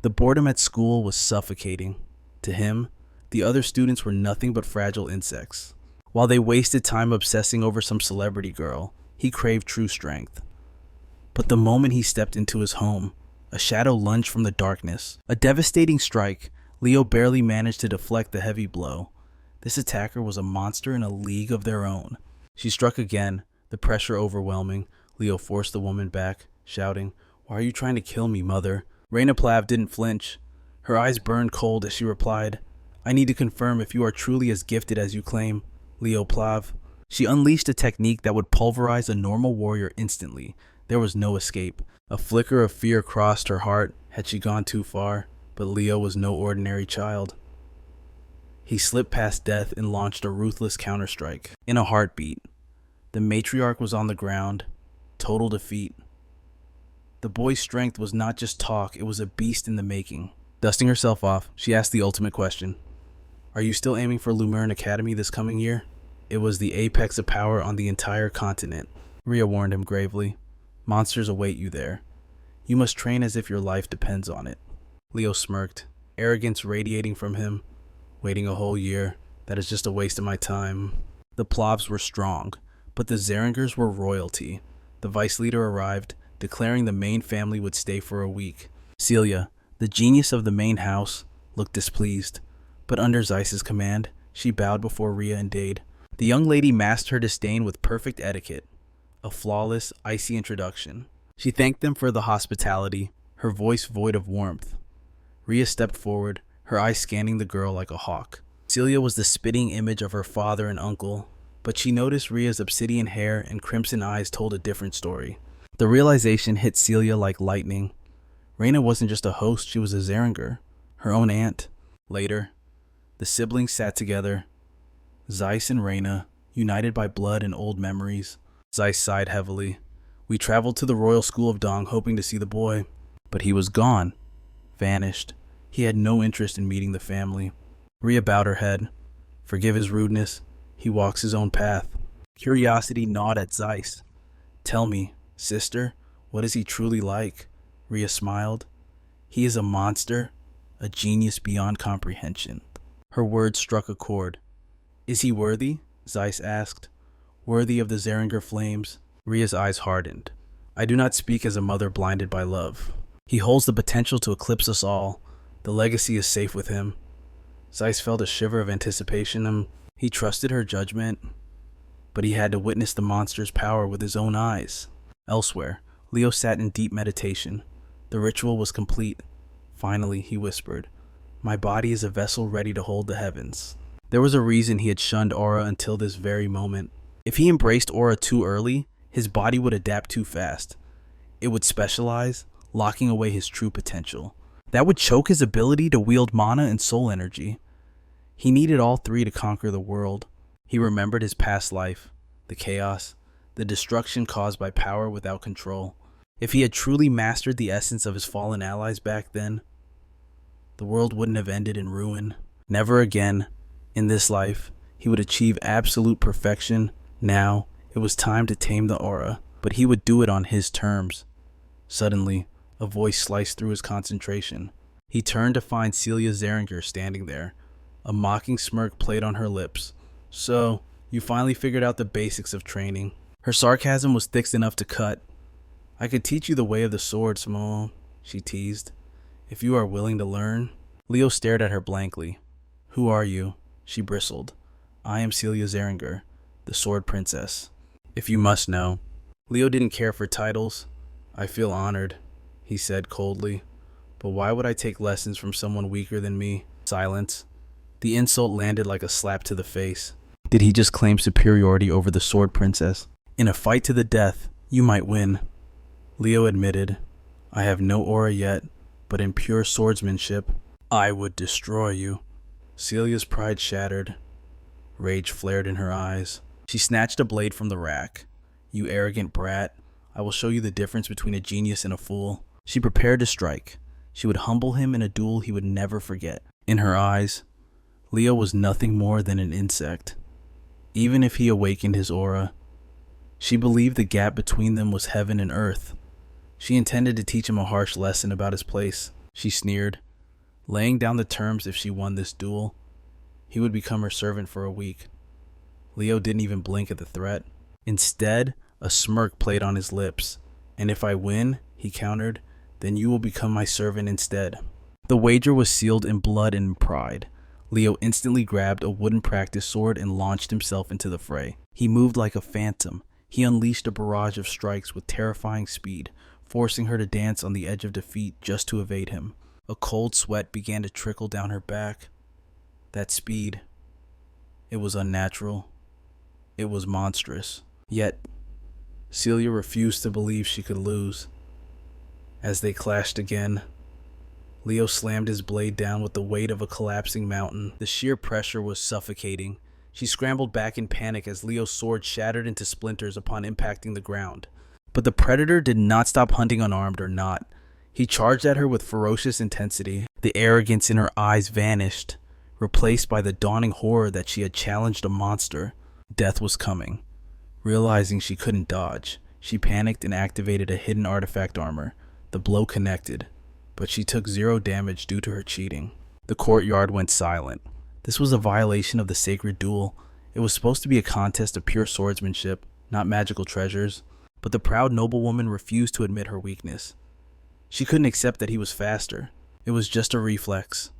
The boredom at school was suffocating. To him, the other students were nothing but fragile insects. While they wasted time obsessing over some celebrity girl, he craved true strength. But the moment he stepped into his home, a shadow lunged from the darkness. A devastating strike, Leo barely managed to deflect the heavy blow. This attacker was a monster in a league of their own. She struck again, the pressure overwhelming. Leo forced the woman back, shouting, "Why are you trying to kill me, mother?" Raina Plav didn't flinch. Her eyes burned cold as she replied, "I need to confirm if you are truly as gifted as you claim, Leo Plav." She unleashed a technique that would pulverize a normal warrior instantly. There was no escape. A flicker of fear crossed her heart had she gone too far, but Leo was no ordinary child. He slipped past death and launched a ruthless counterstrike. In a heartbeat, the matriarch was on the ground, total defeat. The boy's strength was not just talk, it was a beast in the making. Dusting herself off, she asked the ultimate question. "Are you still aiming for Lumeran Academy this coming year?" It was the apex of power on the entire continent. Rhea warned him gravely. "Monsters await you there. You must train as if your life depends on it." Leo smirked, arrogance radiating from him. "Waiting a whole year, that is just a waste of my time." The Plavs were strong, but the Zeringers were royalty. The vice leader arrived, declaring the main family would stay for a week. Celia, the genius of the main house, looked displeased, but under Zeiss's command, she bowed before Rhea and Dade. The young lady masked her disdain with perfect etiquette, a flawless, icy introduction. She thanked them for the hospitality, her voice void of warmth. Rhea stepped forward, her eyes scanning the girl like a hawk. Celia was the spitting image of her father and uncle, but she noticed Rhea's obsidian hair and crimson eyes told a different story. The realization hit Celia like lightning. Raina wasn't just a host, she was a Zeringer, her own aunt. Later, the siblings sat together, Zeiss and Raina, united by blood and old memories. Zeiss sighed heavily. "We traveled to the Royal School of Dong hoping to see the boy, but he was gone, vanished. He had no interest in meeting the family." Rhea bowed her head. "Forgive his rudeness. He walks his own path." Curiosity gnawed at Zeiss. "Tell me, sister, what is he truly like?" Rhea smiled. "He is a monster, a genius beyond comprehension." Her words struck a chord. "Is he worthy?" Zeiss asked. "Worthy of the Zeringer flames?" Rhea's eyes hardened. "I do not speak as a mother blinded by love. He holds the potential to eclipse us all. The legacy is safe with him." Zeiss felt a shiver of anticipation. He trusted her judgment, but he had to witness the monster's power with his own eyes. Elsewhere, Leo sat in deep meditation. The ritual was complete. Finally, he whispered, "My body is a vessel ready to hold the heavens." There was a reason he had shunned aura until this very moment. If he embraced aura too early, his body would adapt too fast. It would specialize, locking away his true potential. That would choke his ability to wield mana and soul energy. He needed all three to conquer the world. He remembered his past life, the chaos, the destruction caused by power without control. If he had truly mastered the essence of his fallen allies back then, the world wouldn't have ended in ruin. Never again, in this life, he would achieve absolute perfection. Now, it was time to tame the aura, but he would do it on his terms. Suddenly, a voice sliced through his concentration. He turned to find Celia Zeringer standing there. A mocking smirk played on her lips. "So, you finally figured out the basics of training." Her sarcasm was thick enough to cut. "I could teach you the way of the sword, Small," she teased, "if you are willing to learn." Leo stared at her blankly. "Who are you?" She bristled. "I am Celia Zeringer, the Sword Princess. If you must know." Leo didn't care for titles. "I feel honored," he said coldly. "But why would I take lessons from someone weaker than me?" Silence. The insult landed like a slap to the face. Did he just claim superiority over the Sword Princess? "In a fight to the death, you might win." Leo admitted, "I have no aura yet, but in pure swordsmanship, I would destroy you." Celia's pride shattered. Rage flared in her eyes. She snatched a blade from the rack. "You arrogant brat, I will show you the difference between a genius and a fool." She prepared to strike. She would humble him in a duel he would never forget. In her eyes, Leo was nothing more than an insect. Even if he awakened his aura, she believed the gap between them was heaven and earth. She intended to teach him a harsh lesson about his place. she sneered, laying down the terms if she won this duel. He would become her servant for a week. Leo didn't even blink at the threat. Instead, a smirk played on his lips. And if I win, he countered, then you will become my servant instead. The wager was sealed in blood and pride. Leo instantly grabbed a wooden practice sword and launched himself into the fray. He moved like a phantom. He unleashed a barrage of strikes with terrifying speed, forcing her to dance on the edge of defeat just to evade him. A cold sweat began to trickle down her back. That speed, it was unnatural. It was monstrous. Yet, Celia refused to believe she could lose. As they clashed again, Leo slammed his blade down with the weight of a collapsing mountain. The sheer pressure was suffocating. She scrambled back in panic as Leo's sword shattered into splinters upon impacting the ground. But the predator did not stop hunting unarmed or not. He charged at her with ferocious intensity. The arrogance in her eyes vanished, replaced by the dawning horror that she had challenged a monster. Death was coming. Realizing she couldn't dodge, she panicked and activated a hidden artifact armor. The blow connected, but she took 0 damage due to her cheating. The courtyard went silent. This was a violation of the sacred duel. It was supposed to be a contest of pure swordsmanship, not magical treasures. But the proud noblewoman refused to admit her weakness. She couldn't accept that he was faster. It was just a reflex.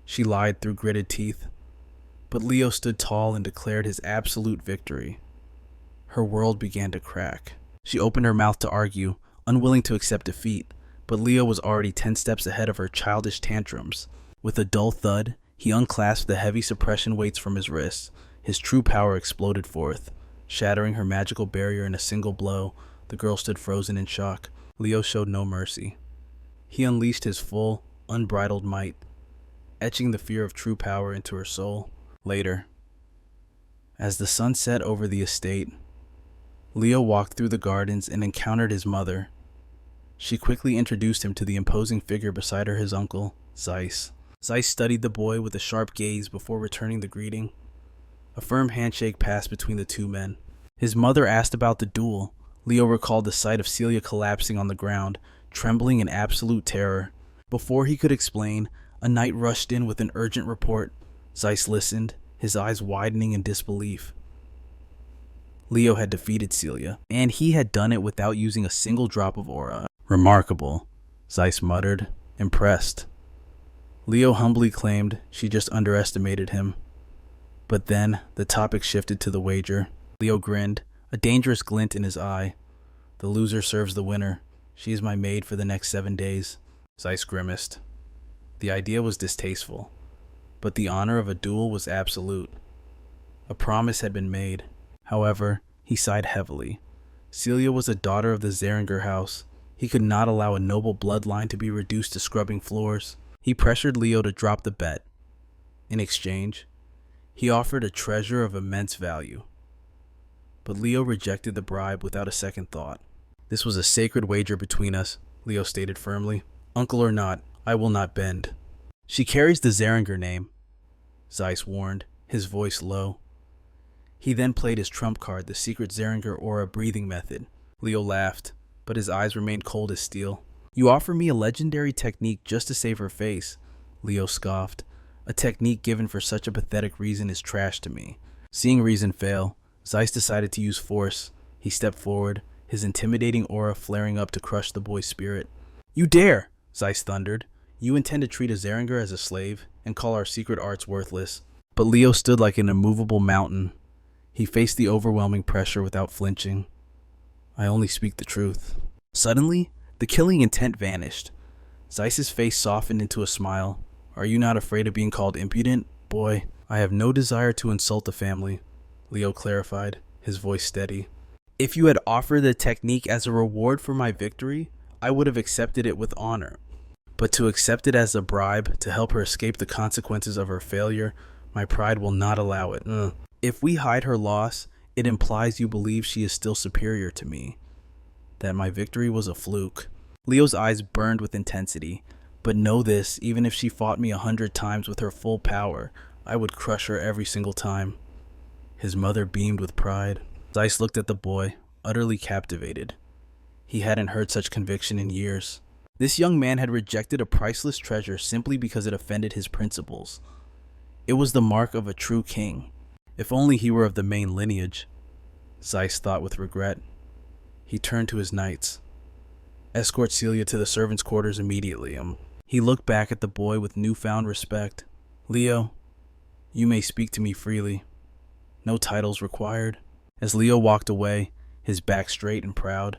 She lied through gritted teeth. But Leo stood tall and declared his absolute victory. Her world began to crack. She opened her mouth to argue, unwilling to accept defeat, but Leo was already 10 steps ahead of her childish tantrums. With a dull thud, he unclasped the heavy suppression weights from his wrists. His true power exploded forth. Shattering her magical barrier in a single blow, the girl stood frozen in shock. Leo showed no mercy. He unleashed his full, unbridled might, etching the fear of true power into her soul. Later, as the sun set over the estate, Leo walked through the gardens and encountered his mother. She quickly introduced him to the imposing figure beside her, his uncle, Zeiss. Zeiss studied the boy with a sharp gaze before returning the greeting. A firm handshake passed between the two men. His mother asked about the duel. Leo recalled the sight of Celia collapsing on the ground, trembling in absolute terror. Before he could explain, a knight rushed in with an urgent report. Zeiss listened, his eyes widening in disbelief. Leo had defeated Celia, and he had done it without using a single drop of aura. Remarkable, Zeiss muttered, impressed. Leo humbly claimed she just underestimated him. But then, the topic shifted to the wager. Leo grinned, a dangerous glint in his eye. The loser serves the winner. She is my maid for the next 7 days. Zeiss grimaced. The idea was distasteful, but the honor of a duel was absolute. A promise had been made. However, he sighed heavily. Celia was a daughter of the Zeringer house. He could not allow a noble bloodline to be reduced to scrubbing floors. He pressured Leo to drop the bet. In exchange, he offered a treasure of immense value. But Leo rejected the bribe without a second thought. This was a sacred wager between us, Leo stated firmly. Uncle or not, I will not bend. She carries the Zeringer name, Zeiss warned, his voice low. He then played his trump card, the secret Zeringer aura breathing method. Leo laughed, but his eyes remained cold as steel. You offer me a legendary technique just to save her face, Leo scoffed. A technique given for such a pathetic reason is trash to me. Seeing reason fail, Zeiss decided to use force. He stepped forward, his intimidating aura flaring up to crush the boy's spirit. You dare, Zeiss thundered. You intend to treat a Zeringer as a slave and call our secret arts worthless. But Leo stood like an immovable mountain. He faced the overwhelming pressure without flinching. I only speak the truth. Suddenly, the killing intent vanished. Zeiss's face softened into a smile. Are you not afraid of being called impudent? Boy, I have no desire to insult the family, Leo clarified, his voice steady. If you had offered the technique as a reward for my victory, I would have accepted it with honor. But to accept it as a bribe to help her escape the consequences of her failure, my pride will not allow it. If we hide her loss, it implies you believe she is still superior to me. That my victory was a fluke. Leo's eyes burned with intensity. But know this, even if she fought me 100 times with her full power, I would crush her every single time. His mother beamed with pride. Zeiss looked at the boy, utterly captivated. He hadn't heard such conviction in years. This young man had rejected a priceless treasure simply because it offended his principles. It was the mark of a true king. If only he were of the main lineage, Zeiss thought with regret. He turned to his knights. Escort Celia to the servants' quarters immediately. He looked back at the boy with newfound respect. Leo, you may speak to me freely. No titles required. As Leo walked away, his back straight and proud,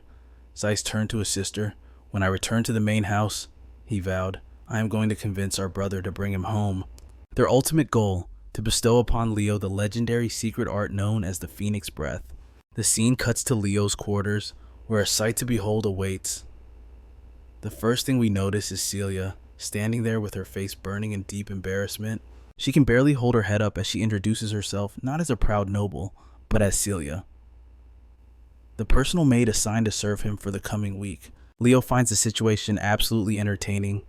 Zeiss turned to his sister. When I return to the main house, he vowed, I am going to convince our brother to bring him home. Their ultimate goal, to bestow upon Leo the legendary secret art known as the Phoenix Breath. The scene cuts to Leo's quarters, where a sight to behold awaits. The first thing we notice is Celia, standing there with her face burning in deep embarrassment. She can barely hold her head up as she introduces herself not as a proud noble, but as Celia, the personal maid assigned to serve him for the coming week. Leo finds the situation absolutely entertaining.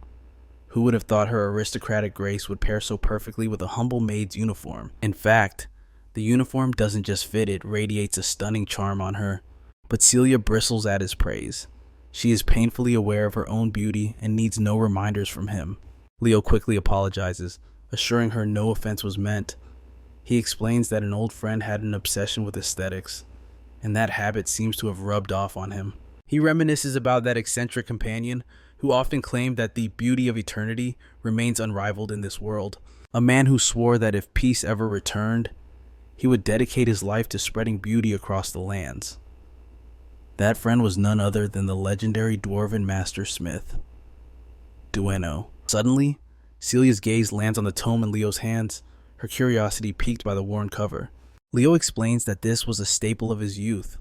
Who would have thought her aristocratic grace would pair so perfectly with a humble maid's uniform? In fact, the uniform doesn't just fit, it radiates a stunning charm on her. But Celia bristles at his praise. She is painfully aware of her own beauty and needs no reminders from him. Leo quickly apologizes, assuring her no offense was meant. He explains that an old friend had an obsession with aesthetics, and that habit seems to have rubbed off on him. He reminisces about that eccentric companion who often claimed that the beauty of eternity remains unrivaled in this world. A man who swore that if peace ever returned, he would dedicate his life to spreading beauty across the lands. That friend was none other than the legendary dwarven master smith, Dueno. Suddenly, Celia's gaze lands on the tome in Leo's hands, her curiosity piqued by the worn cover. Leo explains that this was a staple of his youth.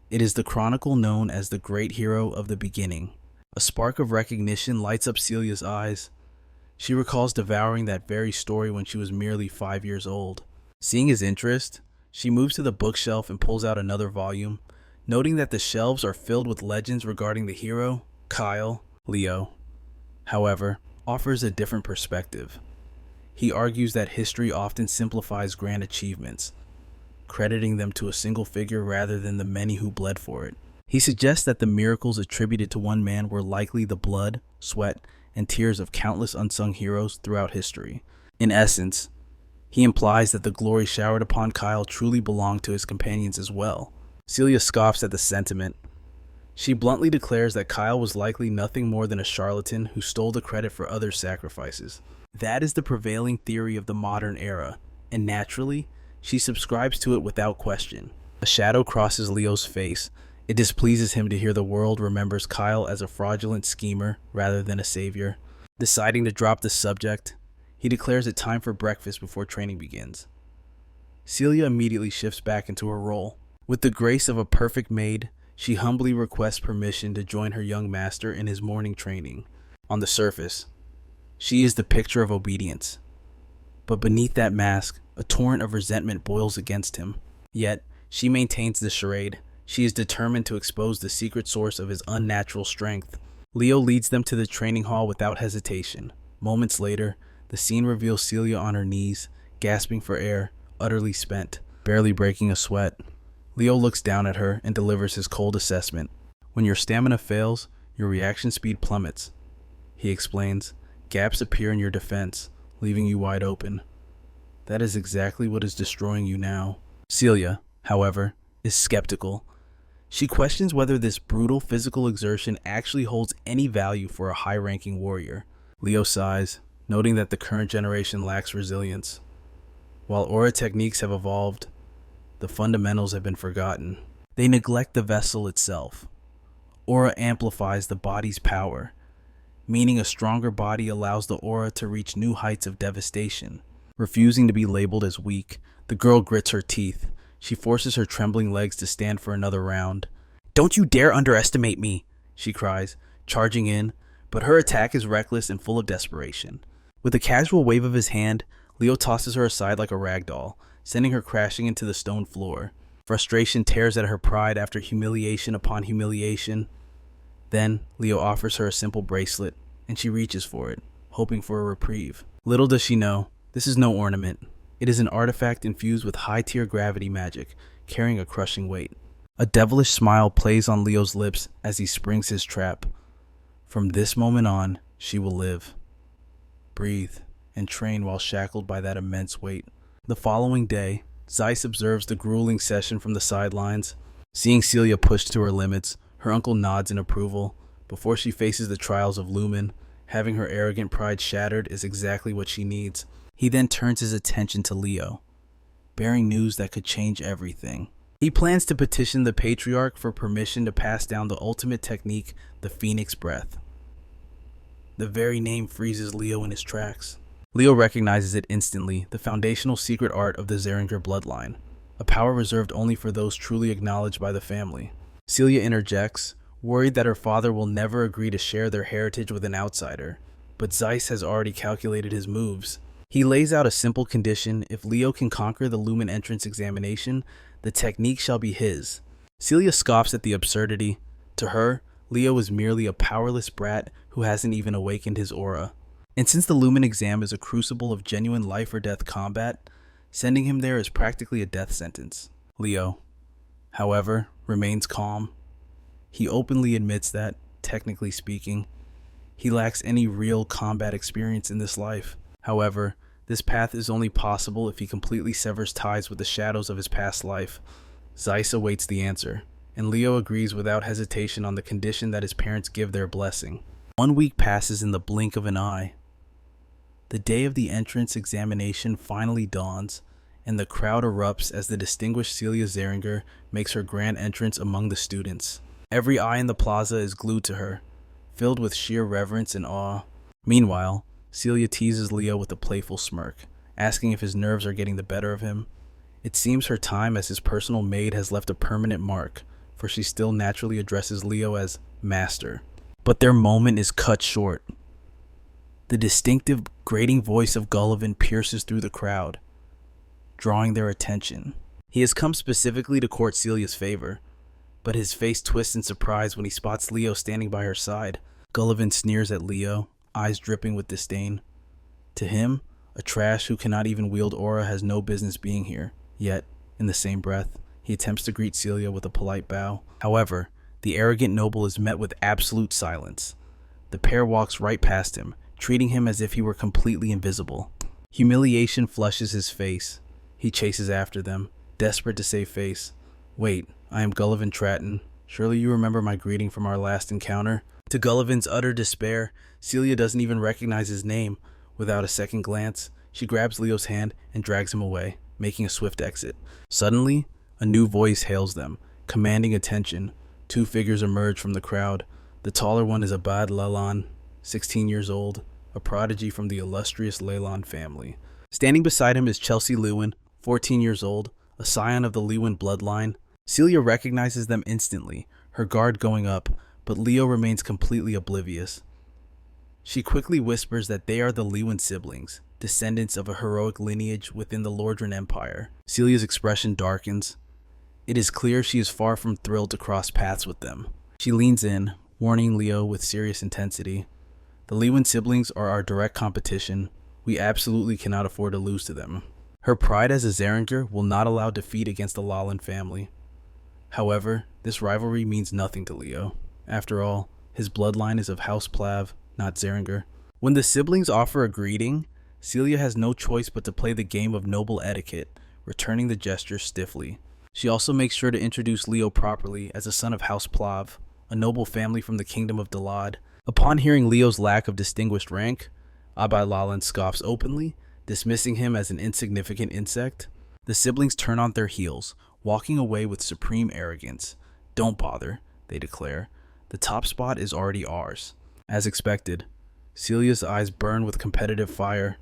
It is the chronicle known as the Great Hero of the Beginning. A spark of recognition lights up Celia's eyes. She recalls devouring that very story when she was merely 5 years old. Seeing his interest, she moves to the bookshelf and pulls out another volume, noting that the shelves are filled with legends regarding the hero, Kyle. Leo, however, offers a different perspective. He argues that history often simplifies grand achievements, crediting them to a single figure rather than the many who bled for it. He suggests that the miracles attributed to one man were likely the blood, sweat, and tears of countless unsung heroes throughout history. In essence, he implies that the glory showered upon Kyle truly belonged to his companions as well. Celia scoffs at the sentiment. She bluntly declares that Kyle was likely nothing more than a charlatan who stole the credit for others' sacrifices. That is the prevailing theory of the modern era, and naturally, she subscribes to it without question. A shadow crosses Leo's face. It displeases him to hear the world remembers Kyle as a fraudulent schemer rather than a savior. Deciding to drop the subject, he declares it time for breakfast before training begins. Celia immediately shifts back into her role. With the grace of a perfect maid, she humbly requests permission to join her young master in his morning training. On the surface, she is the picture of obedience. But beneath that mask, a torrent of resentment boils against him. Yet, she maintains the charade. She is determined to expose the secret source of his unnatural strength. Leo leads them to the training hall without hesitation. Moments later, the scene reveals Celia on her knees, gasping for air, utterly spent, barely breaking a sweat. Leo looks down at her and delivers his cold assessment. When your stamina fails, your reaction speed plummets. He explains, gaps appear in your defense, leaving you wide open. That is exactly what is destroying you now. Celia, however, is skeptical. She questions whether this brutal physical exertion actually holds any value for a high-ranking warrior. Leo sighs, noting that the current generation lacks resilience. While aura techniques have evolved, the fundamentals have been forgotten. They neglect the vessel itself. Aura amplifies the body's power, meaning a stronger body allows the aura to reach new heights of devastation. Refusing to be labeled as weak, the girl grits her teeth. She forces her trembling legs to stand for another round. "Don't you dare underestimate me," she cries, charging in, but her attack is reckless and full of desperation. With a casual wave of his hand, Leo tosses her aside like a rag doll, sending her crashing into the stone floor. Frustration tears at her pride after humiliation upon humiliation. Then, Leo offers her a simple bracelet, and she reaches for it, hoping for a reprieve. Little does she know, this is no ornament. It is an artifact infused with high-tier gravity magic, carrying a crushing weight. A devilish smile plays on Leo's lips as he springs his trap. From this moment on, she will live, breathe, and train while shackled by that immense weight. The following day, Zeiss observes the grueling session from the sidelines. Seeing Celia pushed to her limits, her uncle nods in approval. Before she faces the trials of Lumen, having her arrogant pride shattered is exactly what she needs. He then turns his attention to Leo, bearing news that could change everything. He plans to petition the Patriarch for permission to pass down the ultimate technique, the Phoenix Breath. The very name freezes Leo in his tracks. Leo recognizes it instantly, the foundational secret art of the Zeringer bloodline, a power reserved only for those truly acknowledged by the family. Celia interjects, worried that her father will never agree to share their heritage with an outsider, but Zeiss has already calculated his moves. He lays out a simple condition: if Leo can conquer the Lumen entrance examination, the technique shall be his. Celia scoffs at the absurdity. To her, Leo is merely a powerless brat who hasn't even awakened his aura. And since the Lumen exam is a crucible of genuine life or death combat, sending him there is practically a death sentence. Leo, however, remains calm. He openly admits that, technically speaking, he lacks any real combat experience in this life. However, this path is only possible if he completely severs ties with the shadows of his past life. Zeiss awaits the answer, and Leo agrees without hesitation on the condition that his parents give their blessing. 1 week passes in the blink of an eye. The day of the entrance examination finally dawns, and the crowd erupts as the distinguished Celia Zeringer makes her grand entrance among the students. Every eye in the plaza is glued to her, filled with sheer reverence and awe. Meanwhile, Celia teases Leo with a playful smirk, asking if his nerves are getting the better of him. It seems her time as his personal maid has left a permanent mark, for she still naturally addresses Leo as Master. But their moment is cut short. The distinctive, grating voice of Gullivan pierces through the crowd, drawing their attention. He has come specifically to court Celia's favor, but his face twists in surprise when he spots Leo standing by her side. Gullivan sneers at Leo, eyes dripping with disdain. To him, a trash who cannot even wield aura has no business being here. Yet, in the same breath, he attempts to greet Celia with a polite bow. However, the arrogant noble is met with absolute silence. The pair walks right past him, treating him as if he were completely invisible. Humiliation flushes his face. He chases after them, desperate to save face. Wait, I am Gullivan Tratton. Surely you remember my greeting from our last encounter? To Gullivan's utter despair, Celia doesn't even recognize his name. Without a second glance, she grabs Leo's hand and drags him away, making a swift exit. Suddenly, a new voice hails them, commanding attention. 2 figures emerge from the crowd. The taller one is Abad Lalan, 16 years old, a prodigy from the illustrious Leyland family. Standing beside him is Chelsea Lewin, 14 years old, a scion of the Lewin bloodline. Celia recognizes them instantly, her guard going up, but Leo remains completely oblivious. She quickly whispers that they are the Lewin siblings, descendants of a heroic lineage within the Lordran Empire. Celia's expression darkens. It is clear she is far from thrilled to cross paths with them. She leans in, warning Leo with serious intensity. The Lewin siblings are our direct competition. We absolutely cannot afford to lose to them. Her pride as a Zeringer will not allow defeat against the Lalan family. However, this rivalry means nothing to Leo. After all, his bloodline is of House Plav, not Zeringer. When the siblings offer a greeting, Celia has no choice but to play the game of noble etiquette, returning the gesture stiffly. She also makes sure to introduce Leo properly as a son of House Plav, a noble family from the kingdom of Dalad. Upon hearing Leo's lack of distinguished rank, Abad Lalan scoffs openly, dismissing him as an insignificant insect. The siblings turn on their heels, walking away with supreme arrogance. Don't bother, they declare. The top spot is already ours. As expected, Celia's eyes burn with competitive fire.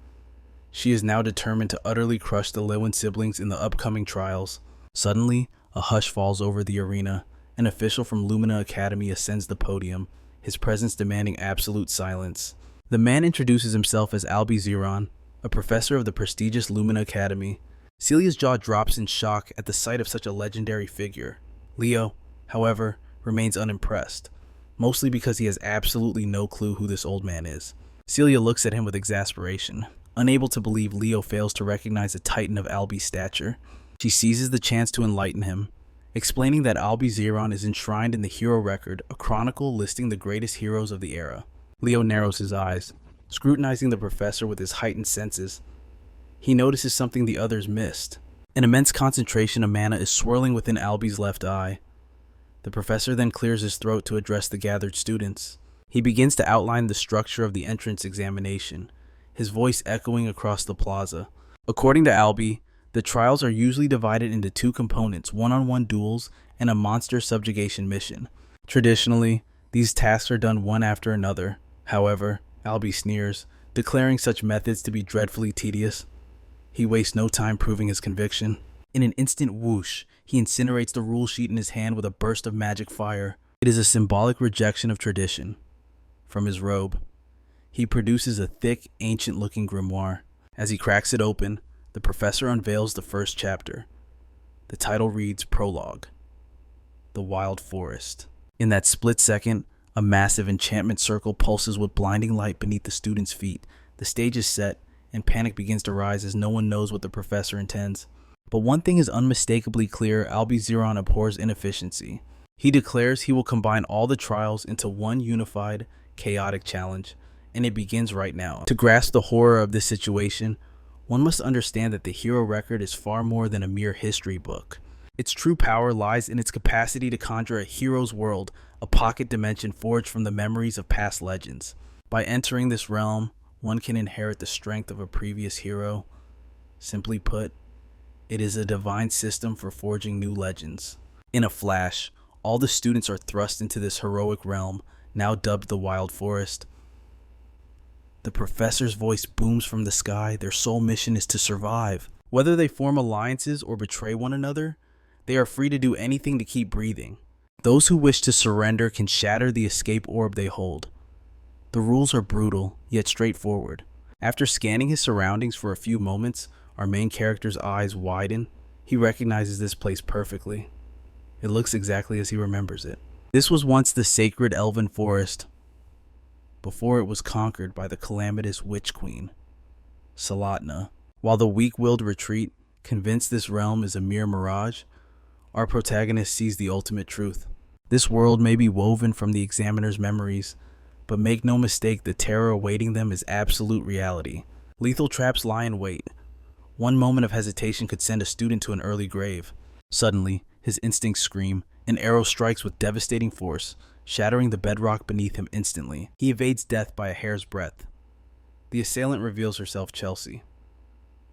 She is now determined to utterly crush the Lewin siblings in the upcoming trials. Suddenly, a hush falls over the arena. An official from Lumina Academy ascends the podium, his presence demanding absolute silence. The man introduces himself as Albi Ziron, a professor of the prestigious Lumina Academy. Celia's jaw drops in shock at the sight of such a legendary figure. Leo, however, remains unimpressed, mostly because he has absolutely no clue who this old man is. Celia looks at him with exasperation, unable to believe Leo fails to recognize a titan of Albi's stature. She seizes the chance to enlighten him, explaining that Albizeron is enshrined in the hero record, a chronicle listing the greatest heroes of the era. Leo narrows his eyes, scrutinizing the professor with his heightened senses. He notices something the others missed. An immense concentration of mana is swirling within Albi's left eye. The professor then clears his throat to address the gathered students. He begins to outline the structure of the entrance examination, his voice echoing across the plaza. According to Albi, the trials are usually divided into two components, one-on-one duels and a monster subjugation mission. Traditionally, these tasks are done one after another. However, Albi sneers, declaring such methods to be dreadfully tedious. He wastes no time proving his conviction. In an instant whoosh, he incinerates the rule sheet in his hand with a burst of magic fire. It is a symbolic rejection of tradition. From his robe, he produces a thick, ancient-looking grimoire. As he cracks it open, the professor unveils the first chapter. The title reads Prologue, The Wild Forest. In that split second, a massive enchantment circle pulses with blinding light beneath the students' feet. The stage is set, and panic begins to rise as no one knows what the professor intends. But one thing is unmistakably clear: Albizeron abhors inefficiency. He declares he will combine all the trials into one unified, chaotic challenge, and it begins right now. To grasp the horror of this situation, one must understand that the hero record is far more than a mere history book. Its true power lies in its capacity to conjure a hero's world, a pocket dimension forged from the memories of past legends. By entering this realm, one can inherit the strength of a previous hero. Simply put, it is a divine system for forging new legends. In a flash, all the students are thrust into this heroic realm, now dubbed the Wild Forest. The professor's voice booms from the sky. Their sole mission is to survive. Whether they form alliances or betray one another, they are free to do anything to keep breathing. Those who wish to surrender can shatter the escape orb they hold. The rules are brutal, yet straightforward. After scanning his surroundings for a few moments, our main character's eyes widen. He recognizes this place perfectly. It looks exactly as he remembers it. This was once the sacred elven forest, before it was conquered by the calamitous witch queen, Salatna. While the weak-willed retreat, convinced this realm is a mere mirage, our protagonist sees the ultimate truth. This world may be woven from the examiner's memories, but make no mistake, the terror awaiting them is absolute reality. Lethal traps lie in wait. One moment of hesitation could send a student to an early grave. Suddenly, his instincts scream. An arrow strikes with devastating force, shattering the bedrock beneath him instantly. He evades death by a hair's breadth. The assailant reveals herself Chelsea,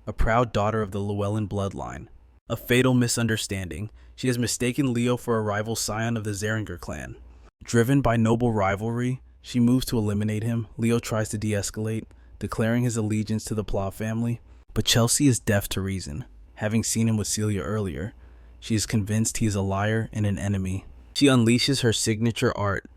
a proud daughter of the Llewellyn bloodline. A fatal misunderstanding. She has mistaken Leo for a rival scion of the Zeringer clan. Driven by noble rivalry, she moves to eliminate him. Leo tries to de-escalate, declaring his allegiance to the Plav family. But Chelsea is deaf to reason. Having seen him with Celia earlier, she is convinced he is a liar and an enemy. She unleashes her signature art.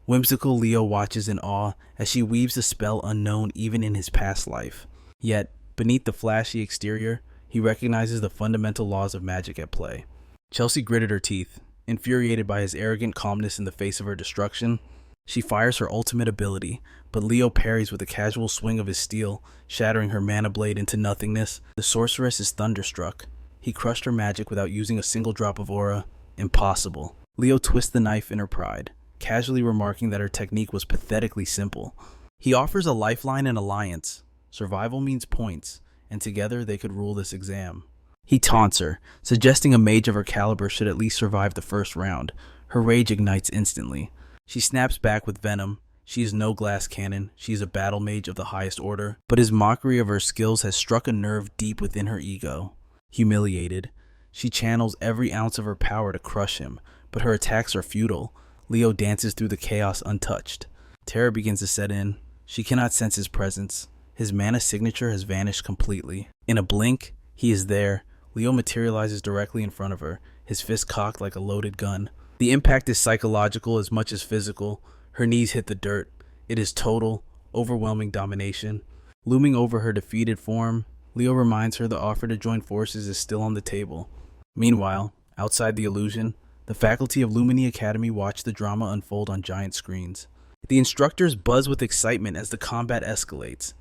Whimsical Leo watches in awe as she weaves a spell unknown even in his past life. Yet, beneath the flashy exterior, he recognizes the fundamental laws of magic at play. Chelsea gritted her teeth, infuriated by his arrogant calmness in the face of her destruction. She fires her ultimate ability, but Leo parries with a casual swing of his steel, shattering her mana blade into nothingness. The sorceress is thunderstruck. He crushed her magic without using a single drop of aura. Impossible. Leo twists the knife in her pride, casually remarking that her technique was pathetically simple. He offers a lifeline and alliance. Survival means points, and together they could rule this exam. He taunts her, suggesting a mage of her caliber should at least survive the first round. Her rage ignites instantly. She snaps back with venom. She is no glass cannon. She is a battle mage of the highest order. But his mockery of her skills has struck a nerve deep within her ego. Humiliated, she channels every ounce of her power to crush him, but her attacks are futile. Leo dances through the chaos untouched. Terror begins to set in. She cannot sense his presence. His mana signature has vanished completely. In a blink, he is there. Leo materializes directly in front of her, his fist cocked like a loaded gun. The impact is psychological as much as physical. Her knees hit the dirt. It is total, overwhelming domination. Looming over her defeated form, Leo reminds her the offer to join forces is still on the table. Meanwhile, outside the illusion, the faculty of Lumini Academy watch the drama unfold on giant screens. The instructors buzz with excitement as the combat escalates.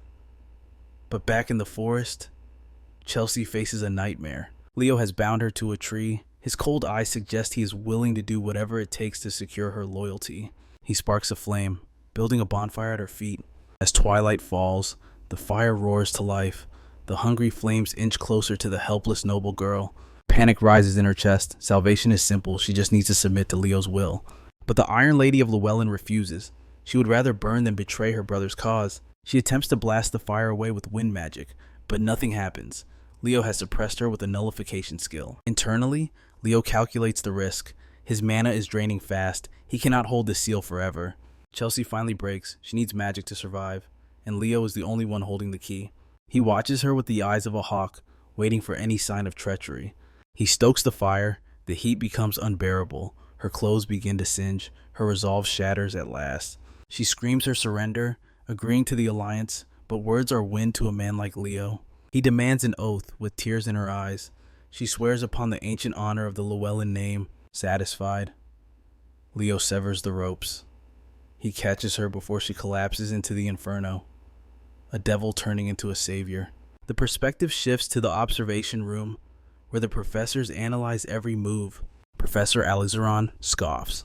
But back in the forest, Chelsea faces a nightmare. Leo has bound her to a tree, His cold eyes suggest he is willing to do whatever it takes to secure her loyalty. He sparks a flame, building a bonfire at her feet. As twilight falls, the fire roars to life. The hungry flames inch closer to the helpless noble girl. Panic rises in her chest. Salvation is simple. She just needs to submit to Leo's will. But the Iron Lady of Llewellyn refuses. She would rather burn than betray her brother's cause. She attempts to blast the fire away with wind magic, but nothing happens. Leo has suppressed her with a nullification skill. Internally, Leo calculates the risk. His mana is draining fast. He cannot hold the seal forever. Chelsea finally breaks. She needs magic to survive, and Leo is the only one holding the key. He watches her with the eyes of a hawk, waiting for any sign of treachery. He stokes the fire. The heat becomes unbearable. Her clothes begin to singe. Her resolve shatters at last. She screams her surrender, agreeing to the alliance, but words are wind to a man like Leo. He demands an oath with tears in her eyes. She swears upon the ancient honor of the Llewellyn name. Satisfied, Leo severs the ropes. He catches her before she collapses into the inferno, a devil turning into a savior. The perspective shifts to the observation room, where the professors analyze every move. Professor Alizeron scoffs.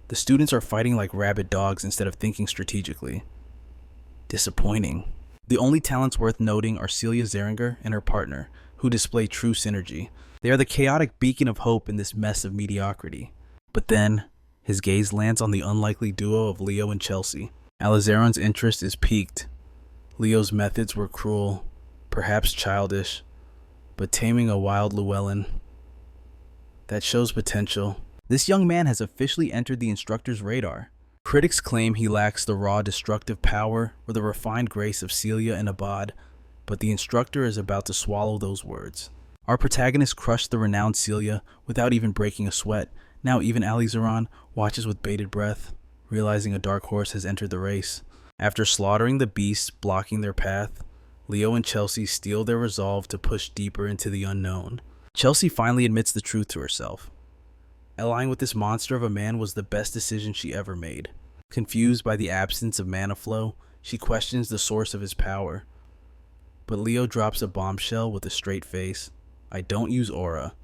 The students are fighting like rabid dogs instead of thinking strategically. Disappointing. The only talents worth noting are Celia Zeringer and her partner, who display true synergy. They are the chaotic beacon of hope in this mess of mediocrity. But then, his gaze lands on the unlikely duo of Leo and Chelsea. Alizeron's interest is piqued. Leo's methods were cruel, perhaps childish, but taming a wild Llewellyn, that shows potential. This young man has officially entered the instructor's radar. Critics claim he lacks the raw destructive power or the refined grace of Celia and Abad, but the instructor is about to swallow those words. Our protagonist crushed the renowned Celia without even breaking a sweat. Now even Alizeron watches with bated breath, realizing a dark horse has entered the race. After slaughtering the beasts blocking their path, Leo and Chelsea steel their resolve to push deeper into the unknown. Chelsea finally admits the truth to herself. Allying with this monster of a man was the best decision she ever made. Confused by the absence of mana flow, she questions the source of his power. But Leo drops a bombshell with a straight face. I don't use aura.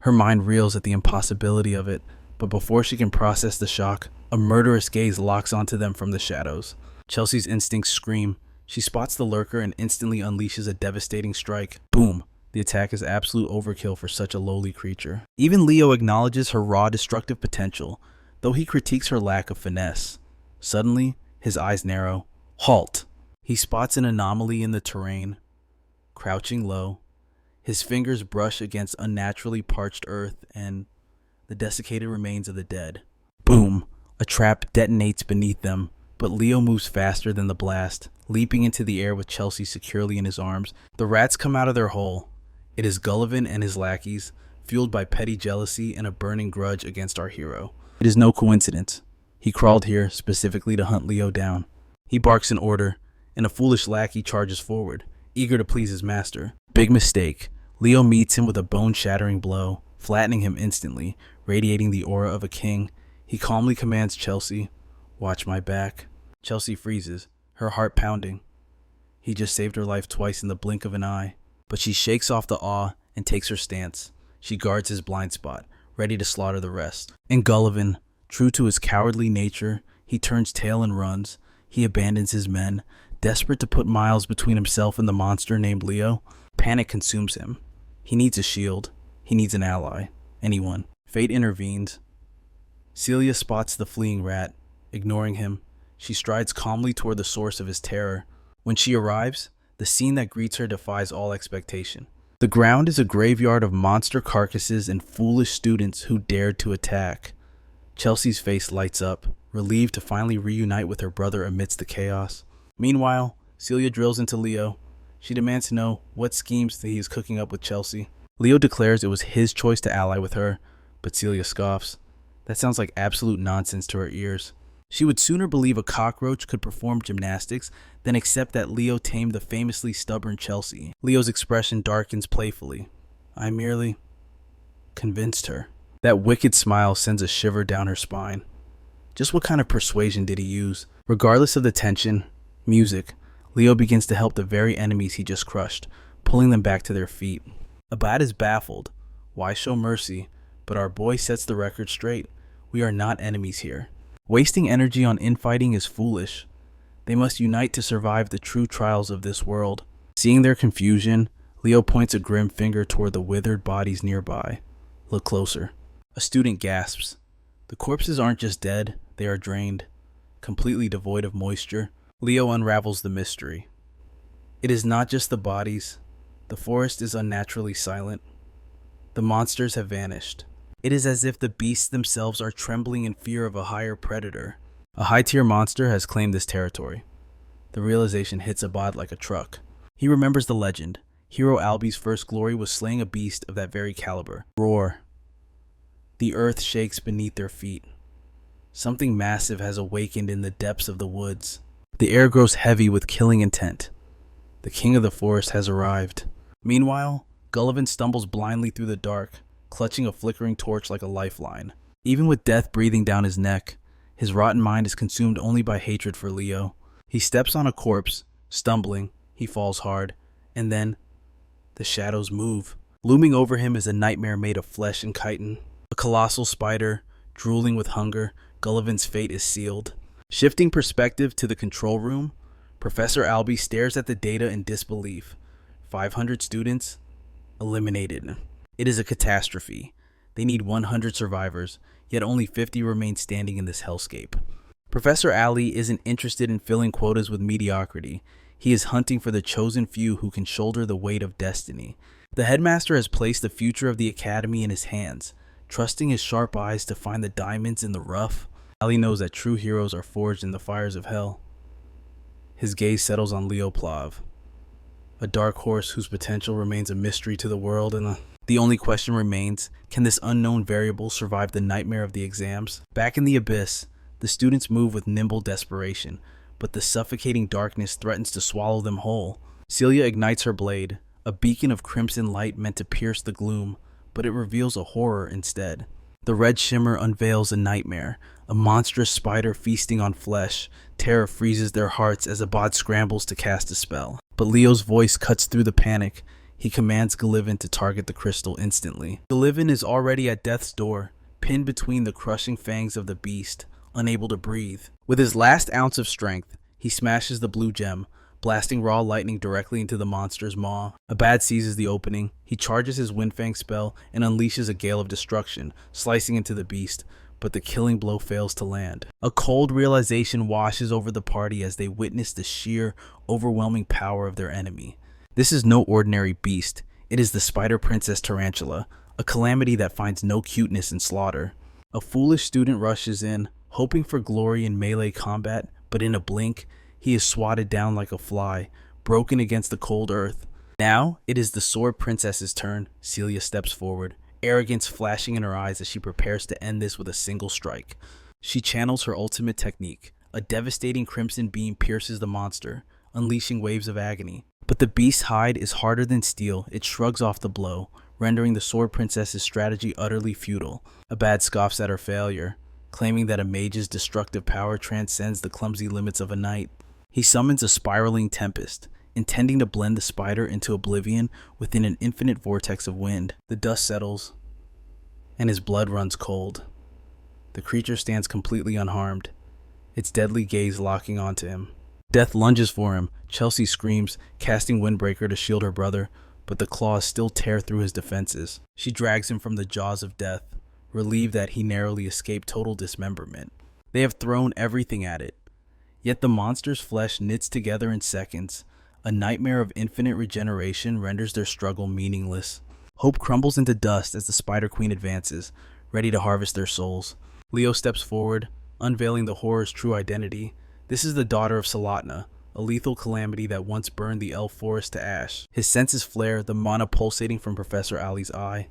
Her mind reels at the impossibility of it, but before she can process the shock, a murderous gaze locks onto them from the shadows. Chelsea's instincts scream. She spots the lurker and instantly unleashes a devastating strike. Boom! The attack is absolute overkill for such a lowly creature. Even Leo acknowledges her raw destructive potential, though he critiques her lack of finesse. Suddenly, his eyes narrow. Halt! He spots an anomaly in the terrain. Crouching low, his fingers brush against unnaturally parched earth and the desiccated remains of the dead. Boom! A trap detonates beneath them, but Leo moves faster than the blast, leaping into the air with Chelsea securely in his arms. The rats come out of their hole. It is Gullivan and his lackeys, fueled by petty jealousy and a burning grudge against our hero. It is no coincidence. He crawled here specifically to hunt Leo down. He barks an order, and a foolish lackey charges forward, eager to please his master. Big mistake. Leo meets him with a bone-shattering blow, flattening him instantly, radiating the aura of a king. He calmly commands Chelsea, "Watch my back." Chelsea freezes, her heart pounding. He just saved her life twice in the blink of an eye. But she shakes off the awe and takes her stance. She guards his blind spot, ready to slaughter the rest. And Gullivan, true to his cowardly nature, he turns tail and runs. He abandons his men, desperate to put miles between himself and the monster named Leo. Panic consumes him. He needs a shield. He needs an ally. Anyone. Fate intervenes. Celia spots the fleeing rat. Ignoring him, she strides calmly toward the source of his terror. When she arrives, the scene that greets her defies all expectation. The ground is a graveyard of monster carcasses and foolish students who dared to attack. Chelsea's face lights up, relieved to finally reunite with her brother amidst the chaos. Meanwhile, Celia drills into Leo. She demands to know what schemes that he is cooking up with Chelsea. Leo declares it was his choice to ally with her, but Celia scoffs. That sounds like absolute nonsense to her ears. She would sooner believe a cockroach could perform gymnastics than accept that Leo tamed the famously stubborn Chelsea. Leo's expression darkens playfully. I merely convinced her. That wicked smile sends a shiver down her spine. Just what kind of persuasion did he use? Regardless of the tension, music, Leo begins to help the very enemies he just crushed, pulling them back to their feet. Abad is baffled. Why show mercy? But our boy sets the record straight. We are not enemies here. Wasting energy on infighting is foolish. They must unite to survive the true trials of this world. Seeing their confusion, Leo points a grim finger toward the withered bodies nearby. Look closer. A student gasps. The corpses aren't just dead, they are drained, completely devoid of moisture. Leo unravels the mystery. It is not just the bodies. The forest is unnaturally silent. The monsters have vanished. It is as if the beasts themselves are trembling in fear of a higher predator. A high-tier monster has claimed this territory. The realization hits Abad like a truck. He remembers the legend. Hero Albi's first glory was slaying a beast of that very caliber. Roar. The earth shakes beneath their feet. Something massive has awakened in the depths of the woods. The air grows heavy with killing intent. The king of the forest has arrived. Meanwhile, Gullivan stumbles blindly through the dark, clutching a flickering torch like a lifeline. Even with death breathing down his neck, his rotten mind is consumed only by hatred for Leo. He steps on a corpse, stumbling, he falls hard, and then the shadows move. Looming over him is a nightmare made of flesh and chitin. A colossal spider, drooling with hunger, Gullivan's fate is sealed. Shifting perspective to the control room, Professor Albi stares at the data in disbelief. 500 students eliminated. It is a catastrophe. They need 100 survivors, yet only 50 remain standing in this hellscape. Professor Ali isn't interested in filling quotas with mediocrity. He is hunting for the chosen few who can shoulder the weight of destiny. The headmaster has placed the future of the academy in his hands, trusting his sharp eyes to find the diamonds in the rough. Ali knows that true heroes are forged in the fires of hell. His gaze settles on Leo Plav, a dark horse whose potential remains a mystery to the world, and the only question remains, can this unknown variable survive the nightmare of the exams? Back in the abyss, the students move with nimble desperation, but the suffocating darkness threatens to swallow them whole. Celia ignites her blade, a beacon of crimson light meant to pierce the gloom, but it reveals a horror instead. The red shimmer unveils a nightmare, a monstrous spider feasting on flesh. Terror freezes their hearts as Abad scrambles to cast a spell. But Leo's voice cuts through the panic. He commands Gullivan to target the crystal instantly. Gullivan is already at death's door, pinned between the crushing fangs of the beast, unable to breathe. With his last ounce of strength, he smashes the blue gem, blasting raw lightning directly into the monster's maw. Abad seizes the opening. He charges his Windfang spell and unleashes a gale of destruction, slicing into the beast, but the killing blow fails to land. A cold realization washes over the party as they witness the sheer, overwhelming power of their enemy. This is no ordinary beast. It is the Spider Princess Tarantula, a calamity that finds no cuteness in slaughter. A foolish student rushes in, hoping for glory in melee combat, but in a blink, he is swatted down like a fly, broken against the cold earth. Now, it is the Sword Princess's turn. Celia steps forward, arrogance flashing in her eyes as she prepares to end this with a single strike. She channels her ultimate technique. A devastating crimson beam pierces the monster, unleashing waves of agony. But the beast's hide is harder than steel. It shrugs off the blow, rendering the Sword Princess's strategy utterly futile. Abad scoffs at her failure, claiming that a mage's destructive power transcends the clumsy limits of a knight. He summons a spiraling tempest, intending to blend the spider into oblivion within an infinite vortex of wind. The dust settles, and his blood runs cold. The creature stands completely unharmed, its deadly gaze locking onto him. Death lunges for him. Chelsea screams, casting Windbreaker to shield her brother, but the claws still tear through his defenses. She drags him from the jaws of death, relieved that he narrowly escaped total dismemberment. They have thrown everything at it, yet the monster's flesh knits together in seconds. A nightmare of infinite regeneration renders their struggle meaningless. Hope crumbles into dust as the Spider Queen advances, ready to harvest their souls. Leo steps forward, unveiling the horror's true identity. This is the daughter of Salatna, a lethal calamity that once burned the elf forest to ash. His senses flare, the mana pulsating from Professor Ali's eye.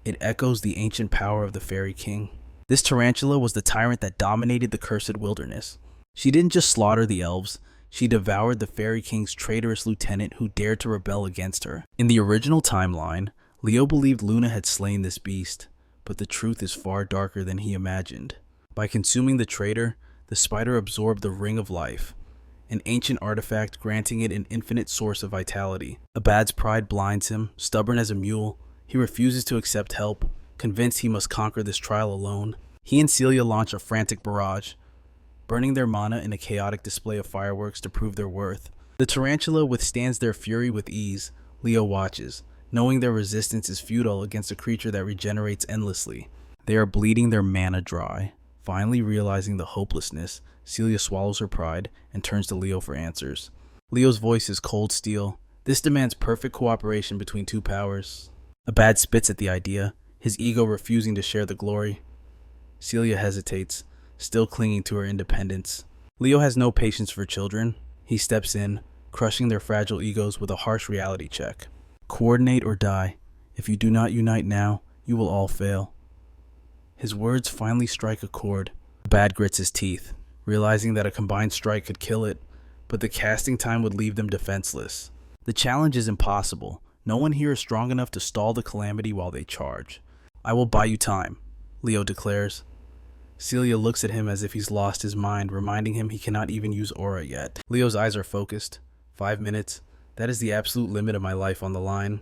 It echoes the ancient power of the Fairy King. This tarantula was the tyrant that dominated the cursed wilderness. She didn't just slaughter the elves, she devoured the Fairy King's traitorous lieutenant who dared to rebel against her. In the original timeline, Leo believed Luna had slain this beast, but the truth is far darker than he imagined. By consuming the traitor, the spider absorbed the Ring of Life, an ancient artifact granting it an infinite source of vitality. Abad's pride blinds him. Stubborn as a mule, he refuses to accept help, convinced he must conquer this trial alone. He and Celia launch a frantic barrage, burning their mana in a chaotic display of fireworks to prove their worth. The tarantula withstands their fury with ease. Leo watches, knowing their resistance is futile against a creature that regenerates endlessly. They are bleeding their mana dry. Finally realizing the hopelessness, Celia swallows her pride and turns to Leo for answers. Leo's voice is cold steel. This demands perfect cooperation between two powers. Abad spits at the idea, his ego refusing to share the glory. Celia hesitates, still clinging to her independence. Leo has no patience for children. He steps in, crushing their fragile egos with a harsh reality check. Coordinate or die. If you do not unite now, you will all fail. His words finally strike a chord. Abad grits his teeth, realizing that a combined strike could kill it, but the casting time would leave them defenseless. The challenge is impossible. No one here is strong enough to stall the calamity while they charge. I will buy you time, Leo declares. Celia looks at him as if he's lost his mind, reminding him he cannot even use aura yet. Leo's eyes are focused. 5 minutes. That is the absolute limit of my life on the line.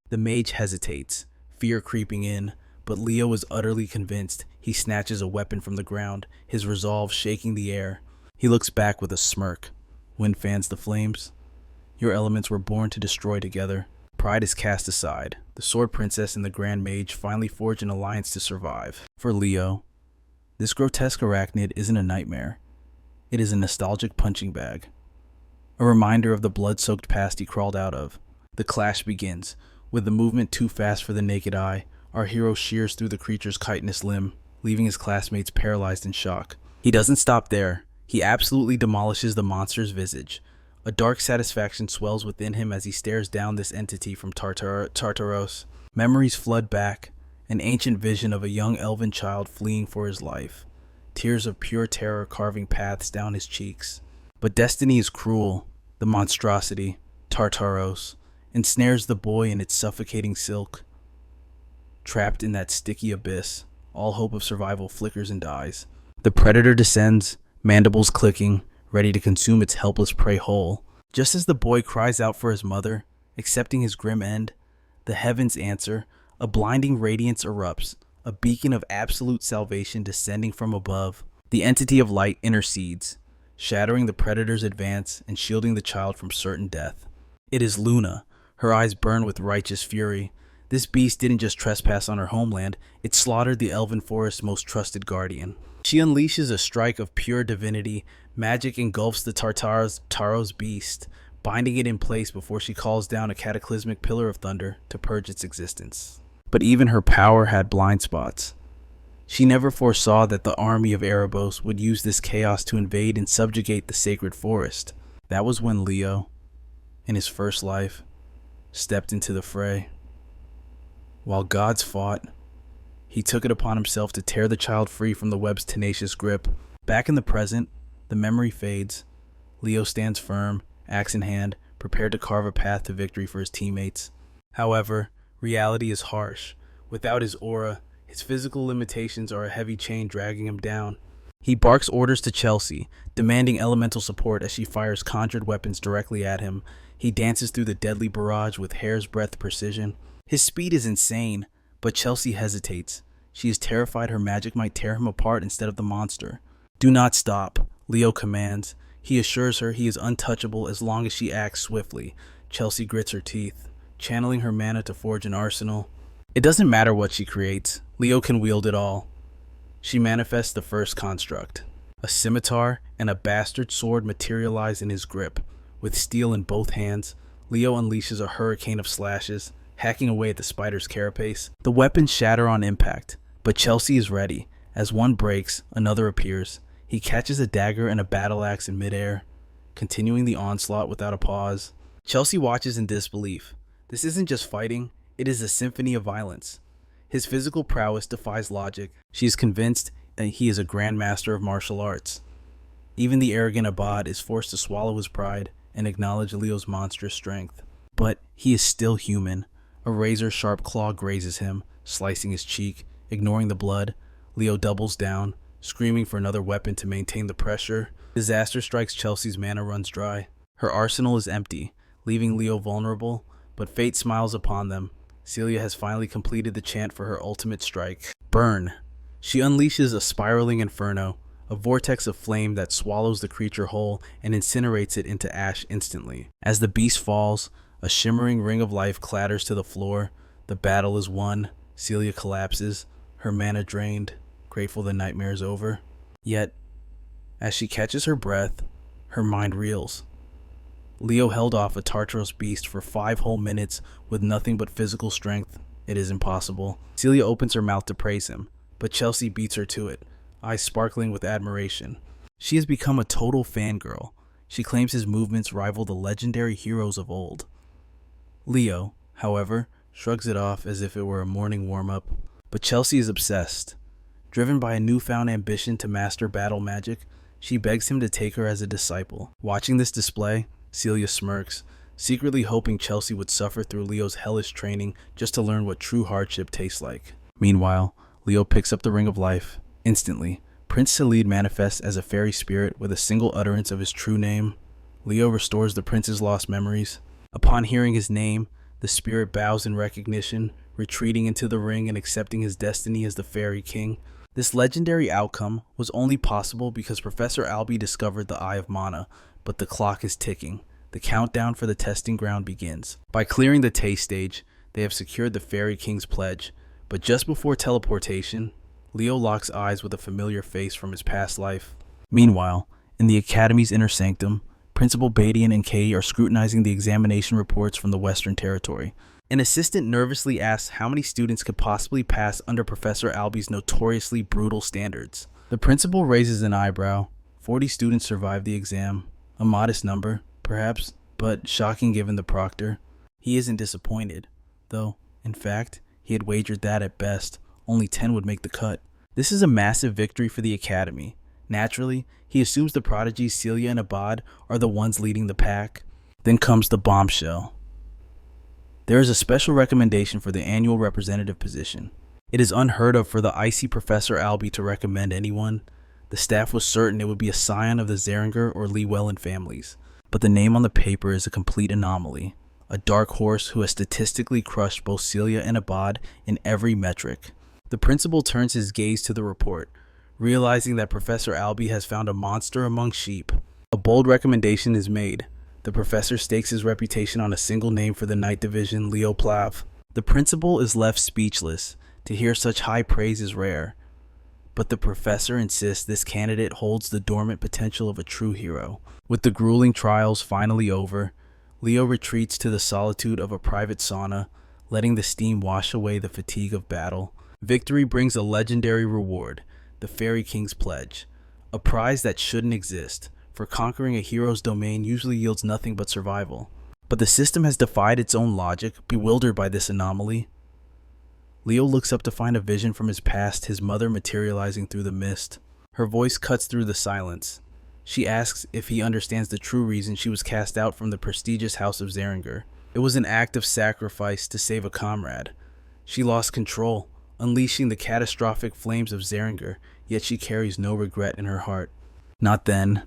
The mage hesitates, fear creeping in, but Leo is utterly convinced. He snatches a weapon from the ground, his resolve shaking the air. He looks back with a smirk. Wind fans the flames. Your elements were born to destroy together. Pride is cast aside. The Sword Princess and the Grand Mage finally forge an alliance to survive. For Leo, this grotesque arachnid isn't a nightmare. It is a nostalgic punching bag. A reminder of the blood-soaked past he crawled out of. The clash begins. With the movement too fast for the naked eye, our hero shears through the creature's chitinous limb, leaving his classmates paralyzed in shock. He doesn't stop there. He absolutely demolishes the monster's visage. A dark satisfaction swells within him as he stares down this entity from Tartaros. Memories flood back, an ancient vision of a young elven child fleeing for his life. Tears of pure terror carving paths down his cheeks. But destiny is cruel. The monstrosity, Tartaros, ensnares the boy in its suffocating silk. Trapped in that sticky abyss, all hope of survival flickers and dies. The predator descends, mandibles clicking, ready to consume its helpless prey whole. Just as the boy cries out for his mother, accepting his grim end, the heavens answer. A blinding radiance erupts, a beacon of absolute salvation descending from above. The entity of light intercedes, shattering the predator's advance and shielding the child from certain death. It is Luna. Her eyes burn with righteous fury. This beast didn't just trespass on her homeland, it slaughtered the elven forest's most trusted guardian. She unleashes a strike of pure divinity. Magic engulfs the Taros beast, binding it in place before she calls down a cataclysmic pillar of thunder to purge its existence. But even her power had blind spots. She never foresaw that the army of Erebos would use this chaos to invade and subjugate the sacred forest. That was when Leo, in his first life, stepped into the fray. While gods fought, he took it upon himself to tear the child free from the web's tenacious grip. Back in the present, the memory fades. Leo stands firm, axe in hand, prepared to carve a path to victory for his teammates. However, reality is harsh. Without his aura, his physical limitations are a heavy chain dragging him down. He barks orders to Chelsea, demanding elemental support as she fires conjured weapons directly at him. He dances through the deadly barrage with hair's breadth precision. His speed is insane, but Chelsea hesitates. She is terrified her magic might tear him apart instead of the monster. Do not stop, Leo commands. He assures her he is untouchable as long as she acts swiftly. Chelsea grits her teeth, channeling her mana to forge an arsenal. It doesn't matter what she creates, Leo can wield it all. She manifests the first construct. A scimitar and a bastard sword materialize in his grip. With steel in both hands, Leo unleashes a hurricane of slashes, hacking away at the spider's carapace. The weapons shatter on impact, but Chelsea is ready. As one breaks, another appears. He catches a dagger and a battle axe in midair, continuing the onslaught without a pause. Chelsea watches in disbelief. This isn't just fighting, it is a symphony of violence. His physical prowess defies logic. She is convinced that he is a grandmaster of martial arts. Even the arrogant Abad is forced to swallow his pride and acknowledge Leo's monstrous strength. But he is still human. A razor-sharp claw grazes him, slicing his cheek. Ignoring the blood, Leo doubles down, screaming for another weapon to maintain the pressure. Disaster strikes. Chelsea's mana runs dry. Her arsenal is empty, leaving Leo vulnerable, but fate smiles upon them. Celia has finally completed the chant for her ultimate strike. Burn! She unleashes a spiraling inferno, a vortex of flame that swallows the creature whole and incinerates it into ash instantly. As the beast falls, a shimmering ring of life clatters to the floor. The battle is won. Celia collapses, her mana drained, grateful the nightmare is over. Yet, as she catches her breath, her mind reels. Leo held off a Tartaros beast for 5 whole minutes with nothing but physical strength. It is impossible. Celia opens her mouth to praise him, but Chelsea beats her to it, eyes sparkling with admiration. She has become a total fangirl. She claims his movements rival the legendary heroes of old. Leo, however, shrugs it off as if it were a morning warm-up. But Chelsea is obsessed. Driven by a newfound ambition to master battle magic, she begs him to take her as a disciple. Watching this display, Celia smirks, secretly hoping Chelsea would suffer through Leo's hellish training just to learn what true hardship tastes like. Meanwhile, Leo picks up the Ring of Life. Instantly, Prince Salid manifests as a fairy spirit with a single utterance of his true name. Leo restores the prince's lost memories. Upon hearing his name, the spirit bows in recognition, retreating into the ring and accepting his destiny as the Fairy King. This legendary outcome was only possible because Professor Albie discovered the Eye of Mana, but the clock is ticking. The countdown for the testing ground begins. By clearing the taste stage, they have secured the Fairy King's pledge, but just before teleportation, Leo locks eyes with a familiar face from his past life. Meanwhile, in the Academy's inner sanctum, Principal Badian and Katie are scrutinizing the examination reports from the Western Territory. An assistant nervously asks how many students could possibly pass under Professor Albie's notoriously brutal standards. The principal raises an eyebrow. 40 students survive the exam. A modest number, perhaps, but shocking given the proctor. He isn't disappointed, though, in fact, he had wagered that at best, only 10 would make the cut. This is a massive victory for the Academy. Naturally, he assumes the prodigies Celia and Abad are the ones leading the pack. Then comes the bombshell. There is a special recommendation for the annual representative position. It is unheard of for the icy Professor Albie to recommend anyone. The staff was certain it would be a scion of the Zeringer or Llywelyn families. But the name on the paper is a complete anomaly. A dark horse who has statistically crushed both Celia and Abad in every metric. The principal turns his gaze to the report, realizing that Professor Albie has found a monster among sheep. A bold recommendation is made. The professor stakes his reputation on a single name for the Night Division, Leo Plav. The principal is left speechless. To hear such high praise is rare. But the professor insists this candidate holds the dormant potential of a true hero. With the grueling trials finally over, Leo retreats to the solitude of a private sauna, letting the steam wash away the fatigue of battle. Victory brings a legendary reward, the Fairy King's Pledge, a prize that shouldn't exist, for conquering a hero's domain usually yields nothing but survival. But the system has defied its own logic, bewildered by this anomaly. Leo looks up to find a vision from his past, his mother materializing through the mist. Her voice cuts through the silence. She asks if he understands the true reason she was cast out from the prestigious House of Zeringer. It was an act of sacrifice to save a comrade. She lost control, unleashing the catastrophic flames of Zeringer, yet she carries no regret in her heart. Not then,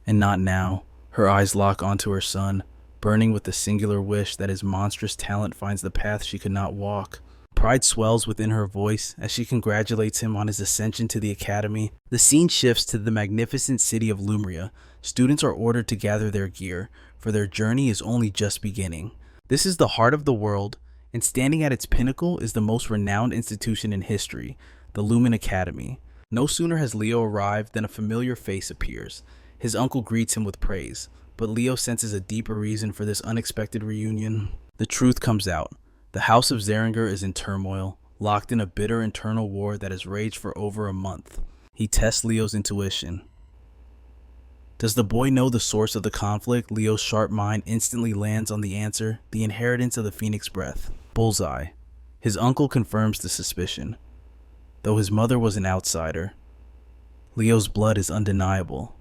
and not now. Her eyes lock onto her son, burning with the singular wish that his monstrous talent finds the path she could not walk. Pride swells within her voice as she congratulates him on his ascension to the Academy. The scene shifts to the magnificent city of Lumria. Students are ordered to gather their gear, for their journey is only just beginning. This is the heart of the world, and standing at its pinnacle is the most renowned institution in history, the Lumen Academy. No sooner has Leo arrived than a familiar face appears. His uncle greets him with praise, but Leo senses a deeper reason for this unexpected reunion. The truth comes out. The House of Zeringer is in turmoil, locked in a bitter internal war that has raged for over a month. He tests Leo's intuition. Does the boy know the source of the conflict? Leo's sharp mind instantly lands on the answer, the inheritance of the Phoenix Breath. Bullseye. His uncle confirms the suspicion. Though his mother was an outsider, Leo's blood is undeniable,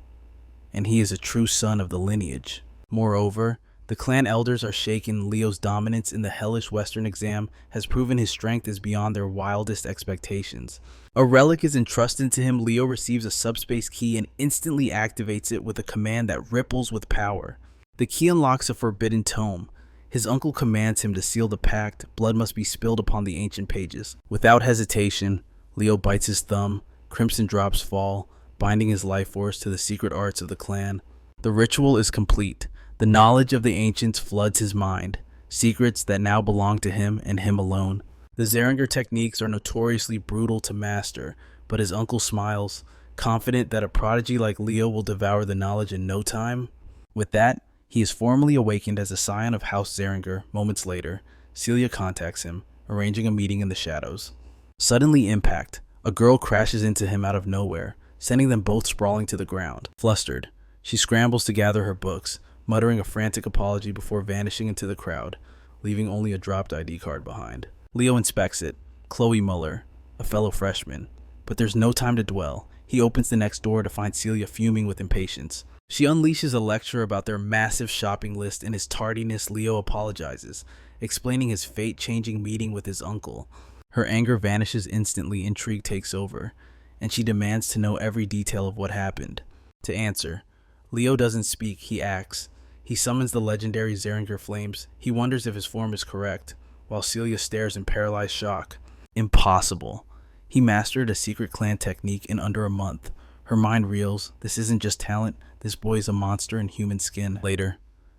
and he is a true son of the lineage. Moreover, the clan elders are shaken. Leo's dominance in the hellish Western exam has proven his strength is beyond their wildest expectations. A relic is entrusted to him. Leo receives a subspace key and instantly activates it with a command that ripples with power. The key unlocks a forbidden tome. His uncle commands him to seal the pact. Blood must be spilled upon the ancient pages. Without hesitation, Leo bites his thumb. Crimson drops fall, binding his life force to the secret arts of the clan. The ritual is complete. The knowledge of the ancients floods his mind, secrets that now belong to him and him alone. The Zeringer techniques are notoriously brutal to master, but his uncle smiles, confident that a prodigy like Leo will devour the knowledge in no time. With that, he is formally awakened as a scion of House Zeringer. Moments later, Celia contacts him, arranging a meeting in the shadows. Suddenly impact. A girl crashes into him out of nowhere, sending them both sprawling to the ground. Flustered, she scrambles to gather her books, muttering a frantic apology before vanishing into the crowd, leaving only a dropped ID card behind. Leo inspects it. Chloe Muller, a fellow freshman. But there's no time to dwell. He opens the next door to find Celia fuming with impatience. She unleashes a lecture about their massive shopping list. In his tardiness, Leo apologizes, explaining his fate-changing meeting with his uncle. Her anger vanishes instantly. Intrigue takes over, and she demands to know every detail of what happened. To answer, Leo doesn't speak, he acts. He summons the legendary Zeringer flames. He wonders if his form is correct, while Celia stares in paralyzed shock. Impossible. He mastered a secret clan technique in under a month. Her mind reels. This isn't just talent. This boy is a monster in human skin. Later,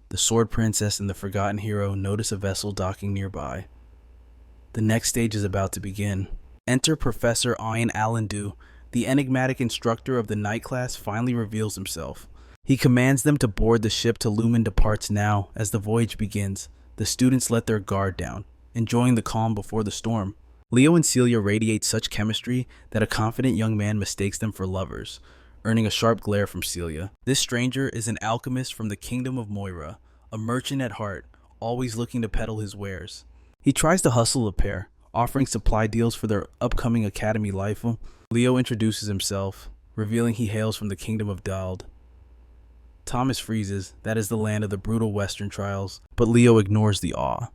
the Sword Princess and the Forgotten Hero notice a vessel docking nearby. The next stage is about to begin. Enter Professor Ian Allendu. The enigmatic instructor of the night class finally reveals himself. He commands them to board the ship to Lumen departs now. As the voyage begins, the students let their guard down, enjoying the calm before the storm. Leo and Celia radiate such chemistry that a confident young man mistakes them for lovers, earning a sharp glare from Celia. This stranger is an alchemist from the kingdom of Moira, a merchant at heart, always looking to peddle his wares. He tries to hustle the pair, offering supply deals for their upcoming academy life. Leo introduces himself, revealing he hails from the kingdom of Dald. Thomas freezes. That is the land of the brutal Western trials, but Leo ignores the awe.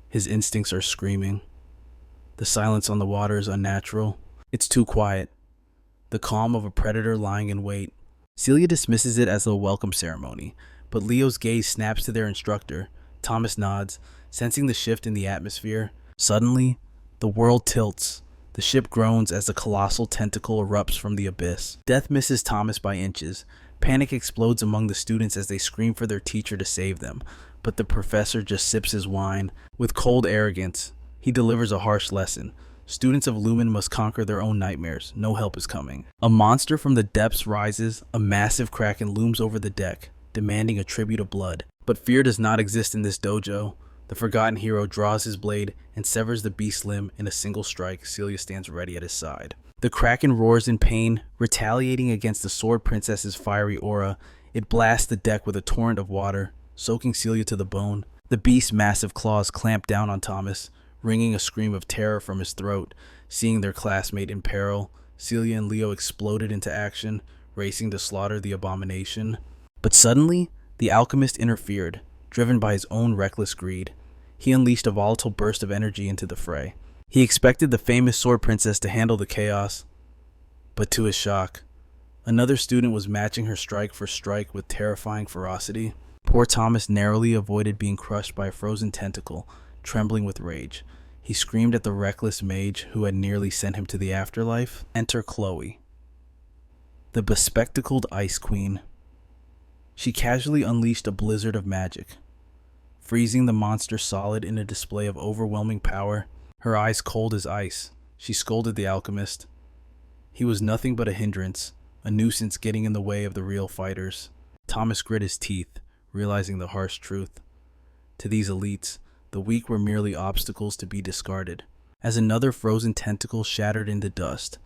His instincts are screaming. The silence on the water is unnatural. It's too quiet. The calm of a predator lying in wait. Celia dismisses it as a welcome ceremony, but Leo's gaze snaps to their instructor. Thomas nods, sensing the shift in the atmosphere. Suddenly, the world tilts. The ship groans as a colossal tentacle erupts from the abyss. Death misses Thomas by inches. Panic explodes among the students as they scream for their teacher to save them, but the professor just sips his wine. With cold arrogance, he delivers a harsh lesson. Students of Lumen must conquer their own nightmares. No help is coming. A monster from the depths rises. A massive kraken looms over the deck, demanding a tribute of blood. But fear does not exist in this dojo. The Forgotten Hero draws his blade and severs the beast's limb in a single strike. Celia stands ready at his side. The kraken roars in pain, retaliating against the Sword Princess's fiery aura. It blasts the deck with a torrent of water, soaking Celia to the bone. The beast's massive claws clamp down on Thomas, wringing a scream of terror from his throat. Seeing their classmate in peril, Celia and Leo exploded into action, racing to slaughter the abomination. But suddenly, the alchemist interfered, driven by his own reckless greed. He unleashed a volatile burst of energy into the fray. He expected the famous Sword Princess to handle the chaos, but to his shock, another student was matching her strike for strike with terrifying ferocity. Poor Thomas narrowly avoided being crushed by a frozen tentacle, trembling with rage. He screamed at the reckless mage who had nearly sent him to the afterlife. Enter Chloe, the bespectacled Ice Queen. She casually unleashed a blizzard of magic, freezing the monster solid in a display of overwhelming power. Her eyes cold as ice, she scolded the alchemist. He was nothing but a hindrance, a nuisance getting in the way of the real fighters. Thomas grit his teeth, realizing the harsh truth. To these elites, the weak were merely obstacles to be discarded. As another frozen tentacle shattered into dust,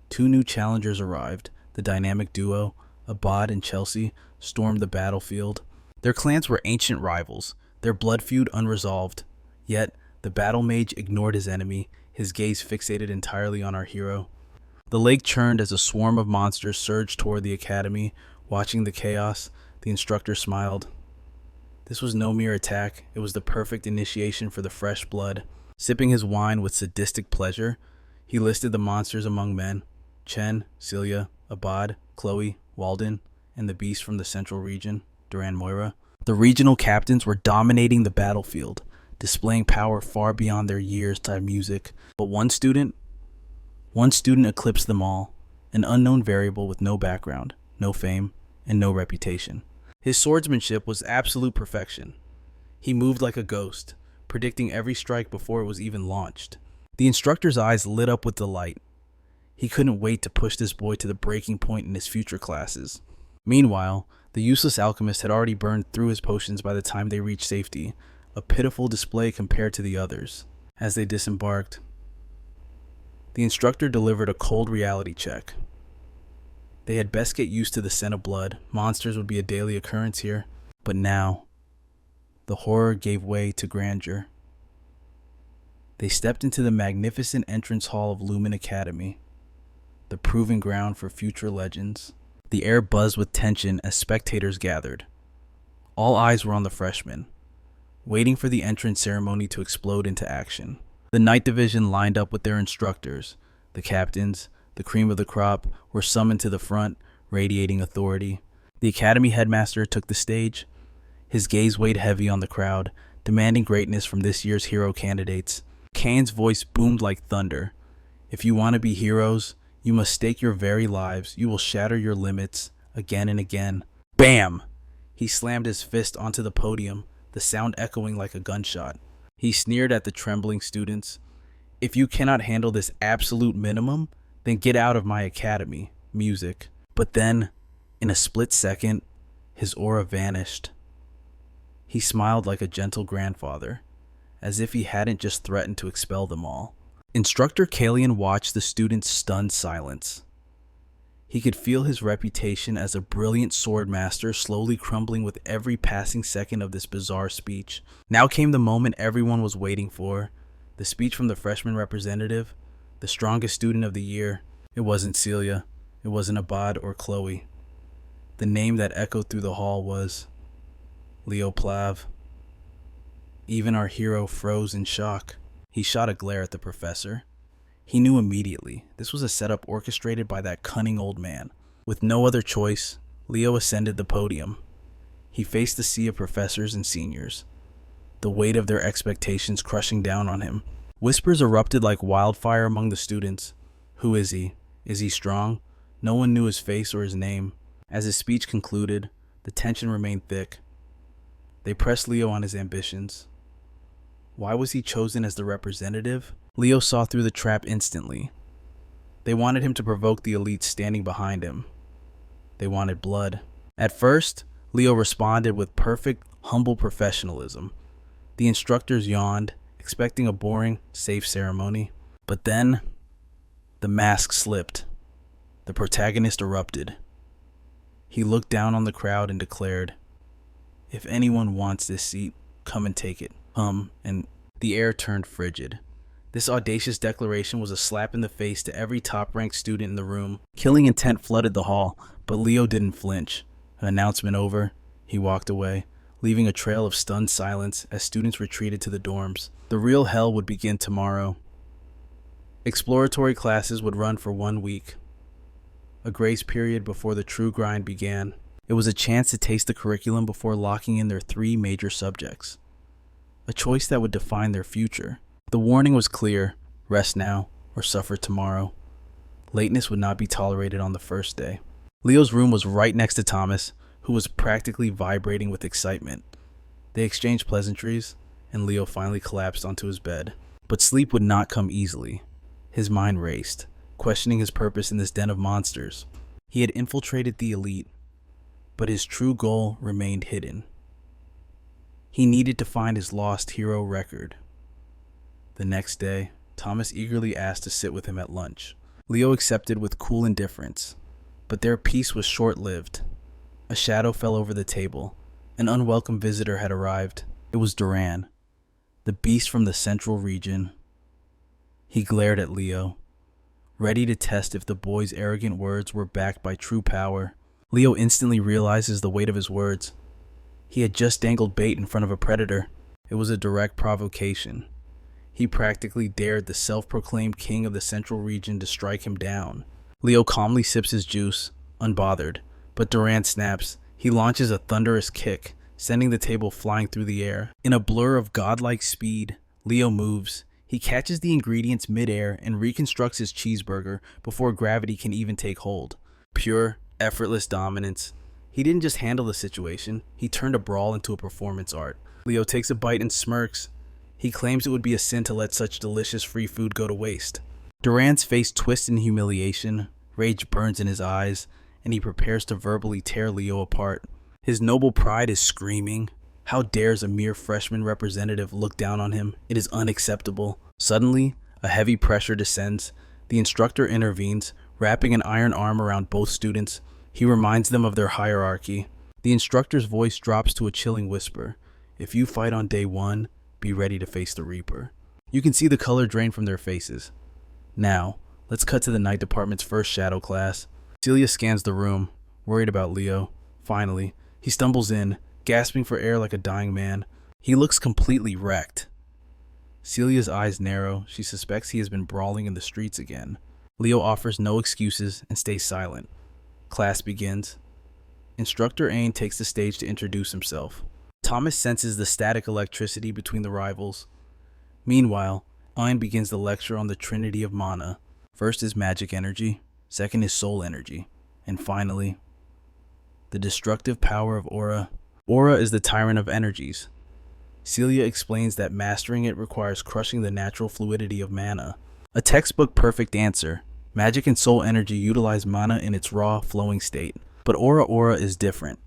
two new challengers arrived. The dynamic duo, Abad and Chelsea, stormed the battlefield. Their clans were ancient rivals, their blood feud unresolved. Yet, the battle mage ignored his enemy, his gaze fixated entirely on our hero. The lake churned as a swarm of monsters surged toward the academy. Watching the chaos, the instructor smiled. This was no mere attack, it was the perfect initiation for the fresh blood. Sipping his wine with sadistic pleasure, he listed the monsters among men: Chen, Celia, Abad, Chloe, Walden, and the beast from the central region, Duran Moira. The regional captains were dominating the battlefield, displaying power far beyond their years to music. But one student eclipsed them all, an unknown variable with no background, no fame, and no reputation. His swordsmanship was absolute perfection. He moved like a ghost, predicting every strike before it was even launched. The instructor's eyes lit up with delight. He couldn't wait to push this boy to the breaking point in his future classes. Meanwhile, the useless alchemist had already burned through his potions by the time they reached safety, a pitiful display compared to the others. As they disembarked, the instructor delivered a cold reality check. They had best get used to the scent of blood. Monsters would be a daily occurrence here. But now, the horror gave way to grandeur. They stepped into the magnificent entrance hall of Lumen Academy, the proving ground for future legends. The air buzzed with tension as spectators gathered. All eyes were on the freshmen, waiting for the entrance ceremony to explode into action. The Night Division lined up with their instructors. The captains, the cream of the crop, were summoned to the front, radiating authority. The academy headmaster took the stage. His gaze weighed heavy on the crowd, demanding greatness from this year's hero candidates. Kane's voice boomed like thunder. If you want to be heroes, you must stake your very lives. You will shatter your limits again and again. Bam! He slammed his fist onto the podium, the sound echoing like a gunshot. He sneered at the trembling students. If you cannot handle this absolute minimum, then get out of my academy, music. But then, in a split second, his aura vanished. He smiled like a gentle grandfather, as if he hadn't just threatened to expel them all. Instructor Kalian watched the students' stunned silence. He could feel his reputation as a brilliant sword master slowly crumbling with every passing second of this bizarre speech. Now came the moment everyone was waiting for, the speech from the freshman representative, the strongest student of the year. It wasn't Celia, it wasn't Abad or Chloe. The name that echoed through the hall was Leo Plav. Even our hero froze in shock. He shot a glare at the professor. He knew immediately this was a setup orchestrated by that cunning old man. With no other choice, Leo ascended the podium. He faced the sea of professors and seniors, the weight of their expectations crushing down on him. Whispers erupted like wildfire among the students. Who is he? Is he strong? No one knew his face or his name. As his speech concluded, the tension remained thick. They pressed Leo on his ambitions. Why was he chosen as the representative? Leo saw through the trap instantly. They wanted him to provoke the elites standing behind him. They wanted blood. At first, Leo responded with perfect, humble professionalism. The instructors yawned, expecting a boring, safe ceremony. But then, the mask slipped. The protagonist erupted. He looked down on the crowd and declared, "If anyone wants this seat, come and take it." And the air turned frigid. This audacious declaration was a slap in the face to every top-ranked student in the room. Killing intent flooded the hall, but Leo didn't flinch. Announcement over, he walked away, leaving a trail of stunned silence as students retreated to the dorms. The real hell would begin tomorrow. Exploratory classes would run for 1 week, a grace period before the true grind began. It was a chance to taste the curriculum before locking in their 3 major subjects, a choice that would define their future. The warning was clear: rest now or suffer tomorrow. Lateness would not be tolerated on the first day. Leo's room was right next to Thomas, who was practically vibrating with excitement. They exchanged pleasantries, and Leo finally collapsed onto his bed. But sleep would not come easily. His mind raced, questioning his purpose in this den of monsters. He had infiltrated the elite, but his true goal remained hidden. He needed to find his lost hero record. The next day, Thomas eagerly asked to sit with him at lunch. Leo accepted with cool indifference, but their peace was short-lived. A shadow fell over the table. An unwelcome visitor had arrived. It was Duran, the beast from the central region. He glared at Leo, ready to test if the boy's arrogant words were backed by true power. Leo instantly realizes the weight of his words. He had just dangled bait in front of a predator. It was a direct provocation. He practically dared the self-proclaimed king of the central region to strike him down. Leo calmly sips his juice, unbothered, but Duran snaps. He launches a thunderous kick, sending the table flying through the air. In a blur of godlike speed, Leo moves. He catches the ingredients midair and reconstructs his cheeseburger before gravity can even take hold. Pure, effortless dominance. He didn't just handle the situation, he turned a brawl into a performance art. Leo takes a bite and smirks. He claims it would be a sin to let such delicious free food go to waste. Duran's face twists in humiliation, rage burns in his eyes, and he prepares to verbally tear Leo apart. His noble pride is screaming. How dares a mere freshman representative look down on him? It is unacceptable. Suddenly, a heavy pressure descends. The instructor intervenes, wrapping an iron arm around both students. He reminds them of their hierarchy. The instructor's voice drops to a chilling whisper. If you fight on day one, be ready to face the Reaper. You can see the color drain from their faces. Now, let's cut to the night department's first shadow class. Celia scans the room, worried about Leo. Finally, he stumbles in, gasping for air like a dying man. He looks completely wrecked. Celia's eyes narrow. She suspects he has been brawling in the streets again. Leo offers no excuses and stays silent. Class begins. Instructor Ain takes the stage to introduce himself. Thomas senses the static electricity between the rivals. Meanwhile, Ain begins the lecture on the trinity of mana. First is magic energy, second is soul energy, and finally, the destructive power of aura. Aura is the tyrant of energies. Celia explains that mastering it requires crushing the natural fluidity of mana. A textbook perfect answer. Magic and soul energy utilize mana in its raw, flowing state. But aura is different.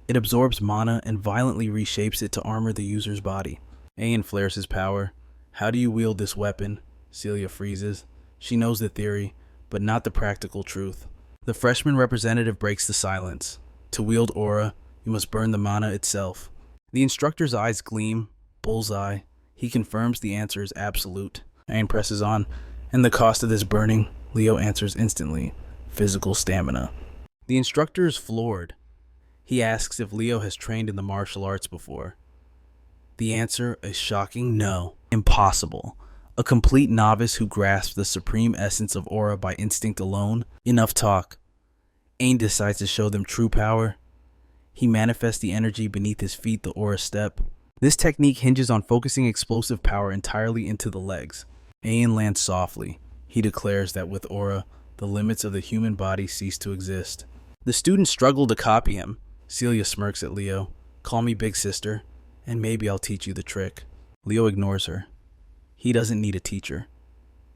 It absorbs mana and violently reshapes it to armor the user's body. Ain flares his power. How do you wield this weapon? Celia freezes. She knows the theory, but not the practical truth. The freshman representative breaks the silence. To wield aura, you must burn the mana itself. The instructor's eyes gleam. Bullseye. He confirms the answer is absolute. Ain presses on. And the cost of this burning? Leo answers instantly. Physical stamina. The instructor is floored. He asks if Leo has trained in the martial arts before. The answer is shocking no. Impossible. A complete novice who grasps the supreme essence of aura by instinct alone? Enough talk. Ain decides to show them true power. He manifests the energy beneath his feet, the aura step. This technique hinges on focusing explosive power entirely into the legs. Ain lands softly. He declares that with aura, the limits of the human body cease to exist. The students struggle to copy him. Celia smirks at Leo. Call me big sister, and maybe I'll teach you the trick. Leo ignores her. He doesn't need a teacher.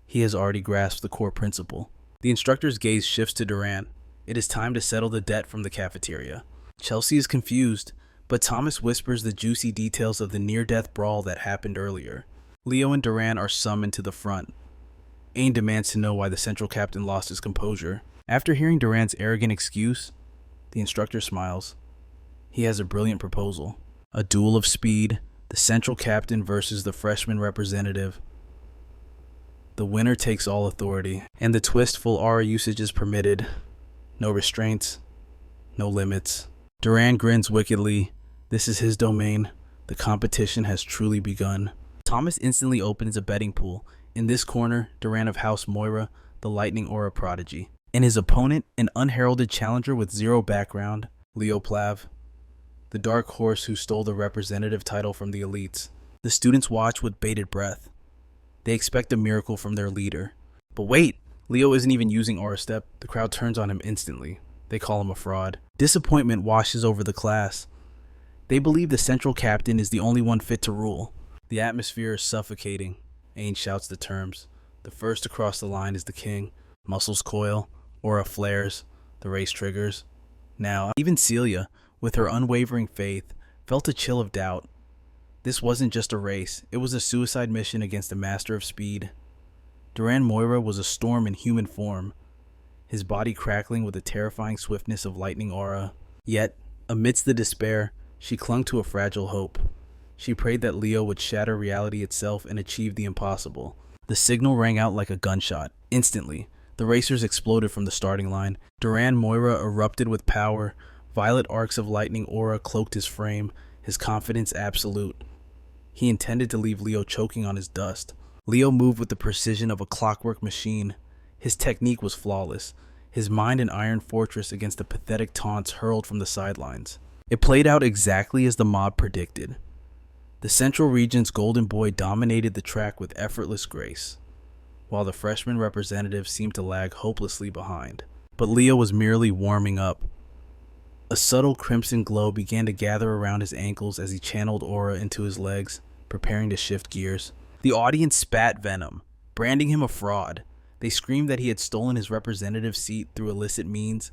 He has already grasped the core principle. The instructor's gaze shifts to Duran. It is time to settle the debt from the cafeteria. Chelsea is confused, but Thomas whispers the juicy details of the near-death brawl that happened earlier. Leo and Duran are summoned to the front. Ain demands to know why the central captain lost his composure. After hearing Duran's arrogant excuse, the instructor smiles. He has a brilliant proposal. A duel of speed, the central captain versus the freshman representative. The winner takes all authority, and the twist-full aura usage is permitted. No restraints, no limits. Duran grins wickedly. This is his domain. The competition has truly begun. Thomas instantly opens a betting pool. In this corner, Duran of House Moira, the lightning aura prodigy. And his opponent, an unheralded challenger with zero background, Leo Plav, the dark horse who stole the representative title from the elites. The students watch with bated breath. They expect a miracle from their leader. But wait, Leo isn't even using aura step. The crowd turns on him instantly. They call him a fraud. Disappointment washes over the class. They believe the central captain is the only one fit to rule. The atmosphere is suffocating. Ain shouts the terms. The first across the line is the king. Muscles coil. Aura flares. The race triggers. Now, even Celia, with her unwavering faith, felt a chill of doubt. This wasn't just a race. It was a suicide mission against a master of speed. Duran Moira was a storm in human form, his body crackling with the terrifying swiftness of lightning aura. Yet, amidst the despair, she clung to a fragile hope. She prayed that Leo would shatter reality itself and achieve the impossible. The signal rang out like a gunshot. Instantly, the racers exploded from the starting line. Duran Moira erupted with power. Violet arcs of lightning aura cloaked his frame, his confidence absolute. He intended to leave Leo choking on his dust. Leo moved with the precision of a clockwork machine. His technique was flawless, his mind an iron fortress against the pathetic taunts hurled from the sidelines. It played out exactly as the mob predicted. The Central Region's Golden Boy dominated the track with effortless grace, while the freshman representative seemed to lag hopelessly behind. But Leo was merely warming up. A subtle crimson glow began to gather around his ankles as he channeled aura into his legs, preparing to shift gears. The audience spat venom, branding him a fraud. They screamed that he had stolen his representative seat through illicit means.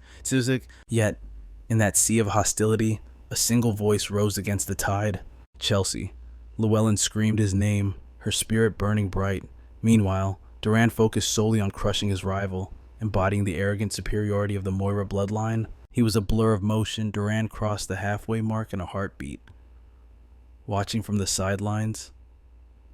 Yet, in that sea of hostility, a single voice rose against the tide. Chelsea. Llewellyn screamed his name, her spirit burning bright. Meanwhile, Duran focused solely on crushing his rival, embodying the arrogant superiority of the Moira bloodline. He was a blur of motion. Duran crossed the halfway mark in a heartbeat. Watching from the sidelines,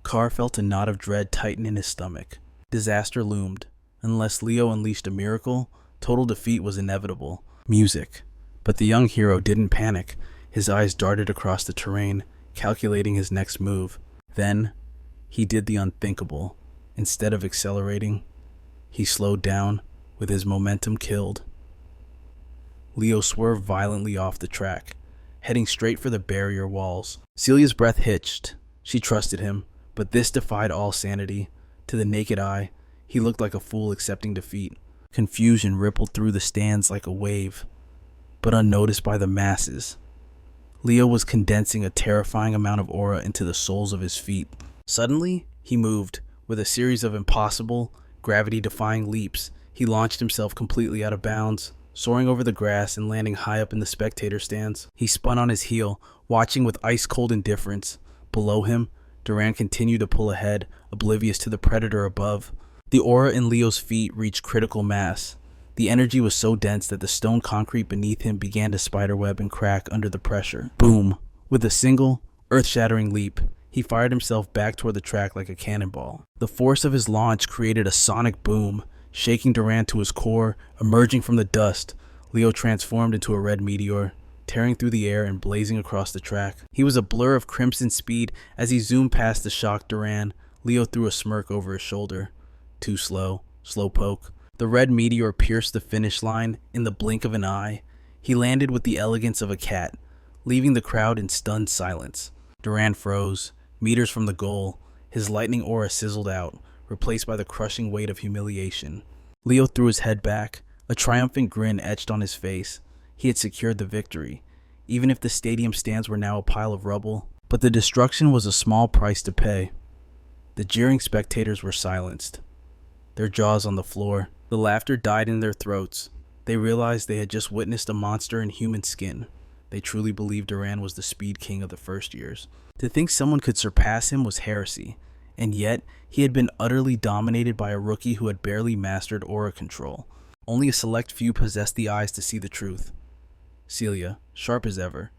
Carr felt a knot of dread tighten in his stomach. Disaster loomed. Unless Leo unleashed a miracle, total defeat was inevitable. Music. But the young hero didn't panic. His eyes darted across the terrain, calculating his next move. Then, he did the unthinkable. Instead of accelerating, he slowed down, with his momentum killed. Leo swerved violently off the track, heading straight for the barrier walls. Celia's breath hitched. She trusted him, but this defied all sanity. To the naked eye, he looked like a fool accepting defeat. Confusion rippled through the stands like a wave, but unnoticed by the masses. Leo was condensing a terrifying amount of aura into the soles of his feet. Suddenly, he moved. With a series of impossible, gravity-defying leaps, he launched himself completely out of bounds, soaring over the grass and landing high up in the spectator stands. He spun on his heel, watching with ice-cold indifference. Below him, Duran continued to pull ahead, oblivious to the predator above. The aura in Leo's feet reached critical mass. The energy was so dense that the stone concrete beneath him began to spiderweb and crack under the pressure. Boom! With a single, earth-shattering leap, he fired himself back toward the track like a cannonball. The force of his launch created a sonic boom, shaking Duran to his core. Emerging from the dust, Leo transformed into a red meteor, tearing through the air and blazing across the track. He was a blur of crimson speed. As he zoomed past the shocked Duran, Leo threw a smirk over his shoulder. Too slow. Slow poke. The red meteor pierced the finish line in the blink of an eye. He landed with the elegance of a cat, leaving the crowd in stunned silence. Duran froze. Meters from the goal, his lightning aura sizzled out, replaced by the crushing weight of humiliation. Leo threw his head back, a triumphant grin etched on his face. He had secured the victory, even if the stadium stands were now a pile of rubble. But the destruction was a small price to pay. The jeering spectators were silenced, their jaws on the floor. The laughter died in their throats. They realized they had just witnessed a monster in human skin. They truly believed Duran was the speed king of the first years. To think someone could surpass him was heresy, and yet he had been utterly dominated by a rookie who had barely mastered aura control. Only a select few possessed the eyes to see the truth. Celia, sharp as ever,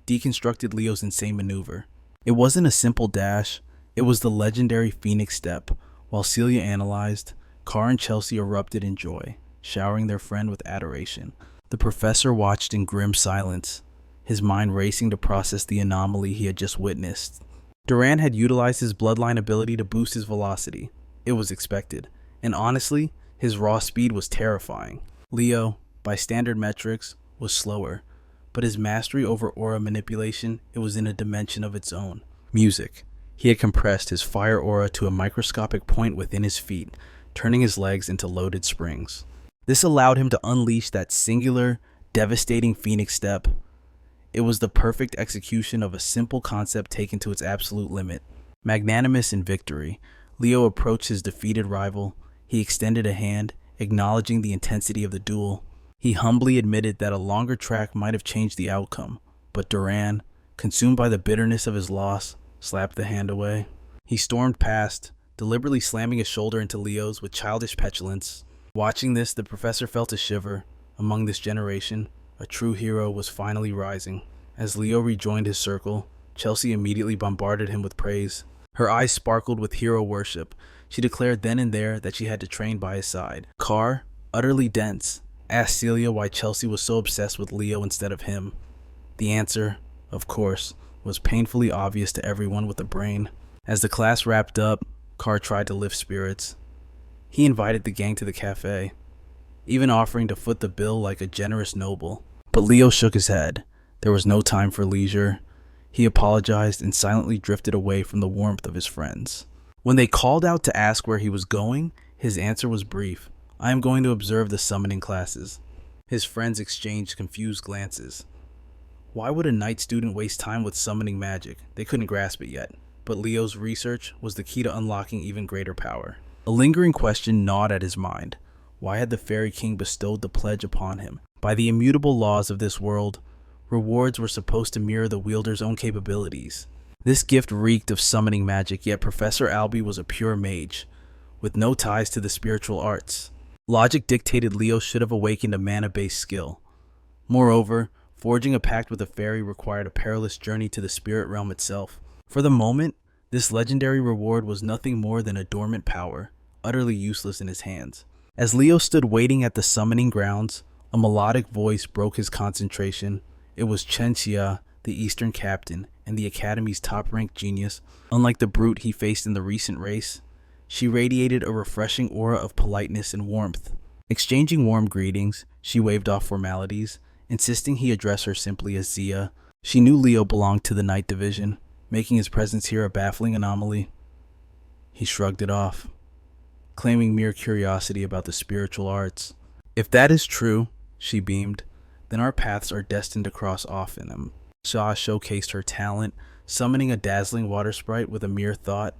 deconstructed Leo's insane maneuver. It wasn't a simple dash, it was the legendary Phoenix Step. While Celia analyzed, Carr and Chelsea erupted in joy, showering their friend with adoration. The professor watched in grim silence, his mind racing to process the anomaly he had just witnessed. Duran had utilized his bloodline ability to boost his velocity. It was expected, and honestly, his raw speed was terrifying. Leo, by standard metrics, was slower, but his mastery over aura manipulation, it was in a dimension of its own. Music. He had compressed his fire aura to a microscopic point within his feet, turning his legs into loaded springs. This allowed him to unleash that singular, devastating Phoenix Step. It was the perfect execution of a simple concept taken to its absolute limit. Magnanimous in victory, Leo approached his defeated rival. He extended a hand, acknowledging the intensity of the duel. He humbly admitted that a longer track might have changed the outcome, but Duran, consumed by the bitterness of his loss, slapped the hand away. He stormed past, deliberately slamming his shoulder into Leo's with childish petulance. Watching this, the professor felt a shiver. Among this generation, a true hero was finally rising. As Leo rejoined his circle, Chelsea immediately bombarded him with praise. Her eyes sparkled with hero worship. She declared then and there that she had to train by his side. Carr, utterly dense, asked Celia why Chelsea was so obsessed with Leo instead of him. The answer, of course, was painfully obvious to everyone with a brain. As the class wrapped up, Carr tried to lift spirits. He invited the gang to the cafe, even offering to foot the bill like a generous noble. But Leo shook his head. There was no time for leisure. He apologized and silently drifted away from the warmth of his friends. When they called out to ask where he was going, his answer was brief. I am going to observe the summoning classes. His friends exchanged confused glances. Why would a night student waste time with summoning magic? They couldn't grasp it yet. But Leo's research was the key to unlocking even greater power. A lingering question gnawed at his mind. Why had the Fairy King bestowed the pledge upon him? By the immutable laws of this world, rewards were supposed to mirror the wielder's own capabilities. This gift reeked of summoning magic, yet Professor Albie was a pure mage, with no ties to the spiritual arts. Logic dictated Leo should have awakened a mana-based skill. Moreover, forging a pact with a fairy required a perilous journey to the spirit realm itself. For the moment, this legendary reward was nothing more than a dormant power, utterly useless in his hands. As Leo stood waiting at the summoning grounds, a melodic voice broke his concentration. It was Chen Xia, the Eastern captain, and the Academy's top-ranked genius. Unlike the brute he faced in the recent race, she radiated a refreshing aura of politeness and warmth. Exchanging warm greetings, she waved off formalities, insisting he address her simply as Zia. She knew Leo belonged to the Night Division, making his presence here a baffling anomaly. He shrugged it off, claiming mere curiosity about the spiritual arts. If that is true, she beamed, then our paths are destined to cross often. Xia showcased her talent, summoning a dazzling water sprite with a mere thought.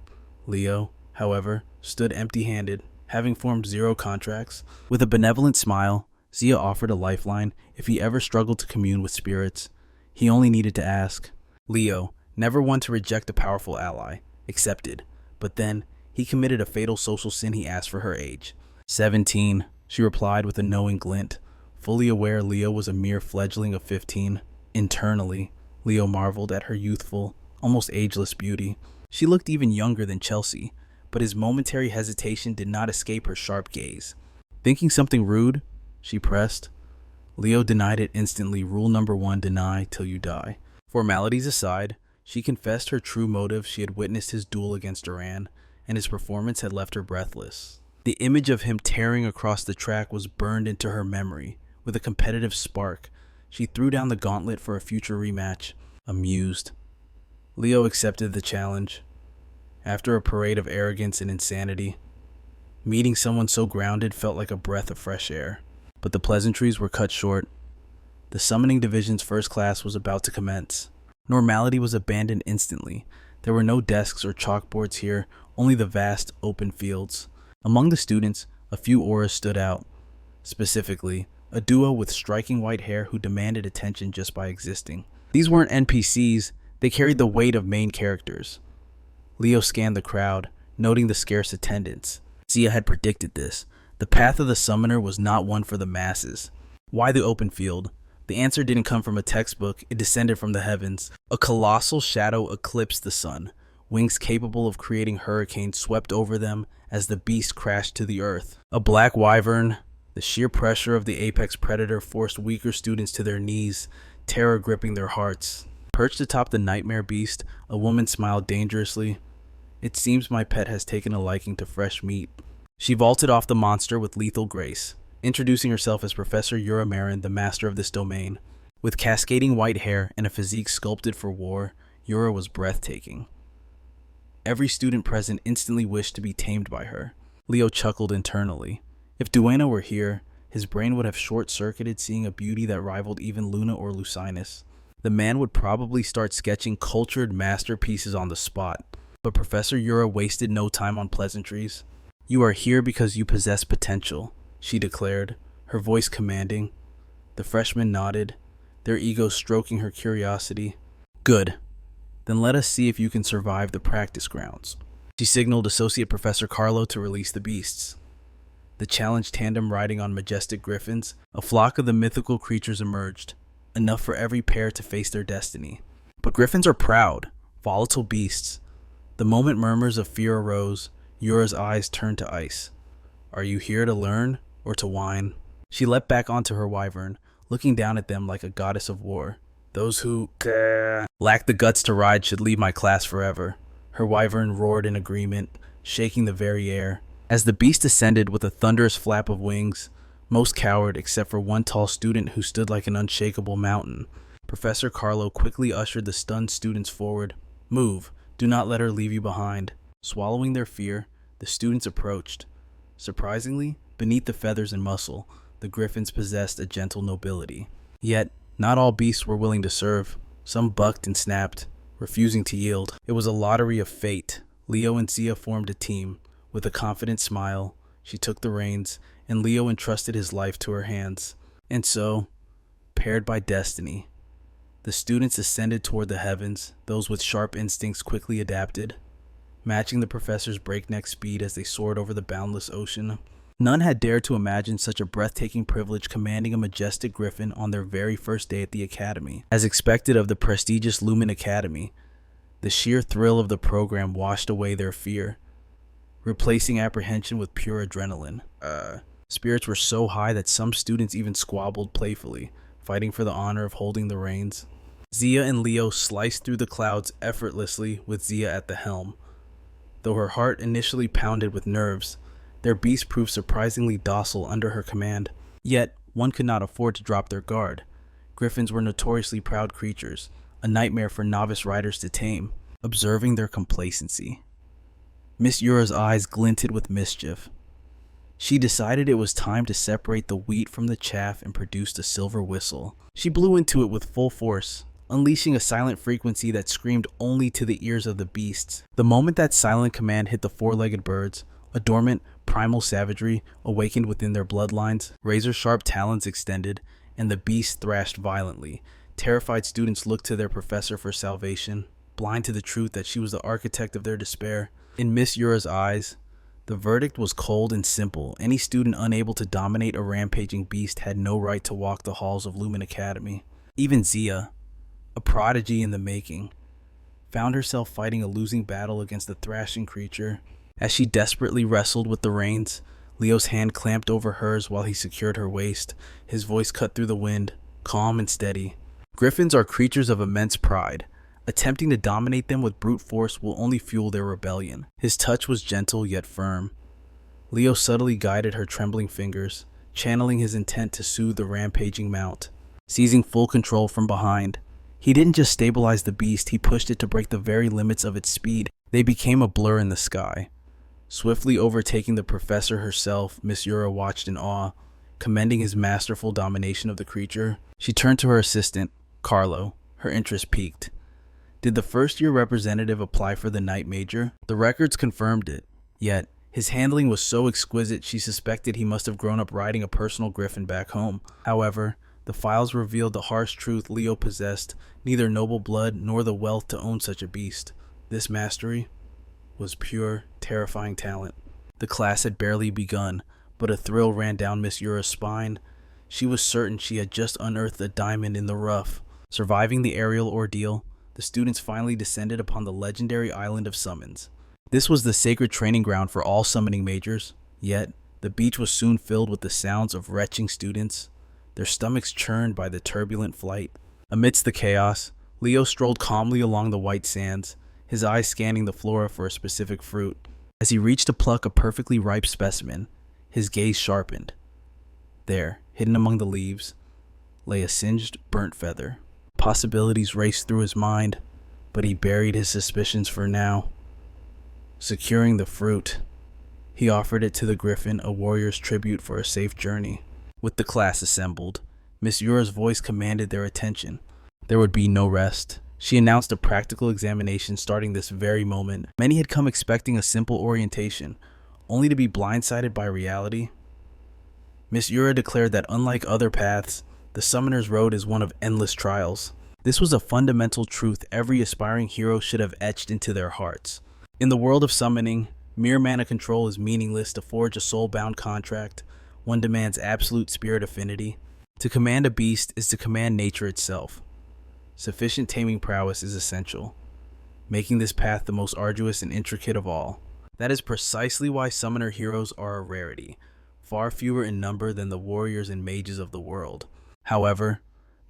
Leo, however, stood empty-handed, having formed 0 contracts. With a benevolent smile, Zia offered a lifeline if he ever struggled to commune with spirits. He only needed to ask. Leo, never one to reject a powerful ally, accepted, but then he committed a fatal social sin. He asked for her age. 17, she replied with a knowing glint, fully aware Leo was a mere fledgling of 15. Internally, Leo marveled at her youthful, almost ageless beauty. She looked even younger than Chelsea, but his momentary hesitation did not escape her sharp gaze. Thinking something rude, she pressed. Leo denied it instantly. Rule number 1, deny till you die. Formalities aside, she confessed her true motive. She had witnessed his duel against Duran, and his performance had left her breathless. The image of him tearing across the track was burned into her memory. With a competitive spark, she threw down the gauntlet for a future rematch, amused. Leo accepted the challenge. After a parade of arrogance and insanity, meeting someone so grounded felt like a breath of fresh air. But the pleasantries were cut short. The summoning division's first class was about to commence. Normality was abandoned instantly. There were no desks or chalkboards here, only the vast, open fields. Among the students, a few auras stood out. Specifically, a duo with striking white hair who demanded attention just by existing. These weren't NPCs, they carried the weight of main characters. Leo scanned the crowd, noting the scarce attendance. Zia had predicted this. The path of the summoner was not one for the masses. Why the open field? The answer didn't come from a textbook, it descended from the heavens. A colossal shadow eclipsed the sun. Wings capable of creating hurricanes swept over them as the beast crashed to the earth. A black wyvern, the sheer pressure of the apex predator forced weaker students to their knees, terror gripping their hearts. Perched atop the nightmare beast, a woman smiled dangerously. It seems my pet has taken a liking to fresh meat. She vaulted off the monster with lethal grace, introducing herself as Professor Yura Marin, the master of this domain. With cascading white hair and a physique sculpted for war, Yura was breathtaking. Every student present instantly wished to be tamed by her. Leo chuckled internally. If Duena were here, his brain would have short-circuited seeing a beauty that rivaled even Luna or Lucinus. The man would probably start sketching cultured masterpieces on the spot. But Professor Yura wasted no time on pleasantries. You are here because you possess potential, she declared, her voice commanding. The freshmen nodded, their egos stroking her curiosity. Good. Then let us see if you can survive the practice grounds. She signaled Associate Professor Carlo to release the beasts. The challenged tandem riding on majestic griffins, a flock of the mythical creatures emerged, enough for every pair to face their destiny. But griffins are proud, volatile beasts. The moment murmurs of fear arose, Yura's eyes turned to ice. Are you here to learn or to whine? She leapt back onto her wyvern, looking down at them like a goddess of war. Those who lack the guts to ride should leave my class forever. Her wyvern roared in agreement, shaking the very air. As the beast ascended with a thunderous flap of wings, most cowered except for one tall student who stood like an unshakable mountain. Professor Carlo quickly ushered the stunned students forward. "Move. Do not let her leave you behind." Swallowing their fear, the students approached. Surprisingly, beneath the feathers and muscle, the griffins possessed a gentle nobility. Yet, not all beasts were willing to serve. Some bucked and snapped, refusing to yield. It was a lottery of fate. Leo and Zia formed a team. With a confident smile, she took the reins, and Leo entrusted his life to her hands. And so, paired by destiny, the students ascended toward the heavens. Those with sharp instincts quickly adapted, matching the professor's breakneck speed as they soared over the boundless ocean. None had dared to imagine such a breathtaking privilege, commanding a majestic griffin on their very first day at the academy. As expected of the prestigious Lumen Academy, the sheer thrill of the program washed away their fear, replacing apprehension with pure adrenaline. Spirits were so high that some students even squabbled playfully, fighting for the honor of holding the reins. Zia and Leo sliced through the clouds effortlessly, with Zia at the helm. Though her heart initially pounded with nerves, their beast proved surprisingly docile under her command. Yet, one could not afford to drop their guard. Griffins were notoriously proud creatures, a nightmare for novice riders to tame. Observing their complacency, Miss Yura's eyes glinted with mischief. She decided it was time to separate the wheat from the chaff and produced a silver whistle. She blew into it with full force, unleashing a silent frequency that screamed only to the ears of the beasts. The moment that silent command hit the four-legged birds, a dormant, primal savagery awakened within their bloodlines. Razor-sharp talons extended, and the beasts thrashed violently. Terrified students looked to their professor for salvation, blind to the truth that she was the architect of their despair. In Miss Yura's eyes, the verdict was cold and simple. Any student unable to dominate a rampaging beast had no right to walk the halls of Lumen Academy. Even Zia, a prodigy in the making, found herself fighting a losing battle against the thrashing creature. As she desperately wrestled with the reins, Leo's hand clamped over hers while he secured her waist. His voice cut through the wind, calm and steady. Griffins are creatures of immense pride. Attempting to dominate them with brute force will only fuel their rebellion. His touch was gentle yet firm. Leo subtly guided her trembling fingers, channeling his intent to soothe the rampaging mount. Seizing full control from behind, he didn't just stabilize the beast, he pushed it to break the very limits of its speed. They became a blur in the sky. Swiftly overtaking the professor herself, Miss Yura watched in awe, commending his masterful domination of the creature. She turned to her assistant, Carlo, her interest piqued. Did the first-year representative apply for the Knight Major? The records confirmed it. Yet, his handling was so exquisite she suspected he must have grown up riding a personal griffin back home. However, the files revealed the harsh truth: Leo possessed neither noble blood nor the wealth to own such a beast. This mastery was pure, terrifying talent. The class had barely begun, but a thrill ran down Miss Yura's spine. She was certain she had just unearthed a diamond in the rough. Surviving the aerial ordeal, the students finally descended upon the legendary island of Summons. This was the sacred training ground for all summoning majors, yet the beach was soon filled with the sounds of retching students, their stomachs churned by the turbulent flight. Amidst the chaos, Leo strolled calmly along the white sands, his eyes scanning the flora for a specific fruit. As he reached to pluck a perfectly ripe specimen, his gaze sharpened. There, hidden among the leaves, lay a singed, burnt feather. Possibilities raced through his mind, but he buried his suspicions for now. Securing the fruit, he offered it to the griffin, a warrior's tribute for a safe journey. With the class assembled, Miss Yura's voice commanded their attention. There would be no rest. She announced a practical examination starting this very moment. Many had come expecting a simple orientation, only to be blindsided by reality. Miss Yura declared that unlike other paths, the Summoner's Road is one of endless trials. This was a fundamental truth every aspiring hero should have etched into their hearts. In the world of summoning, mere mana control is meaningless. To forge a soul-bound contract, one demands absolute spirit affinity. To command a beast is to command nature itself. Sufficient taming prowess is essential, making this path the most arduous and intricate of all. That is precisely why summoner heroes are a rarity, far fewer in number than the warriors and mages of the world. However,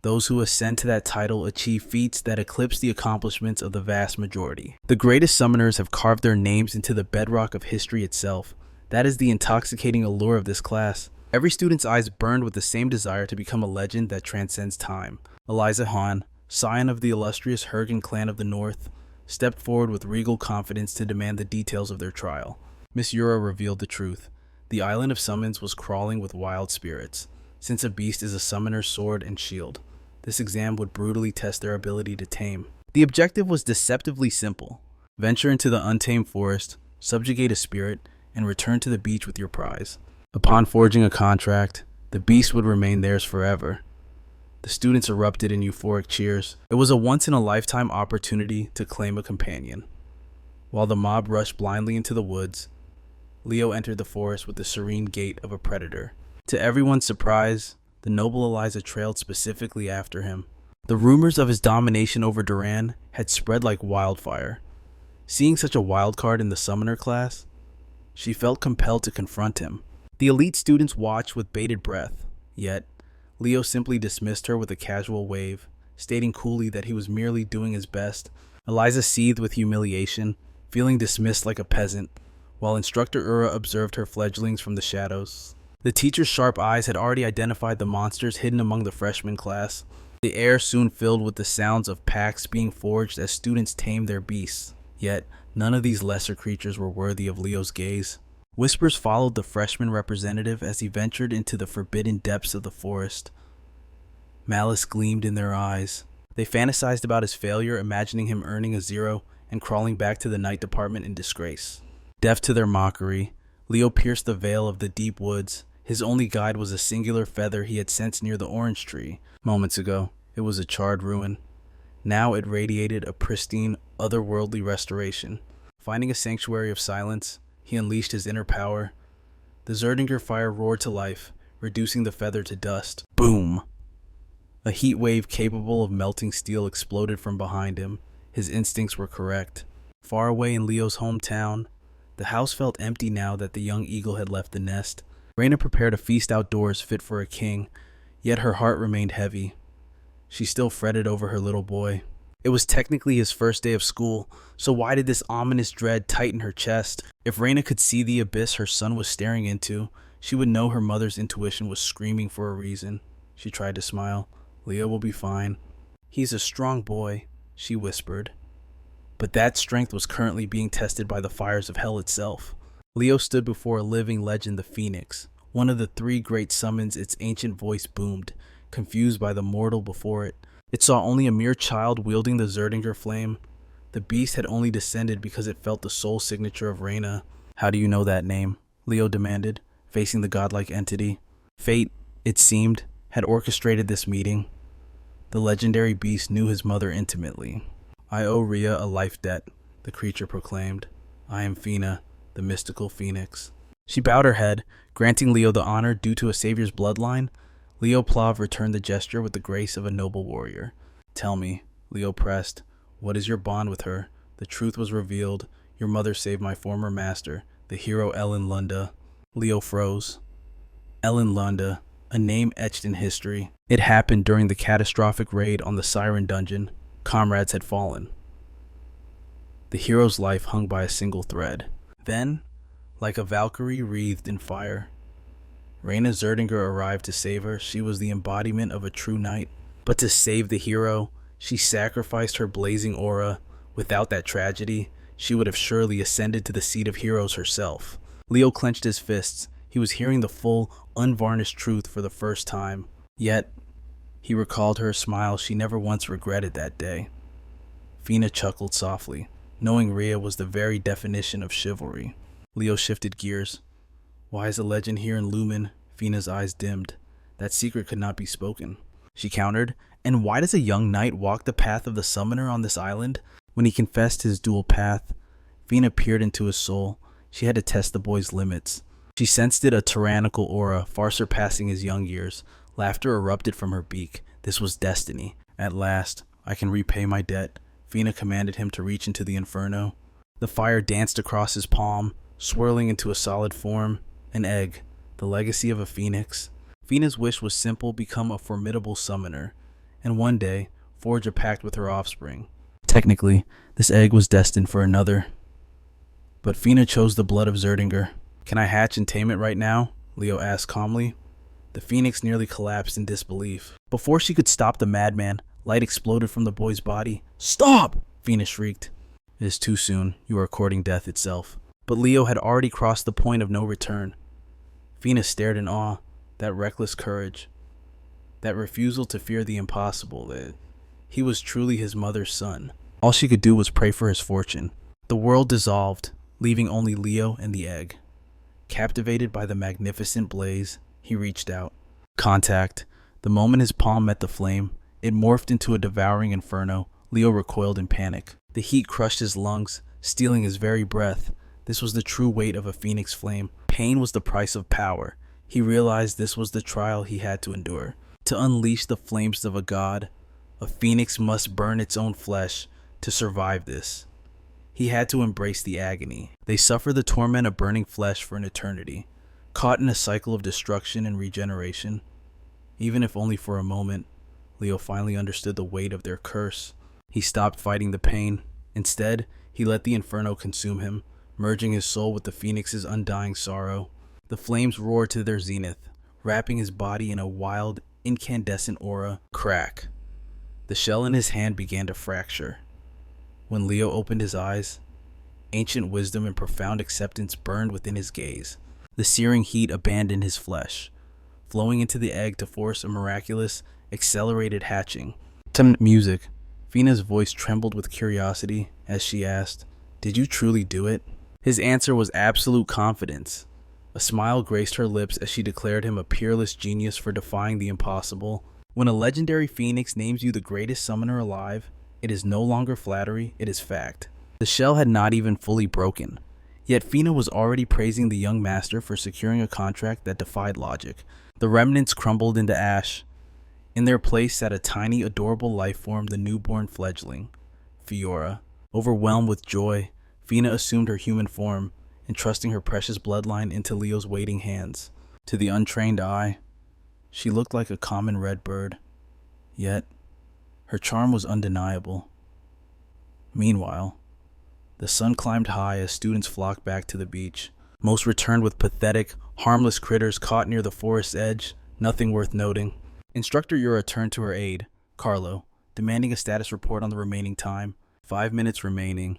those who ascend to that title achieve feats that eclipse the accomplishments of the vast majority. The greatest summoners have carved their names into the bedrock of history itself. That is the intoxicating allure of this class. Every student's eyes burned with the same desire to become a legend that transcends time. Eliza Hahn, scion of the illustrious Hergen clan of the North, stepped forward with regal confidence to demand the details of their trial. Miss Yura revealed the truth. The island of summons was crawling with wild spirits. Since a beast is a summoner's sword and shield, this exam would brutally test their ability to tame. The objective was deceptively simple. Venture into the untamed forest, subjugate a spirit, and return to the beach with your prize. Upon forging a contract, the beast would remain theirs forever. The students erupted in euphoric cheers. It was a once-in-a-lifetime opportunity to claim a companion. While the mob rushed blindly into the woods, Leo entered the forest with the serene gait of a predator. To everyone's surprise, the noble Eliza trailed specifically after him. The rumors of his domination over Duran had spread like wildfire. Seeing such a wild card in the summoner class, she felt compelled to confront him. The elite students watched with bated breath, yet Leo simply dismissed her with a casual wave, stating coolly that he was merely doing his best. Eliza seethed with humiliation, feeling dismissed like a peasant, while Instructor Ura observed her fledglings from the shadows. The teacher's sharp eyes had already identified the monsters hidden among the freshman class. The air soon filled with the sounds of packs being forged as students tamed their beasts. Yet, none of these lesser creatures were worthy of Leo's gaze. Whispers followed the freshman representative as he ventured into the forbidden depths of the forest. Malice gleamed in their eyes. They fantasized about his failure, imagining him earning a 0 and crawling back to the night department in disgrace. Deaf to their mockery, Leo pierced the veil of the deep woods. His only guide was a singular feather he had sensed near the orange tree. Moments ago, it was a charred ruin. Now it radiated a pristine, otherworldly restoration. Finding a sanctuary of silence, he unleashed his inner power. The Zerdinger fire roared to life, reducing the feather to dust. Boom! A heat wave capable of melting steel exploded from behind him. His instincts were correct. Far away in Leo's hometown, the house felt empty now that the young eagle had left the nest. Reyna prepared a feast outdoors fit for a king, yet her heart remained heavy. She still fretted over her little boy. It was technically his first day of school, so why did this ominous dread tighten her chest? If Reyna could see the abyss her son was staring into, she would know her mother's intuition was screaming for a reason. She tried to smile. Leo will be fine. He's a strong boy, she whispered. But that strength was currently being tested by the fires of hell itself. Leo stood before a living legend, the Phoenix, one of the 3 great summons. Its ancient voice boomed, confused by the mortal before it. It saw only a mere child wielding the Zerdinger flame. The beast had only descended because it felt the soul signature of Reyna. How do you know that name? Leo demanded, facing the godlike entity. Fate, it seemed, had orchestrated this meeting. The legendary beast knew his mother intimately. I owe Rhea a life debt, the creature proclaimed. I am Fina, the mystical phoenix. She bowed her head, granting Leo the honor due to a savior's bloodline. Leo Plav returned the gesture with the grace of a noble warrior. Tell me, Leo pressed, what is your bond with her? The truth was revealed. Your mother saved my former master, the hero Ellen Lunda. Leo froze. Ellen Lunda, a name etched in history. It happened during the catastrophic raid on the Siren Dungeon. Comrades had fallen. The hero's life hung by a single thread. Then, like a Valkyrie wreathed in fire, Reyna Zerdinger arrived to save her. She was the embodiment of a true knight. But to save the hero, she sacrificed her blazing aura. Without that tragedy, she would have surely ascended to the seat of heroes herself. Leo clenched his fists. He was hearing the full, unvarnished truth for the first time. Yet, he recalled her smile. She never once regretted that day. Fina chuckled softly, knowing Rhea was the very definition of chivalry. Leo shifted gears. Why is a legend here in Lumen? Fina's eyes dimmed. That secret could not be spoken. She countered, and why does a young knight walk the path of the summoner on this island? When he confessed his dual path, Fina peered into his soul. She had to test the boy's limits. She sensed it, a tyrannical aura, far surpassing his young years. Laughter erupted from her beak. This was destiny. At last, I can repay my debt. Fina commanded him to reach into the inferno. The fire danced across his palm, swirling into a solid form. An egg, the legacy of a phoenix. Fina's wish was simple: become a formidable summoner, and one day, forge a pact with her offspring. Technically, this egg was destined for another. But Fina chose the blood of Zerdinger. Can I hatch and tame it right now? Leo asked calmly. The phoenix nearly collapsed in disbelief. Before she could stop the madman, Light exploded from the boy's body. "Stop!" Phoenix shrieked. "It is too soon. You are courting death itself." But Leo had already crossed the point of no return. Phoenix stared in awe. That reckless courage. That refusal to fear the impossible. That he was truly his mother's son. All she could do was pray for his fortune. The world dissolved, leaving only Leo and the egg. Captivated by the magnificent blaze, he reached out. Contact. The moment his palm met the flame, it morphed into a devouring inferno. Leo recoiled in panic. The heat crushed his lungs, stealing his very breath. This was the true weight of a phoenix flame. Pain was the price of power. He realized this was the trial he had to endure. To unleash the flames of a god, a phoenix must burn its own flesh to survive this. He had to embrace the agony. They suffer the torment of burning flesh for an eternity, caught in a cycle of destruction and regeneration. Even if only for a moment, Leo finally understood the weight of their curse. He stopped fighting the pain. Instead, he let the inferno consume him, merging his soul with the phoenix's undying sorrow. The flames roared to their zenith, wrapping his body in a wild, incandescent aura. Crack. The shell in his hand began to fracture. When Leo opened his eyes, ancient wisdom and profound acceptance burned within his gaze. The searing heat abandoned his flesh, flowing into the egg to force a miraculous, accelerated hatching. Music. Fina's voice trembled with curiosity as she asked, "Did you truly do it?" His answer was absolute confidence. A smile graced her lips as she declared him a peerless genius for defying the impossible. When a legendary phoenix names you the greatest summoner alive, it is no longer flattery, it is fact. The shell had not even fully broken, yet Fina was already praising the young master for securing a contract that defied logic. The remnants crumbled into ash. In their place sat a tiny, adorable life form, the newborn fledgling, Fiora. Overwhelmed with joy, Fina assumed her human form, entrusting her precious bloodline into Leo's waiting hands. To the untrained eye, she looked like a common red bird, yet her charm was undeniable. Meanwhile, the sun climbed high as students flocked back to the beach. Most returned with pathetic, harmless critters caught near the forest's edge, nothing worth noting. Instructor Yura turned to her aide, Carlo, demanding a status report on the remaining time. 5 minutes remaining.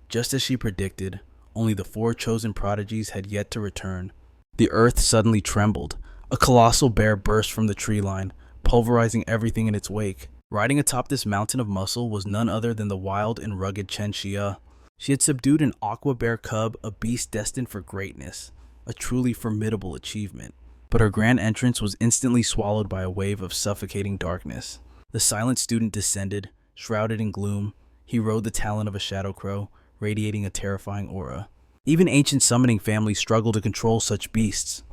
Just as she predicted, only the 4 chosen prodigies had yet to return. The earth suddenly trembled. A colossal bear burst from the tree line, pulverizing everything in its wake. Riding atop this mountain of muscle was none other than the wild and rugged Chen Xia. She had subdued an aqua bear cub, a beast destined for greatness, a truly formidable achievement. But her grand entrance was instantly swallowed by a wave of suffocating darkness. The silent student descended, shrouded in gloom. He rode the talon of a shadow crow, radiating a terrifying aura. Even ancient summoning families struggled to control such beasts.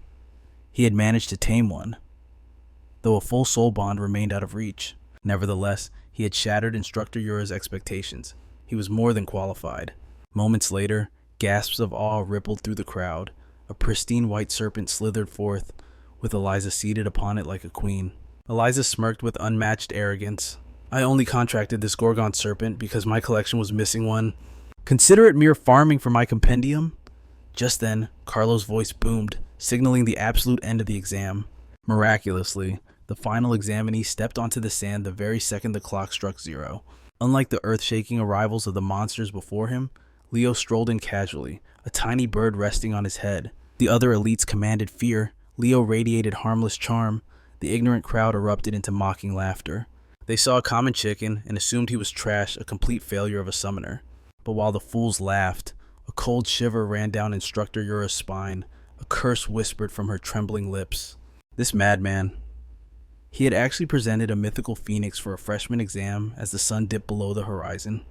He had managed to tame one, though a full soul bond remained out of reach. Nevertheless, he had shattered Instructor Yura's expectations. He was more than qualified. Moments later, gasps of awe rippled through the crowd. A pristine white serpent slithered forth, with Eliza seated upon it like a queen. Eliza smirked with unmatched arrogance. "I only contracted this Gorgon serpent because my collection was missing one. Consider it mere farming for my compendium." Just then, Carlo's voice boomed, signaling the absolute end of the exam. Miraculously, the final examinee stepped onto the sand the very second the clock struck 0. Unlike the earth-shaking arrivals of the monsters before him, Leo strolled in casually, a tiny bird resting on his head. The other elites commanded fear. Leo radiated harmless charm. The ignorant crowd erupted into mocking laughter. They saw a common chicken and assumed he was trash, a complete failure of a summoner. But while the fools laughed, a cold shiver ran down Instructor Yura's spine. A curse whispered from her trembling lips. This madman. He had actually presented a mythical phoenix for a freshman exam as the sun dipped below the horizon.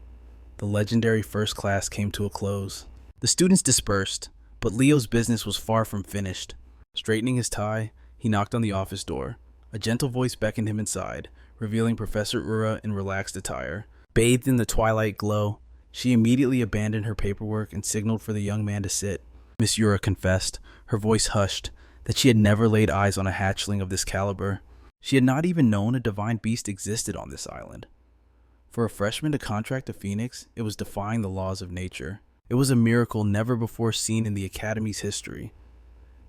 The legendary first class came to a close. The students dispersed, but Leo's business was far from finished. Straightening his tie, he knocked on the office door. A gentle voice beckoned him inside, revealing Professor Ura in relaxed attire. Bathed in the twilight glow, she immediately abandoned her paperwork and signaled for the young man to sit. Miss Ura confessed, her voice hushed, that she had never laid eyes on a hatchling of this caliber. She had not even known a divine beast existed on this island. For a freshman to contract a phoenix, it was defying the laws of nature. It was a miracle never before seen in the Academy's history.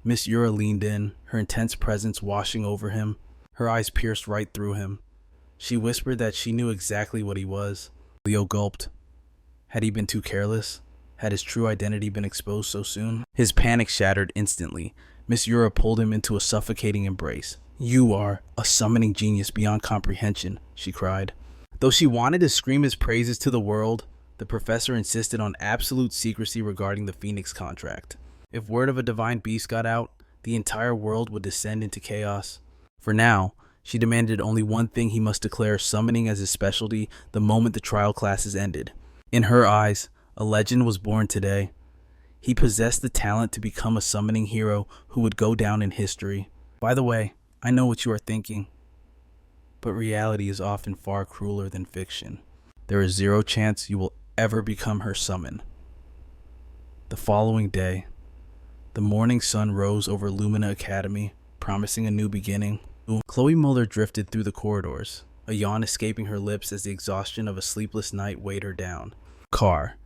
Miss Ura leaned in, her intense presence washing over him. Her eyes pierced right through him. She whispered that she knew exactly what he was. Leo gulped. Had he been too careless? Had his true identity been exposed so soon? His panic shattered instantly. Miss Yura pulled him into a suffocating embrace. "You are a summoning genius beyond comprehension," she cried. Though she wanted to scream his praises to the world, the professor insisted on absolute secrecy regarding the Phoenix contract. If word of a divine beast got out, the entire world would descend into chaos. For now, she demanded only one thing: he must declare summoning as his specialty the moment the trial classes ended. In her eyes, a legend was born today. He possessed the talent to become a summoning hero who would go down in history. By the way, I know what you are thinking, but reality is often far crueler than fiction. There is zero chance you will ever become her summon. The following day, the morning sun rose over Lumina Academy, promising a new beginning. Chloe Muller drifted through the corridors, a yawn escaping her lips as the exhaustion of a sleepless night weighed her down. Carr,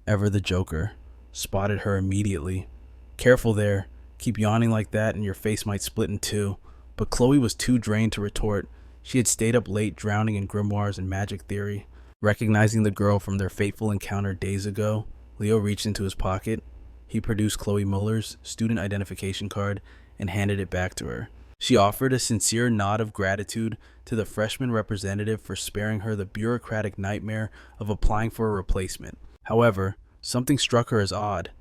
ever the Joker, spotted her immediately. "Careful there, keep yawning like that and your face might split in two." But Chloe was too drained to retort. She had stayed up late drowning in grimoires and magic theory. Recognizing the girl from their fateful encounter days ago, Leo reached into his pocket. He produced Chloe Muller's student identification card and handed it back to her. She offered a sincere nod of gratitude to the freshman representative for sparing her the bureaucratic nightmare of applying for a replacement. However, something struck her as odd.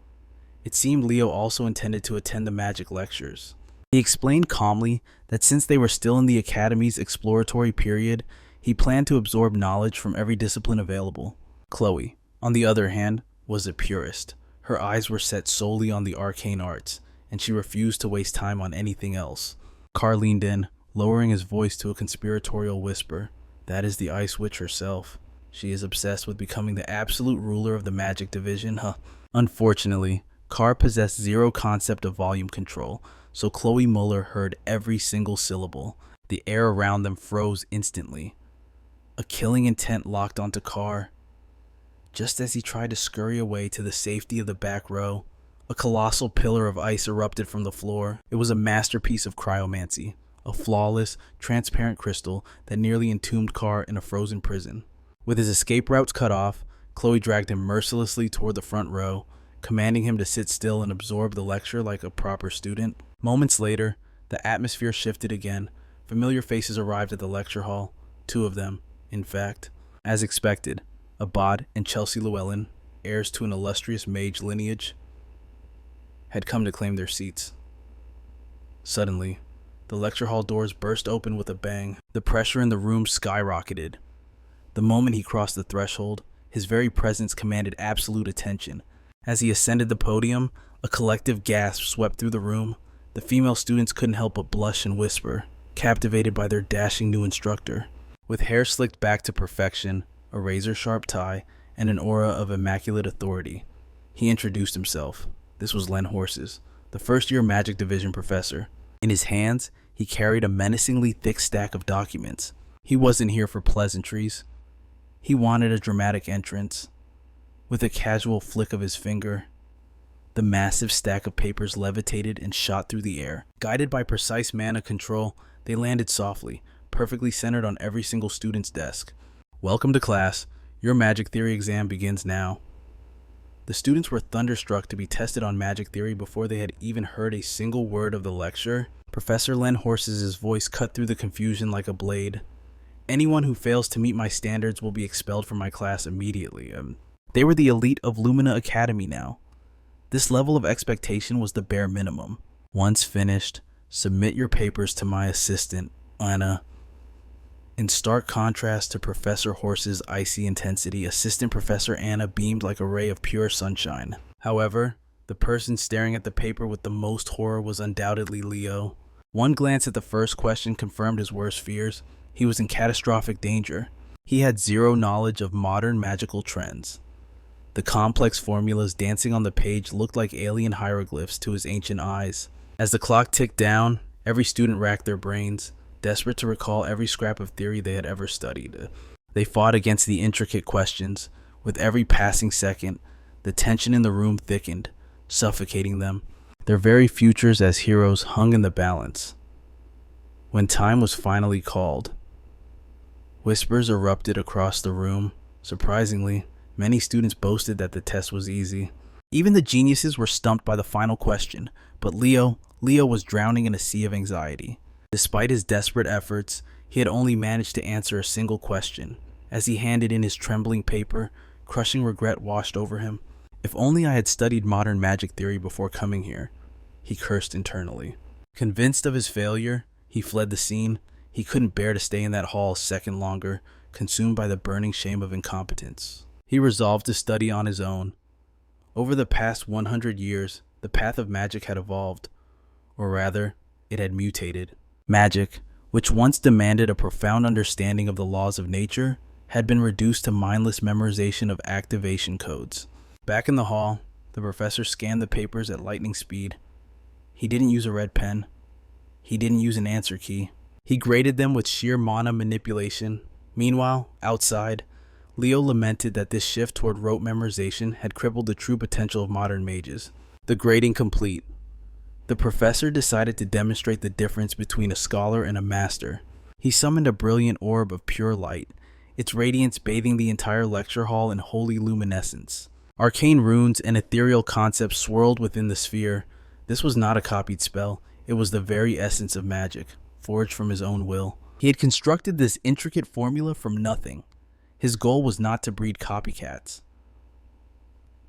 It seemed Leo also intended to attend the magic lectures. He explained calmly that since they were still in the Academy's exploratory period, he planned to absorb knowledge from every discipline available. Chloe, on the other hand, was a purist. Her eyes were set solely on the arcane arts, and she refused to waste time on anything else. Carr leaned in, lowering his voice to a conspiratorial whisper. "That is the Ice Witch herself. She is obsessed with becoming the absolute ruler of the magic division, huh?" Unfortunately, Carr possessed zero concept of volume control, so Chloe Muller heard every single syllable. The air around them froze instantly. A killing intent locked onto Carr. Just as he tried to scurry away to the safety of the back row, a colossal pillar of ice erupted from the floor. It was a masterpiece of cryomancy, a flawless, transparent crystal that nearly entombed Carr in a frozen prison. With his escape routes cut off, Chloe dragged him mercilessly toward the front row, commanding him to sit still and absorb the lecture like a proper student. Moments later, the atmosphere shifted again. Familiar faces arrived at the lecture hall. 2 of them, in fact. As expected, Abad and Chelsea Llewellyn, heirs to an illustrious mage lineage, had come to claim their seats. Suddenly, the lecture hall doors burst open with a bang. The pressure in the room skyrocketed. The moment he crossed the threshold, his very presence commanded absolute attention. As he ascended the podium, a collective gasp swept through the room. The female students couldn't help but blush and whisper, captivated by their dashing new instructor. With hair slicked back to perfection, a razor-sharp tie, and an aura of immaculate authority, he introduced himself. This was Len Horses, the first-year Magic Division professor. In his hands, he carried a menacingly thick stack of documents. He wasn't here for pleasantries. He wanted a dramatic entrance. With a casual flick of his finger, the massive stack of papers levitated and shot through the air. Guided by precise mana control, they landed softly, perfectly centered on every single student's desk. "Welcome to class. Your magic theory exam begins now." The students were thunderstruck to be tested on magic theory before they had even heard a single word of the lecture. Professor Len Horses' voice cut through the confusion like a blade. "Anyone who fails to meet my standards will be expelled from my class immediately." They were the elite of Lumina Academy now. This level of expectation was the bare minimum. "Once finished, submit your papers to my assistant, Anna." In stark contrast to Professor Horse's icy intensity, Assistant Professor Anna beamed like a ray of pure sunshine. However, the person staring at the paper with the most horror was undoubtedly Leo. One glance at the first question confirmed his worst fears. He was in catastrophic danger. He had zero knowledge of modern magical trends. The complex formulas dancing on the page looked like alien hieroglyphs to his ancient eyes. As the clock ticked down, every student racked their brains, desperate to recall every scrap of theory they had ever studied. They fought against the intricate questions. With every passing second, the tension in the room thickened, suffocating them. Their very futures as heroes hung in the balance. When time was finally called, Whispers erupted across the room. Surprisingly, many students boasted that the test was easy. Even the geniuses were stumped by the final question, but Leo was drowning in a sea of anxiety. Despite his desperate efforts, he had only managed to answer a single question. As he handed in his trembling paper, crushing regret washed over him. If only I had studied modern magic theory before coming here, he cursed internally. Convinced of his failure, he fled the scene. He couldn't bear to stay in that hall a second longer, consumed by the burning shame of incompetence. He resolved to study on his own. Over the past 100 years, the path of magic had evolved, or rather, it had mutated. Magic, which once demanded a profound understanding of the laws of nature, had been reduced to mindless memorization of activation codes. Back in the hall, the professor scanned the papers at lightning speed. He didn't use a red pen. He didn't use an answer key. He graded them with sheer mana manipulation. Meanwhile, outside, Leo lamented that this shift toward rote memorization had crippled the true potential of modern mages. The grading complete. The professor decided to demonstrate the difference between a scholar and a master. He summoned a brilliant orb of pure light, its radiance bathing the entire lecture hall in holy luminescence. Arcane runes and ethereal concepts swirled within the sphere. This was not a copied spell. It was the very essence of magic, forged from his own will. He had constructed this intricate formula from nothing. His goal was not to breed copycats,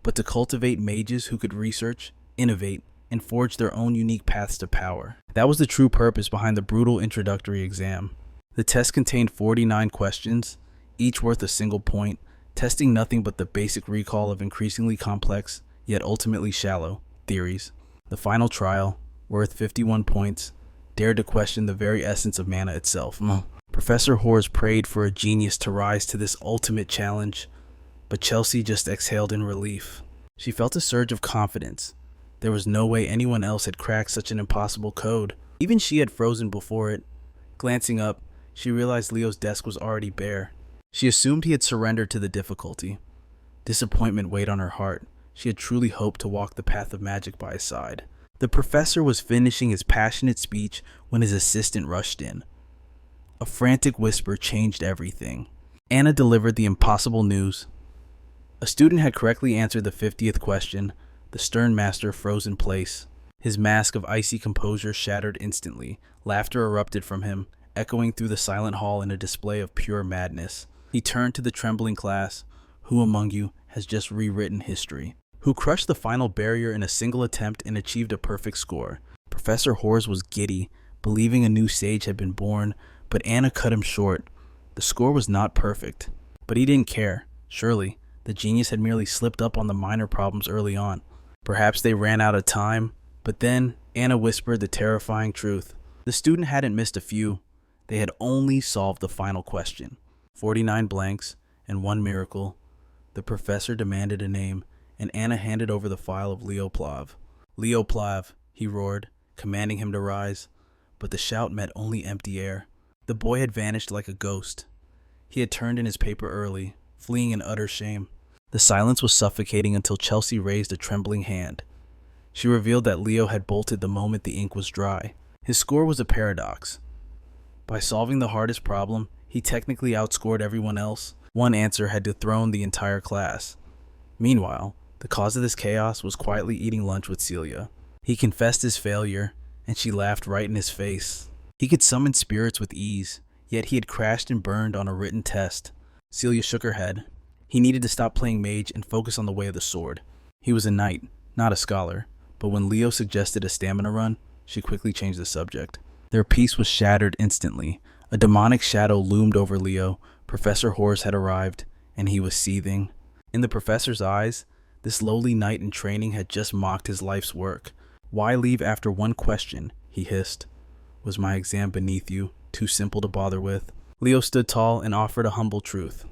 but to cultivate mages who could research, innovate, and forge their own unique paths to power. That was the true purpose behind the brutal introductory exam. The test contained 49 questions, each worth a single point, testing nothing but the basic recall of increasingly complex, yet ultimately shallow, theories. The final trial, worth 51 points, dared to question the very essence of mana itself. Professor Hors prayed for a genius to rise to this ultimate challenge, but Chelsea just exhaled in relief. She felt a surge of confidence. There was no way anyone else had cracked such an impossible code. Even she had frozen before it. Glancing up, she realized Leo's desk was already bare. She assumed he had surrendered to the difficulty. Disappointment weighed on her heart. She had truly hoped to walk the path of magic by his side. The professor was finishing his passionate speech when his assistant rushed in. A frantic whisper changed everything. Anna delivered the impossible news. A student had correctly answered the 50th question. The stern master froze in place. His mask of icy composure shattered instantly. Laughter erupted from him, echoing through the silent hall in a display of pure madness. He turned to the trembling class. Who among you has just rewritten history? Who crushed the final barrier in a single attempt and achieved a perfect score? Professor Hors was giddy, believing a new sage had been born, but Anna cut him short. The score was not perfect, but he didn't care. Surely, the genius had merely slipped up on the minor problems early on. Perhaps they ran out of time, but then Anna whispered the terrifying truth. The student hadn't missed a few. They had only solved the final question. 49 blanks and one miracle. The professor demanded a name, and Anna handed over the file of Leo Plav. Leo Plav, he roared, commanding him to rise, but the shout met only empty air. The boy had vanished like a ghost. He had turned in his paper early, fleeing in utter shame. The silence was suffocating until Chelsea raised a trembling hand. She revealed that Leo had bolted the moment the ink was dry. His score was a paradox. By solving the hardest problem, he technically outscored everyone else. One answer had dethroned the entire class. Meanwhile, the cause of this chaos was quietly eating lunch with Celia. He confessed his failure, and she laughed right in his face. He could summon spirits with ease, yet he had crashed and burned on a written test. Celia shook her head. He needed to stop playing mage and focus on the way of the sword. He was a knight, not a scholar, but when Leo suggested a stamina run, she quickly changed the subject. Their peace was shattered instantly. A demonic shadow loomed over Leo. Professor Hors had arrived, and he was seething. In the professor's eyes, this lowly knight in training had just mocked his life's work. Why leave after one question? He hissed. Was my exam beneath you, too simple to bother with? Leo stood tall and offered a humble truth.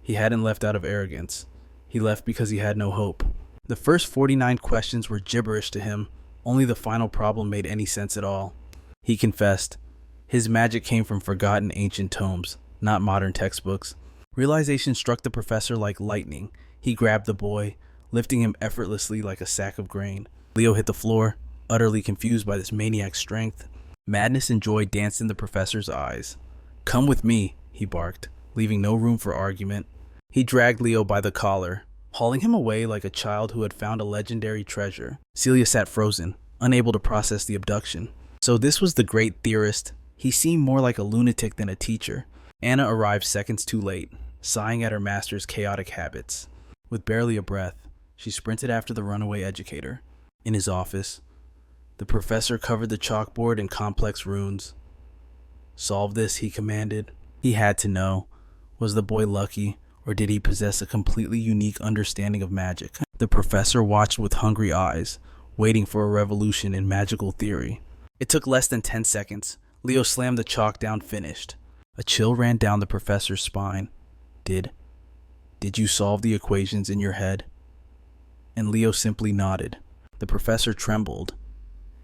He hadn't left out of arrogance. He left because he had no hope. The first 49 questions were gibberish to him. Only the final problem made any sense at all. He confessed. His magic came from forgotten ancient tomes, not modern textbooks. Realization struck the professor like lightning. He grabbed the boy, lifting him effortlessly like a sack of grain. Leo hit the floor, utterly confused by this maniac's strength. Madness and joy danced in the professor's eyes. Come with me, he barked. leaving no room for argument. He dragged Leo by the collar, hauling him away like a child who had found a legendary treasure. Celia sat frozen, unable to process the abduction. So this was the great theorist. He seemed more like a lunatic than a teacher. Anna arrived seconds too late, sighing at her master's chaotic habits. With barely a breath, she sprinted after the runaway educator. In his office, the professor covered the chalkboard in complex runes. "Solve this," he commanded. He had to know. Was the boy lucky, or did he possess a completely unique understanding of magic? The professor watched with hungry eyes, waiting for a revolution in magical theory. It took less than 10 seconds. Leo slammed the chalk down, finished. A chill ran down the professor's spine. Did you solve the equations in your head?" And Leo simply nodded. The professor trembled.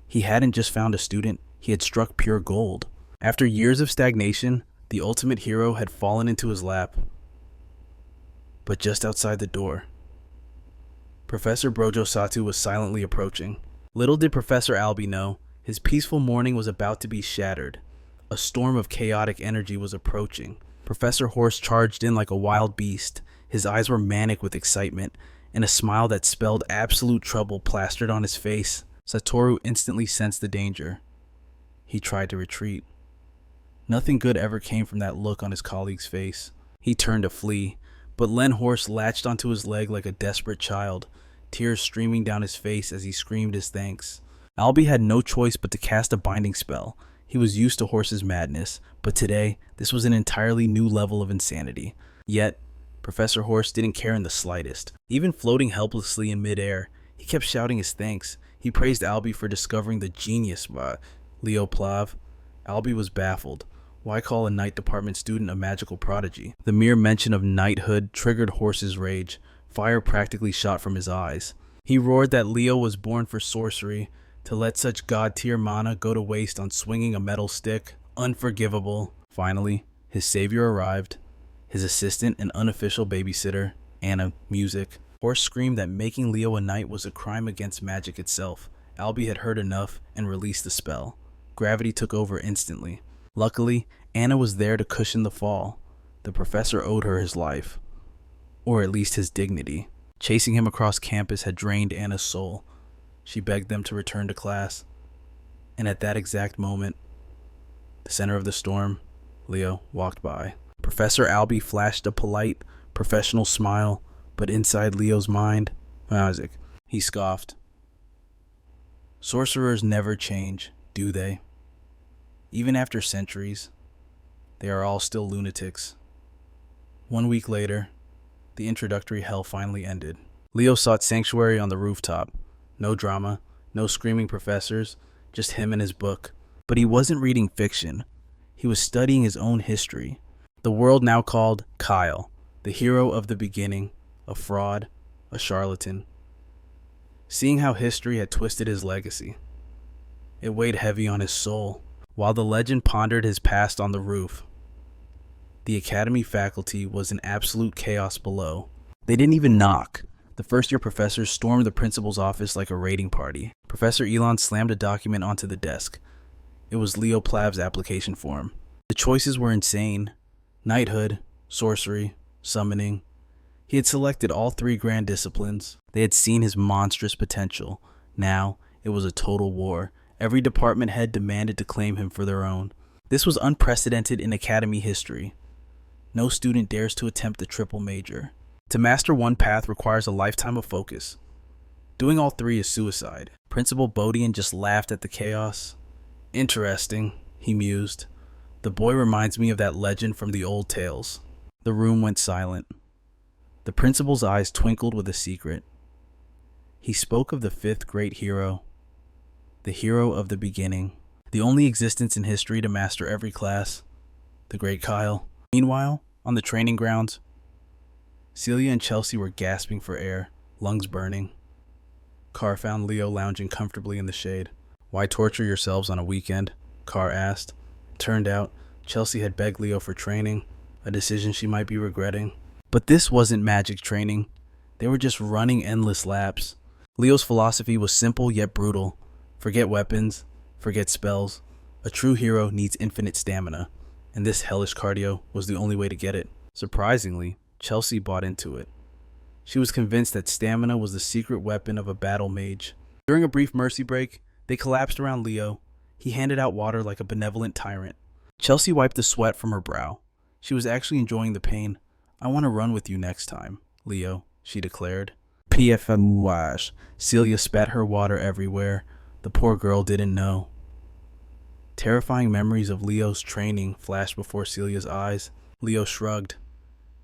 He hadn't just found a student, he had struck pure gold. After years of stagnation, the ultimate hero had fallen into his lap. But just outside the door, Professor Brojosatu was silently approaching. Little did Professor Albie know, his peaceful morning was about to be shattered. A storm of chaotic energy was approaching. Professor Horse charged in like a wild beast. His eyes were manic with excitement, and a smile that spelled absolute trouble plastered on his face. Satoru instantly sensed the danger. He tried to retreat. Nothing good ever came from that look on his colleague's face. He turned to flee, but Len Horse latched onto his leg like a desperate child, tears streaming down his face as he screamed his thanks. Albie had no choice but to cast a binding spell. He was used to Horse's madness, but today, this was an entirely new level of insanity. Yet, Professor Horse didn't care in the slightest. Even floating helplessly in midair, he kept shouting his thanks. He praised Albie for discovering the genius by Leo Plav. Albie was baffled. Why call a Night Department student a magical prodigy? The mere mention of knighthood triggered Horse's rage. Fire practically shot from his eyes. He roared that Leo was born for sorcery. To let such god-tier mana go to waste on swinging a metal stick? Unforgivable. Finally, his savior arrived. His assistant and unofficial babysitter, Anna, music. Horse screamed that making Leo a knight was a crime against magic itself. Albie had heard enough and released the spell. Gravity took over instantly. Luckily, Anna was there to cushion the fall. The professor owed her his life. Or at least his dignity. Chasing him across campus had drained Anna's soul. She begged them to return to class. And at that exact moment, the center of the storm, Leo walked by. Professor Albie flashed a polite, professional smile, but inside Leo's mind, Isaac, he scoffed. Sorcerers never change, do they? Even after centuries, they are all still lunatics. 1 week later, the introductory hell finally ended. Leo sought sanctuary on the rooftop. No drama, no screaming professors, just him and his book. But he wasn't reading fiction. He was studying his own history. The world now called Kyle, the hero of the beginning, a fraud, a charlatan. Seeing how history had twisted his legacy, it weighed heavy on his soul. While the legend pondered his past on the roof, the academy faculty was in absolute chaos below. They didn't even knock. The first-year professors stormed the principal's office like a raiding party. Professor Elon slammed a document onto the desk. It was Leo Plav's application form. The choices were insane. Knighthood, sorcery, summoning. He had selected all 3 grand disciplines. They had seen his monstrous potential. Now, it was a total war. Every department head demanded to claim him for their own. This was unprecedented in academy history. No student dares to attempt the triple major. To master one path requires a lifetime of focus. Doing all 3 is suicide. Principal Bodian just laughed at the chaos. Interesting, he mused. The boy reminds me of that legend from the old tales. The room went silent. The principal's eyes twinkled with a secret. He spoke of the 5th great hero, the hero of the beginning, the only existence in history to master every class, the great Kyle. Meanwhile, on the training grounds, Celia and Chelsea were gasping for air, lungs burning. Carr found Leo lounging comfortably in the shade. "Why torture yourselves on a weekend?" Carr asked. It turned out, Chelsea had begged Leo for training, a decision she might be regretting. But this wasn't magic training. They were just running endless laps. Leo's philosophy was simple yet brutal. Forget weapons, forget spells. A true hero needs infinite stamina, and this hellish cardio was the only way to get it. Surprisingly, Chelsea bought into it. She was convinced that stamina was the secret weapon of a battle mage. During a brief mercy break, they collapsed around Leo. He handed out water like a benevolent tyrant. Chelsea wiped the sweat from her brow. She was actually enjoying the pain. "I want to run with you next time, Leo," she declared. PFMWash. Celia spat her water everywhere. The poor girl didn't know. Terrifying memories of Leo's training flashed before Celia's eyes. Leo shrugged.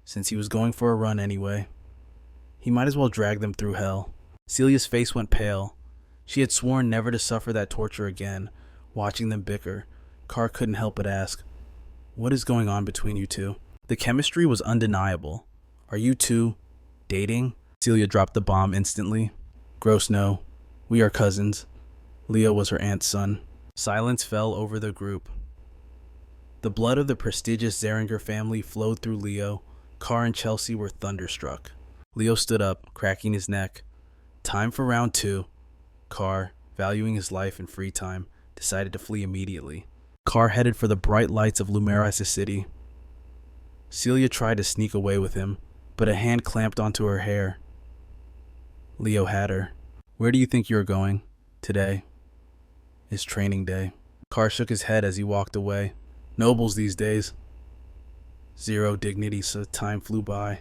Since he was going for a run anyway, he might as well drag them through hell. Celia's face went pale. She had sworn never to suffer that torture again. Watching them bicker, Carr couldn't help but ask, "What is going on between you two?" The chemistry was undeniable. "Are you two dating?" Celia dropped the bomb instantly. "Gross no. We are cousins." Leo was her aunt's son. Silence fell over the group. The blood of the prestigious Zeringer family flowed through Leo. Carr and Chelsea were thunderstruck. Leo stood up, cracking his neck. Time for round 2. Carr, valuing his life and free time, decided to flee immediately. Carr headed for the bright lights of Lumerice's city. Celia tried to sneak away with him, but a hand clamped onto her hair. Leo had her. "Where do you think you're going? Today is training day." Carr shook his head as he walked away. Nobles these days. Zero dignity, so time flew by.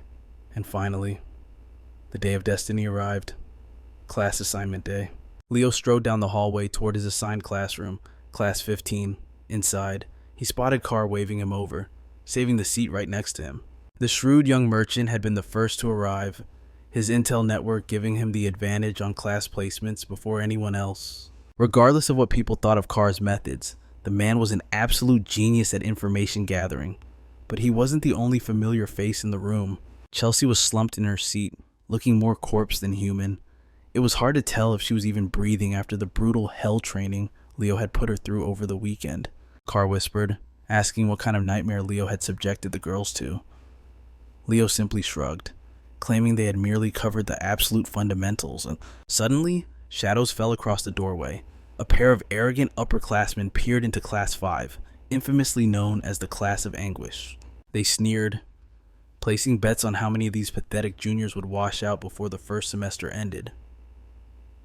And finally, the day of destiny arrived. Class assignment day. Leo strode down the hallway toward his assigned classroom, class 15. Inside, he spotted Carr waving him over, saving the seat right next to him. The shrewd young merchant had been the first to arrive, his intel network giving him the advantage on class placements before anyone else. Regardless of what people thought of Carr's methods, the man was an absolute genius at information gathering. But he wasn't the only familiar face in the room. Chelsea was slumped in her seat, looking more corpse than human. It was hard to tell if she was even breathing after the brutal hell training Leo had put her through over the weekend. Carr whispered, asking what kind of nightmare Leo had subjected the girls to. Leo simply shrugged, claiming they had merely covered the absolute fundamentals. And suddenly, shadows fell across the doorway. A pair of arrogant upperclassmen peered into Class 5, infamously known as the Class of Anguish. They sneered, placing bets on how many of these pathetic juniors would wash out before the first semester ended.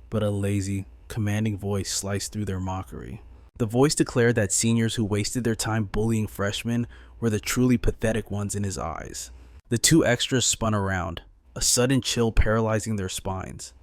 But a lazy, commanding voice sliced through their mockery. The voice declared that seniors who wasted their time bullying freshmen were the truly pathetic ones in his eyes. The two extras spun around, a sudden chill paralyzing their spines.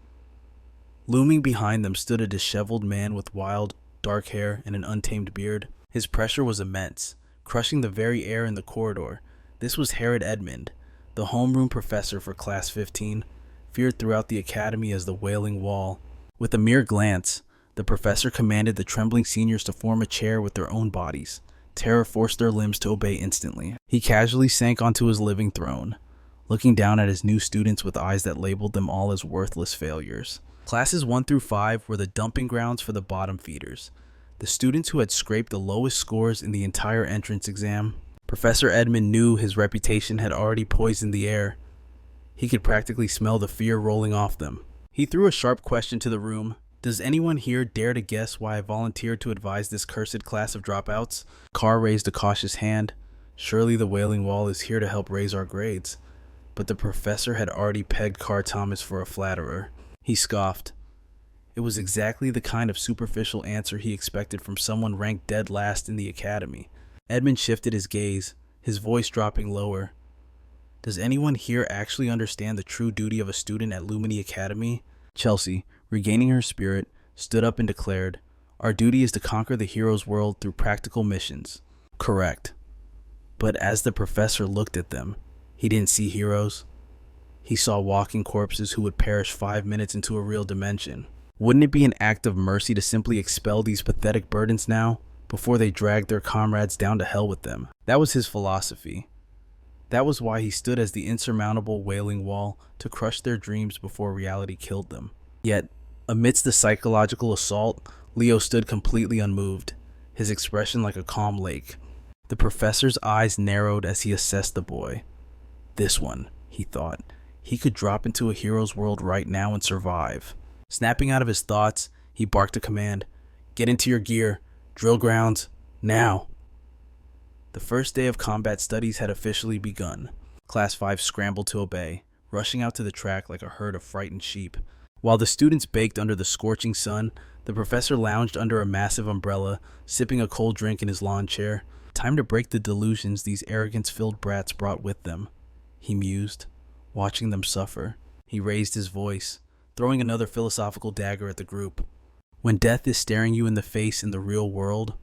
Looming behind them stood a disheveled man with wild, dark hair and an untamed beard. His pressure was immense, crushing the very air in the corridor. This was Herod Edmund, the homeroom professor for Class 15, feared throughout the academy as the Wailing Wall. With a mere glance, the professor commanded the trembling seniors to form a chair with their own bodies. Terror forced their limbs to obey instantly. He casually sank onto his living throne, looking down at his new students with eyes that labeled them all as worthless failures. Classes 1 through 5 were the dumping grounds for the bottom feeders, the students who had scraped the lowest scores in the entire entrance exam. Professor Edmund knew his reputation had already poisoned the air. He could practically smell the fear rolling off them. He threw a sharp question to the room. "Does anyone here dare to guess why I volunteered to advise this cursed class of dropouts?" Carr raised a cautious hand. "Surely the Wailing Wall is here to help raise our grades." But the professor had already pegged Carr Thomas for a flatterer. He scoffed. It was exactly the kind of superficial answer he expected from someone ranked dead last in the academy. Edmund shifted his gaze, his voice dropping lower. "Does anyone here actually understand the true duty of a student at Lumini Academy?" Chelsea, regaining her spirit, stood up and declared, "Our duty is to conquer the hero's world through practical missions." Correct. But as the professor looked at them, he didn't see heroes. He saw walking corpses who would perish 5 minutes into a real dimension. Wouldn't it be an act of mercy to simply expel these pathetic burdens now, before they dragged their comrades down to hell with them? That was his philosophy. That was why he stood as the insurmountable Wailing Wall to crush their dreams before reality killed them. Yet, amidst the psychological assault, Leo stood completely unmoved, his expression like a calm lake. The professor's eyes narrowed as he assessed the boy. This one, he thought. He could drop into a hero's world right now and survive. Snapping out of his thoughts, he barked a command. "Get into your gear. Drill grounds. Now." The first day of combat studies had officially begun. Class 5 scrambled to obey, rushing out to the track like a herd of frightened sheep. While the students baked under the scorching sun, the professor lounged under a massive umbrella, sipping a cold drink in his lawn chair. Time to break the delusions these arrogance-filled brats brought with them, he mused, watching them suffer. He raised his voice, throwing another philosophical dagger at the group. When death is staring you in the face in the real world,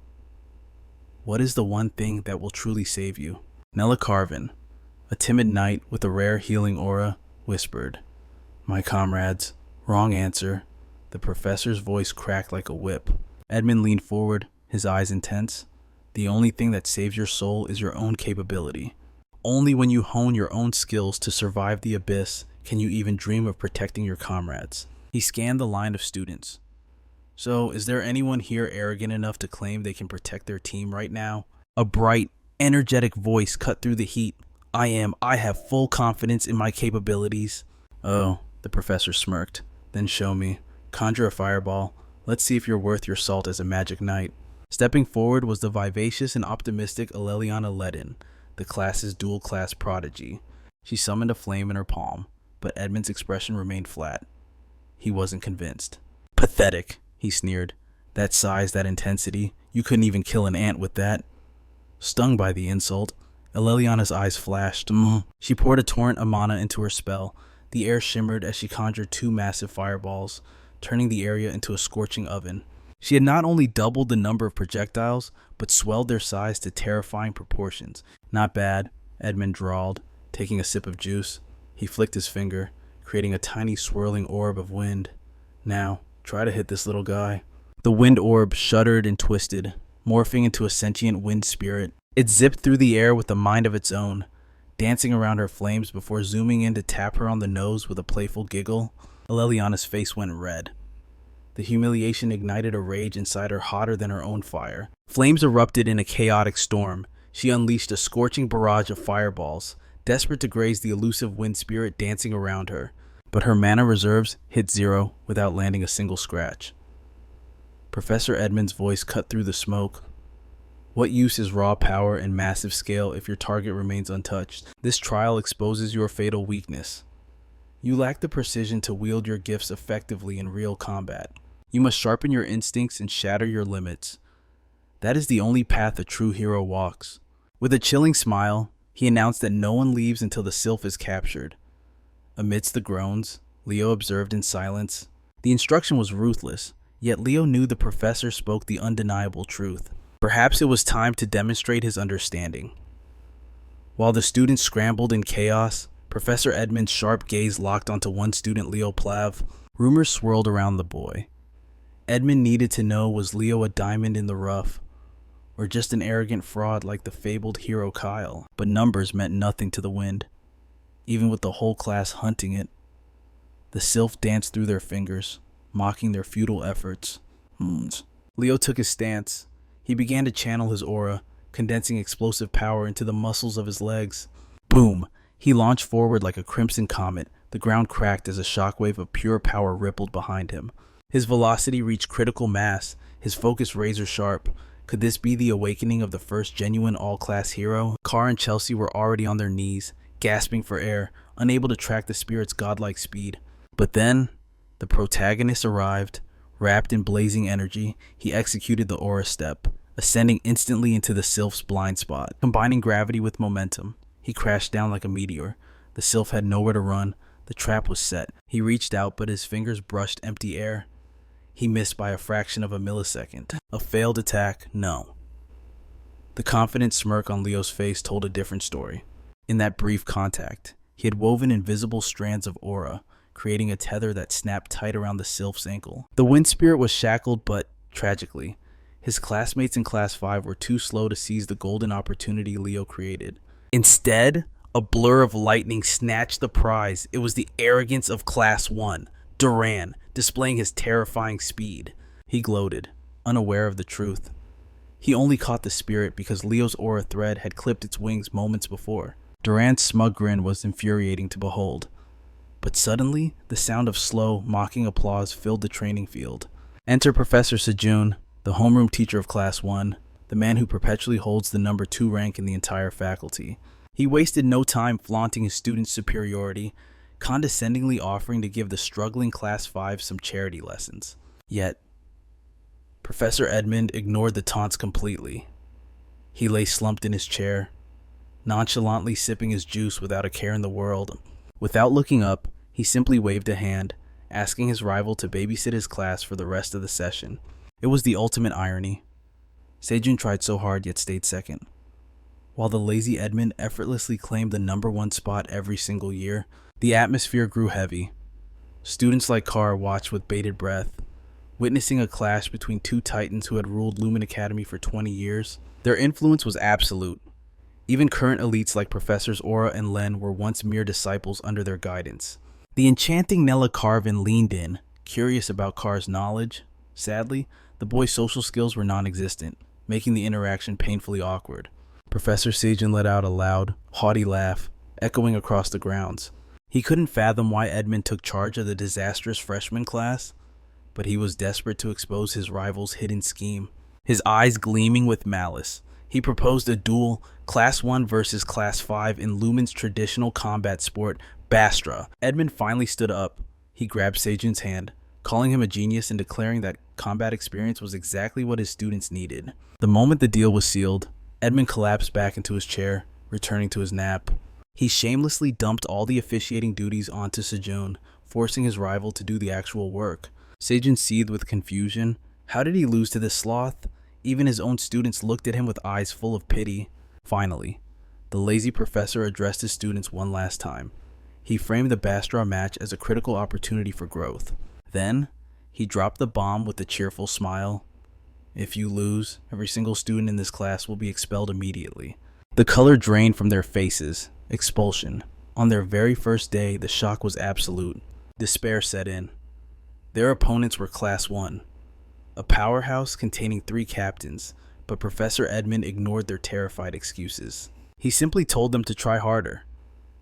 what is the one thing that will truly save you? Nella Carvin, a timid knight with a rare healing aura, whispered, "My comrades, wrong answer." The professor's voice cracked like a whip. Edmund leaned forward, his eyes intense. The only thing that saves your soul is your own capability. Only when you hone your own skills to survive the abyss can you even dream of protecting your comrades. He scanned the line of students. So, is there anyone here arrogant enough to claim they can protect their team right now? A bright, energetic voice cut through the heat. I have full confidence in my capabilities." "Oh," the professor smirked. "Then show me. Conjure a fireball. Let's see if you're worth your salt as a magic knight." Stepping forward was the vivacious and optimistic Aleliana Ledin, the class's dual-class prodigy. She summoned a flame in her palm, but Edmund's expression remained flat. He wasn't convinced. "Pathetic," he sneered. "That size, that intensity, you couldn't even kill an ant with that." Stung by the insult, Aleliana's eyes flashed. She poured a torrent of mana into her spell. The air shimmered as she conjured 2 massive fireballs, turning the area into a scorching oven. She had not only doubled the number of projectiles, but swelled their size to terrifying proportions. "Not bad," Edmund drawled, taking a sip of juice. He flicked his finger, creating a tiny swirling orb of wind. "Now, try to hit this little guy." The wind orb shuddered and twisted, morphing into a sentient wind spirit. It zipped through the air with a mind of its own, dancing around her flames before zooming in to tap her on the nose with a playful giggle. Aleliana's face went red. The humiliation ignited a rage inside her hotter than her own fire. Flames erupted in a chaotic storm. She unleashed a scorching barrage of fireballs, desperate to graze the elusive wind spirit dancing around her. But her mana reserves hit 0 without landing a single scratch. Professor Edmund's voice cut through the smoke. "What use is raw power and massive scale if your target remains untouched? This trial exposes your fatal weakness. You lack the precision to wield your gifts effectively in real combat. You must sharpen your instincts and shatter your limits. That is the only path a true hero walks." With a chilling smile, he announced that no one leaves until the sylph is captured. Amidst the groans, Leo observed in silence. The instruction was ruthless, yet Leo knew the professor spoke the undeniable truth. Perhaps it was time to demonstrate his understanding. While the students scrambled in chaos, Professor Edmund's sharp gaze locked onto one student, Leo Plav. Rumors swirled around the boy. Edmund needed to know, was Leo a diamond in the rough, or just an arrogant fraud like the fabled hero Kyle? But numbers meant nothing to the wind, even with the whole class hunting it. The sylph danced through their fingers, mocking their futile efforts. Leo took his stance. He began to channel his aura, condensing explosive power into the muscles of his legs. Boom! He launched forward like a crimson comet. The ground cracked as a shockwave of pure power rippled behind him. His velocity reached critical mass, his focus razor sharp. Could this be the awakening of the first genuine all-class hero? Carr and Chelsea were already on their knees, gasping for air, unable to track the spirit's godlike speed. But then, the protagonist arrived. Wrapped in blazing energy, he executed the aura step, ascending instantly into the sylph's blind spot. Combining gravity with momentum, he crashed down like a meteor. The sylph had nowhere to run. The trap was set. He reached out, but his fingers brushed empty air. He missed by a fraction of a millisecond. A failed attack? No. The confident smirk on Leo's face told a different story. In that brief contact, he had woven invisible strands of aura, creating a tether that snapped tight around the sylph's ankle. The wind spirit was shackled, but, tragically, his classmates in Class 5 were too slow to seize the golden opportunity Leo created. Instead, a blur of lightning snatched the prize. It was the arrogance of Class 1, Duran, displaying his terrifying speed. He gloated, unaware of the truth. He only caught the spirit because Leo's aura thread had clipped its wings moments before. Duran's smug grin was infuriating to behold. But suddenly, the sound of slow, mocking applause filled the training field. Enter Professor Sejun, the homeroom teacher of Class 1, the man who perpetually holds the number 2 rank in the entire faculty. He wasted no time flaunting his students' superiority, condescendingly offering to give the struggling Class 5 some charity lessons. Yet, Professor Edmund ignored the taunts completely. He lay slumped in his chair, nonchalantly sipping his juice without a care in the world. Without looking up, he simply waved a hand, asking his rival to babysit his class for the rest of the session. It was the ultimate irony. Sejun tried so hard yet stayed second. While the lazy Edmund effortlessly claimed the #1 spot every single year, the atmosphere grew heavy. Students like Carr watched with bated breath, witnessing a clash between two titans who had ruled Lumen Academy for 20 years. Their influence was absolute. Even current elites like Professors Aura and Len were once mere disciples under their guidance. The enchanting Nella Carvin leaned in, curious about Carr's knowledge. Sadly, the boy's social skills were non-existent, making the interaction painfully awkward. Professor Sejun let out a loud, haughty laugh, echoing across the grounds. He couldn't fathom why Edmund took charge of the disastrous freshman class, but he was desperate to expose his rival's hidden scheme. His eyes gleaming with malice, he proposed a duel, Class 1 versus Class 5 in Lumen's traditional combat sport, Bastra. Edmund finally stood up. He grabbed Sejun's hand, calling him a genius and declaring that combat experience was exactly what his students needed. The moment the deal was sealed, Edmund collapsed back into his chair, returning to his nap. He shamelessly dumped all the officiating duties onto Sejun, forcing his rival to do the actual work. Sejun seethed with confusion. How did he lose to this sloth? Even his own students looked at him with eyes full of pity. Finally, the lazy professor addressed his students one last time. He framed the Bastra match as a critical opportunity for growth. Then, he dropped the bomb with a cheerful smile. If you lose, every single student in this class will be expelled immediately. The color drained from their faces. Expulsion. On their very first day, the shock was absolute. Despair set in. Their opponents were Class 1, a powerhouse containing 3 captains, but Professor Edmund ignored their terrified excuses. He simply told them to try harder.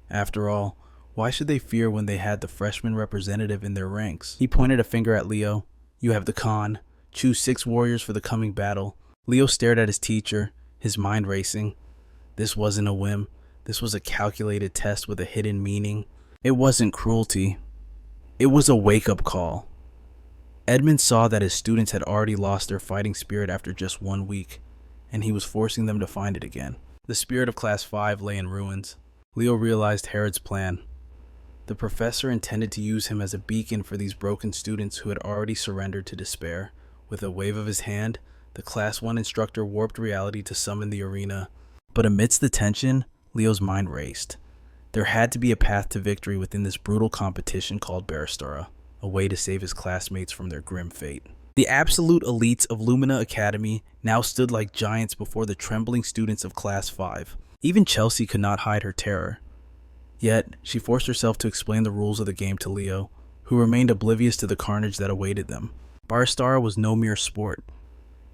After all, why should they fear when they had the freshman representative in their ranks? He pointed a finger at Leo. You have the con. Choose 6 warriors for the coming battle. Leo stared at his teacher, his mind racing. This wasn't a whim. This was a calculated test with a hidden meaning. It wasn't cruelty. It was a wake-up call. Edmund saw that his students had already lost their fighting spirit after just 1 week, and he was forcing them to find it again. The spirit of Class 5 lay in ruins. Leo realized Herod's plan. The professor intended to use him as a beacon for these broken students who had already surrendered to despair. With a wave of his hand, the Class 1 instructor warped reality to summon the arena. But amidst the tension, Leo's mind raced. There had to be a path to victory within this brutal competition called Baristara, a way to save his classmates from their grim fate. The absolute elites of Lumina Academy now stood like giants before the trembling students of Class 5. Even Chelsea could not hide her terror. Yet, she forced herself to explain the rules of the game to Leo, who remained oblivious to the carnage that awaited them. Baristara was no mere sport.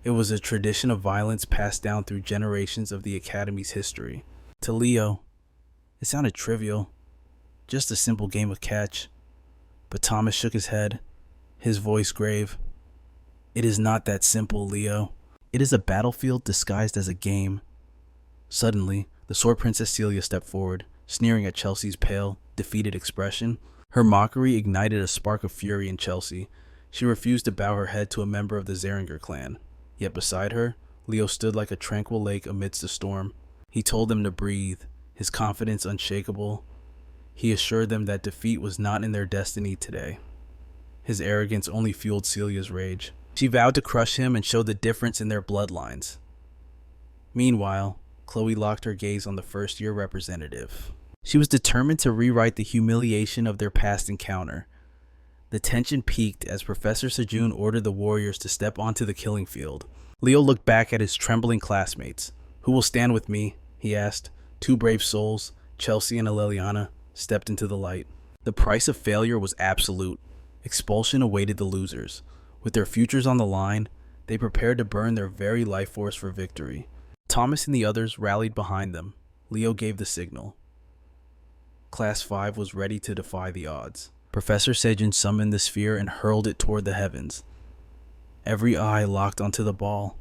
It was a tradition of violence passed down through generations of the Academy's history. To Leo, it sounded trivial, just a simple game of catch. But Thomas shook his head, his voice grave. It is not that simple, Leo. It is a battlefield disguised as a game. Suddenly, the Sword Princess Celia stepped forward, sneering at Chelsea's pale, defeated expression. Her mockery ignited a spark of fury in Chelsea. She refused to bow her head to a member of the Zeringer clan. Yet beside her, Leo stood like a tranquil lake amidst a storm. He told them to breathe, his confidence unshakable. He assured them that defeat was not in their destiny today. His arrogance only fueled Celia's rage. She vowed to crush him and show the difference in their bloodlines. Meanwhile, Chloe locked her gaze on the first-year representative. She was determined to rewrite the humiliation of their past encounter. The tension peaked as Professor Sejun ordered the warriors to step onto the killing field. Leo looked back at his trembling classmates. Who will stand with me? He asked. 2 brave souls, Chelsea and Aleliana, stepped into the light. The price of failure was absolute. Expulsion awaited the losers. With their futures on the line, they prepared to burn their very life force for victory. Thomas and the others rallied behind them. Leo gave the signal. Class 5 was ready to defy the odds. Professor Sejun summoned the sphere and hurled it toward the heavens. Every eye locked onto the ball,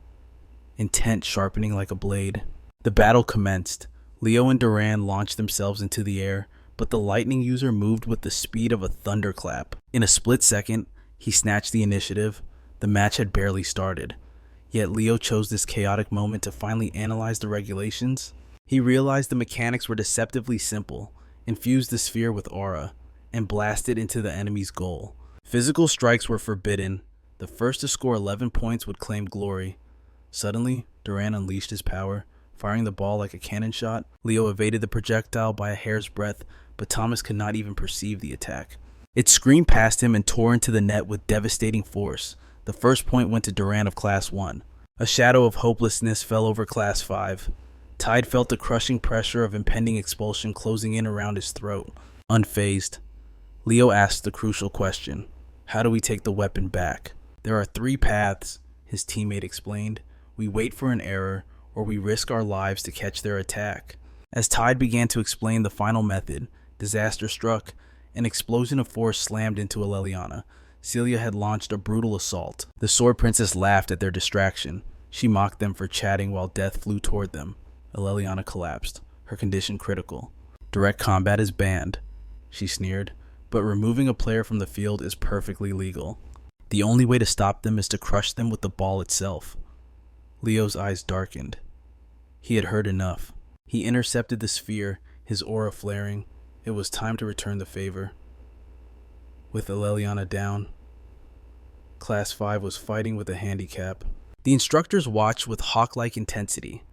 intent sharpening like a blade. The battle commenced. Leo and Duran launched themselves into the air, but the lightning user moved with the speed of a thunderclap. In a split second, he snatched the initiative. The match had barely started. Yet Leo chose this chaotic moment to finally analyze the regulations. He realized the mechanics were deceptively simple, infused the sphere with aura, and blasted into the enemy's goal. Physical strikes were forbidden. The first to score 11 points would claim glory. Suddenly, Duran unleashed his power, firing the ball like a cannon shot. Leo evaded the projectile by a hair's breadth, but Thomas could not even perceive the attack. It screamed past him and tore into the net with devastating force. The first point went to Duran of Class 1. A shadow of hopelessness fell over Class 5. Tide felt the crushing pressure of impending expulsion closing in around his throat. Unfazed, Leo asked the crucial question: how do we take the weapon back? There are 3 paths, his teammate explained. We wait for an error, or we risk our lives to catch their attack. As Tide began to explain the final method, disaster struck. An explosion of force slammed into Aleliana. Celia had launched a brutal assault. The Sword Princess laughed at their distraction. She mocked them for chatting while death flew toward them. Aleliana collapsed, her condition critical. Direct combat is banned, she sneered, but removing a player from the field is perfectly legal. The only way to stop them is to crush them with the ball itself. Leo's eyes darkened. He had heard enough. He intercepted the sphere, his aura flaring. It was time to return the favor. With Aleliana down, Class 5 was fighting with a handicap. The instructors watched with hawk-like intensity.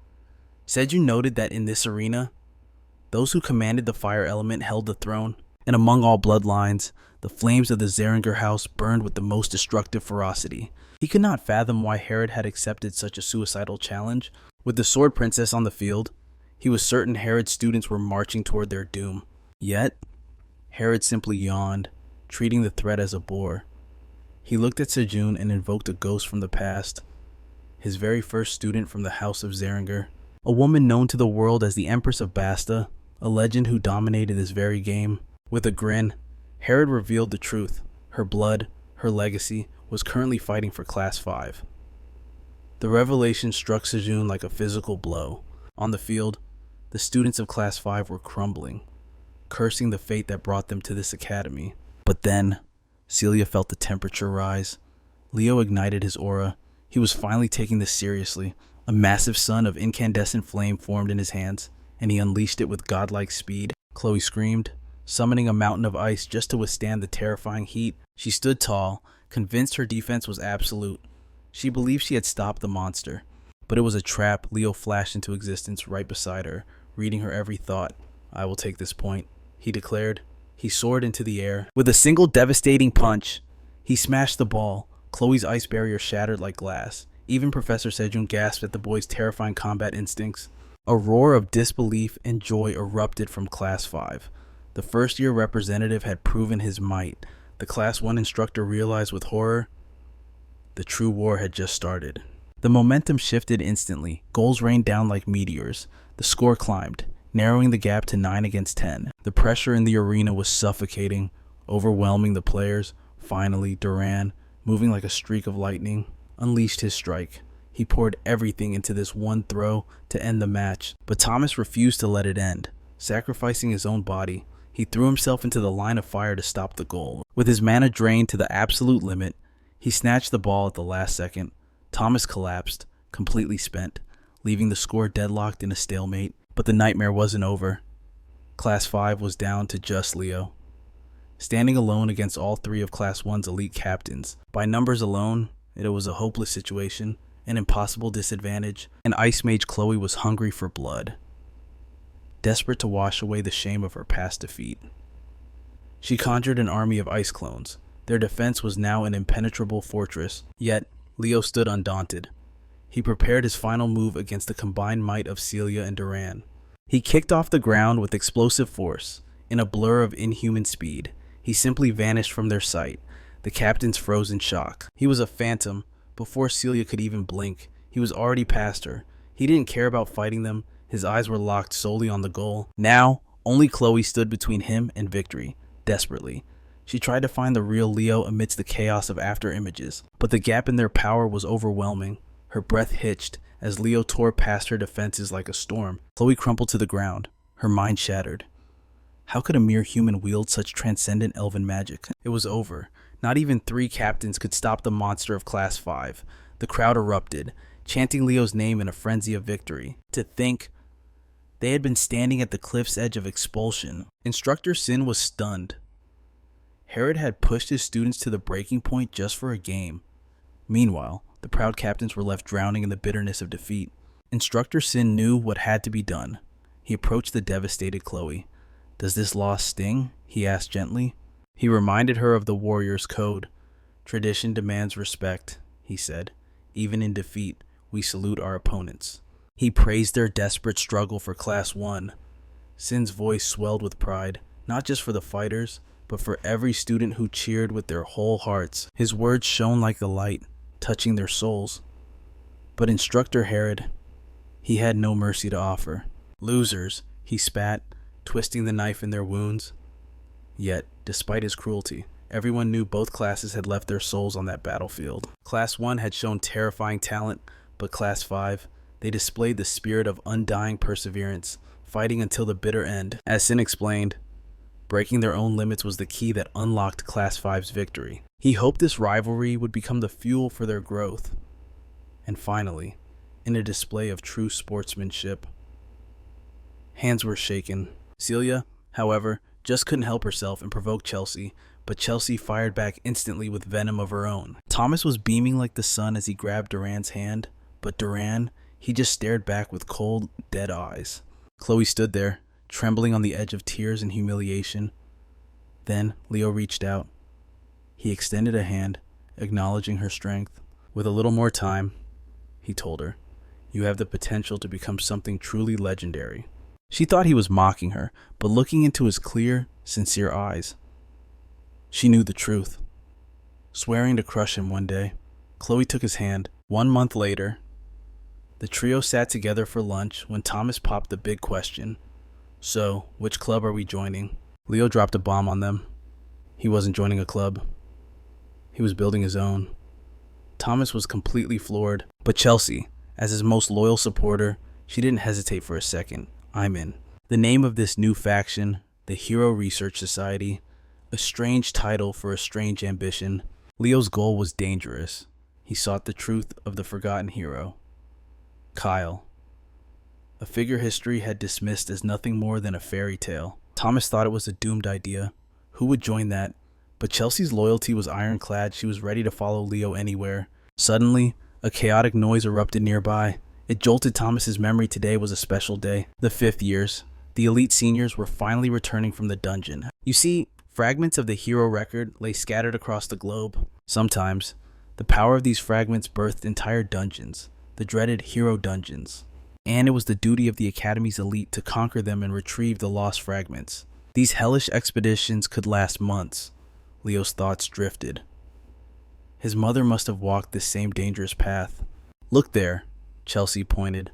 Sejun noted that in this arena, those who commanded the fire element held the throne, and among all bloodlines, the flames of the Zeringer house burned with the most destructive ferocity. He could not fathom why Herod had accepted such a suicidal challenge. With the Sword Princess on the field, he was certain Herod's students were marching toward their doom. Yet, Herod simply yawned, treating the threat as a bore. He looked at Sejun and invoked a ghost from the past, his very first student from the House of Zeringer, a woman known to the world as the Empress of Basta, a legend who dominated this very game. With a grin, Herod revealed the truth. Her blood, her legacy, was currently fighting for Class 5. The revelation struck Sejun like a physical blow. On the field, the students of Class 5 were crumbling, cursing the fate that brought them to this academy. But then, Celia felt the temperature rise. Leo ignited his aura. He was finally taking this seriously. A massive sun of incandescent flame formed in his hands, and he unleashed it with godlike speed. Chloe screamed, summoning a mountain of ice just to withstand the terrifying heat. She stood tall, convinced her defense was absolute. She believed she had stopped the monster. But it was a trap. Leo flashed into existence right beside her, reading her every thought. "I will take this point," he declared. He soared into the air. With a single devastating punch, he smashed the ball. Chloe's ice barrier shattered like glass. Even Professor Sejun gasped at the boy's terrifying combat instincts. A roar of disbelief and joy erupted from Class 5. The first-year representative had proven his might. The Class 1 instructor realized with horror, the true war had just started. The momentum shifted instantly. Goals rained down like meteors. The score climbed, narrowing the gap to 9 against 10. The pressure in the arena was suffocating, overwhelming the players. Finally, Duran, moving like a streak of lightning, unleashed his strike. He poured everything into this one throw to end the match, but Thomas refused to let it end. Sacrificing his own body, he threw himself into the line of fire to stop the goal. With his mana drained to the absolute limit, he snatched the ball at the last second. Thomas collapsed, completely spent, leaving the score deadlocked in a stalemate. But the nightmare wasn't over. Class 5 was down to just Leo, standing alone against all 3 of Class 1's elite captains. By numbers alone, it was a hopeless situation, an impossible disadvantage, and Ice Mage Chloe was hungry for blood, desperate to wash away the shame of her past defeat. She conjured an army of ice clones. Their defense was now an impenetrable fortress, yet Leo stood undaunted. He prepared his final move against the combined might of Celia and Duran. He kicked off the ground with explosive force. In a blur of inhuman speed, he simply vanished from their sight. The captains froze in shock. He was a phantom. Before Celia could even blink, he was already past her. He didn't care about fighting them. His eyes were locked solely on the goal. Now, only Chloe stood between him and victory, desperately. She tried to find the real Leo amidst the chaos of after images, but the gap in their power was overwhelming. Her breath hitched as Leo tore past her defenses like a storm. Chloe crumpled to the ground, her mind shattered. How could a mere human wield such transcendent elven magic? It was over. Not even 3 captains could stop the monster of Class 5. The crowd erupted, chanting Leo's name in a frenzy of victory. To think, they had been standing at the cliff's edge of expulsion. Instructor Sin was stunned. Herod had pushed his students to the breaking point just for a game. Meanwhile, the proud captains were left drowning in the bitterness of defeat. Instructor Sin knew what had to be done. He approached the devastated Chloe. "Does this loss sting?" he asked gently. He reminded her of the warrior's code. "Tradition demands respect," he said. "Even in defeat, we salute our opponents." He praised their desperate struggle for Class 1. Sin's voice swelled with pride, not just for the fighters, but for every student who cheered with their whole hearts. His words shone like a light, touching their souls. But Instructor Herod, he had no mercy to offer. "Losers," he spat, twisting the knife in their wounds. Yet, despite his cruelty, everyone knew both classes had left their souls on that battlefield. Class 1 had shown terrifying talent, but Class 5, they displayed the spirit of undying perseverance, fighting until the bitter end. As Sin explained, breaking their own limits was the key that unlocked Class 5's victory. He hoped this rivalry would become the fuel for their growth. And finally, in a display of true sportsmanship, hands were shaken. Celia, however, just couldn't help herself and provoked Chelsea, but Chelsea fired back instantly with venom of her own. Thomas was beaming like the sun as he grabbed Duran's hand, but Duran, he just stared back with cold, dead eyes. Chloe stood there, trembling on the edge of tears and humiliation. Then Leo reached out. He extended a hand, acknowledging her strength. "With a little more time," he told her, "you have the potential to become something truly legendary." She thought he was mocking her, but looking into his clear, sincere eyes, she knew the truth. Swearing to crush him one day, Chloe took his hand. 1 month later, the trio sat together for lunch when Thomas popped the big question. "So, which club are we joining?" Leo dropped a bomb on them. He wasn't joining a club. He was building his own. Thomas was completely floored, but Chelsea, as his most loyal supporter, she didn't hesitate for a second. "I'm in." The name of this new faction, the Hero Research Society, a strange title for a strange ambition. Leo's goal was dangerous. He sought the truth of the forgotten hero, Kyle, a figure history had dismissed as nothing more than a fairy tale. Thomas thought it was a doomed idea. Who would join that? But Chelsea's loyalty was ironclad. She was ready to follow Leo anywhere. Suddenly, a chaotic noise erupted nearby. It jolted Thomas's memory. Today was a special day. The 5th years. The elite seniors were finally returning from the dungeon. You see, fragments of the hero record lay scattered across the globe. Sometimes, the power of these fragments birthed entire dungeons, the dreaded hero dungeons. And it was the duty of the Academy's elite to conquer them and retrieve the lost fragments. These hellish expeditions could last months. Leo's thoughts drifted. His mother must have walked this same dangerous path. "Look there," Chelsea pointed.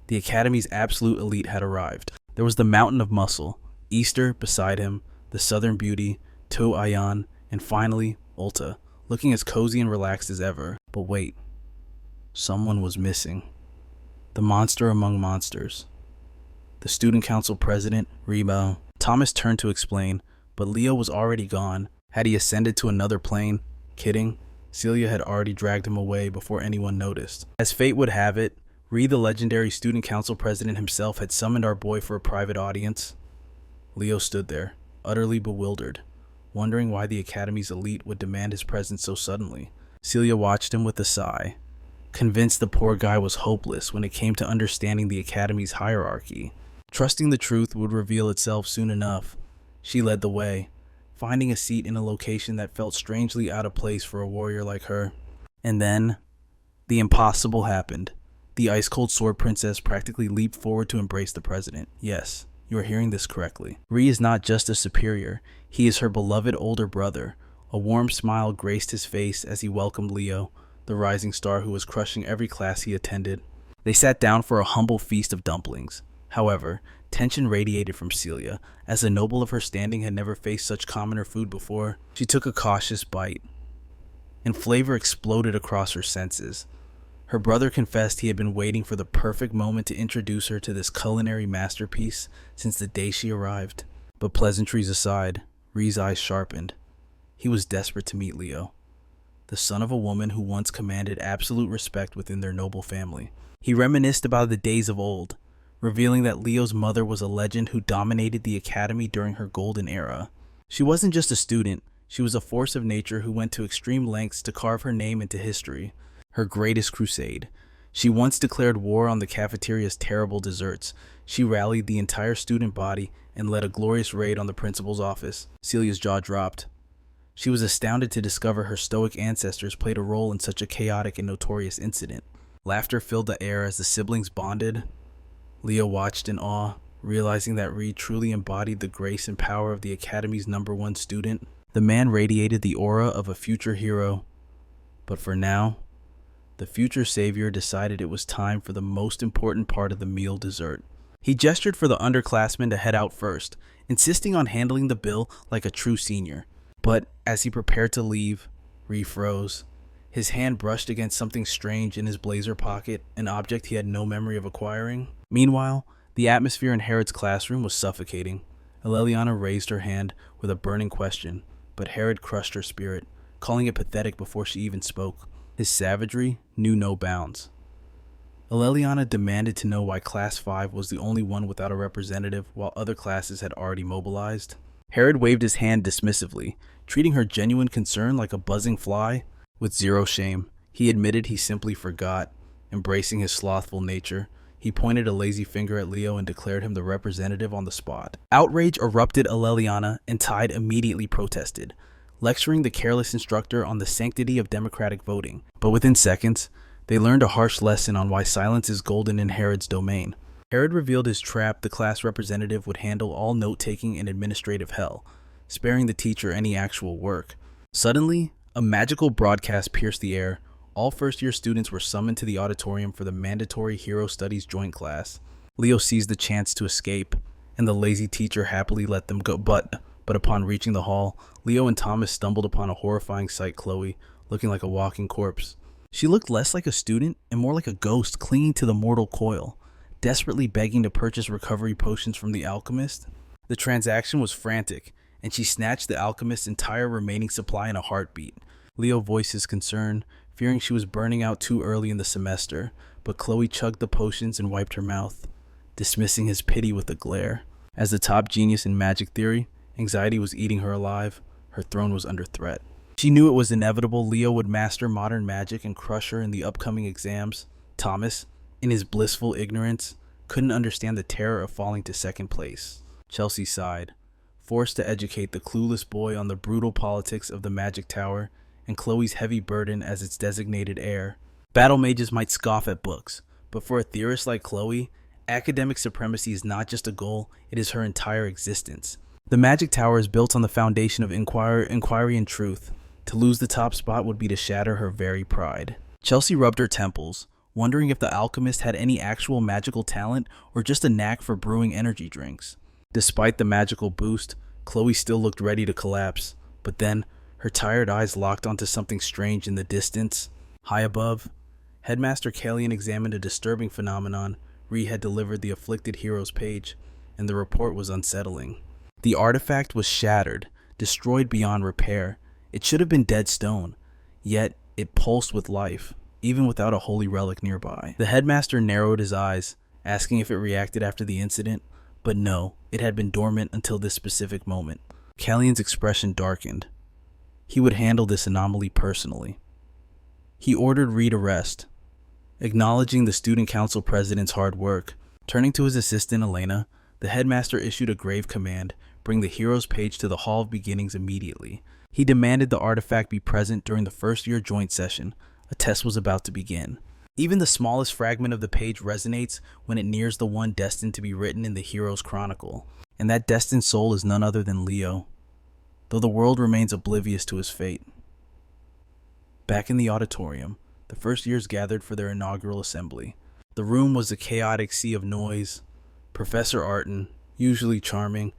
The Academy's absolute elite had arrived. There was the mountain of muscle, Easter beside him, the Southern Beauty, To Ayan, and finally, Ulta, looking as cozy and relaxed as ever. But wait, someone was missing. The monster among monsters. The student council president, Reba. Thomas turned to explain, but Leo was already gone. Had he ascended to another plane? Kidding. Celia had already dragged him away before anyone noticed. As fate would have it, the legendary student council president himself had summoned our boy for a private audience. Leo stood there, utterly bewildered, wondering why the Academy's elite would demand his presence so suddenly. Celia watched him with a sigh, convinced the poor guy was hopeless when it came to understanding the Academy's hierarchy. Trusting the truth would reveal itself soon enough, she led the way, finding a seat in a location that felt strangely out of place for a warrior like her. And then, the impossible happened. The ice-cold Sword Princess practically leaped forward to embrace the president. Yes, you are hearing this correctly. Ree is not just a superior, he is her beloved older brother. A warm smile graced his face as he welcomed Leo, the rising star who was crushing every class he attended. They sat down for a humble feast of dumplings. However, tension radiated from Celia, as the noble of her standing had never faced such commoner food before. She took a cautious bite, and flavor exploded across her senses. Her brother confessed he had been waiting for the perfect moment to introduce her to this culinary masterpiece since the day she arrived. But pleasantries aside, Ree's eyes sharpened. He was desperate to meet Leo, the son of a woman who once commanded absolute respect within their noble family. He reminisced about the days of old, revealing that Leo's mother was a legend who dominated the academy during her golden era. She wasn't just a student, she was a force of nature who went to extreme lengths to carve her name into history. Her greatest crusade. She once declared war on the cafeteria's terrible desserts. She rallied the entire student body and led a glorious raid on the principal's office. Celia's jaw dropped. She was astounded to discover her stoic ancestors played a role in such a chaotic and notorious incident. Laughter filled the air as the siblings bonded. Leo watched in awe, realizing that Reed truly embodied the grace and power of the Academy's #1 student. The man radiated the aura of a future hero. But for now, the future savior decided it was time for the most important part of the meal, dessert. He gestured for the underclassmen to head out first, insisting on handling the bill like a true senior. But as he prepared to leave, Reed froze. His hand brushed against something strange in his blazer pocket, an object he had no memory of acquiring. Meanwhile, the atmosphere in Herod's classroom was suffocating. Eleliana raised her hand with a burning question, but Herod crushed her spirit, calling it pathetic before she even spoke. His savagery knew no bounds. Eleliana demanded to know why Class 5 was the only one without a representative while other classes had already mobilized. Herod waved his hand dismissively, treating her genuine concern like a buzzing fly. With zero shame, he admitted he simply forgot. Embracing his slothful nature, he pointed a lazy finger at Leo and declared him the representative on the spot. Outrage erupted Eleliana, and Tide immediately protested, lecturing the careless instructor on the sanctity of democratic voting. But within seconds, they learned a harsh lesson on why silence is golden in Herod's domain. Herod revealed his trap: the class representative would handle all note-taking and administrative hell, sparing the teacher any actual work. Suddenly, a magical broadcast pierced the air. All first-year students were summoned to the auditorium for the mandatory Hero Studies joint class. Leo seized the chance to escape, and the lazy teacher happily let them go. But upon reaching the hall, Leo and Thomas stumbled upon a horrifying sight: Chloe, looking like a walking corpse. She looked less like a student and more like a ghost clinging to the mortal coil, desperately begging to purchase recovery potions from the alchemist. The transaction was frantic, and she snatched the alchemist's entire remaining supply in a heartbeat. Leo voiced his concern, fearing she was burning out too early in the semester, but Chloe chugged the potions and wiped her mouth, dismissing his pity with a glare. As the top genius in magic theory, anxiety was eating her alive. Her throne was under threat. She knew it was inevitable. Leo would master modern magic and crush her in the upcoming exams. Thomas, in his blissful ignorance, couldn't understand the terror of falling to second place. Chelsea sighed, forced to educate the clueless boy on the brutal politics of the magic tower and Chloe's heavy burden as its designated heir. Battle mages might scoff at books, but for a theorist like Chloe, academic supremacy is not just a goal, it is her entire existence. The magic tower is built on the foundation of inquiry and truth. To lose the top spot would be to shatter her very pride. Chelsea rubbed her temples, wondering if the alchemist had any actual magical talent or just a knack for brewing energy drinks. Despite the magical boost, Chloe still looked ready to collapse, but then her tired eyes locked onto something strange in the distance. High above, Headmaster Kalian examined a disturbing phenomenon. Ree had delivered the afflicted hero's page, and the report was unsettling. The artifact was shattered, destroyed beyond repair. It should have been dead stone, yet it pulsed with life, even without a holy relic nearby. The headmaster narrowed his eyes, asking if it reacted after the incident, but no, it had been dormant until this specific moment. Kalian's expression darkened. He would handle this anomaly personally. He ordered Reed arrest, acknowledging the student council president's hard work. Turning to his assistant, Elena, the headmaster issued a grave command: bring the hero's page to the Hall of Beginnings immediately. He demanded the artifact be present during the first-year joint session. A test was about to begin. Even the smallest fragment of the page resonates when it nears the one destined to be written in the hero's chronicle. And that destined soul is none other than Leo, though the world remains oblivious to his fate. Back in the auditorium, the first years gathered for their inaugural assembly. The room was a chaotic sea of noise. Professor Arton, usually charming,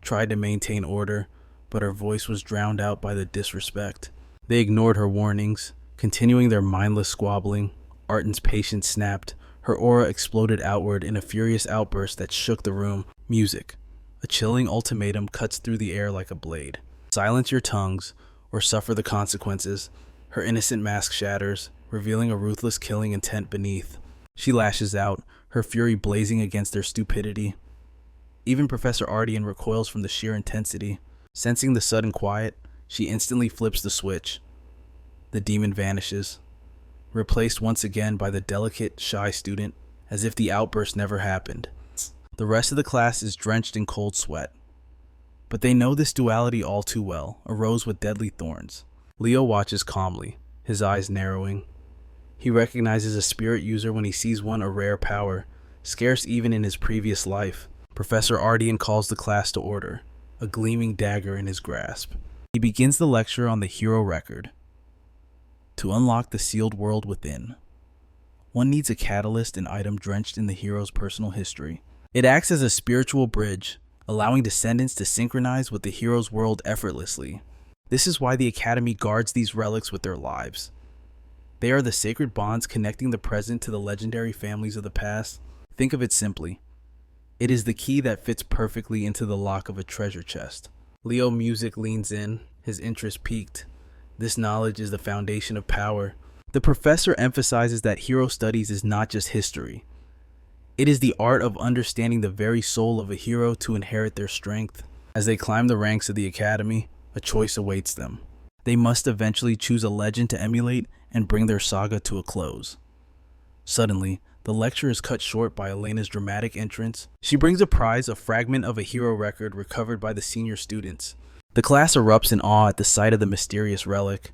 tried to maintain order, but her voice was drowned out by the disrespect. They ignored her warnings, continuing their mindless squabbling. Arden's patience snapped. Her aura exploded outward in a furious outburst that shook the room. Music. A chilling ultimatum cuts through the air like a blade. Silence your tongues, or suffer the consequences. Her innocent mask shatters, revealing a ruthless killing intent beneath. She lashes out, her fury blazing against their stupidity. Even Professor Ardian recoils from the sheer intensity. Sensing the sudden quiet, she instantly flips the switch. The demon vanishes, replaced once again by the delicate, shy student, as if the outburst never happened. The rest of the class is drenched in cold sweat. But they know this duality all too well, a rose with deadly thorns. Leo watches calmly, his eyes narrowing. He recognizes a spirit user when he sees one, a rare power, scarce even in his previous life. Professor Ardian calls the class to order, a gleaming dagger in his grasp. He begins the lecture on the hero record. To unlock the sealed world within, one needs a catalyst, an item drenched in the hero's personal history. It acts as a spiritual bridge, allowing descendants to synchronize with the hero's world effortlessly. This is why the Academy guards these relics with their lives. They are the sacred bonds connecting the present to the legendary families of the past. Think of it simply. It is the key that fits perfectly into the lock of a treasure chest. Leo Music leans in, his interest piqued. This knowledge is the foundation of power. The professor emphasizes that hero studies is not just history. It is the art of understanding the very soul of a hero to inherit their strength. As they climb the ranks of the Academy, a choice awaits them. They must eventually choose a legend to emulate and bring their saga to a close. Suddenly, the lecture is cut short by Elena's dramatic entrance. She brings a prize, a fragment of a hero record recovered by the senior students. The class erupts in awe at the sight of the mysterious relic.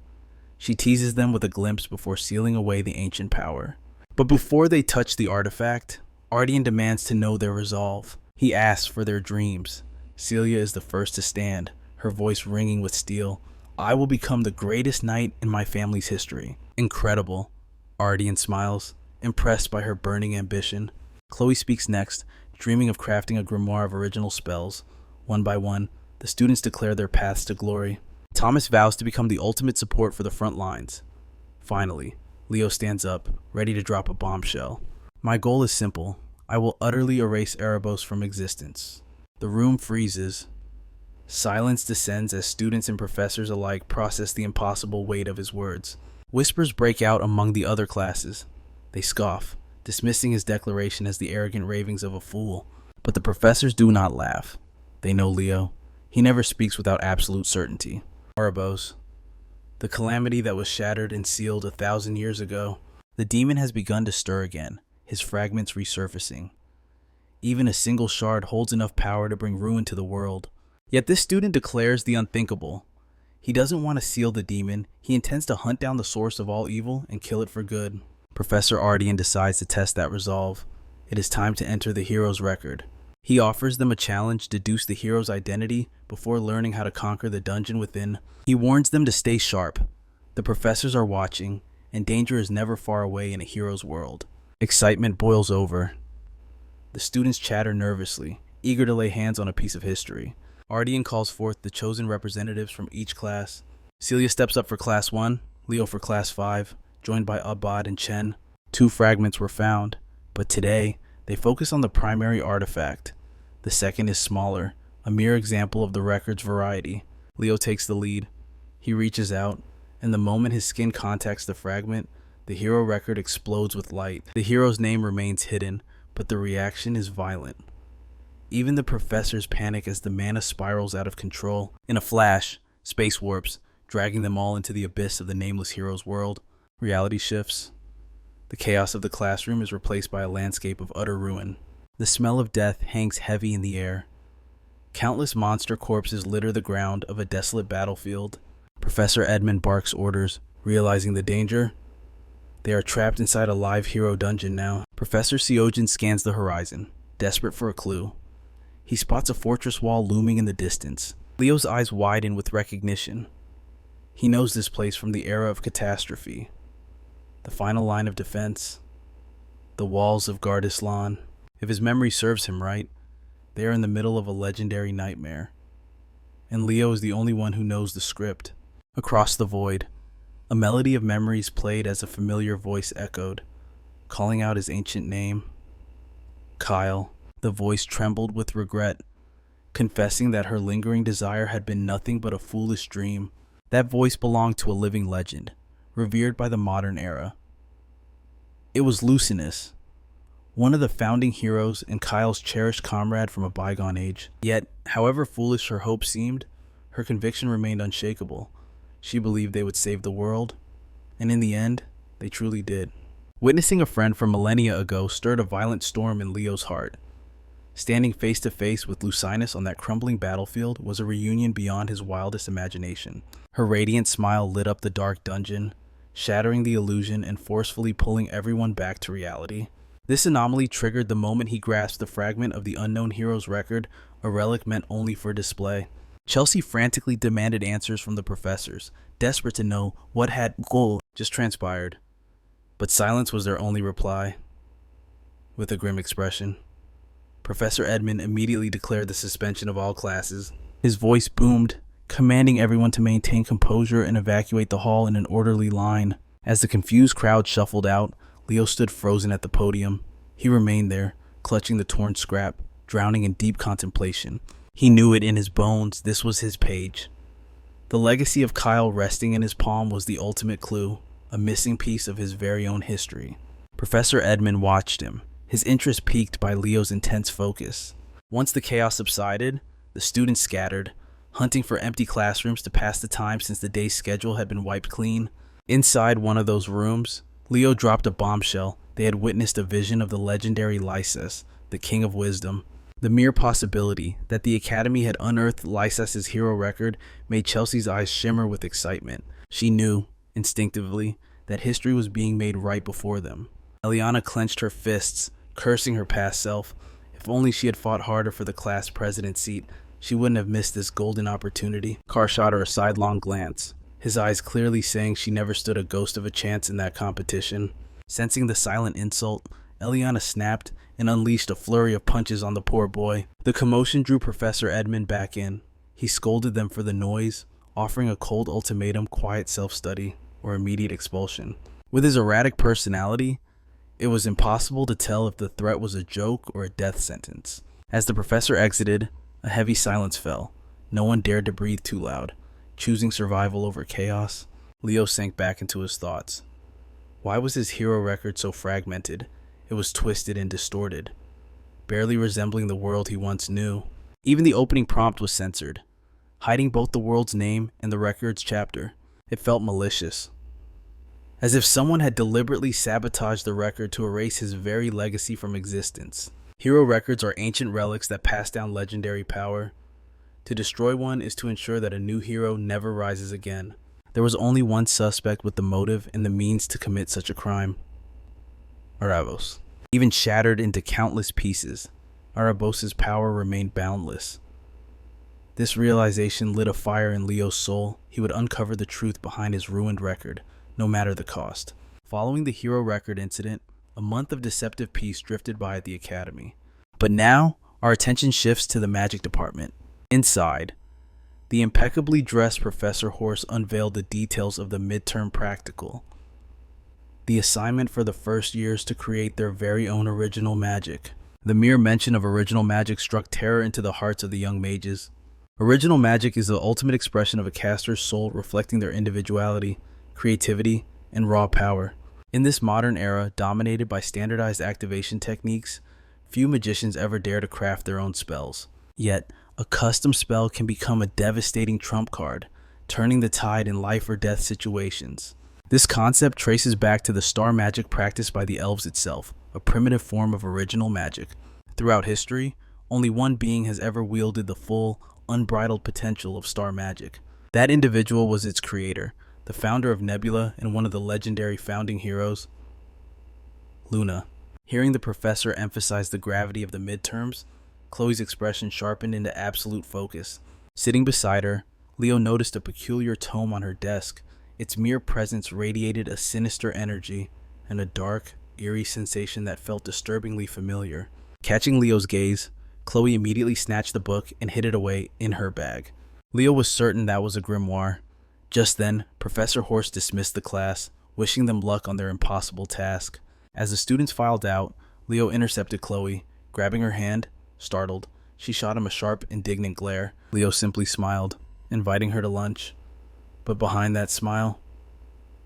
She teases them with a glimpse before sealing away the ancient power. But before they touch the artifact, Ardian demands to know their resolve. He asks for their dreams. Celia is the first to stand, her voice ringing with steel. I will become the greatest knight in my family's history. Incredible. Ardian smiles, impressed by her burning ambition. Chloe speaks next, dreaming of crafting a grimoire of original spells. One by one, the students declare their paths to glory. Thomas vows to become the ultimate support for the front lines. Finally, Leo stands up, ready to drop a bombshell. My goal is simple. I will utterly erase Erebos from existence. The room freezes. Silence descends as students and professors alike process the impossible weight of his words. Whispers break out among the other classes. They scoff, dismissing his declaration as the arrogant ravings of a fool. But the professors do not laugh. They know Leo. He never speaks without absolute certainty. Erebos, the calamity that was shattered and sealed 1,000 years ago. The demon has begun to stir again, his fragments resurfacing. Even a single shard holds enough power to bring ruin to the world. Yet this student declares the unthinkable. He doesn't want to seal the demon. He intends to hunt down the source of all evil and kill it for good. Professor Ardian decides to test that resolve. It is time to enter the hero's record. He offers them a challenge to deduce the hero's identity before learning how to conquer the dungeon within. He warns them to stay sharp. The professors are watching, and danger is never far away in a hero's world. Excitement boils over. The students chatter nervously, eager to lay hands on a piece of history. Ardian calls forth the chosen representatives from each class. Celia steps up for Class 1, Leo for Class 5, joined by Abad and Chen. 2 fragments were found, but today, they focus on the primary artifact. The second is smaller, a mere example of the record's variety. Leo takes the lead. He reaches out, and the moment his skin contacts the fragment, the hero record explodes with light. The hero's name remains hidden, but the reaction is violent. Even the professors panic as the mana spirals out of control. In a flash, space warps, dragging them all into the abyss of the nameless hero's world. Reality shifts. The chaos of the classroom is replaced by a landscape of utter ruin. The smell of death hangs heavy in the air. Countless monster corpses litter the ground of a desolate battlefield. Professor Edmund barks orders, realizing the danger. They are trapped inside a live hero dungeon now. Professor Seojin scans the horizon, desperate for a clue. He spots a fortress wall looming in the distance. Leo's eyes widen with recognition. He knows this place from the era of catastrophe. The final line of defense. The walls of Gardislan. If his memory serves him right, they are in the middle of a legendary nightmare. And Leo is the only one who knows the script. Across the void, a melody of memories played as a familiar voice echoed. calling out his ancient name. Kyle. The voice trembled with regret, confessing that her lingering desire had been nothing but a foolish dream. That voice belonged to a living legend, revered by the modern era. It was Lucinus, one of the founding heroes and Kyle's cherished comrade from a bygone age. Yet, however foolish her hope seemed, her conviction remained unshakable. She believed they would save the world, and in the end, they truly did. Witnessing a friend from millennia ago stirred a violent storm in Leo's heart. Standing face to face with Lucinus on that crumbling battlefield was a reunion beyond his wildest imagination. Her radiant smile lit up the dark dungeon, shattering the illusion and forcefully pulling everyone back to reality. This anomaly triggered the moment he grasped the fragment of the unknown hero's record, a relic meant only for display. Chelsea frantically demanded answers from the professors, desperate to know what had just transpired. But silence was their only reply. With a grim expression, Professor Edmund immediately declared the suspension of all classes. His voice boomed, commanding everyone to maintain composure and evacuate the hall in an orderly line. As the confused crowd shuffled out, Leo stood frozen at the podium. He remained there, clutching the torn scrap, drowning in deep contemplation. He knew it in his bones. This was his page. The legacy of Kyle resting in his palm was the ultimate clue, a missing piece of his very own history. Professor Edmund watched him, his interest piqued by Leo's intense focus. Once the chaos subsided, the students scattered, hunting for empty classrooms to pass the time since the day's schedule had been wiped clean. Inside one of those rooms, Leo dropped a bombshell. They had witnessed a vision of the legendary Lysis, the King of Wisdom. The mere possibility that the Academy had unearthed Lysis's hero record made Chelsea's eyes shimmer with excitement. She knew, instinctively, that history was being made right before them. Eliana clenched her fists, cursing her past self. If only she had fought harder for the class president seat, she wouldn't have missed this golden opportunity. Carr shot her a sidelong glance, his eyes clearly saying she never stood a ghost of a chance in that competition. Sensing the silent insult, Eliana snapped and unleashed a flurry of punches on the poor boy. The commotion drew Professor Edmund back in. He scolded them for the noise, offering a cold ultimatum: quiet self-study or immediate expulsion. With his erratic personality, it was impossible to tell if the threat was a joke or a death sentence. As the professor exited, a heavy silence fell. No one dared to breathe too loud, choosing survival over chaos. Leo sank back into his thoughts. Why was his hero record so fragmented? It was twisted and distorted, barely resembling the world he once knew. Even the opening prompt was censored, hiding both the world's name and the record's chapter. It felt malicious, as if someone had deliberately sabotaged the record to erase his very legacy from existence. Hero records are ancient relics that pass down legendary power. To destroy one is to ensure that a new hero never rises again. There was only one suspect with the motive and the means to commit such a crime: Arabos. Even shattered into countless pieces, Arabos' power remained boundless. This realization lit a fire in Leo's soul. He would uncover the truth behind his ruined record, no matter the cost. Following the hero record incident, a month of deceptive peace drifted by at the Academy. But now, our attention shifts to the magic department. Inside, the impeccably dressed Professor Horse unveiled the details of the midterm practical. The assignment for the first years to create their very own original magic. The mere mention of original magic struck terror into the hearts of the young mages. Original magic is the ultimate expression of a caster's soul, reflecting their individuality, creativity, and raw power. In this modern era, dominated by standardized activation techniques, few magicians ever dare to craft their own spells. Yet, a custom spell can become a devastating trump card, turning the tide in life or death situations. This concept traces back to the star magic practiced by the elves itself, a primitive form of original magic. Throughout history, only one being has ever wielded the full, unbridled potential of star magic. That individual was its creator, the founder of Nebula and one of the legendary founding heroes, Luna. Hearing the professor emphasize the gravity of the midterms, Chloe's expression sharpened into absolute focus. Sitting beside her, Leo noticed a peculiar tome on her desk. Its mere presence radiated a sinister energy and a dark, eerie sensation that felt disturbingly familiar. Catching Leo's gaze, Chloe immediately snatched the book and hid it away in her bag. Leo was certain that was a grimoire. Just then, Professor Horse dismissed the class, wishing them luck on their impossible task. As the students filed out, Leo intercepted Chloe. Grabbing her hand, startled, she shot him a sharp, indignant glare. Leo simply smiled, inviting her to lunch. But behind that smile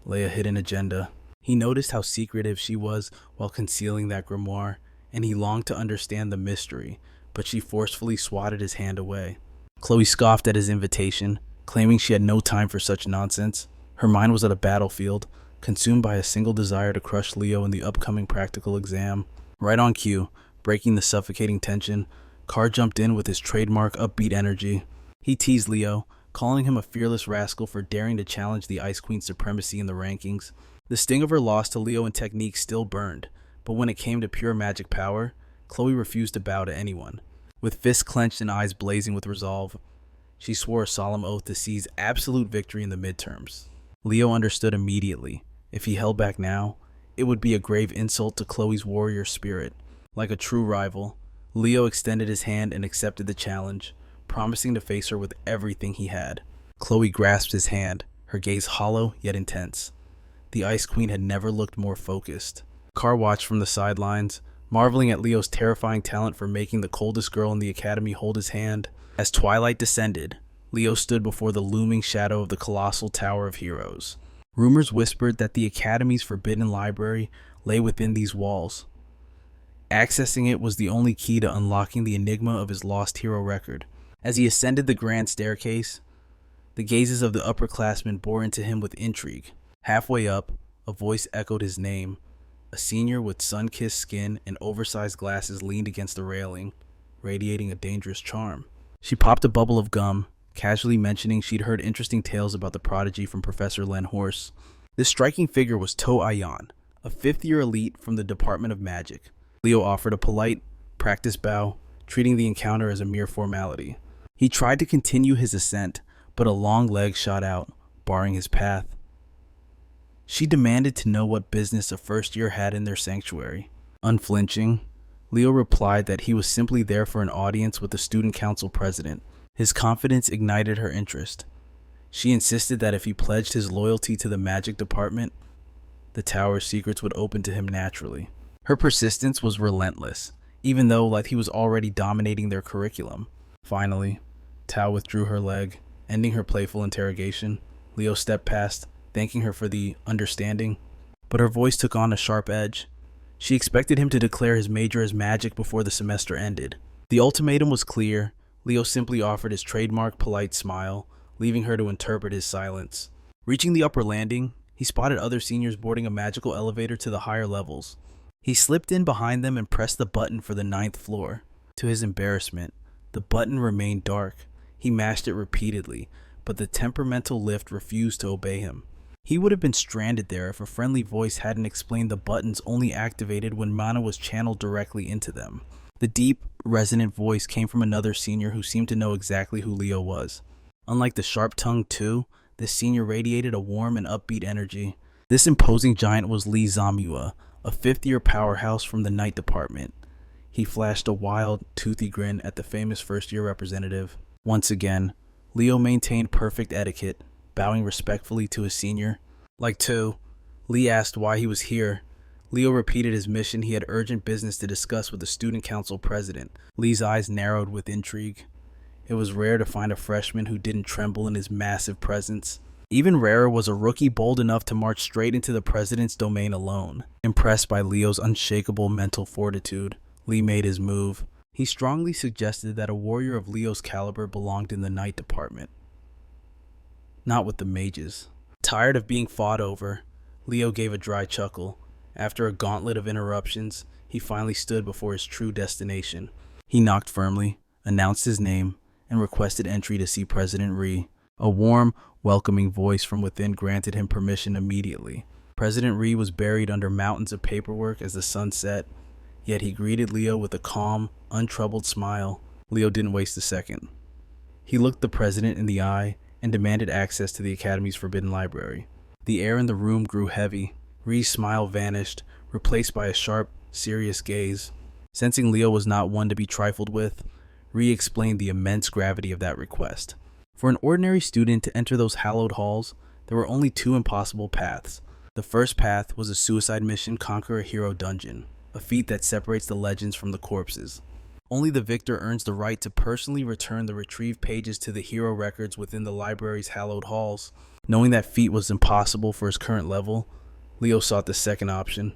lay a hidden agenda. He noticed how secretive she was while concealing that grimoire, and he longed to understand the mystery, but she forcefully swatted his hand away. Chloe scoffed at his invitation, claiming she had no time for such nonsense. Her mind was at a battlefield, consumed by a single desire to crush Leo in the upcoming practical exam. Right on cue, breaking the suffocating tension, Carr jumped in with his trademark upbeat energy. He teased Leo, calling him a fearless rascal for daring to challenge the Ice Queen's supremacy in the rankings. The sting of her loss to Leo in technique still burned, but when it came to pure magic power, Chloe refused to bow to anyone. With fists clenched and eyes blazing with resolve, she swore a solemn oath to seize absolute victory in the midterms. Leo understood immediately. If he held back now, it would be a grave insult to Chloe's warrior spirit. Like a true rival, Leo extended his hand and accepted the challenge, promising to face her with everything he had. Chloe grasped his hand, her gaze hollow yet intense. The Ice Queen had never looked more focused. Carr watched from the sidelines, marveling at Leo's terrifying talent for making the coldest girl in the academy hold his hand. As twilight descended, Leo stood before the looming shadow of the colossal Tower of Heroes. Rumors whispered that the academy's forbidden library lay within these walls. Accessing it was the only key to unlocking the enigma of his lost hero record. As he ascended the grand staircase, the gazes of the upperclassmen bore into him with intrigue. Halfway up, a voice echoed his name. A senior with sun-kissed skin and oversized glasses leaned against the railing, radiating a dangerous charm. She popped a bubble of gum, casually mentioning she'd heard interesting tales about the prodigy from Professor Len Horse. This striking figure was To Ayan, a fifth-year elite from the Department of Magic. Leo offered a polite, practiced bow, treating the encounter as a mere formality. He tried to continue his ascent, but a long leg shot out, barring his path. She demanded to know what business a first year had in their sanctuary. Unflinching, Leo replied that he was simply there for an audience with the student council president. His confidence ignited her interest. She insisted that if he pledged his loyalty to the magic department, the tower's secrets would open to him naturally. Her persistence was relentless, even though like he was already dominating their curriculum. Finally, Tao withdrew her leg, ending her playful interrogation. Leo stepped past, thanking her for the understanding, but her voice took on a sharp edge. She expected him to declare his major as magic before the semester ended. The ultimatum was clear. Leo simply offered his trademark polite smile, leaving her to interpret his silence. Reaching the upper landing, he spotted other seniors boarding a magical elevator to the higher levels. He slipped in behind them and pressed the button for the 9th floor. To his embarrassment, the button remained dark. He mashed it repeatedly, but the temperamental lift refused to obey him. He would have been stranded there if a friendly voice hadn't explained the buttons only activated when mana was channeled directly into them. The deep, resonant voice came from another senior who seemed to know exactly who Leo was. Unlike the sharp-tongued Tu, this senior radiated a warm and upbeat energy. This imposing giant was Lee Zamua, a fifth-year powerhouse from the night department. He flashed a wild, toothy grin at the famous first-year representative. Once again, Leo maintained perfect etiquette, bowing respectfully to his senior. Like Tu, Lee asked why he was here. Leo repeated his mission. He had urgent business to discuss with the student council president. Lee's eyes narrowed with intrigue. It was rare to find a freshman who didn't tremble in his massive presence. Even rarer was a rookie bold enough to march straight into the president's domain alone. Impressed by Leo's unshakable mental fortitude, Lee made his move. He strongly suggested that a warrior of Leo's caliber belonged in the night department, not with the mages. Tired of being fought over, Leo gave a dry chuckle. After a gauntlet of interruptions, he finally stood before his true destination. He knocked firmly, announced his name, and requested entry to see President Rhee. A warm, welcoming voice from within granted him permission immediately. President Rhee was buried under mountains of paperwork as the sun set, yet he greeted Leo with a calm, untroubled smile. Leo didn't waste a second. He looked the president in the eye and demanded access to the Academy's forbidden library. The air in the room grew heavy. Rhee's smile vanished, replaced by a sharp, serious gaze. Sensing Leo was not one to be trifled with, Rhee explained the immense gravity of that request. For an ordinary student to enter those hallowed halls, there were only two impossible paths. The first path was a suicide mission conquer a hero dungeon, a feat that separates the legends from the corpses. Only the victor earns the right to personally return the retrieved pages to the hero records within the library's hallowed halls. Knowing that feat was impossible for his current level, Leo sought the second option.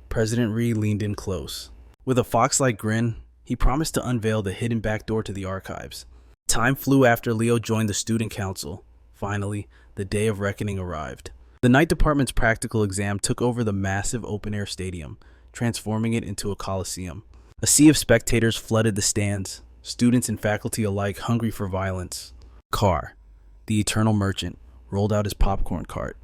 President Ree leaned in close. With a fox-like grin, he promised to unveil the hidden back door to the archives. Time flew after Leo joined the student council. Finally, the day of reckoning arrived. The night department's practical exam took over the massive open-air stadium, transforming it into a coliseum. A sea of spectators flooded the stands, students and faculty alike hungry for violence. Carr, the eternal merchant, rolled out his popcorn cart.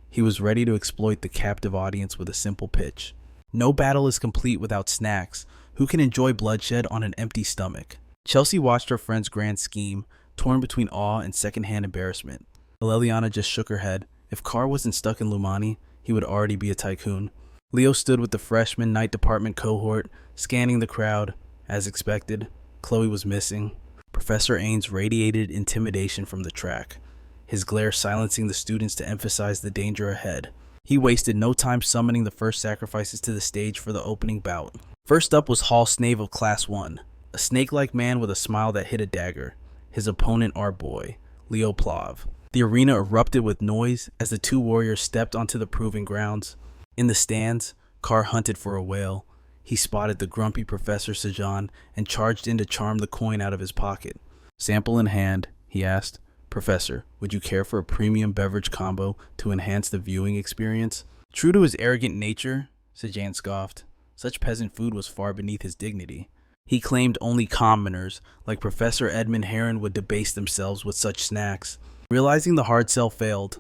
He was ready to exploit the captive audience with a simple pitch. No battle is complete without snacks. Who can enjoy bloodshed on an empty stomach? Chelsea watched her friend's grand scheme, torn between awe and secondhand embarrassment. Leliana just shook her head. If Carr wasn't stuck in Lumani, he would already be a tycoon. Leo stood with the freshman night department cohort, scanning the crowd. As expected, Chloe was missing. Professor Ains radiated intimidation from the track, his glare silencing the students to emphasize the danger ahead. He wasted no time summoning the first sacrifices to the stage for the opening bout. First up was Hall Snave of Class 1, a snake-like man with a smile that hit a dagger. His opponent, our boy, Leo Plav. The arena erupted with noise as the two warriors stepped onto the proving grounds. In the stands, Carr hunted for a whale. He spotted the grumpy Professor Sajan and charged in to charm the coin out of his pocket. Sample in hand, he asked, "Professor, would you care for a premium beverage combo to enhance the viewing experience?" True to his arrogant nature, Sajan scoffed. Such peasant food was far beneath his dignity. He claimed only commoners, like Professor Edmund Heron, would debase themselves with such snacks. Realizing the hard sell failed,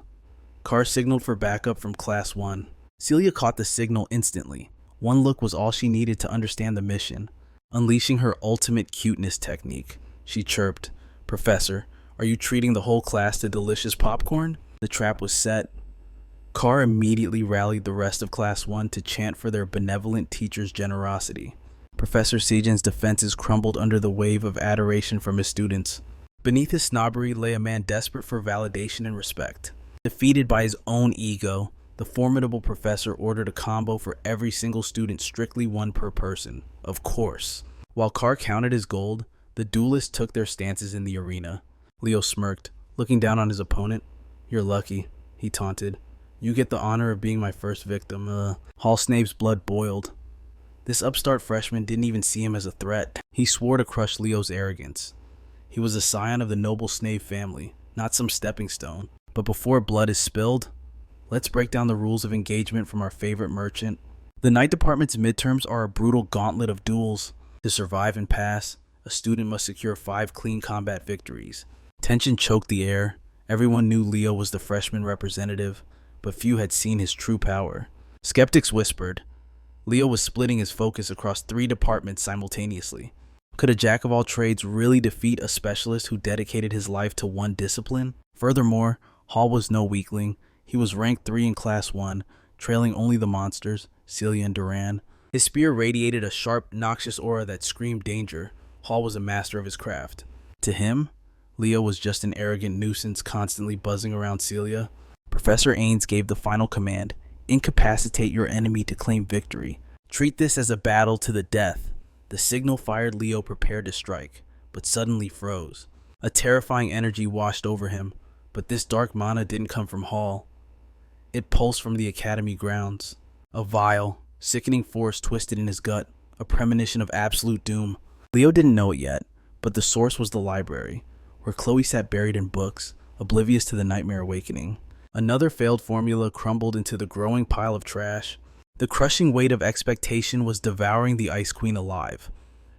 Carr signaled for backup from Class 1. Celia caught the signal instantly. One look was all she needed to understand the mission. Unleashing her ultimate cuteness technique, she chirped, "Professor, are you treating the whole class to delicious popcorn?" The trap was set. Carr immediately rallied the rest of Class 1 to chant for their benevolent teacher's generosity. Professor Sejan's defenses crumbled under the wave of adoration from his students. Beneath his snobbery lay a man desperate for validation and respect. Defeated by his own ego, the formidable professor ordered a combo for every single student, strictly one per person. Of course. While Carr counted his gold, the duelists took their stances in the arena. Leo smirked, looking down on his opponent. "You're lucky," he taunted. "You get the honor of being my first victim." Hall Snape's blood boiled. This upstart freshman didn't even see him as a threat. He swore to crush Leo's arrogance. He was a scion of the noble Snave family, not some stepping stone. But before blood is spilled, let's break down the rules of engagement from our favorite merchant. The night department's midterms are a brutal gauntlet of duels. To survive and pass, a student must secure 5 clean combat victories. Tension choked the air. Everyone knew Leo was the freshman representative, but few had seen his true power. Skeptics whispered. Leo was splitting his focus across 3 departments simultaneously. Could a jack-of-all-trades really defeat a specialist who dedicated his life to one discipline? Furthermore, Hall was no weakling. He was ranked 3 in Class 1, trailing only the monsters, Celia and Duran. His spear radiated a sharp, noxious aura that screamed danger. Hall was a master of his craft. To him, Leo was just an arrogant nuisance constantly buzzing around Celia. Professor Ains gave the final command: incapacitate your enemy to claim victory. Treat this as a battle to the death. The signal fired. Leo prepared to strike, but suddenly froze. A terrifying energy washed over him, but this dark mana didn't come from Hall. It pulsed from the academy grounds. A vile, sickening force twisted in his gut, a premonition of absolute doom. Leo didn't know it yet, but the source was the library, where Chloe sat buried in books, oblivious to the nightmare awakening. Another failed formula crumbled into the growing pile of trash. The crushing weight of expectation was devouring the Ice Queen alive.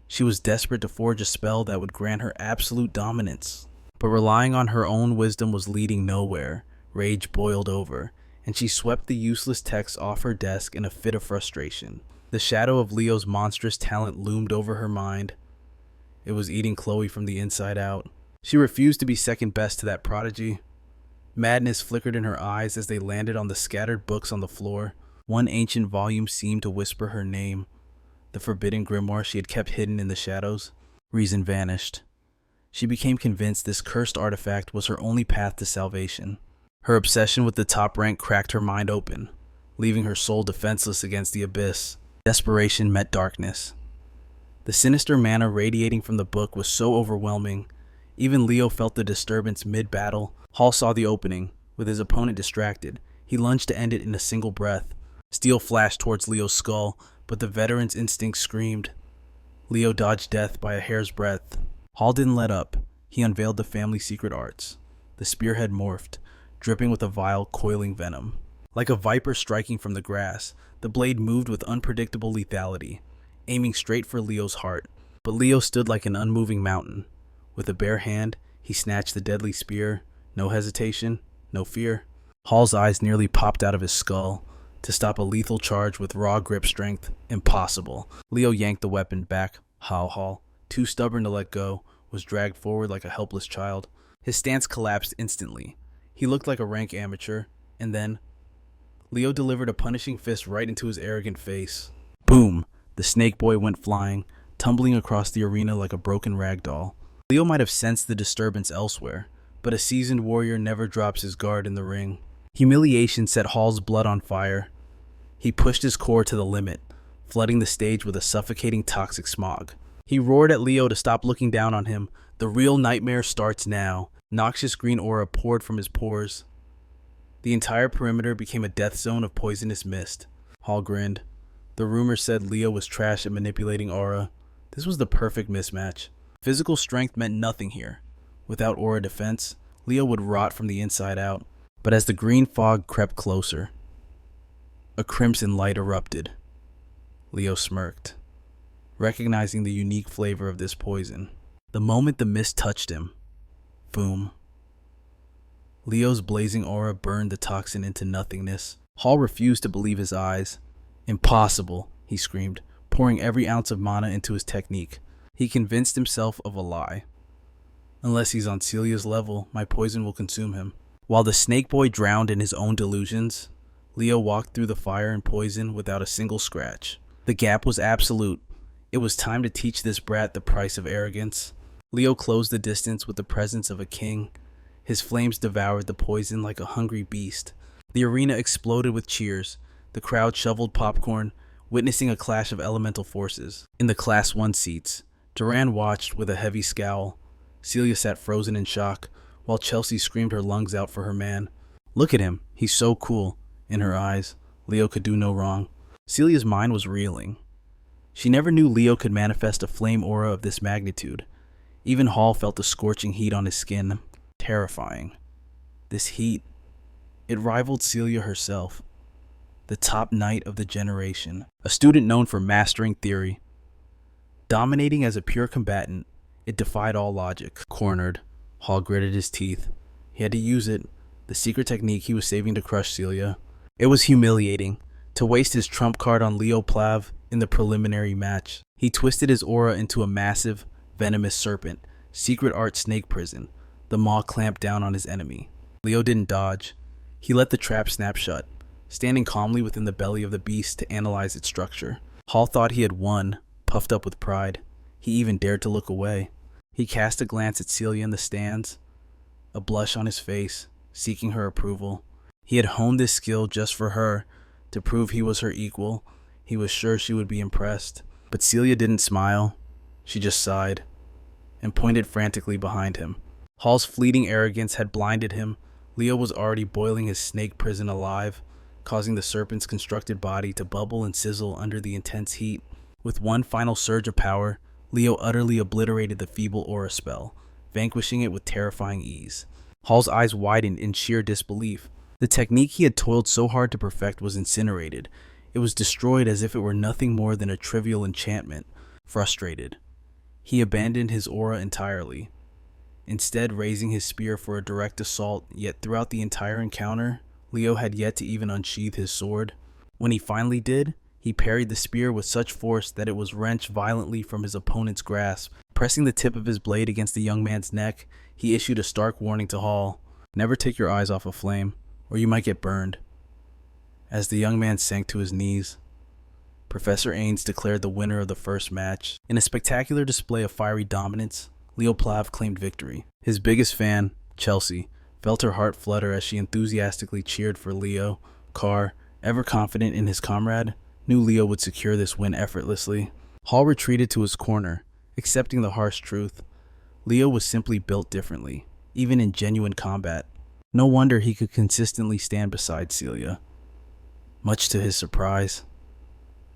She was desperate to forge a spell that would grant her absolute dominance. But relying on her own wisdom was leading nowhere. Rage boiled over, and she swept the useless text off her desk in a fit of frustration. The shadow of Leo's monstrous talent loomed over her mind. It was eating Chloe from the inside out. She refused to be second best to that prodigy. Madness flickered in her eyes as they landed on the scattered books on the floor. One ancient volume seemed to whisper her name, the forbidden grimoire she had kept hidden in the shadows. Reason vanished. She became convinced this cursed artifact was her only path to salvation. Her obsession with the top rank cracked her mind open, leaving her soul defenseless against the abyss. Desperation met darkness. The sinister mana radiating from the book was so overwhelming, even Leo felt the disturbance mid-battle. Hall saw the opening. With his opponent distracted, he lunged to end it in a single breath. Steel flashed towards Leo's skull, but the veteran's instinct screamed. Leo dodged death by a hair's breadth. Hall didn't let up. He unveiled the family secret arts. The spearhead morphed, dripping with a vile, coiling venom. Like a viper striking from the grass, the blade moved with unpredictable lethality, aiming straight for Leo's heart. But Leo stood like an unmoving mountain. With a bare hand, he snatched the deadly spear. No hesitation, no fear. Hall's eyes nearly popped out of his skull. To stop a lethal charge with raw grip strength, impossible. Leo yanked the weapon back. Hall, too stubborn to let go, was dragged forward like a helpless child. His stance collapsed instantly. He looked like a rank amateur, and then Leo delivered a punishing fist right into his arrogant face. Boom! The snake boy went flying, tumbling across the arena like a broken rag doll. Leo might have sensed the disturbance elsewhere, but a seasoned warrior never drops his guard in the ring. Humiliation set Hall's blood on fire. He pushed his core to the limit, flooding the stage with a suffocating toxic smog. He roared at Leo to stop looking down on him. The real nightmare starts now. Noxious green aura poured from his pores. The entire perimeter became a death zone of poisonous mist. Hall grinned. The rumors said Leo was trash at manipulating aura. This was the perfect mismatch. Physical strength meant nothing here. Without aura defense, Leo would rot from the inside out. But as the green fog crept closer, a crimson light erupted. Leo smirked, recognizing the unique flavor of this poison. The moment the mist touched him, boom. Leo's blazing aura burned the toxin into nothingness. Hall refused to believe his eyes. Impossible, he screamed, pouring every ounce of mana into his technique. He convinced himself of a lie. Unless he's on Celia's level, my poison will consume him. While the snake boy drowned in his own delusions, Leo walked through the fire and poison without a single scratch. The gap was absolute. It was time to teach this brat the price of arrogance. Leo closed the distance with the presence of a king. His flames devoured the poison like a hungry beast. The arena exploded with cheers. The crowd shoveled popcorn, witnessing a clash of elemental forces. In the Class 1 seats, Duran watched with a heavy scowl. Celia sat frozen in shock, while Chelsea screamed her lungs out for her man. Look at him, he's so cool. In her eyes, Leo could do no wrong. Celia's mind was reeling. She never knew Leo could manifest a flame aura of this magnitude. Even Hall felt the scorching heat on his skin. Terrifying. This heat, it rivaled Celia herself. The top knight of the generation. A student known for mastering theory. Dominating as a pure combatant, it defied all logic. Cornered, Hall gritted his teeth. He had to use it, the secret technique he was saving to crush Celia. It was humiliating to waste his trump card on Leo Plav in the preliminary match. He twisted his aura into a massive, venomous serpent, secret art snake prison. The maw clamped down on his enemy. Leo didn't dodge. He let the trap snap shut, standing calmly within the belly of the beast to analyze its structure. Hall thought he had won, puffed up with pride. He even dared to look away. He cast a glance at Celia in the stands, a blush on his face, seeking her approval. He had honed this skill just for her, to prove he was her equal. He was sure she would be impressed. But Celia didn't smile. She just sighed and pointed frantically behind him. Hall's fleeting arrogance had blinded him. Leo was already boiling his snake prison alive, causing the serpent's constructed body to bubble and sizzle under the intense heat. With one final surge of power, Leo utterly obliterated the feeble aura spell, vanquishing it with terrifying ease. Hall's eyes widened in sheer disbelief. The technique he had toiled so hard to perfect was incinerated. It was destroyed as if it were nothing more than a trivial enchantment. Frustrated, he abandoned his aura entirely, instead raising his spear for a direct assault. Yet throughout the entire encounter, Leo had yet to even unsheath his sword. When he finally did, he parried the spear with such force that it was wrenched violently from his opponent's grasp. Pressing the tip of his blade against the young man's neck, he issued a stark warning to Hall. Never take your eyes off a flame, or you might get burned. As the young man sank to his knees, Professor Ains declared the winner of the first match. In a spectacular display of fiery dominance, Leo Plav claimed victory. His biggest fan, Chelsea, felt her heart flutter as she enthusiastically cheered for Leo. Carr, ever confident in his comrade, knew Leo would secure this win effortlessly. Hall retreated to his corner, accepting the harsh truth. Leo was simply built differently, even in genuine combat. No wonder he could consistently stand beside Celia. Much to his surprise,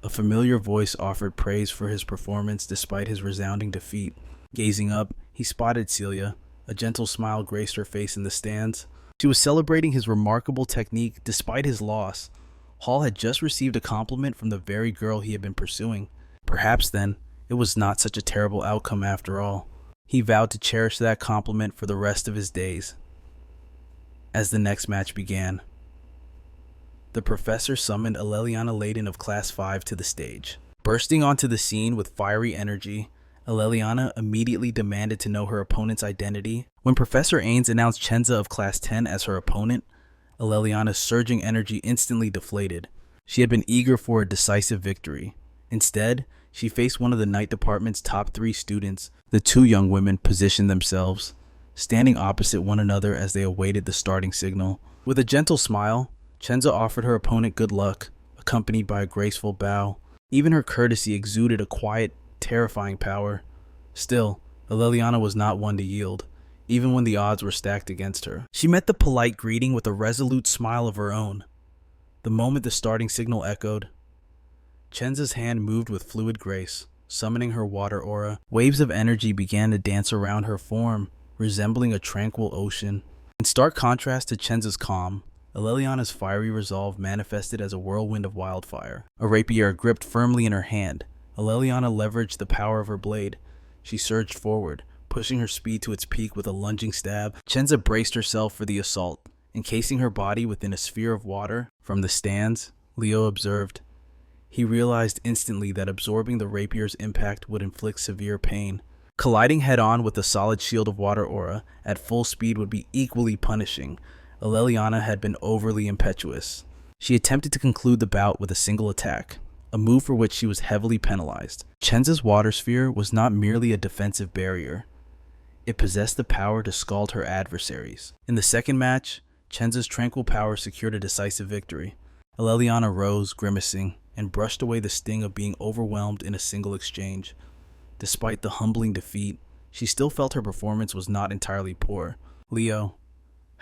a familiar voice offered praise for his performance despite his resounding defeat. Gazing up, he spotted Celia. A gentle smile graced her face in the stands. She was celebrating his remarkable technique despite his loss. Hall had just received a compliment from the very girl he had been pursuing. Perhaps then, it was not such a terrible outcome after all. He vowed to cherish that compliment for the rest of his days. As the next match began, the professor summoned Aleliana Layden of Class 5 to the stage. Bursting onto the scene with fiery energy, Aleliana immediately demanded to know her opponent's identity. When Professor Ains announced Chenza of Class 10 as her opponent, Aleliana's surging energy instantly deflated. She had been eager for a decisive victory. Instead, she faced one of the Night Department's top 3 students. The two young women positioned themselves, standing opposite one another as they awaited the starting signal. With a gentle smile, Chenza offered her opponent good luck, accompanied by a graceful bow. Even her courtesy exuded a quiet, terrifying power. Still, Aleliana was not one to yield, even when the odds were stacked against her. She met the polite greeting with a resolute smile of her own. The moment the starting signal echoed, Chenza's hand moved with fluid grace, summoning her water aura. Waves of energy began to dance around her form, resembling a tranquil ocean. In stark contrast to Chenza's calm, Aleliana's fiery resolve manifested as a whirlwind of wildfire. A rapier gripped firmly in her hand, Aleliana leveraged the power of her blade. She surged forward, pushing her speed to its peak with a lunging stab. Chenza braced herself for the assault, encasing her body within a sphere of water. From the stands, Leo observed. He realized instantly that absorbing the rapier's impact would inflict severe pain. Colliding head-on with the solid shield of water aura at full speed would be equally punishing. Aleliana had been overly impetuous. She attempted to conclude the bout with a single attack, a move for which she was heavily penalized. Chenza's water sphere was not merely a defensive barrier. It possessed the power to scald her adversaries. In the second match, Chenza's tranquil power secured a decisive victory. Aleliana rose, grimacing, and brushed away the sting of being overwhelmed in a single exchange. Despite the humbling defeat, she still felt her performance was not entirely poor. Leo,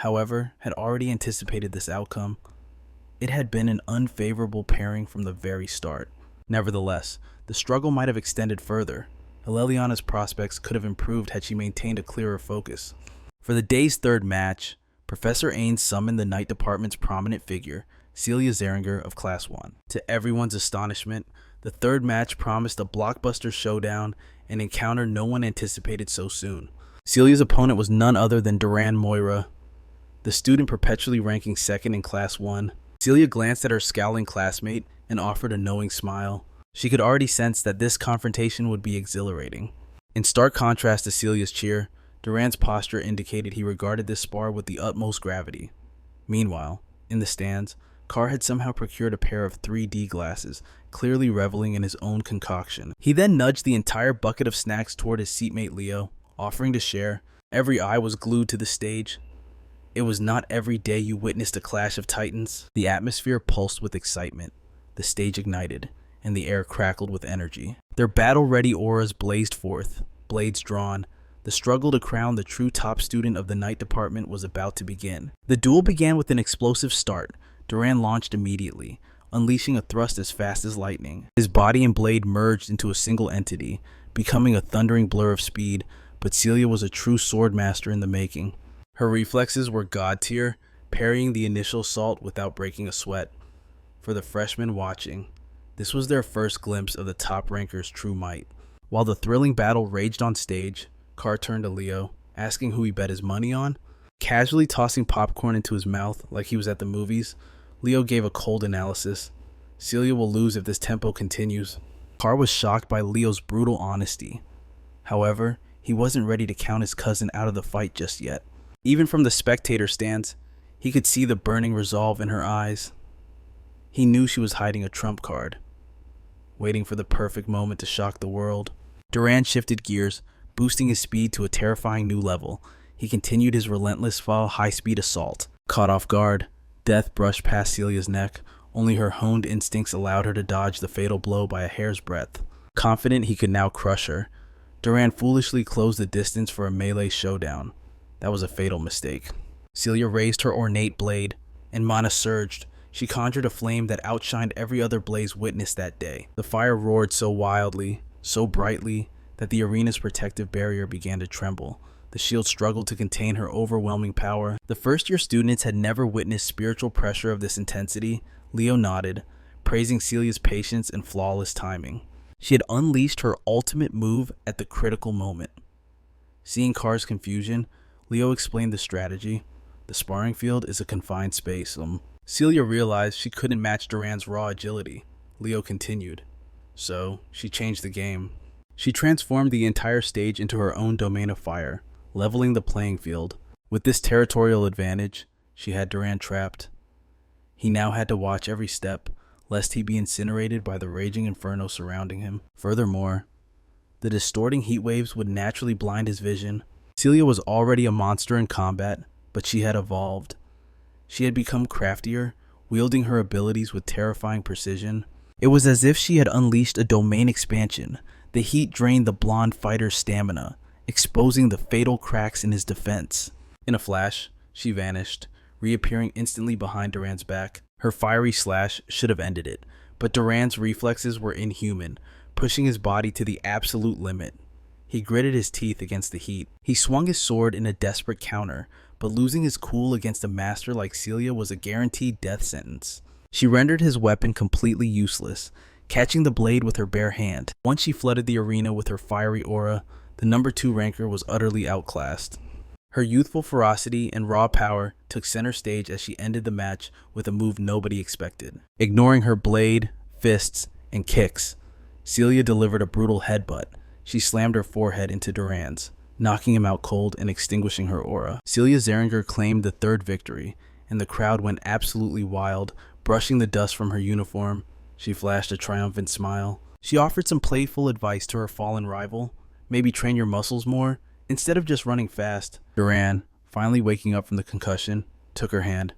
however, had already anticipated this outcome. It had been an unfavorable pairing from the very start. Nevertheless, the struggle might have extended further. Aleliana's prospects could have improved had she maintained a clearer focus. For the day's third match, Professor Ains summoned the Night Department's prominent figure, Celia Zeringer of Class 1. To everyone's astonishment, the third match promised a blockbuster showdown, an encounter no one anticipated so soon. Celia's opponent was none other than Duran Moira, the student perpetually ranking second in Class 1. Celia glanced at her scowling classmate and offered a knowing smile. She could already sense that this confrontation would be exhilarating. In stark contrast to Celia's cheer, Duran's posture indicated he regarded this spar with the utmost gravity. Meanwhile, in the stands, Carr had somehow procured a pair of 3D glasses, clearly reveling in his own concoction. He then nudged the entire bucket of snacks toward his seatmate Leo, offering to share. Every eye was glued to the stage. It was not every day you witnessed a clash of titans. The atmosphere pulsed with excitement. The stage ignited, and the air crackled with energy. Their battle-ready auras blazed forth, blades drawn. The struggle to crown the true top student of the Night Department was about to begin. The duel began with an explosive start. Duran launched immediately, unleashing a thrust as fast as lightning. His body and blade merged into a single entity, becoming a thundering blur of speed, but Celia was a true sword master in the making. Her reflexes were god tier, parrying the initial assault without breaking a sweat. For the freshmen watching, this was their first glimpse of the top ranker's true might. While the thrilling battle raged on stage, Carr turned to Leo, asking who he bet his money on. Casually tossing popcorn into his mouth like he was at the movies, Leo gave a cold analysis. Celia will lose if this tempo continues. Carr was shocked by Leo's brutal honesty. However, he wasn't ready to count his cousin out of the fight just yet. Even from the spectator stands, he could see the burning resolve in her eyes. He knew she was hiding a trump card, waiting for the perfect moment to shock the world. Duran shifted gears, boosting his speed to a terrifying new level. He continued his relentless while high-speed assault. Caught off guard, death brushed past Celia's neck. Only her honed instincts allowed her to dodge the fatal blow by a hair's breadth. Confident he could now crush her, Duran foolishly closed the distance for a melee showdown. That was a fatal mistake. Celia raised her ornate blade, and mana surged. She conjured a flame that outshined every other blaze witnessed that day. The fire roared so wildly, so brightly, that the arena's protective barrier began to tremble. The shield struggled to contain her overwhelming power. The first-year students had never witnessed spiritual pressure of this intensity. Leo nodded, praising Celia's patience and flawless timing. She had unleashed her ultimate move at the critical moment. Seeing Car's confusion, Leo explained the strategy. The sparring field is a confined space. Celia realized she couldn't match Duran's raw agility. Leo continued. So, she changed the game. She transformed the entire stage into her own domain of fire, leveling the playing field. With this territorial advantage, she had Duran trapped. He now had to watch every step, lest he be incinerated by the raging inferno surrounding him. Furthermore, the distorting heat waves would naturally blind his vision. Celia was already a monster in combat, but she had evolved. She had become craftier, wielding her abilities with terrifying precision. It was as if she had unleashed a domain expansion. The heat drained the blonde fighter's stamina, exposing the fatal cracks in his defense. In a flash, she vanished, reappearing instantly behind Duran's back. Her fiery slash should have ended it, but Duran's reflexes were inhuman, pushing his body to the absolute limit. He gritted his teeth against the heat. He swung his sword in a desperate counter, but losing his cool against a master like Celia was a guaranteed death sentence. She rendered his weapon completely useless, catching the blade with her bare hand. Once she flooded the arena with her fiery aura, the number 2 ranker was utterly outclassed. Her youthful ferocity and raw power took center stage as she ended the match with a move nobody expected. Ignoring her blade, fists, and kicks, Celia delivered a brutal headbutt. She slammed her forehead into Duran's, knocking him out cold and extinguishing her aura. Celia Zeringer claimed the 3rd victory, and the crowd went absolutely wild. Brushing the dust from her uniform, she flashed a triumphant smile. She offered some playful advice to her fallen rival. Maybe train your muscles more, instead of just running fast. Duran, finally waking up from the concussion, took her hand.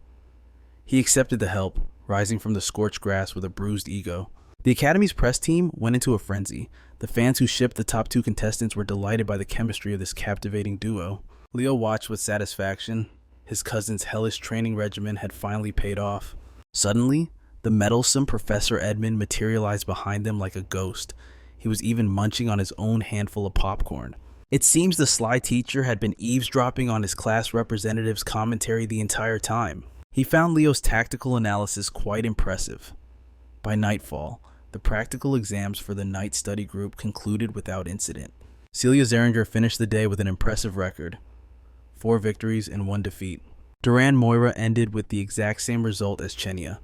He accepted the help, rising from the scorched grass with a bruised ego. The Academy's press team went into a frenzy. The fans who shipped the top 2 contestants were delighted by the chemistry of this captivating duo. Leo watched with satisfaction. His cousin's hellish training regimen had finally paid off. Suddenly, the meddlesome Professor Edmund materialized behind them like a ghost. He was even munching on his own handful of popcorn. It seems the sly teacher had been eavesdropping on his class representative's commentary the entire time. He found Leo's tactical analysis quite impressive. By nightfall, the practical exams for the night study group concluded without incident. Celia Zeringer finished the day with an impressive record: 4 victories and 1 defeat. Duran Moira ended with the exact same result as Chenia.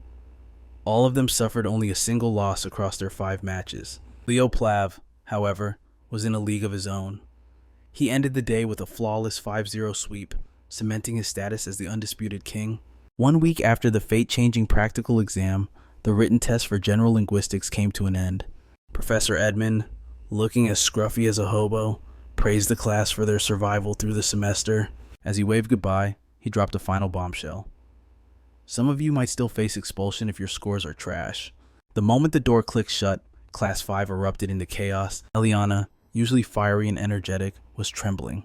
All of them suffered only a single loss across their 5 matches. Leo Plav, however, was in a league of his own. He ended the day with a flawless 5-0 sweep, cementing his status as the undisputed king. 1 week after the fate-changing practical exam, the written test for general linguistics came to an end. Professor Edmund, looking as scruffy as a hobo, praised the class for their survival through the semester. As he waved goodbye, he dropped a final bombshell. Some of you might still face expulsion if your scores are trash. The moment the door clicked shut, Class 5 erupted into chaos. Eliana, usually fiery and energetic, was trembling.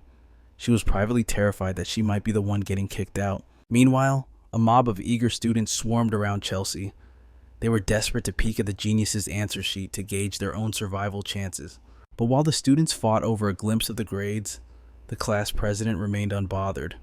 She was privately terrified that she might be the one getting kicked out. Meanwhile, a mob of eager students swarmed around Chelsea. They were desperate to peek at the genius's answer sheet to gauge their own survival chances. But while the students fought over a glimpse of the grades, the class president remained unbothered.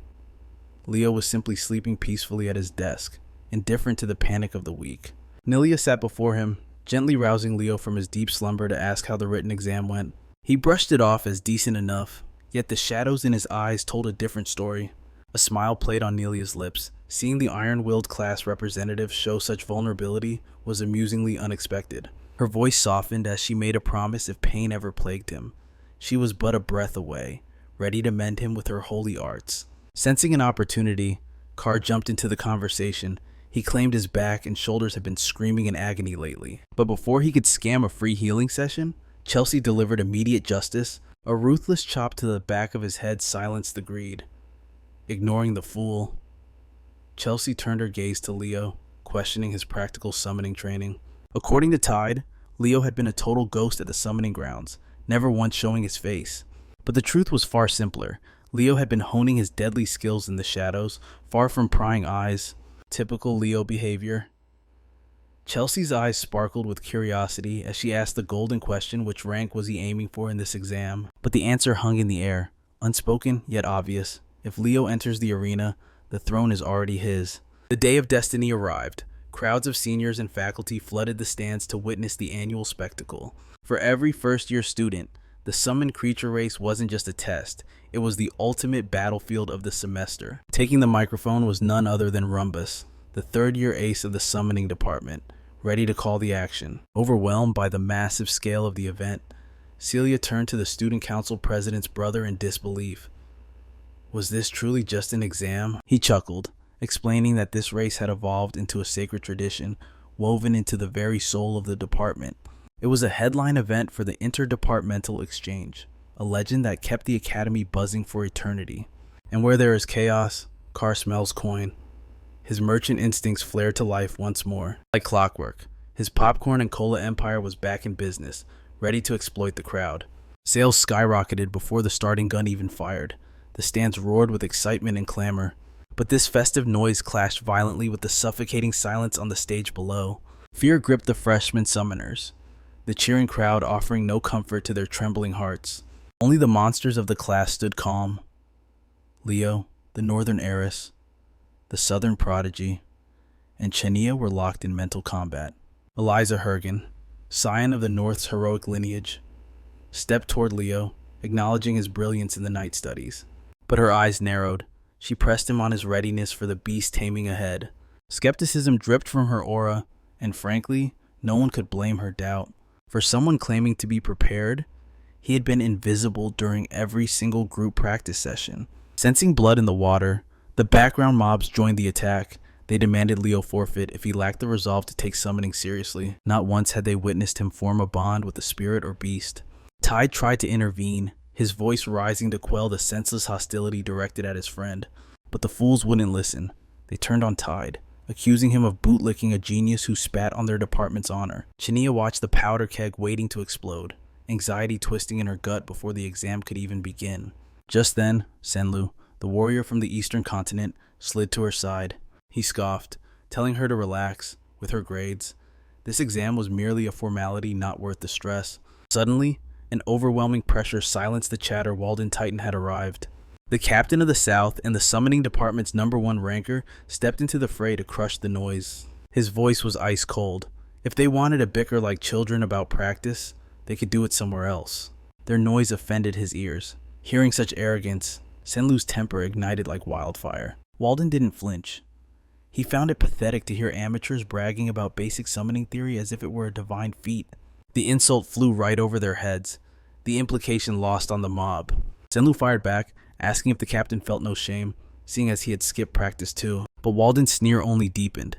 Leo was simply sleeping peacefully at his desk, indifferent to the panic of the week. Nilia sat before him, gently rousing Leo from his deep slumber to ask how the written exam went. He brushed it off as decent enough, yet the shadows in his eyes told a different story. A smile played on Nilia's lips. Seeing the iron-willed class representative show such vulnerability was amusingly unexpected. Her voice softened as she made a promise if pain ever plagued him. She was but a breath away, ready to mend him with her holy arts. Sensing an opportunity, Carr jumped into the conversation. He claimed his back and shoulders had been screaming in agony lately. But before he could scam a free healing session, Chelsea delivered immediate justice. A ruthless chop to the back of his head silenced the greed. ignoring the fool. Chelsea turned her gaze to Leo, questioning his practical summoning training. According to Tide, Leo had been a total ghost at the summoning grounds, never once showing his face. But the truth was far simpler. Leo had been honing his deadly skills in the shadows, far from prying eyes. Typical Leo behavior. Chelsea's eyes sparkled with curiosity as she asked the golden question, which rank was he aiming for in this exam? But the answer hung in the air, unspoken yet obvious. If Leo enters the arena, the throne is already his. The day of destiny arrived. Crowds of seniors and faculty flooded the stands to witness the annual spectacle. For every first-year student, the summoned creature race wasn't just a test, it was the ultimate battlefield of the semester. Taking the microphone was none other than Rumbus, the third-year ace of the summoning department, ready to call the action. Overwhelmed by the massive scale of the event, Celia turned to the student council president's brother in disbelief. Was this truly just an exam? He chuckled, explaining that this race had evolved into a sacred tradition, woven into the very soul of the department. It was a headline event for the interdepartmental exchange, a legend that kept the academy buzzing for eternity. And where there is chaos, Carr smells coin. His merchant instincts flared to life once more. Like clockwork, his popcorn and cola empire was back in business, ready to exploit the crowd. Sales skyrocketed before the starting gun even fired. The stands roared with excitement and clamor. But this festive noise clashed violently with the suffocating silence on the stage below. Fear gripped the freshman summoners, the cheering crowd offering no comfort to their trembling hearts. Only the monsters of the class stood calm. Leo, the northern heiress, the southern prodigy, and Chenia were locked in mental combat. Eliza Hergen, scion of the North's heroic lineage, stepped toward Leo, acknowledging his brilliance in the night studies. But her eyes narrowed. She pressed him on his readiness for the beast taming ahead. Skepticism dripped from her aura, and frankly, no one could blame her doubt. For someone claiming to be prepared, he had been invisible during every single group practice session. Sensing blood in the water, the background mobs joined the attack. They demanded Leo forfeit if he lacked the resolve to take summoning seriously. Not once had they witnessed him form a bond with a spirit or beast. Tide tried to intervene, his voice rising to quell the senseless hostility directed at his friend. But the fools wouldn't listen. They turned on Tide, accusing him of bootlicking a genius who spat on their department's honor. Chenia watched the powder keg waiting to explode, anxiety twisting in her gut before the exam could even begin. Just then, Senlu, the warrior from the eastern continent, slid to her side. He scoffed, telling her to relax with her grades. This exam was merely a formality not worth the stress. Suddenly, an overwhelming pressure silenced the chatter. Walden Titan had arrived. The captain of the South and the summoning department's #1 ranker stepped into the fray to crush the noise. His voice was ice cold. If they wanted to bicker like children about practice, they could do it somewhere else. Their noise offended his ears. Hearing such arrogance, Senlu's temper ignited like wildfire. Walden didn't flinch. He found it pathetic to hear amateurs bragging about basic summoning theory as if it were a divine feat. The insult flew right over their heads, the implication lost on the mob. Senlu fired back, asking if the captain felt no shame, seeing as he had skipped practice too. But Walden's sneer only deepened.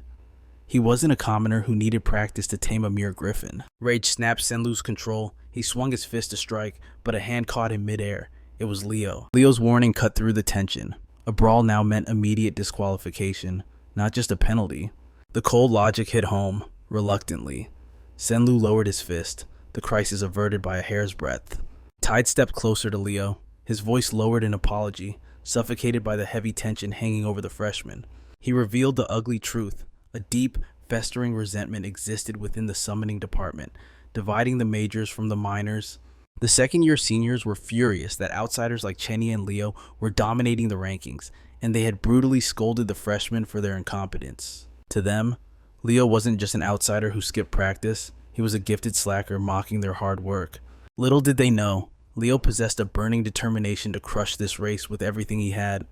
He wasn't a commoner who needed practice to tame a mere griffin. Rage snapped Senlu's control. He swung his fist to strike, but a hand caught him midair. It was Leo. Leo's warning cut through the tension. A brawl now meant immediate disqualification, not just a penalty. The cold logic hit home, reluctantly. Senlu lowered his fist, the crisis averted by a hair's breadth. Tide stepped closer to Leo, his voice lowered in apology, suffocated by the heavy tension hanging over the freshman. He revealed the ugly truth. A deep, festering resentment existed within the summoning department, dividing the majors from the minors. The second-year seniors were furious that outsiders like Chenia and Leo were dominating the rankings, and they had brutally scolded the freshmen for their incompetence. To them, Leo wasn't just an outsider who skipped practice, he was a gifted slacker mocking their hard work. Little did they know, Leo possessed a burning determination to crush this race with everything he had.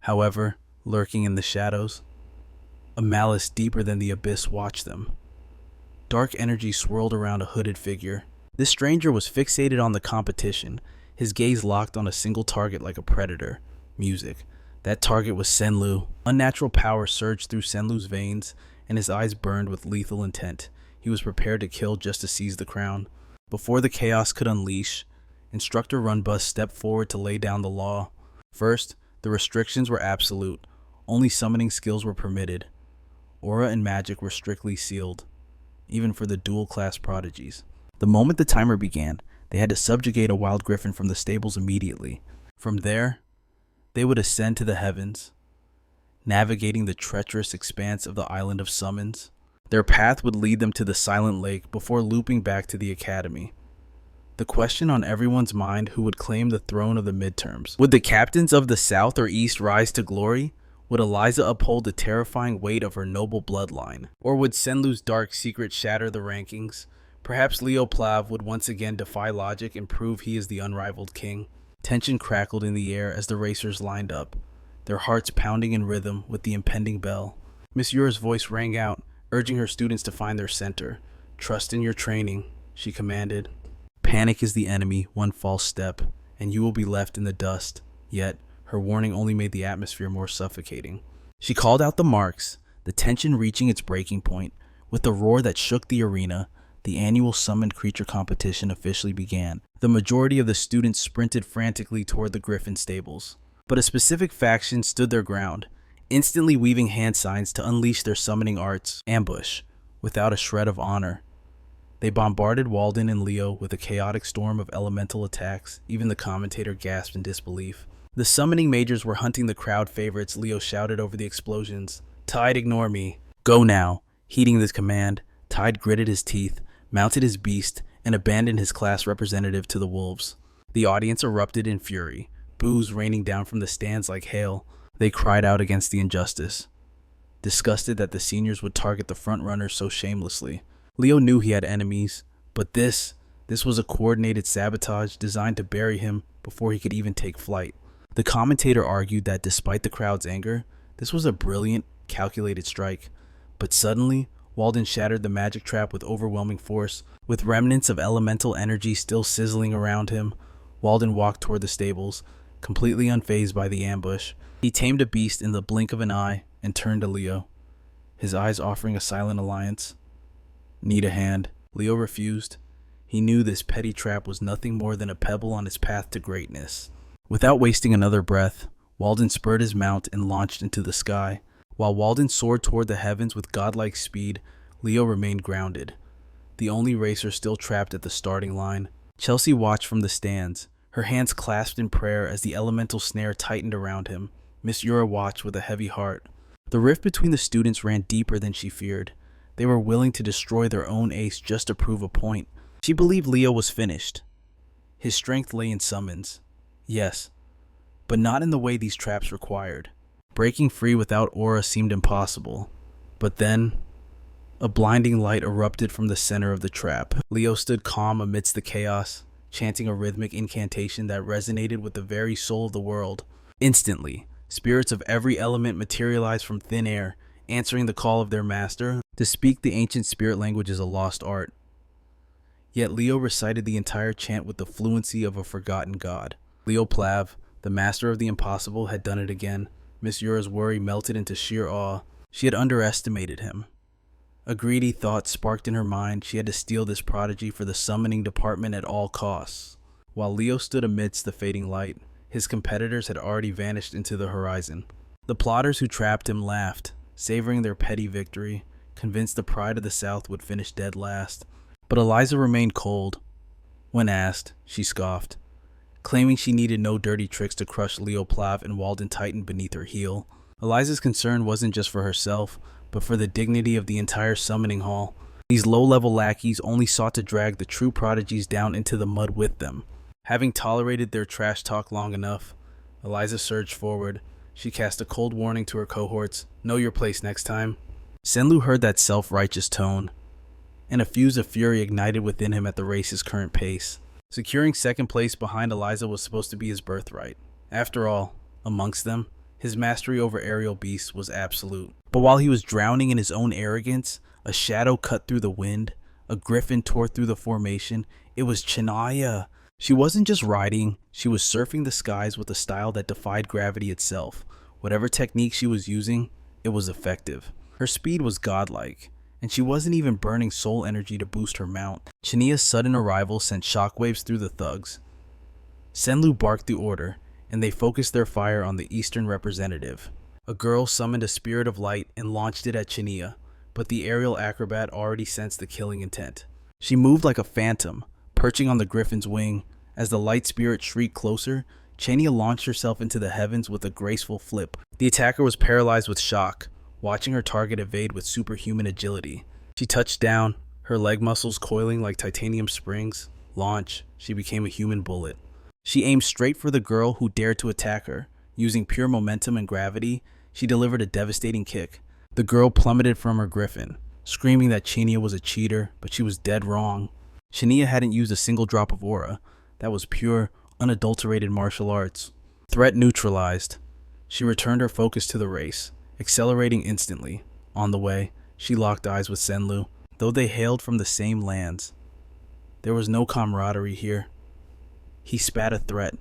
However, lurking in the shadows, a malice deeper than the abyss watched them. Dark energy swirled around a hooded figure. This stranger was fixated on the competition, his gaze locked on a single target like a predator: music. That target was Senlu. Unnatural power surged through Senlu's veins, and his eyes burned with lethal intent. He was prepared to kill just to seize the crown. Before the chaos could unleash, Instructor Runbus stepped forward to lay down the law. First, The restrictions were absolute. Only summoning skills were permitted. Aura and magic were strictly sealed, even for the dual-class prodigies. The moment the timer began, they had to subjugate a wild griffin from the stables immediately. From there, they would ascend to the heavens, navigating the treacherous expanse of the Island of Summons. Their path would lead them to the Silent Lake before looping back to the Academy. The question on everyone's mind: who would claim the throne of the midterms? Would the captains of the South or East rise to glory? Would Eliza uphold the terrifying weight of her noble bloodline? Or would Senlu's dark secret shatter the rankings? Perhaps Leo Plav would once again defy logic and prove he is the unrivaled king. Tension crackled in the air as the racers lined up, their hearts pounding in rhythm with the impending bell. Miss Yura's voice rang out, urging her students to find their center. "Trust in your training," she commanded. "Panic is the enemy, one false step, and you will be left in the dust." Yet, her warning only made the atmosphere more suffocating. She called out the marks, the tension reaching its breaking point. With a roar that shook the arena, the annual summoned creature competition officially began. The majority of the students sprinted frantically toward the Griffin stables. But a specific faction stood their ground, instantly weaving hand signs to unleash their summoning arts. Ambush, without a shred of honor. They bombarded Walden and Leo with a chaotic storm of elemental attacks. Even the commentator gasped in disbelief. The summoning majors were hunting the crowd favorites. Leo shouted over the explosions. "Tide, ignore me. Go now." Heeding this command, Tide gritted his teeth, mounted his beast, and abandoned his class representative to the wolves. The audience erupted in fury, boos raining down from the stands like hail. They cried out against the injustice, disgusted that the seniors would target the front runners so shamelessly. Leo knew he had enemies, but this was a coordinated sabotage designed to bury him before he could even take flight. The commentator argued that despite the crowd's anger, this was a brilliant, calculated strike. But suddenly, Walden shattered the magic trap with overwhelming force. With remnants of elemental energy still sizzling around him, Walden walked toward the stables, completely unfazed by the ambush. He tamed a beast in the blink of an eye and turned to Leo, his eyes offering a silent alliance. "Need a hand?" Leo refused. He knew this petty trap was nothing more than a pebble on his path to greatness. Without wasting another breath, Walden spurred his mount and launched into the sky. While Walden soared toward the heavens with godlike speed, Leo remained grounded, the only racer still trapped at the starting line. Chelsea watched from the stands, her hands clasped in prayer as the elemental snare tightened around him. Miss Yura watched with a heavy heart. The rift between the students ran deeper than she feared. They were willing to destroy their own ace just to prove a point. She believed Leo was finished. His strength lay in summons. Yes, but not in the way these traps required. Breaking free without aura seemed impossible. But then, a blinding light erupted from the center of the trap. Leo stood calm amidst the chaos, chanting a rhythmic incantation that resonated with the very soul of the world. Instantly, spirits of every element materialized from thin air, answering the call of their master. To speak the ancient spirit language is a lost art. Yet Leo recited the entire chant with the fluency of a forgotten god. Leo Plav, the master of the impossible, had done it again. Miss Yura's worry melted into sheer awe. She had underestimated him. A greedy thought sparked in her mind. She had to steal this prodigy for the summoning department at all costs. While Leo stood amidst the fading light, his competitors had already vanished into the horizon. The plotters who trapped him laughed, savoring their petty victory, convinced the pride of the South would finish dead last. But Eliza remained cold. When asked, she scoffed, claiming she needed no dirty tricks to crush Leo Plav and Walden Titan beneath her heel. Eliza's concern wasn't just for herself, but for the dignity of the entire summoning hall. These low-level lackeys only sought to drag the true prodigies down into the mud with them. Having tolerated their trash talk long enough, Eliza surged forward. She cast a cold warning to her cohorts. "Know your place next time." Senlu heard that self-righteous tone, and a fuse of fury ignited within him at the race's current pace. Securing second place behind Eliza was supposed to be his birthright. After all, amongst them, his mastery over aerial beasts was absolute. But while he was drowning in his own arrogance, a shadow cut through the wind, a griffin tore through the formation. It was Chinaya. She wasn't just riding, she was surfing the skies with a style that defied gravity itself. Whatever technique she was using, it was effective. Her speed was godlike, and she wasn't even burning soul energy to boost her mount. Chinia's sudden arrival sent shockwaves through the thugs. Senlu barked the order, and they focused their fire on the eastern representative. A girl summoned a spirit of light and launched it at Chania, but the aerial acrobat already sensed the killing intent. She moved like a phantom, perching on the griffin's wing. As the light spirit shrieked closer, Chania launched herself into the heavens with a graceful flip. The attacker was paralyzed with shock, watching her target evade with superhuman agility. She touched down, her leg muscles coiling like titanium springs. Launch, she became a human bullet. She aimed straight for the girl who dared to attack her. Using pure momentum and gravity, she delivered a devastating kick. The girl plummeted from her griffin, screaming that Chania was a cheater, but she was dead wrong. Chania hadn't used a single drop of aura. That was pure, unadulterated martial arts. Threat neutralized. She returned her focus to the race, accelerating instantly. On the way, she locked eyes with Senlu. Though they hailed from the same lands, there was no camaraderie here. He spat a threat,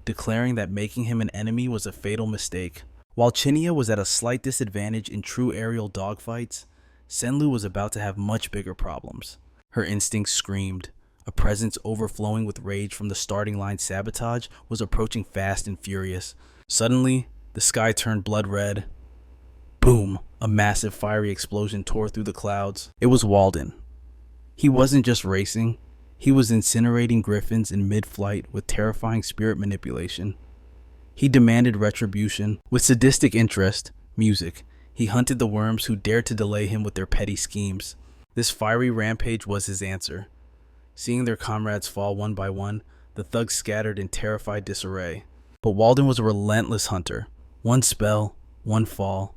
declaring that making him an enemy was a fatal mistake. While Chania was at a slight disadvantage in true aerial dogfights, Senlu was about to have much bigger problems. Her instincts screamed. A presence overflowing with rage from the starting line sabotage was approaching fast and furious. Suddenly, the sky turned blood red. Boom! A massive fiery explosion tore through the clouds. It was Walden. He wasn't just racing, he was incinerating griffins in mid-flight with terrifying spirit manipulation. He demanded retribution. With sadistic interest, music, he hunted the worms who dared to delay him with their petty schemes. This fiery rampage was his answer. Seeing their comrades fall one by one, the thugs scattered in terrified disarray. But Walden was a relentless hunter. One spell, one fall.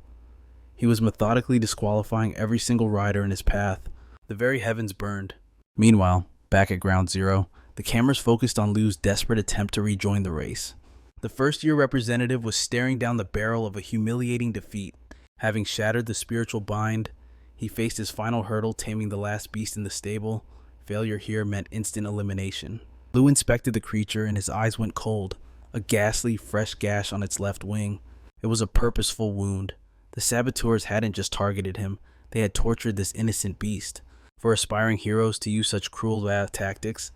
He was methodically disqualifying every single rider in his path. The very heavens burned. Meanwhile, back at Ground Zero, the cameras focused on Liu's desperate attempt to rejoin the race. The first-year representative was staring down the barrel of a humiliating defeat. Having shattered the spiritual bind, he faced his final hurdle, taming the last beast in the stable. Failure here meant instant elimination. Liu inspected the creature and his eyes went cold. A ghastly, fresh gash on its left wing. It was a purposeful wound. The saboteurs hadn't just targeted him, they had tortured this innocent beast. For aspiring heroes to use such cruel tactics,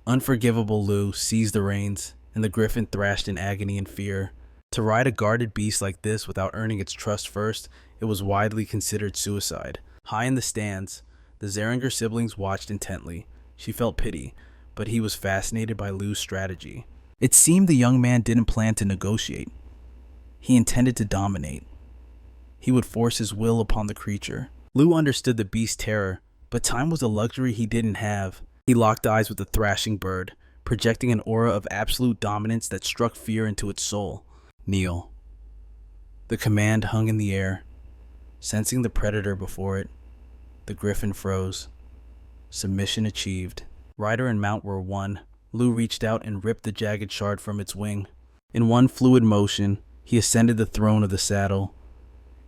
unforgivable Liu seized the reins, and the griffin thrashed in agony and fear. To ride a guarded beast like this without earning its trust first, it was widely considered suicide. High in the stands, the Zeringer siblings watched intently. She felt pity, but he was fascinated by Liu's strategy. It seemed the young man didn't plan to negotiate. He intended to dominate. He would force his will upon the creature. Liu understood the beast's terror, but time was a luxury he didn't have. He locked eyes with the thrashing bird, projecting an aura of absolute dominance that struck fear into its soul. Kneel. The command hung in the air. Sensing the predator before it, the griffin froze. Submission achieved. Rider and mount were one. Liu reached out and ripped the jagged shard from its wing. In one fluid motion, he ascended the throne of the saddle.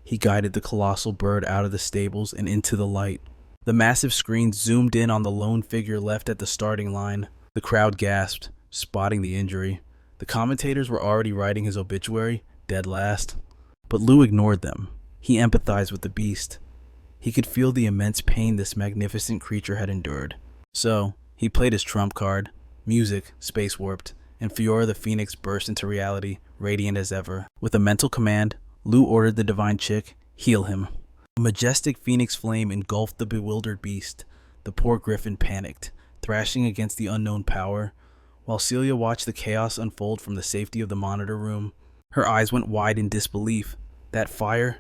He guided the colossal bird out of the stables and into the light. The massive screen zoomed in on the lone figure left at the starting line. The crowd gasped, spotting the injury. The commentators were already writing his obituary, dead last. But Liu ignored them. He empathized with the beast. He could feel the immense pain this magnificent creature had endured. So, he played his trump card. Music, space warped, and Fiora the Phoenix burst into reality, radiant as ever. With a mental command, Liu ordered the divine chick, heal him. A majestic phoenix flame engulfed the bewildered beast. The poor griffin panicked, thrashing against the unknown power. While Celia watched the chaos unfold from the safety of the monitor room, her eyes went wide in disbelief. That fire,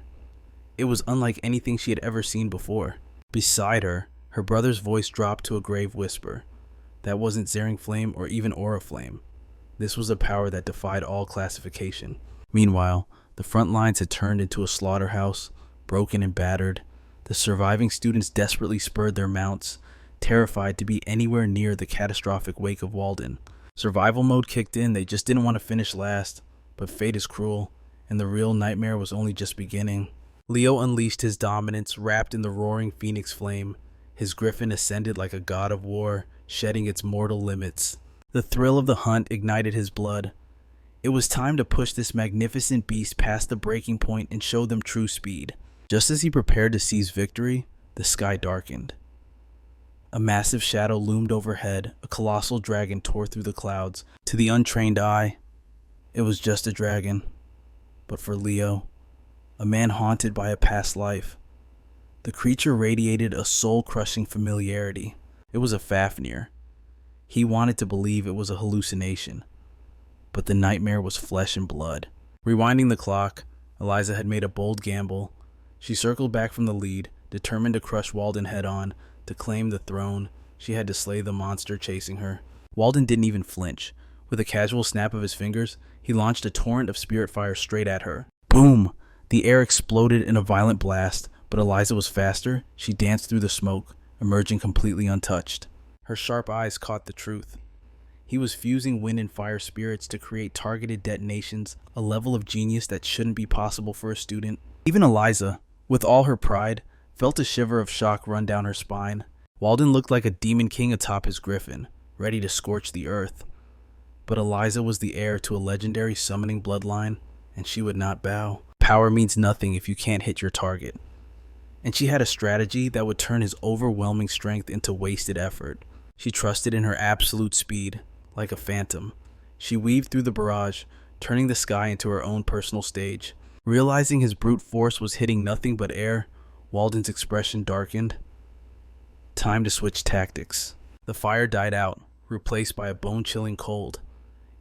it was unlike anything she had ever seen before. Beside her, her brother's voice dropped to a grave whisper. That wasn't Zering Flame or even Aura Flame. This was a power that defied all classification. Meanwhile, the front lines had turned into a slaughterhouse, broken and battered. The surviving students desperately spurred their mounts, terrified to be anywhere near the catastrophic wake of Walden. Survival mode kicked in, they just didn't want to finish last. But fate is cruel, and the real nightmare was only just beginning. Leo unleashed his dominance, wrapped in the roaring phoenix flame. His griffin ascended like a god of war, shedding its mortal limits. The thrill of the hunt ignited his blood. It was time to push this magnificent beast past the breaking point and show them true speed. Just as he prepared to seize victory, the sky darkened. A massive shadow loomed overhead, a colossal dragon tore through the clouds. To the untrained eye, It was just a dragon. But for Leo, a man haunted by a past life, the creature radiated a soul-crushing familiarity. It was a Fafnir. He wanted to believe it was a hallucination, but the nightmare was flesh and blood. Rewinding the clock, Eliza had made a bold gamble. She circled back from the lead, determined to crush Walden head-on. To claim the throne, she had to slay the monster chasing her. Walden didn't even flinch. With a casual snap of his fingers, he launched a torrent of spirit fire straight at her. Boom! The air exploded in a violent blast, but Eliza was faster. She danced through the smoke, emerging completely untouched. Her sharp eyes caught the truth. He was fusing wind and fire spirits to create targeted detonations, a level of genius that shouldn't be possible for a student. Even Eliza, with all her pride, felt a shiver of shock run down her spine. Walden looked like a demon king atop his griffin, ready to scorch the earth. But Eliza was the heir to a legendary summoning bloodline, and she would not bow. Power means nothing if you can't hit your target. And she had a strategy that would turn his overwhelming strength into wasted effort. She trusted in her absolute speed, like a phantom. She weaved through the barrage, turning the sky into her own personal stage. Realizing his brute force was hitting nothing but air, Walden's expression darkened. Time to switch tactics. The fire died out, replaced by a bone-chilling cold.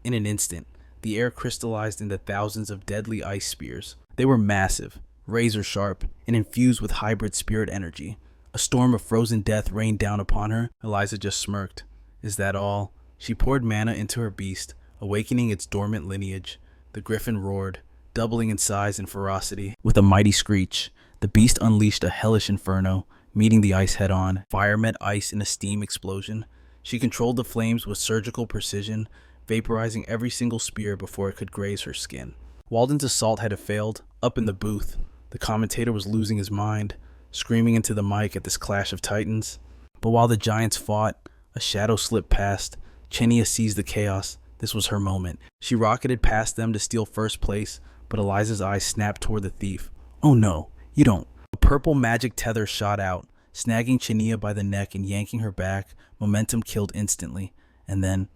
In an instant, the air crystallized into thousands of deadly ice spears. They were massive, razor-sharp, and infused with hybrid spirit energy. A storm of frozen death rained down upon her. Eliza just smirked. Is that all? She poured mana into her beast, awakening its dormant lineage. The griffin roared, doubling in size and ferocity. With a mighty screech, the beast unleashed a hellish inferno, meeting the ice head-on. Fire met ice in a steam explosion. She controlled the flames with surgical precision, vaporizing every single spear before it could graze her skin. Walden's assault had failed. Up in the booth, the commentator was losing his mind, screaming into the mic at this clash of titans. But while the giants fought, a shadow slipped past. Chenia seized the chaos. This was her moment. She rocketed past them to steal first place, but Eliza's eyes snapped toward the thief. Oh no, you don't. A purple magic tether shot out, snagging Chenia by the neck and yanking her back. Momentum killed instantly, and then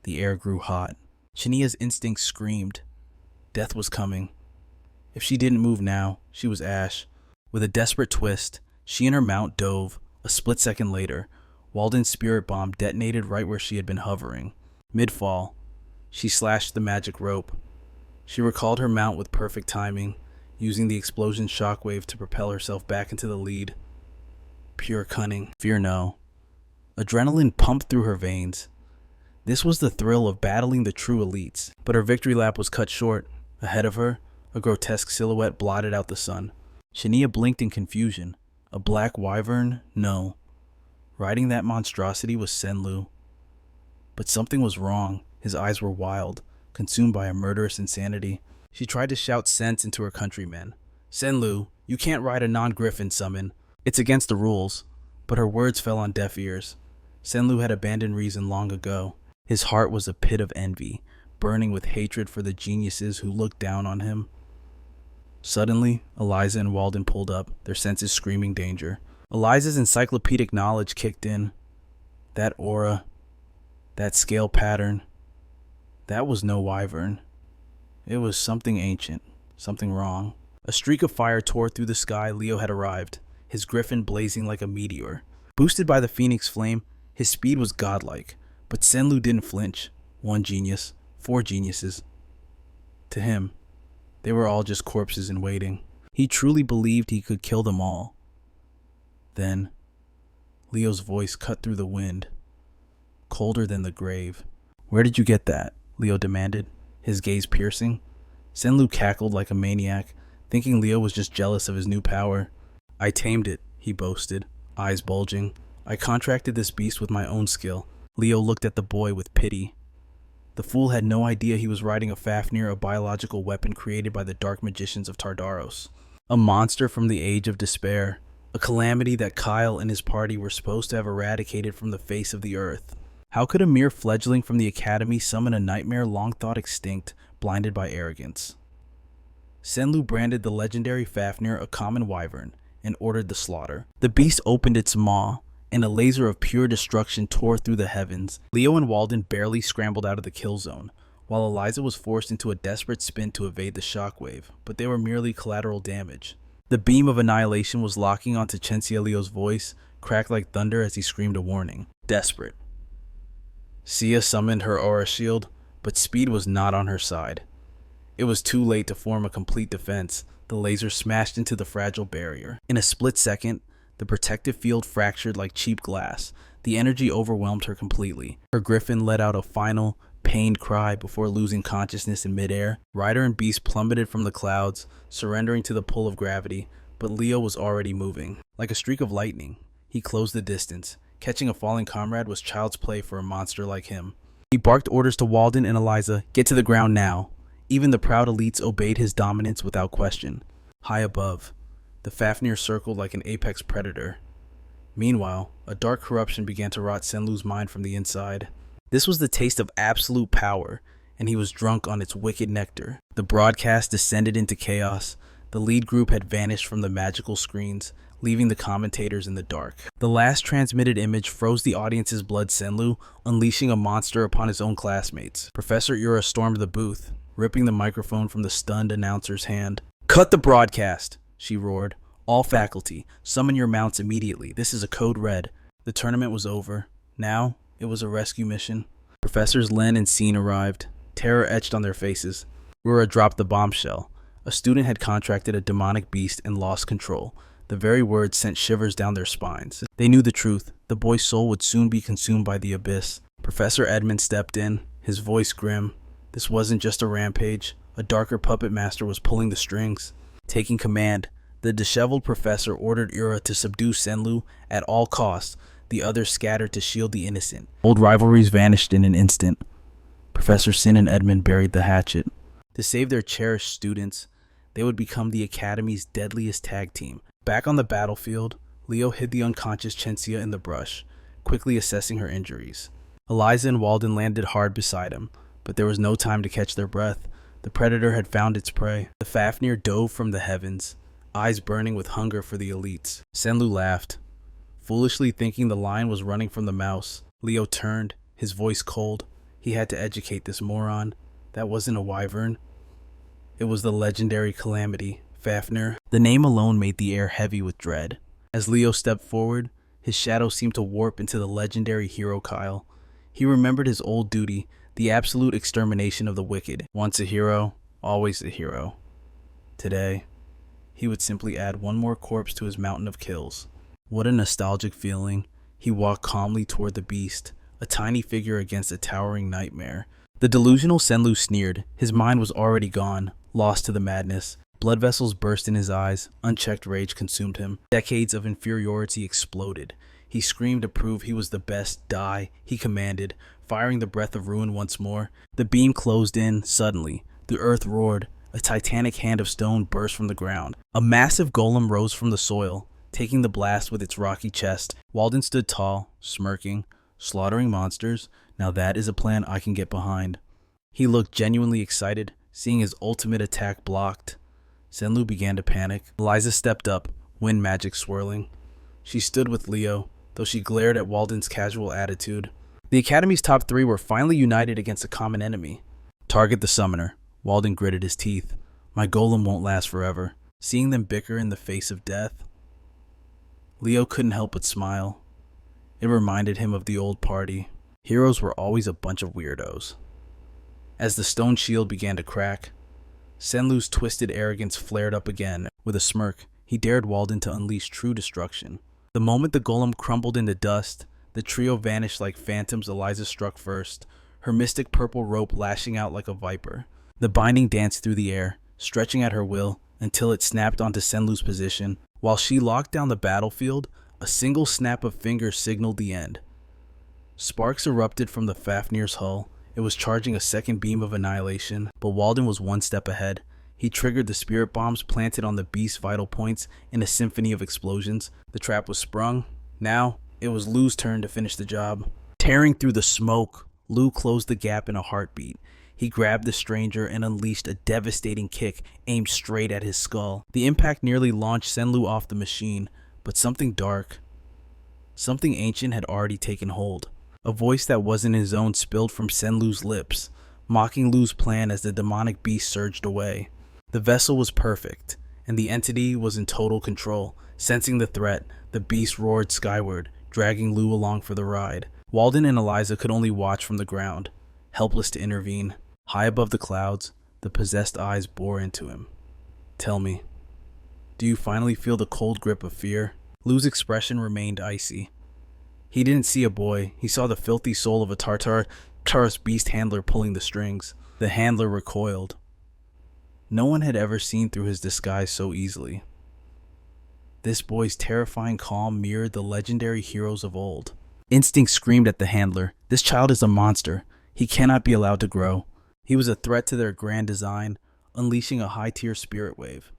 the air grew hot. Chenia's instincts screamed. Death was coming. If she didn't move now, she was ash. With a desperate twist, she and her mount dove. A split second later, Walden's spirit bomb detonated right where she had been hovering. Mid-fall, she slashed the magic rope. She recalled her mount with perfect timing, using the explosion's shockwave to propel herself back into the lead. Pure cunning. Fear no. Adrenaline pumped through her veins. This was the thrill of battling the true elites. But her victory lap was cut short. Ahead of her, a grotesque silhouette blotted out the sun. Chenia blinked in confusion. A black wyvern? No. Riding that monstrosity was Senlu. But something was wrong. His eyes were wild, consumed by a murderous insanity. She tried to shout sense into her countrymen. Senlu, you can't ride a non-griffin summon. It's against the rules. But her words fell on deaf ears. Senlu had abandoned reason long ago. His heart was a pit of envy, burning with hatred for the geniuses who looked down on him. Suddenly, Eliza and Walden pulled up, their senses screaming danger. Eliza's encyclopedic knowledge kicked in. That aura, that scale pattern, that was no wyvern. It was something ancient, something wrong. A streak of fire tore through the sky. Leo had arrived, his griffin blazing like a meteor. Boosted by the phoenix flame, his speed was godlike. But Senlu didn't flinch. One genius, 4 geniuses. To him, they were all just corpses in waiting. He truly believed he could kill them all. Then, Leo's voice cut through the wind, colder than the grave. Where did you get that? Leo demanded, his gaze piercing. Senlu cackled like a maniac, thinking Leo was just jealous of his new power. I tamed it, he boasted, eyes bulging. I contracted this beast with my own skill. Leo looked at the boy with pity. The fool had no idea he was riding a Fafnir, a biological weapon created by the dark magicians of Tardaros. A monster from the age of despair. A calamity that Kyle and his party were supposed to have eradicated from the face of the earth. How could a mere fledgling from the academy summon a nightmare long thought extinct, blinded by arrogance? Senlu branded the legendary Fafnir a common wyvern and ordered the slaughter. The beast opened its maw, and a laser of pure destruction tore through the heavens. Leo and Walden barely scrambled out of the kill zone, while Eliza was forced into a desperate spin to evade the shockwave, but they were merely collateral damage. The beam of annihilation was locking onto Cencielio's voice, cracked like thunder as he screamed a warning. Desperate. Sia summoned her aura shield, but speed was not on her side. It was too late to form a complete defense. The laser smashed into the fragile barrier. In a split second, the protective field fractured like cheap glass. The energy overwhelmed her completely. Her griffin let out a final, pained cry before losing consciousness in midair. Rider and Beast plummeted from the clouds, surrendering to the pull of gravity, but Leo was already moving. Like a streak of lightning, he closed the distance. Catching a falling comrade was child's play for a monster like him. He barked orders to Walden and Eliza, "Get to the ground now." Even the proud elites obeyed his dominance without question. High above, the Fafnir circled like an apex predator. Meanwhile, a dark corruption began to rot Senlu's mind from the inside. This was the taste of absolute power, and he was drunk on its wicked nectar. The broadcast descended into chaos. The lead group had vanished from the magical screens, leaving the commentators in the dark. The last transmitted image froze the audience's blood. Senlu, unleashing a monster upon his own classmates. Professor Ura stormed the booth, ripping the microphone from the stunned announcer's hand. "Cut the broadcast," she roared. "All faculty, summon your mounts immediately. This is a code red." The tournament was over. Now, it was a rescue mission. Professors Len and Scene arrived, terror etched on their faces. Ura dropped the bombshell. A student had contracted a demonic beast and lost control. The very words sent shivers down their spines. They knew the truth. The boy's soul would soon be consumed by the abyss. Professor Edmund stepped in, his voice grim. This wasn't just a rampage. A darker puppet master was pulling the strings. Taking command, the disheveled professor ordered Ura to subdue Senlu at all costs. The others scattered to shield the innocent. Old rivalries vanished in an instant. Professor Sin and Edmund buried the hatchet. To save their cherished students, they would become the Academy's deadliest tag team. Back on the battlefield, Leo hid the unconscious Cencia in the brush, quickly assessing her injuries. Eliza and Walden landed hard beside him, but there was no time to catch their breath. The predator had found its prey. The Fafnir dove from the heavens, eyes burning with hunger for the elites. Senlu laughed, foolishly thinking the lion was running from the mouse. Leo turned, his voice cold. He had to educate this moron. That wasn't a wyvern. It was the legendary calamity, Fafnir. The name alone made the air heavy with dread. As Leo stepped forward, his shadow seemed to warp into the legendary hero Kyle. He remembered his old duty, the absolute extermination of the wicked. Once a hero, always a hero. Today, he would simply add one more corpse to his mountain of kills. What a nostalgic feeling. He walked calmly toward the beast, a tiny figure against a towering nightmare. The delusional Senlu sneered. His mind was already gone, lost to the madness. Blood vessels burst in his eyes. Unchecked rage consumed him. Decades of inferiority exploded. He screamed to prove he was the best. "Die," he commanded, firing the breath of ruin once more. The beam closed in. Suddenly, the earth roared. A titanic hand of stone burst from the ground. A massive golem rose from the soil, taking the blast with its rocky chest. Walden stood tall, smirking. Slaughtering monsters? Now that is a plan I can get behind. He looked genuinely excited, seeing his ultimate attack blocked. Senlu began to panic. Eliza stepped up, wind magic swirling. She stood with Leo, though she glared at Walden's casual attitude. The Academy's top three were finally united against a common enemy. "Target the summoner." Walden gritted his teeth. "My golem won't last forever." Seeing them bicker in the face of death, Leo couldn't help but smile. It reminded him of the old party. Heroes were always a bunch of weirdos. As the stone shield began to crack, Senlu's twisted arrogance flared up again. With a smirk, he dared Walden to unleash true destruction. The moment the golem crumbled into dust, the trio vanished like phantoms. Eliza struck first, her mystic purple rope lashing out like a viper. The binding danced through the air, stretching at her will, until it snapped onto Senlu's position. While she locked down the battlefield, a single snap of fingers signaled the end. Sparks erupted from the Fafnir's hull. It was charging a second beam of annihilation, but Walden was one step ahead. He triggered the spirit bombs planted on the beast's vital points in a symphony of explosions. The trap was sprung. Now, it was Lu's turn to finish the job. Tearing through the smoke, Lu closed the gap in a heartbeat. He grabbed the stranger and unleashed a devastating kick aimed straight at his skull. The impact nearly launched Senlu off the machine, but something dark, something ancient had already taken hold. A voice that wasn't his own spilled from Senlu's lips. mocking Lu's plan as the demonic beast surged away. The vessel was perfect, and the entity was in total control. Sensing the threat, the beast roared skyward, dragging Lu along for the ride. Walden and Eliza could only watch from the ground, helpless to intervene. High above the clouds, the possessed eyes bore into him. "Tell me, do you finally feel the cold grip of fear?" Lu's expression remained icy. He didn't see a boy, he saw the filthy soul of a Tartarus beast handler pulling the strings. The handler recoiled. No one had ever seen through his disguise so easily. This boy's terrifying calm mirrored the legendary heroes of old. Instinct screamed at the handler. This child is a monster. He cannot be allowed to grow. He was a threat to their grand design, unleashing a high-tier spirit wave.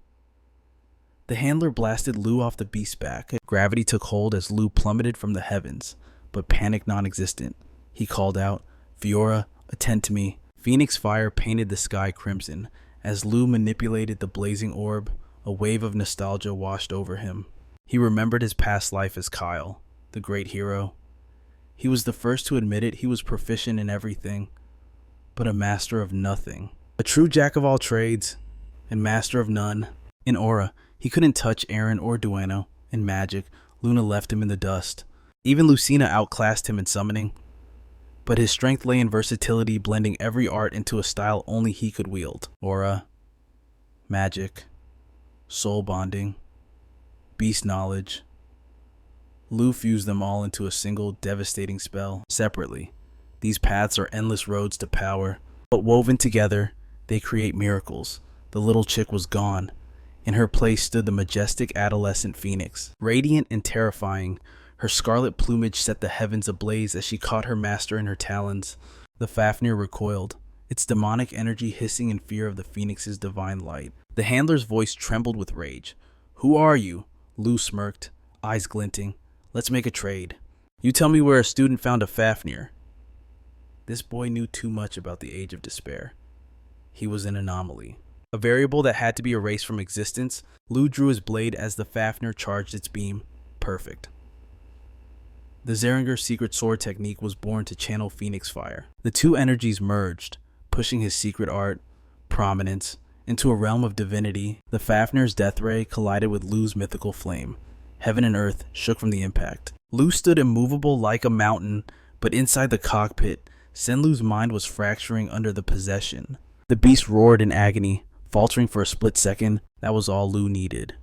The handler blasted Lu off the beast's back. Gravity took hold as Lu plummeted from the heavens, but panic non-existent. He called out, "Fiora, attend to me." Phoenix fire painted the sky crimson. As Lu manipulated the blazing orb, a wave of nostalgia washed over him. He remembered his past life as Kyle, the great hero. He was the first to admit it. He was proficient in everything, but a master of nothing. A true jack of all trades and master of none. In aura, he couldn't touch Aaron or Dueno. In magic, Luna left him in the dust. Even Lucina outclassed him in summoning. But his strength lay in versatility, blending every art into a style only he could wield. Aura, magic, soul bonding, beast knowledge. Lu fused them all into a single devastating spell. Separately, these paths are endless roads to power, but woven together, they create miracles. The little chick was gone. In her place stood the majestic adolescent Phoenix. Radiant and terrifying, her scarlet plumage set the heavens ablaze as she caught her master in her talons. The Fafnir recoiled, its demonic energy hissing in fear of the Phoenix's divine light. The handler's voice trembled with rage. "Who are you?" Lu smirked, eyes glinting. "Let's make a trade. You tell me where a student found a Fafnir." This boy knew too much about the Age of Despair. He was an anomaly, a variable that had to be erased from existence. Lu drew his blade as the Fafnir charged its beam. Perfect. The Zeringer secret sword technique was born to channel Phoenix fire. The two energies merged, pushing his secret art, prominence, into a realm of divinity. The Fafnir's death ray collided with Lu's mythical flame. Heaven and earth shook from the impact. Lu stood immovable like a mountain, but inside the cockpit, Senlu's mind was fracturing under the possession. The beast roared in agony, faltering for a split second. That was all Lu needed.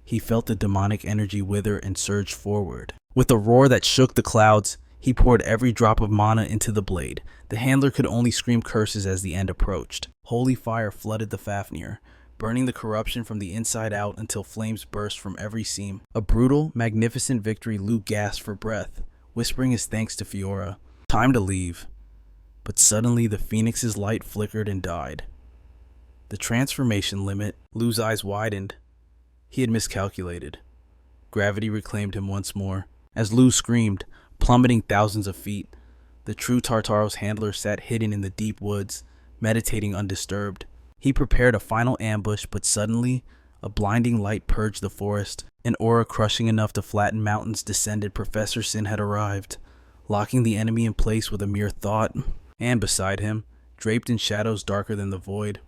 He felt the demonic energy wither and surged forward. With a roar that shook the clouds, he poured every drop of mana into the blade. The handler could only scream curses as the end approached. Holy fire flooded the Fafnir, burning the corruption from the inside out until flames burst from every seam. A brutal, magnificent victory. Lu gasped for breath, whispering his thanks to Fiora. Time to leave. But suddenly the Phoenix's light flickered and died. The transformation limit. Lu's eyes widened. He had miscalculated. Gravity reclaimed him once more. As Lu screamed, plummeting thousands of feet, the true Tartaros handler sat hidden in the deep woods, meditating undisturbed. He prepared a final ambush, but suddenly, a blinding light purged the forest. An aura crushing enough to flatten mountains descended. Professor Sin had arrived, locking the enemy in place with a mere thought. And beside him, draped in shadows darker than the void,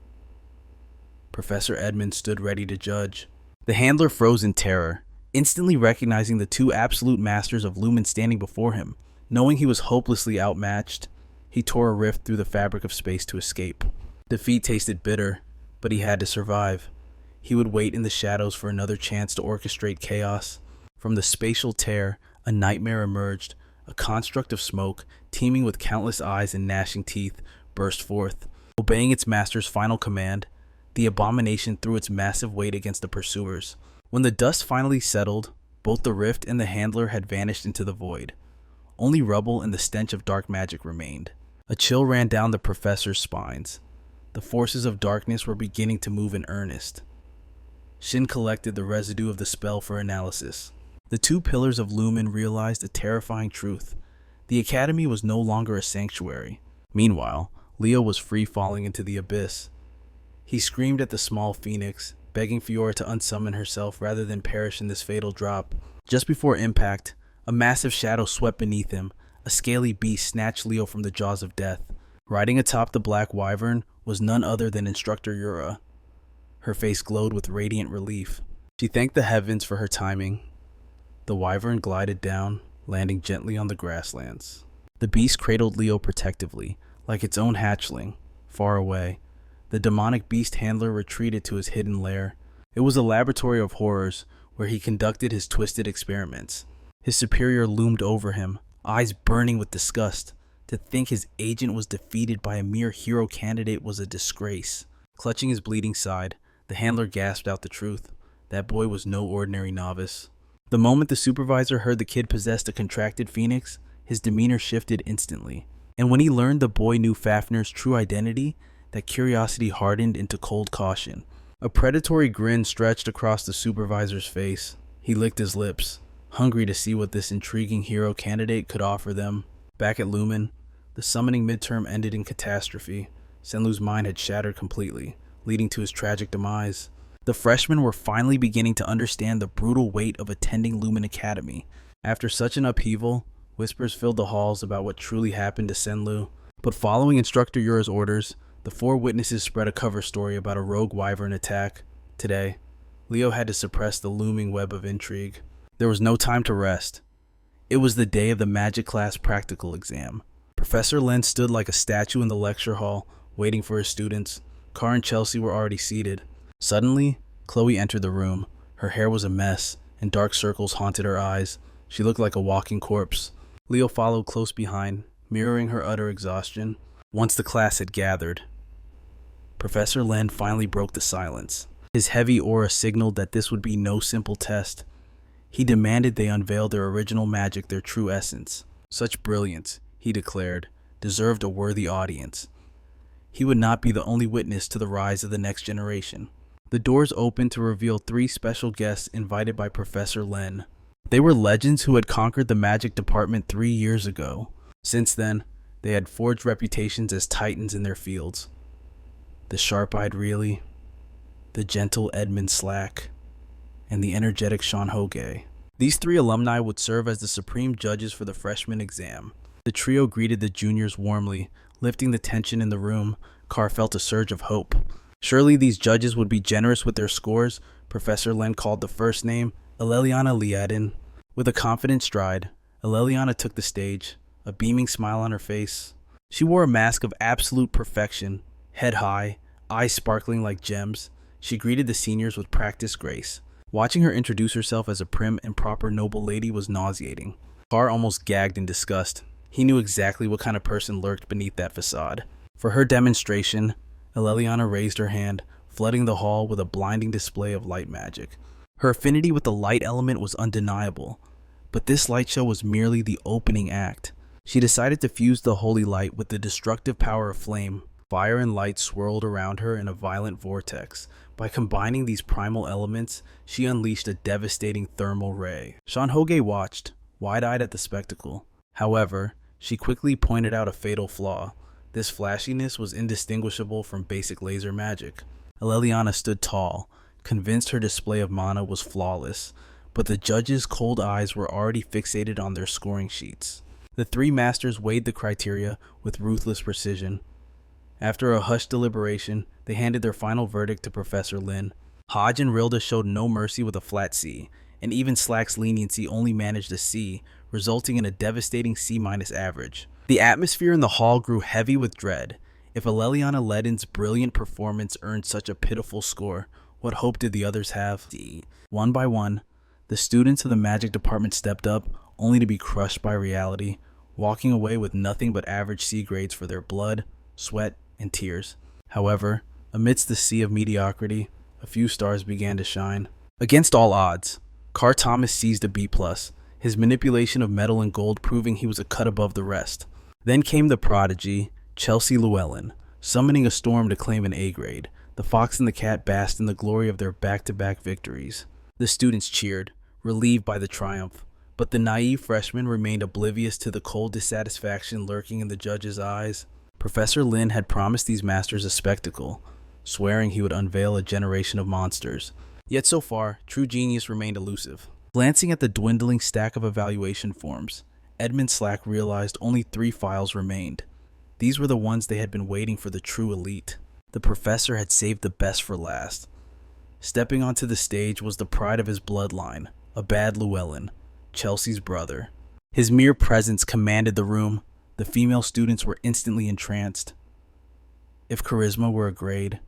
Professor Edmund stood ready to judge. The handler froze in terror, instantly recognizing the two absolute masters of Lumen standing before him. Knowing he was hopelessly outmatched, he tore a rift through the fabric of space to escape. Defeat tasted bitter, but he had to survive. He would wait in the shadows for another chance to orchestrate chaos. From the spatial tear, a nightmare emerged. A construct of smoke, teeming with countless eyes and gnashing teeth, burst forth. Obeying its master's final command, the abomination threw its massive weight against the pursuers. When the dust finally settled, both the rift and the handler had vanished into the void. Only rubble and the stench of dark magic remained. A chill ran down the professor's spines. The forces of darkness were beginning to move in earnest. Shin collected the residue of the spell for analysis. The two pillars of Lumen realized a terrifying truth. The academy was no longer a sanctuary. Meanwhile, Leo was free falling into the abyss. He screamed at the small phoenix, begging Fiora to unsummon herself rather than perish in this fatal drop. Just before impact, a massive shadow swept beneath him. A scaly beast snatched Leo from the jaws of death. Riding atop the black wyvern was none other than Instructor Yura. Her face glowed with radiant relief. She thanked the heavens for her timing. The wyvern glided down, landing gently on the grasslands. The beast cradled Leo protectively, like its own hatchling. Far away, the demonic beast handler retreated to his hidden lair. It was a laboratory of horrors where he conducted his twisted experiments. His superior loomed over him, eyes burning with disgust. To think his agent was defeated by a mere hero candidate was a disgrace. Clutching his bleeding side, the handler gasped out the truth. That boy was no ordinary novice. The moment the supervisor heard the kid possessed a contracted phoenix, his demeanor shifted instantly. And when he learned the boy knew Fafnir's true identity, that curiosity hardened into cold caution. A predatory grin stretched across the supervisor's face. He licked his lips, hungry to see what this intriguing hero candidate could offer them. Back at Lumen, the summoning midterm ended in catastrophe. Senlu's mind had shattered completely, leading to his tragic demise. The freshmen were finally beginning to understand the brutal weight of attending Lumen Academy. After such an upheaval, whispers filled the halls about what truly happened to Senlu. But following Instructor Yura's orders, the four witnesses spread a cover story about a rogue wyvern attack. Today, Leo had to suppress the looming web of intrigue. There was no time to rest. It was the day of the magic class practical exam. Professor Len stood like a statue in the lecture hall, waiting for his students. Car and Chelsea were already seated. Suddenly, Chloe entered the room. Her hair was a mess, and dark circles haunted her eyes. She looked like a walking corpse. Leo followed close behind, mirroring her utter exhaustion. Once the class had gathered, Professor Len finally broke the silence. His heavy aura signaled that this would be no simple test. He demanded they unveil their original magic, their true essence. Such brilliance, he declared, deserved a worthy audience. He would not be the only witness to the rise of the next generation. The doors opened to reveal three special guests invited by Professor Len. They were legends who had conquered the magic department 3 years ago. Since then, they had forged reputations as titans in their fields. The sharp-eyed Reilly, the gentle Edmund Slack, and the energetic Sean Hoge. These three alumni would serve as the supreme judges for the freshman exam. The trio greeted the juniors warmly, lifting the tension in the room. Carr felt a surge of hope. Surely these judges would be generous with their scores. Professor Len called the first name, Eleliana Liadin. With a confident stride, Eleliana took the stage, a beaming smile on her face. She wore a mask of absolute perfection, head high, eyes sparkling like gems. She greeted the seniors with practiced grace. Watching her introduce herself as a prim and proper noble lady was nauseating. Carr almost gagged in disgust. He knew exactly what kind of person lurked beneath that facade. For her demonstration, Eleliana raised her hand, flooding the hall with a blinding display of light magic. Her affinity with the light element was undeniable, but this light show was merely the opening act. She decided to fuse the holy light with the destructive power of flame. Fire and light swirled around her in a violent vortex. By combining these primal elements, she unleashed a devastating thermal ray. Sean Hoge watched, wide-eyed at the spectacle. However, she quickly pointed out a fatal flaw. This flashiness was indistinguishable from basic laser magic. Eleliana stood tall, convinced her display of mana was flawless, but the judges' cold eyes were already fixated on their scoring sheets. The three masters weighed the criteria with ruthless precision. After a hushed deliberation, they handed their final verdict to Professor Lin. Hodge and Rilda showed no mercy with a flat C, and even Slack's leniency only managed a C, resulting in a devastating C- average. The atmosphere in the hall grew heavy with dread. If Eleliana Ledin's brilliant performance earned such a pitiful score, what hope did the others have? One by one, the students of the magic department stepped up, only to be crushed by reality, walking away with nothing but average C grades for their blood, sweat, and tears. However, amidst the sea of mediocrity, a few stars began to shine. Against all odds, Carr Thomas seized a B+, his manipulation of metal and gold proving he was a cut above the rest. Then came the prodigy, Chelsea Llewellyn, summoning a storm to claim an A grade. The fox and the cat basked in the glory of their back-to-back victories. The students cheered, relieved by the triumph, but the naive freshmen remained oblivious to the cold dissatisfaction lurking in the judges' eyes. Professor Lin had promised these masters a spectacle, swearing he would unveil a generation of monsters. Yet so far, true genius remained elusive. Glancing at the dwindling stack of evaluation forms, Edmund Slack realized only 3 files remained. These were the ones they had been waiting for, the true elite. The professor had saved the best for last. Stepping onto the stage was the pride of his bloodline, Abad Llewellyn, Chelsea's brother. His mere presence commanded the room. The female students were instantly entranced. If charisma were a grade,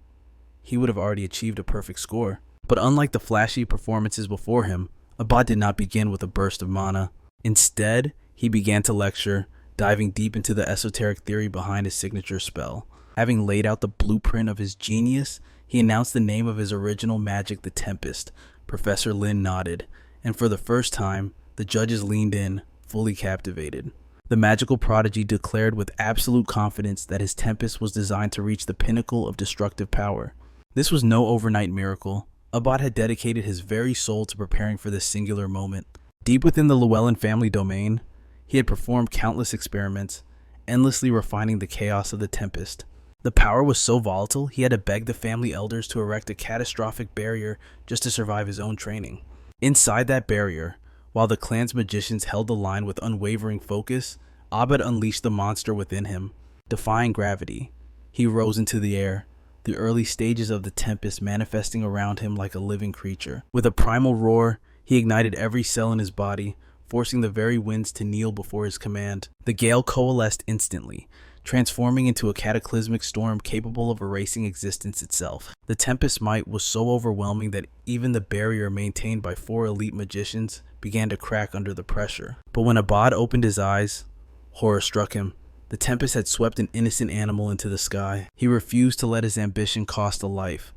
he would have already achieved a perfect score. But unlike the flashy performances before him, Abad did not begin with a burst of mana. Instead, he began to lecture, diving deep into the esoteric theory behind his signature spell. Having laid out the blueprint of his genius, he announced the name of his original magic, the Tempest. Professor Lin nodded, and for the first time, the judges leaned in, fully captivated. The magical prodigy declared with absolute confidence that his Tempest was designed to reach the pinnacle of destructive power. This was no overnight miracle. Abad had dedicated his very soul to preparing for this singular moment. Deep within the Llewellyn family domain, he had performed countless experiments, endlessly refining the chaos of the Tempest. The power was so volatile, he had to beg the family elders to erect a catastrophic barrier just to survive his own training. Inside that barrier, while the clan's magicians held the line with unwavering focus, Abad unleashed the monster within him. Defying gravity, he rose into the air, the early stages of the Tempest manifesting around him like a living creature. With a primal roar, he ignited every cell in his body, forcing the very winds to kneel before his command. The gale coalesced instantly, transforming into a cataclysmic storm capable of erasing existence itself. The Tempest's might was so overwhelming that even the barrier maintained by 4 elite magicians began to crack under the pressure. But when Abad opened his eyes, horror struck him. The Tempest had swept an innocent animal into the sky. He refused to let his ambition cost a life.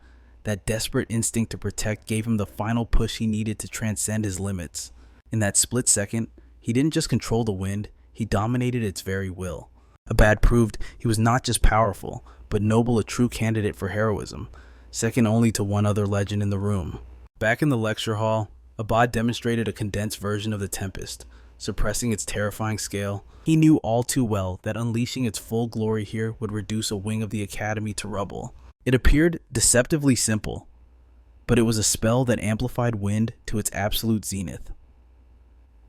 That desperate instinct to protect gave him the final push he needed to transcend his limits. In that split second, he didn't just control the wind, he dominated its very will. Abad proved he was not just powerful, but noble, a true candidate for heroism, second only to one other legend in the room. Back in the lecture hall, Abad demonstrated a condensed version of the Tempest, suppressing its terrifying scale. He knew all too well that unleashing its full glory here would reduce a wing of the academy to rubble. It appeared deceptively simple, but it was a spell that amplified wind to its absolute zenith.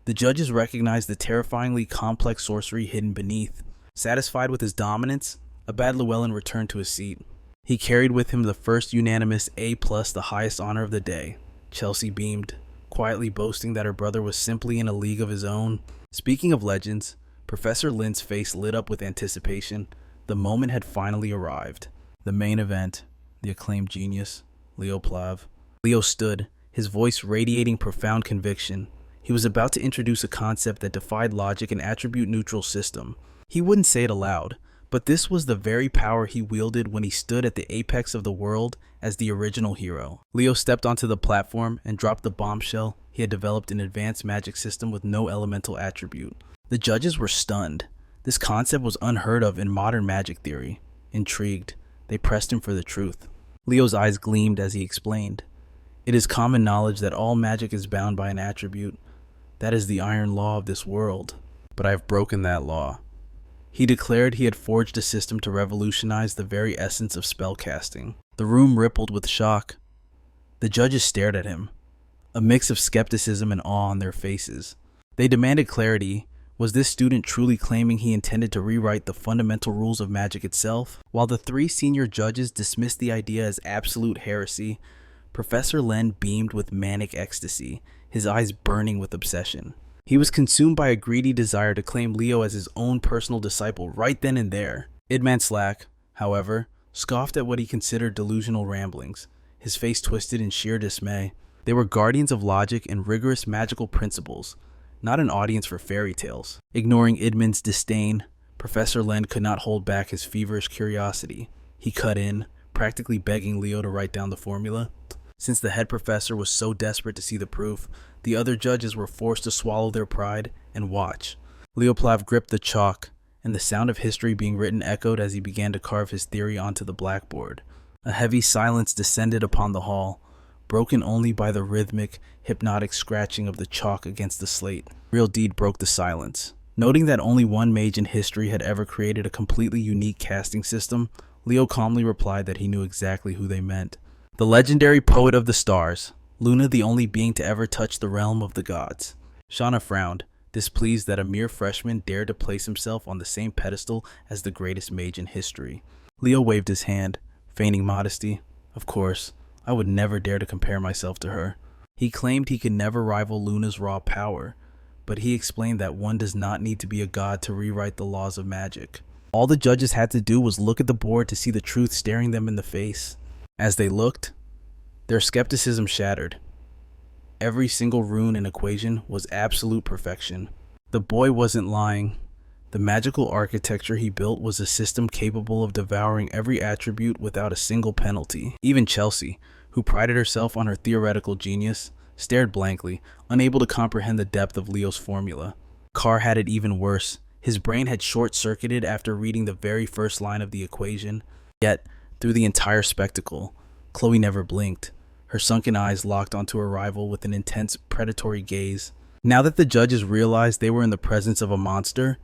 The judges recognized the terrifyingly complex sorcery hidden beneath. Satisfied with his dominance, Abad Llewellyn returned to his seat. He carried with him the first unanimous A+, the highest honor of the day. Chelsea beamed, quietly boasting that her brother was simply in a league of his own. Speaking of legends, Professor Lin's face lit up with anticipation. The moment had finally arrived. The main event, the acclaimed genius, Leo Plav. Leo stood, his voice radiating profound conviction. He was about to introduce a concept that defied logic, an attribute-neutral system. He wouldn't say it aloud, but this was the very power he wielded when he stood at the apex of the world as the original hero. Leo stepped onto the platform and dropped the bombshell. He had developed an advanced magic system with no elemental attribute. The judges were stunned. This concept was unheard of in modern magic theory. Intrigued, they pressed him for the truth. Leo's eyes gleamed as he explained. It is common knowledge that all magic is bound by an attribute. That is the iron law of this world. But I have broken that law. He declared he had forged a system to revolutionize the very essence of spellcasting. The room rippled with shock. The judges stared at him, a mix of skepticism and awe on their faces. They demanded clarity. Was this student truly claiming he intended to rewrite the fundamental rules of magic itself? While the 3 senior judges dismissed the idea as absolute heresy, Professor Len beamed with manic ecstasy, his eyes burning with obsession. He was consumed by a greedy desire to claim Leo as his own personal disciple right then and there. Idman Slack, however, scoffed at what he considered delusional ramblings, his face twisted in sheer dismay. They were guardians of logic and rigorous magical principles, not an audience for fairy tales. Ignoring Idman's disdain, Professor Len could not hold back his feverish curiosity. He cut in, practically begging Leo to write down the formula. Since the head professor was so desperate to see the proof, the other judges were forced to swallow their pride and watch. Leo Plav gripped the chalk, and the sound of history being written echoed as he began to carve his theory onto the blackboard. A heavy silence descended upon the hall, broken only by the rhythmic, hypnotic scratching of the chalk against the slate. Real Deed broke the silence. Noting that only one mage in history had ever created a completely unique casting system, Leo calmly replied that he knew exactly who they meant. The legendary poet of the stars, Luna, the only being to ever touch the realm of the gods. Shauna frowned, displeased that a mere freshman dared to place himself on the same pedestal as the greatest mage in history. Leo waved his hand, feigning modesty. Of course, I would never dare to compare myself to her. He claimed he could never rival Luna's raw power, but he explained that one does not need to be a god to rewrite the laws of magic. All the judges had to do was look at the board to see the truth staring them in the face. As they looked, their skepticism shattered. Every single rune and equation was absolute perfection. The boy wasn't lying. The magical architecture he built was a system capable of devouring every attribute without a single penalty. Even Chelsea, who prided herself on her theoretical genius, stared blankly, unable to comprehend the depth of Leo's formula. Carr had it even worse. His brain had short-circuited after reading the very first line of the equation. Yet, through the entire spectacle, Chloe never blinked. Her sunken eyes locked onto her rival with an intense, predatory gaze. Now that the judges realized they were in the presence of a monster,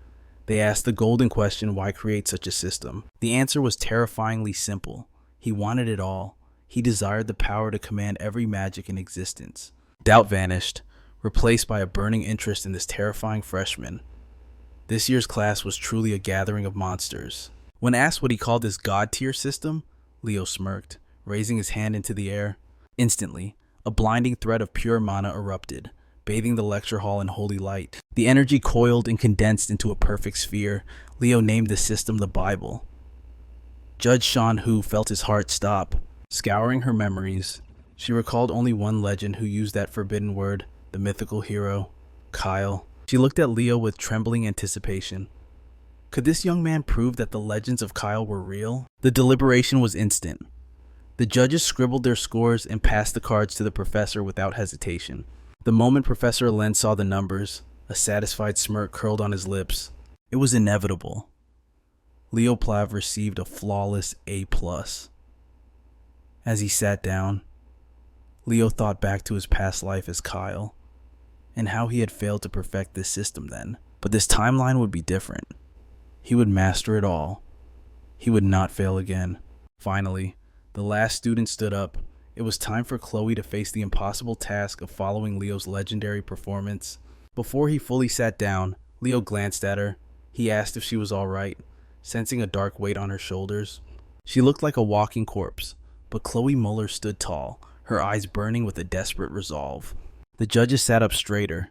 they asked the golden question: why create such a system? The answer was terrifyingly simple. He wanted it all. He desired the power to command every magic in existence. Doubt vanished, replaced by a burning interest in this terrifying freshman. This year's class was truly a gathering of monsters. When asked what he called this god-tier system, Leo smirked, raising his hand into the air. Instantly, a blinding thread of pure mana erupted, bathing the lecture hall in holy light. The energy coiled and condensed into a perfect sphere. Leo named the system the Bible. Judge Sean Hu felt his heart stop. Scouring her memories, she recalled only one legend who used that forbidden word, the mythical hero, Kyle. She looked at Leo with trembling anticipation. Could this young man prove that the legends of Kyle were real? The deliberation was instant. The judges scribbled their scores and passed the cards to the professor without hesitation. The moment Professor Len saw the numbers, a satisfied smirk curled on his lips. It was inevitable. Leo Plav received a flawless A+. As he sat down, Leo thought back to his past life as Kyle, and how he had failed to perfect this system then. But this timeline would be different. He would master it all. He would not fail again. Finally, the last student stood up. It was time for Chloe to face the impossible task of following Leo's legendary performance. Before he fully sat down, Leo glanced at her. He asked if she was all right, sensing a dark weight on her shoulders. She looked like a walking corpse, but Chloe Muller stood tall, her eyes burning with a desperate resolve. The judges sat up straighter.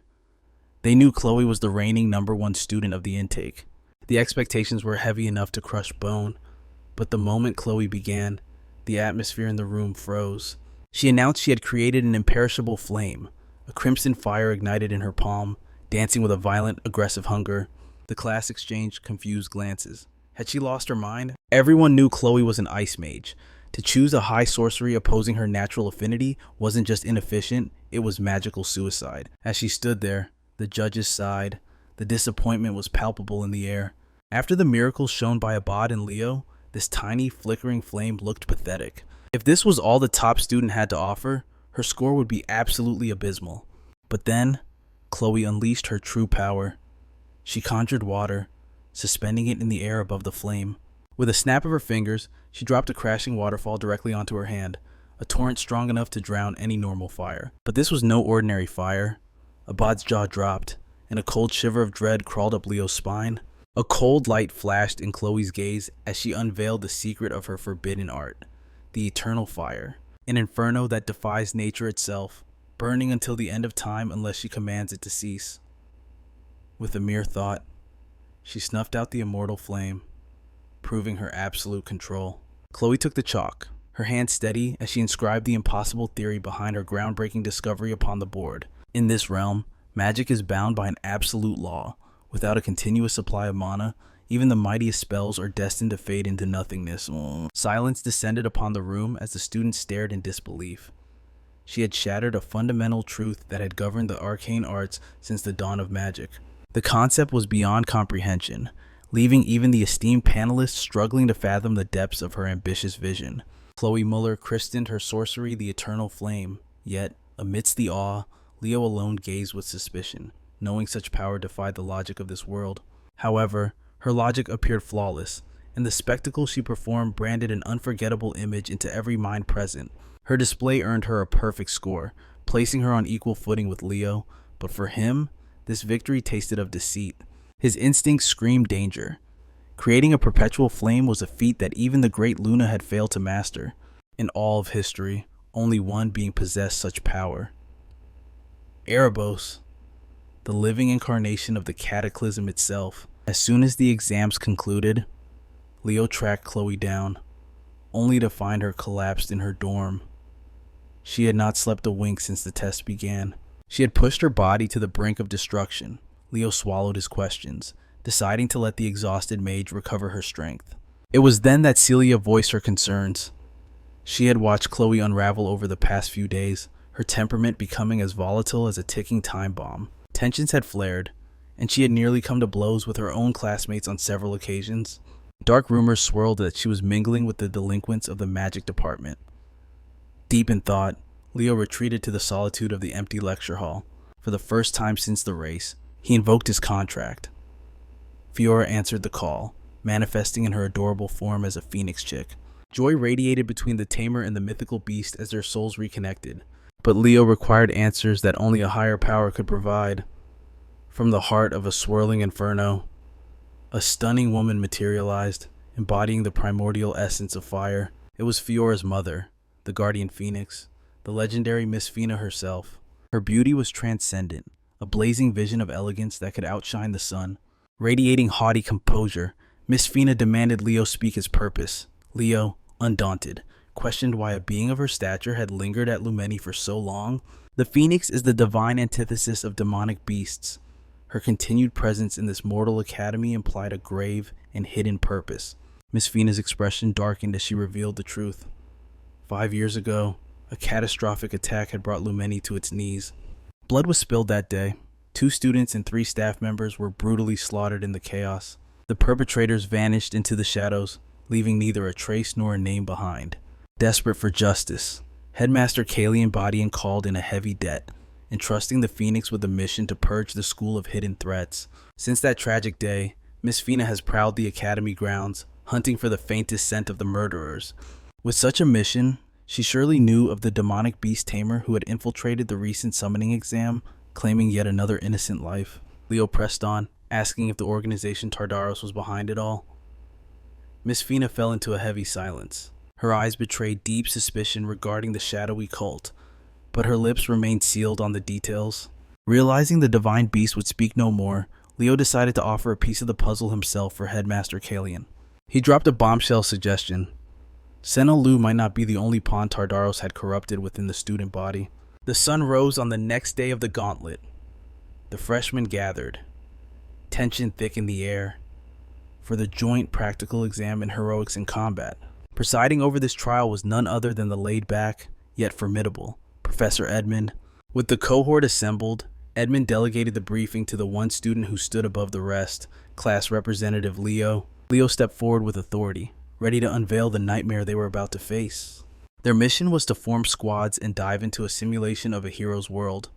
They knew Chloe was the reigning #1 student of the intake. The expectations were heavy enough to crush bone, but the moment Chloe began, the atmosphere in the room froze. She announced she had created an imperishable flame, a crimson fire ignited in her palm, dancing with a violent, aggressive hunger. The class exchanged confused glances. Had she lost her mind? Everyone knew Chloe was an ice mage. To choose a high sorcery opposing her natural affinity wasn't just inefficient, it was magical suicide. As she stood there, the judges sighed. The disappointment was palpable in the air. After the miracles shown by Abad and Leo, this tiny, flickering flame looked pathetic. If this was all the top student had to offer, her score would be absolutely abysmal. But then, Chloe unleashed her true power. She conjured water, suspending it in the air above the flame. With a snap of her fingers, she dropped a crashing waterfall directly onto her hand, a torrent strong enough to drown any normal fire. But this was no ordinary fire. Abad's jaw dropped, and a cold shiver of dread crawled up Leo's spine. A cold light flashed in Chloe's gaze as she unveiled the secret of her forbidden art, the eternal fire, an inferno that defies nature itself, burning until the end of time unless she commands it to cease. With a mere thought, she snuffed out the immortal flame, proving her absolute control. Chloe took the chalk, her hand steady as she inscribed the impossible theory behind her groundbreaking discovery upon the board. In this realm, magic is bound by an absolute law. Without a continuous supply of mana, even the mightiest spells are destined to fade into nothingness. Silence descended upon the room as the students stared in disbelief. She had shattered a fundamental truth that had governed the arcane arts since the dawn of magic. The concept was beyond comprehension, leaving even the esteemed panelists struggling to fathom the depths of her ambitious vision. Chloe Muller christened her sorcery the Eternal Flame, yet, amidst the awe, Leo alone gazed with suspicion, knowing such power defied the logic of this world. However, her logic appeared flawless, and the spectacle she performed branded an unforgettable image into every mind present. Her display earned her a perfect score, placing her on equal footing with Leo, but for him, This victory tasted of deceit. His instincts screamed danger. Creating a perpetual flame was a feat that even the great Luna had failed to master. In all of history, only one being possessed such power. Erebos, the living incarnation of the cataclysm itself. As soon as the exams concluded, Leo tracked Chloe down, only to find her collapsed in her dorm. She had not slept a wink since the test began. She had pushed her body to the brink of destruction. Leo swallowed his questions, deciding to let the exhausted mage recover her strength. It was then that Celia voiced her concerns. She had watched Chloe unravel over the past few days, her temperament becoming as volatile as a ticking time bomb. Tensions had flared, and she had nearly come to blows with her own classmates on several occasions. Dark rumors swirled that she was mingling with the delinquents of the magic department. Deep in thought, Leo retreated to the solitude of the empty lecture hall. For the first time since the race, he invoked his contract. Fiora answered the call, manifesting in her adorable form as a phoenix chick. Joy radiated between the tamer and the mythical beast as their souls reconnected. But Leo required answers that only a higher power could provide. From the heart of a swirling inferno, a stunning woman materialized, embodying the primordial essence of fire. It was Fiora's mother, the guardian phoenix, the legendary Miss Fina herself. Her beauty was transcendent, a blazing vision of elegance that could outshine the sun. Radiating haughty composure, Miss Fina demanded Leo speak his purpose. Leo, undaunted, questioned why a being of her stature had lingered at Lumeni for so long. The phoenix is the divine antithesis of demonic beasts. Her continued presence in this mortal academy implied a grave and hidden purpose. Miss Fina's expression darkened as she revealed the truth. 5 years ago, a catastrophic attack had brought Lumeni to its knees. Blood was spilled that day. 2 students and 3 staff members were brutally slaughtered in the chaos. The perpetrators vanished into the shadows, leaving neither a trace nor a name behind. Desperate for justice, Headmaster Kalian Bodian called in a heavy debt, entrusting the Phoenix with a mission to purge the school of hidden threats. Since that tragic day, Miss Fina has prowled the academy grounds, hunting for the faintest scent of the murderers. With such a mission, she surely knew of the demonic beast tamer who had infiltrated the recent summoning exam, claiming yet another innocent life. Leo pressed on, asking if the organization Tardaros was behind it all. Miss Fina fell into a heavy silence. Her eyes betrayed deep suspicion regarding the shadowy cult, but her lips remained sealed on the details. Realizing the divine beast would speak no more, Leo decided to offer a piece of the puzzle himself for Headmaster Kalian. He dropped a bombshell suggestion. Senna Lu might not be the only pawn Tardaros had corrupted within the student body. The sun rose on the next day of the gauntlet. The freshmen gathered. Tension thick in the air for the joint practical exam in heroics in combat. Presiding over this trial was none other than the laid-back, yet formidable, Professor Edmund. With the cohort assembled, Edmund delegated the briefing to the one student who stood above the rest, class representative Leo. Leo stepped forward with authority, ready to unveil the nightmare they were about to face. Their mission was to form squads and dive into a simulation of a hero's world.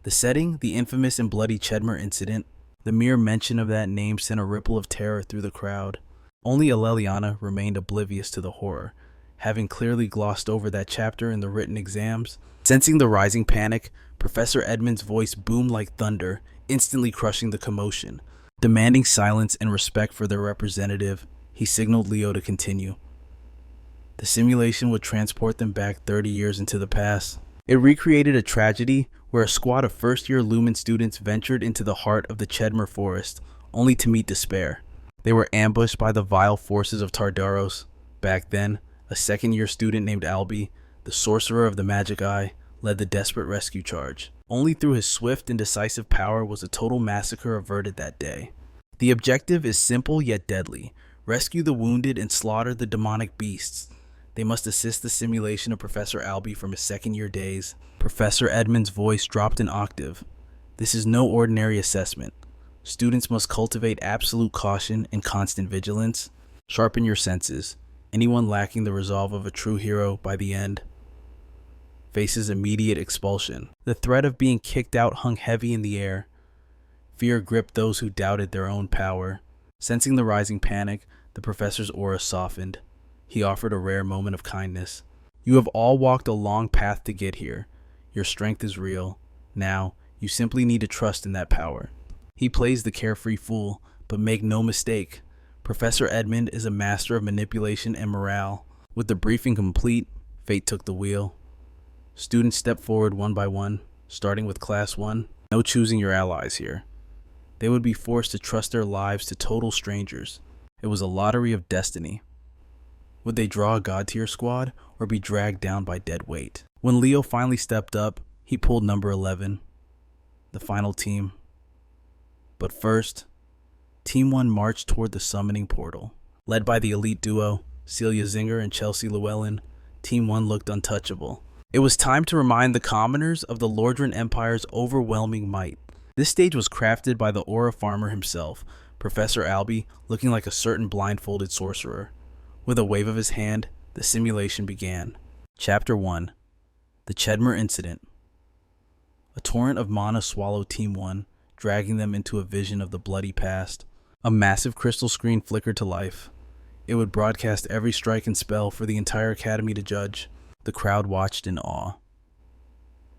The setting, the infamous and bloody Chedmer incident. The mere mention of that name sent a ripple of terror through the crowd. Only Aleliana remained oblivious to the horror, having clearly glossed over that chapter in the written exams. Sensing the rising panic, Professor Edmund's voice boomed like thunder, instantly crushing the commotion. Demanding silence and respect for their representative, he signaled Leo to continue. The simulation would transport them back 30 years into the past. It recreated a tragedy where a squad of first-year Lumen students ventured into the heart of the Chedmer forest, only to meet despair. They were ambushed by the vile forces of Tardaros. Back then, a second-year student named Albi, the sorcerer of the magic eye, led the desperate rescue charge. Only through his swift and decisive power was a total massacre averted that day. The objective is simple yet deadly. Rescue the wounded and slaughter the demonic beasts. They must assist the simulation of Professor Albi from his second-year days. Professor Edmund's voice dropped an octave. This is no ordinary assessment. Students must cultivate absolute caution and constant vigilance. Sharpen your senses. Anyone lacking the resolve of a true hero by the end faces immediate expulsion. The threat of being kicked out hung heavy in the air. Fear gripped those who doubted their own power. Sensing the rising panic, the professor's aura softened. He offered a rare moment of kindness. You have all walked a long path to get here. Your strength is real. Now, You simply need to trust in that power. He plays the carefree fool, but make no mistake, Professor Edmund is a master of manipulation and morale. With the briefing complete, fate took the wheel. Students stepped forward one by one, starting with Class 1. No choosing your allies here. They would be forced to trust their lives to total strangers. It was a lottery of destiny. Would they draw a god-tier squad or be dragged down by dead weight? When Leo finally stepped up, he pulled number 11, the final team. But first, Team 1 marched toward the summoning portal. Led by the elite duo, Celia Zeringer and Chelsea Llewellyn, Team 1 looked untouchable. It was time to remind the commoners of the Lordran Empire's overwhelming might. This stage was crafted by the aura farmer himself, Professor Albie, looking like a certain blindfolded sorcerer. With a wave of his hand, the simulation began. Chapter 1. The Chedmer Incident. A torrent of mana swallowed Team 1, dragging them into a vision of the bloody past. A massive crystal screen flickered to life. It would broadcast every strike and spell for the entire academy to judge. The crowd watched in awe.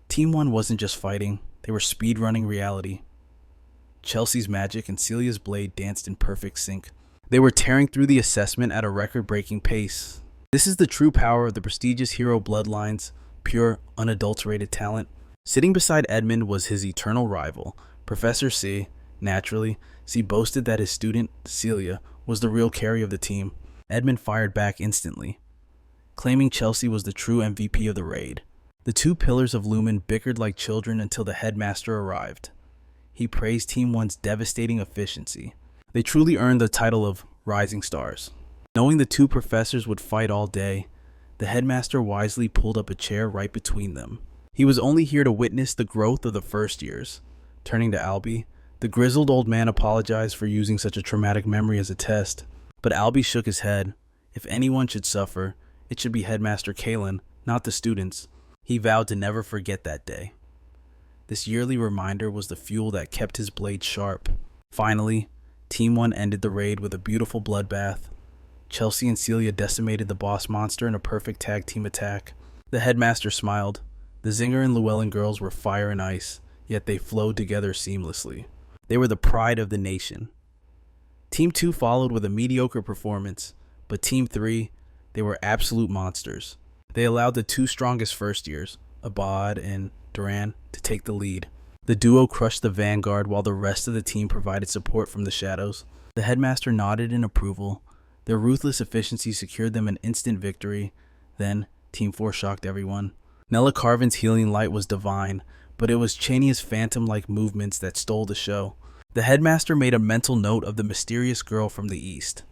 Team 1 wasn't just fighting, they were speedrunning reality. Chelsea's magic and Celia's blade danced in perfect sync. They were tearing through the assessment at a record-breaking pace. This is the true power of the prestigious hero bloodlines, pure, unadulterated talent. Sitting beside Edmund was his eternal rival, Professor C. Naturally, C boasted that his student, Celia, was the real carry of the team. Edmund fired back instantly, claiming Chelsea was the true MVP of the raid. The two pillars of Lumen bickered like children until the headmaster arrived. He praised Team 1's devastating efficiency. They truly earned the title of Rising Stars. Knowing the two professors would fight all day, the headmaster wisely pulled up a chair right between them. He was only here to witness the growth of the first years. Turning to Albie, the grizzled old man apologized for using such a traumatic memory as a test. But Albie shook his head. If anyone should suffer, it should be Headmaster Kalen, not the students. He vowed to never forget that day. This yearly reminder was the fuel that kept his blade sharp. Finally, Team 1 ended the raid with a beautiful bloodbath. Chelsea and Celia decimated the boss monster in a perfect tag team attack. The headmaster smiled. The Zinger and Llewellyn girls were fire and ice, yet they flowed together seamlessly. They were the pride of the nation. Team 2 followed with a mediocre performance, but Team 3, they were absolute monsters. They allowed the two strongest first years, Abad and Duran, to take the lead. The duo crushed the vanguard while the rest of the team provided support from the shadows. The headmaster nodded in approval. Their ruthless efficiency secured them an instant victory. Then, Team 4 shocked everyone. Nella Carvin's healing light was divine, but it was Chania's phantom-like movements that stole the show. The headmaster made a mental note of the mysterious girl from the east.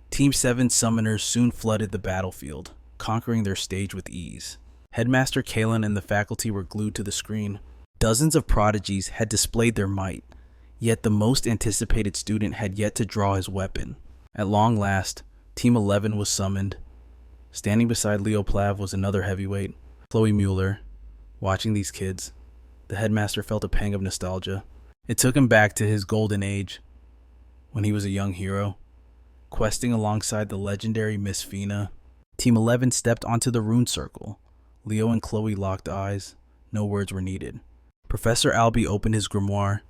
Team 7's summoners soon flooded the battlefield, conquering their stage with ease. Headmaster Kalen and the faculty were glued to the screen. Dozens of prodigies had displayed their might, yet the most anticipated student had yet to draw his weapon. At long last, Team 11 was summoned. Standing beside Leo Plav was another heavyweight, Chloe Mueller. Watching these kids, the headmaster felt a pang of nostalgia. It took him back to his golden age, when he was a young hero, questing alongside the legendary Miss Fina. Team 11 stepped onto the rune circle. Leo and Chloe locked eyes. No words were needed. Professor Albie opened his grimoire.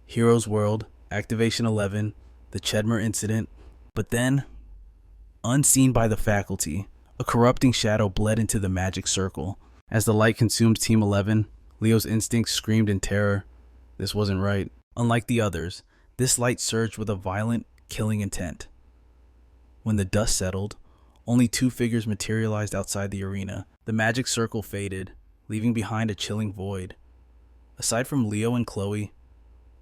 Heroes World, Activation 11, the Chedmer Incident. But then, unseen by the faculty, a corrupting shadow bled into the magic circle. As the light consumed Team 11, Leo's instincts screamed in terror. This wasn't right. Unlike the others, this light surged with a violent, killing intent. When the dust settled, only two figures materialized outside the arena. The magic circle faded, leaving behind a chilling void. Aside from Leo and Chloe,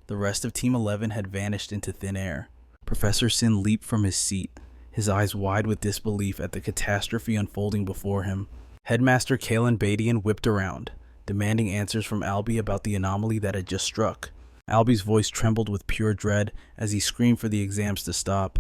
the rest of Team 11 had vanished into thin air. Professor Sin leaped from his seat, his eyes wide with disbelief at the catastrophe unfolding before him. Headmaster Kalen Badian whipped around, demanding answers from Albie about the anomaly that had just struck. Albie's voice trembled with pure dread as he screamed for the exams to stop.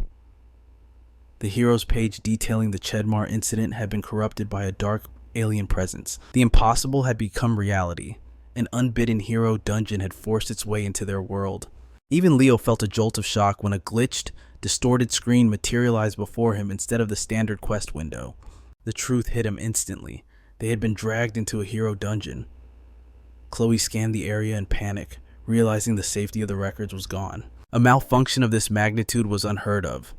The heroes page detailing the Chedmar incident had been corrupted by a dark alien presence. The impossible had become reality. An unbidden hero dungeon had forced its way into their world. Even Leo felt a jolt of shock when a glitched, distorted screen materialized before him instead of the standard quest window. The truth hit him instantly. They had been dragged into a hero dungeon. Chloe scanned the area in panic, realizing the safety of the records was gone. A malfunction of this magnitude was unheard of.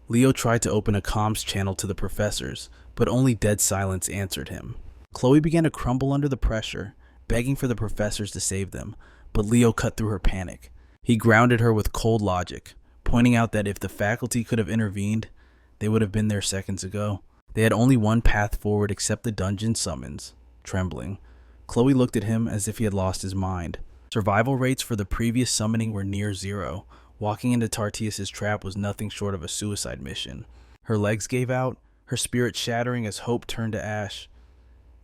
Leo tried to open a comms channel to the professors, but only dead silence answered him. Chloe began to crumble under the pressure, begging for the professors to save them, but Leo cut through her panic. He grounded her with cold logic, pointing out that if the faculty could have intervened, they would have been there seconds ago. They had only one path forward except the dungeon summons. Trembling, Chloe looked at him as if he had lost his mind. Survival rates for the previous summoning were near zero. Walking into Tartius' trap was nothing short of a suicide mission. Her legs gave out, her spirit shattering as hope turned to ash.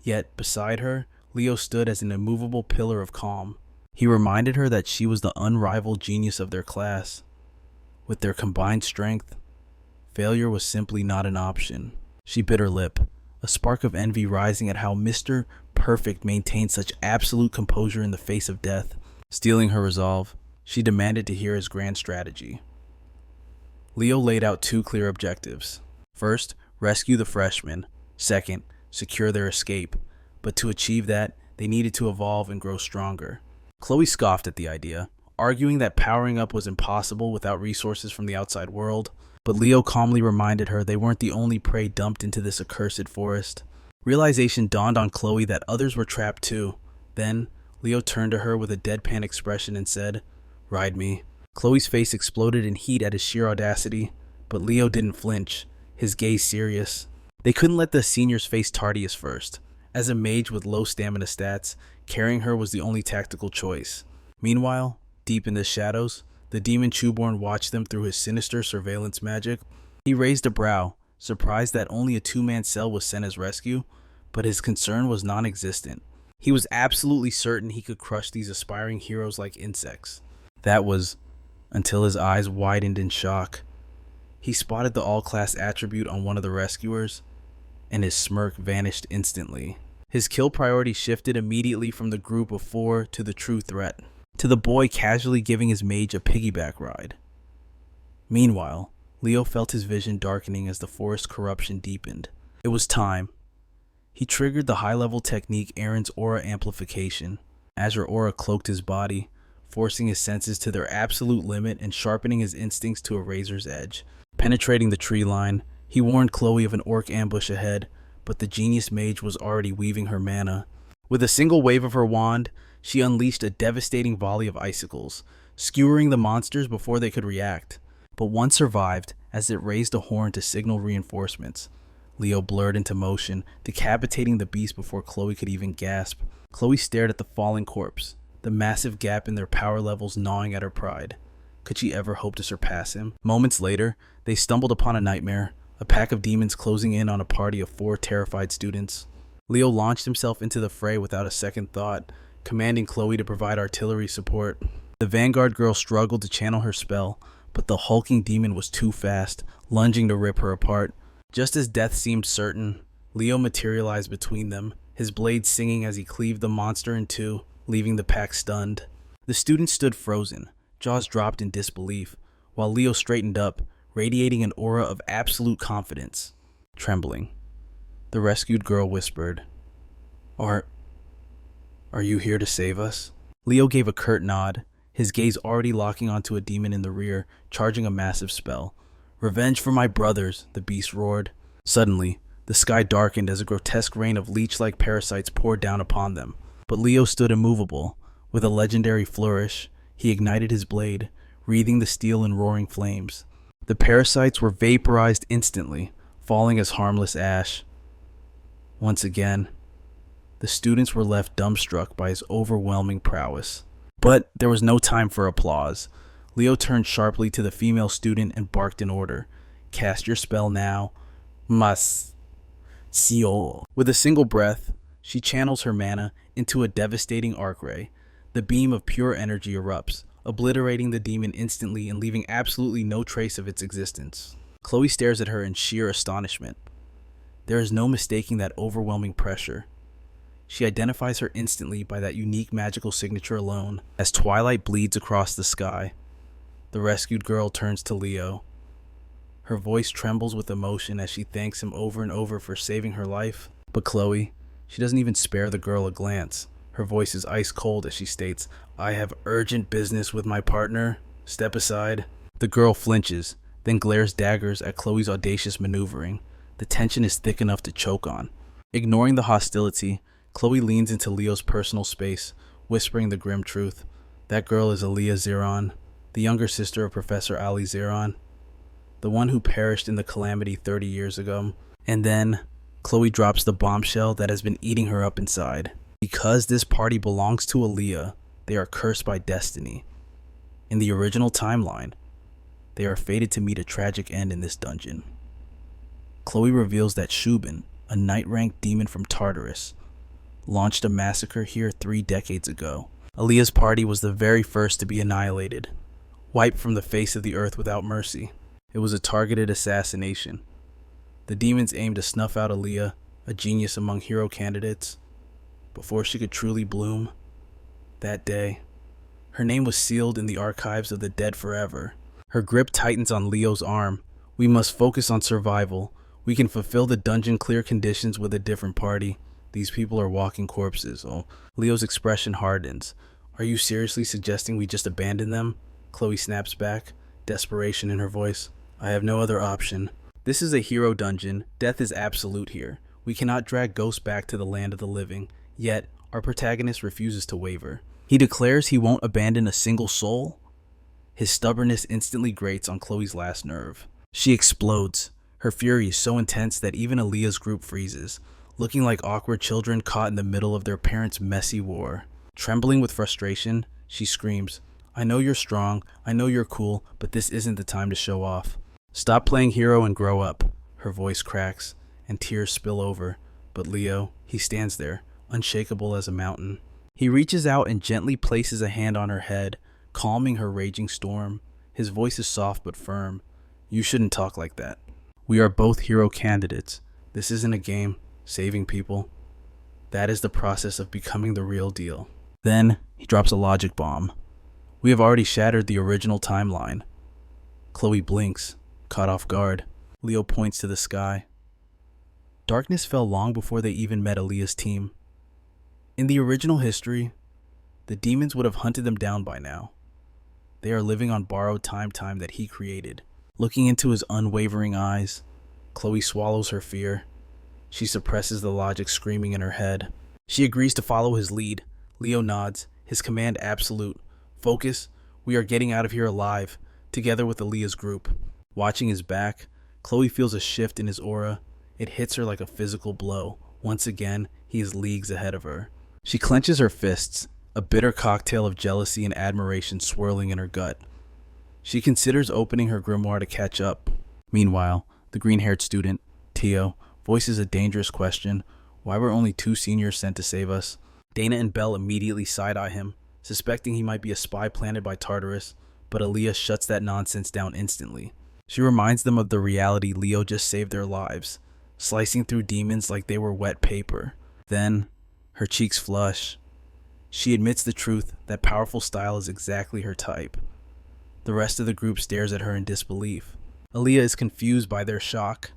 Yet, beside her, Leo stood as an immovable pillar of calm. He reminded her that she was the unrivaled genius of their class. With their combined strength, failure was simply not an option. She bit her lip, a spark of envy rising at how Mr. Perfect maintained such absolute composure in the face of death. Stealing her resolve, she demanded to hear his grand strategy. Leo laid out two clear objectives. First, rescue the freshmen. Second, secure their escape. But to achieve that, they needed to evolve and grow stronger. Chloe scoffed at the idea, arguing that powering up was impossible without resources from the outside world. But Leo calmly reminded her they weren't the only prey dumped into this accursed forest. Realization dawned on Chloe that others were trapped too. Then, Leo turned to her with a deadpan expression and said, "Ride me." Chloe's face exploded in heat at his sheer audacity, but Leo didn't flinch, his gaze serious. They couldn't let the seniors face Tartius first. As a mage with low stamina stats, carrying her was the only tactical choice. Meanwhile, deep in the shadows, the demon Chewborn watched them through his sinister surveillance magic. He raised a brow, surprised that only a two-man cell was sent as rescue, but his concern was non-existent. He was absolutely certain he could crush these aspiring heroes like insects. That was until his eyes widened in shock. He spotted the all-class attribute on one of the rescuers, and his smirk vanished instantly. His kill priority shifted immediately from the group of four to the true threat, to the boy casually giving his mage a piggyback ride. Meanwhile, Leo felt his vision darkening as the forest corruption deepened. It was time. He triggered the high-level technique Aaron's aura amplification. Azure aura cloaked his body, forcing his senses to their absolute limit and sharpening his instincts to a razor's edge. Penetrating the tree line, he warned Chloe of an orc ambush ahead, but the genius mage was already weaving her mana. With a single wave of her wand, she unleashed a devastating volley of icicles, skewering the monsters before they could react. But one survived as it raised a horn to signal reinforcements. Leo blurred into motion, decapitating the beast before Chloe could even gasp. Chloe stared at the falling corpse, the massive gap in their power levels gnawing at her pride. Could she ever hope to surpass him? Moments later, they stumbled upon a nightmare, a pack of demons closing in on a party of 4 terrified students. Leo launched himself into the fray without a second thought, commanding Chloe to provide artillery support. The Vanguard girl struggled to channel her spell, but the hulking demon was too fast, lunging to rip her apart. Just as death seemed certain, Leo materialized between them, his blade singing as he cleaved the monster in two, leaving the pack stunned. The students stood frozen, jaws dropped in disbelief, while Leo straightened up, radiating an aura of absolute confidence. Trembling, the rescued girl whispered, Are you here to save us?" Leo gave a curt nod, his gaze already locking onto a demon in the rear, charging a massive spell. "Revenge for my brothers," the beast roared. Suddenly, the sky darkened as a grotesque rain of leech-like parasites poured down upon them. But Leo stood immovable. With a legendary flourish, he ignited his blade, wreathing the steel in roaring flames. The parasites were vaporized instantly, falling as harmless ash. Once again, the students were left dumbstruck by his overwhelming prowess. But there was no time for applause. Leo turned sharply to the female student and barked an order. "Cast your spell now. Mas. Sio." With a single breath, she channels her mana into a devastating arc ray. The beam of pure energy erupts, obliterating the demon instantly and leaving absolutely no trace of its existence. Chloe stares at her in sheer astonishment. There is no mistaking that overwhelming pressure. She identifies her instantly by that unique magical signature alone. As twilight bleeds across the sky, the rescued girl turns to Leo. Her voice trembles with emotion as she thanks him over and over for saving her life. But Chloe, she doesn't even spare the girl a glance. Her voice is ice cold as she states, "I have urgent business with my partner. Step aside." The girl flinches, then glares daggers at Chloe's audacious maneuvering. The tension is thick enough to choke on. Ignoring the hostility, Chloe leans into Leo's personal space, whispering the grim truth. That girl is Celia Zeringer, the younger sister of Professor Ali Zeringer, the one who perished in the calamity 30 years ago. And then, Chloe drops the bombshell that has been eating her up inside. Because this party belongs to Aaliyah, they are cursed by destiny. In the original timeline, they are fated to meet a tragic end in this dungeon. Chloe reveals that Shubin, a night-ranked demon from Tartarus, launched a massacre here 3 decades ago. Aaliyah's party was the very first to be annihilated, wiped from the face of the earth without mercy. It was a targeted assassination. The demons aimed to snuff out Aaliyah, a genius among hero candidates, before she could truly bloom. That day, her name was sealed in the archives of the dead forever. Her grip tightens on Leo's arm. We must focus on survival. We can fulfill the dungeon clear conditions with a different party. These people are walking corpses. Oh, Leo's expression hardens. Are you seriously suggesting we just abandon them? Chloe snaps back, desperation in her voice. I have no other option. This is a hero dungeon. Death is absolute here. We cannot drag ghosts back to the land of the living. Yet, our protagonist refuses to waver. He declares he won't abandon a single soul. His stubbornness instantly grates on Chloe's last nerve. She explodes. Her fury is so intense that even Aaliyah's group freezes, looking like awkward children caught in the middle of their parents' messy war. Trembling with frustration, she screams, I know you're strong, I know you're cool, but this isn't the time to show off. Stop playing hero and grow up. Her voice cracks, and tears spill over, but Leo, he stands there, unshakable as a mountain. He reaches out and gently places a hand on her head, calming her raging storm. His voice is soft but firm. You shouldn't talk like that. We are both hero candidates. This isn't a game, saving people. That is the process of becoming the real deal. Then, he drops a logic bomb. We have already shattered the original timeline. Chloe blinks, caught off guard. Leo points to the sky. Darkness fell long before they even met Aaliyah's team. In the original history, the demons would have hunted them down by now. They are living on borrowed time that he created. Looking into his unwavering eyes, Chloe swallows her fear. She suppresses the logic screaming in her head. She agrees to follow his lead. Leo nods, his command absolute. Focus, we are getting out of here alive, together with Aaliyah's group. Watching his back, Chloe feels a shift in his aura. It hits her like a physical blow. Once again, he is leagues ahead of her. She clenches her fists, a bitter cocktail of jealousy and admiration swirling in her gut. She considers opening her grimoire to catch up. Meanwhile, the green-haired student, Tio, voices a dangerous question. Why were only 2 seniors sent to save us? Dana and Belle immediately side-eye him, suspecting he might be a spy planted by Tartarus, but Aaliyah shuts that nonsense down instantly. She reminds them of the reality Leo just saved their lives, slicing through demons like they were wet paper. Then, her cheeks flush. She admits the truth that powerful style is exactly her type. The rest of the group stares at her in disbelief. Aaliyah is confused by their shock.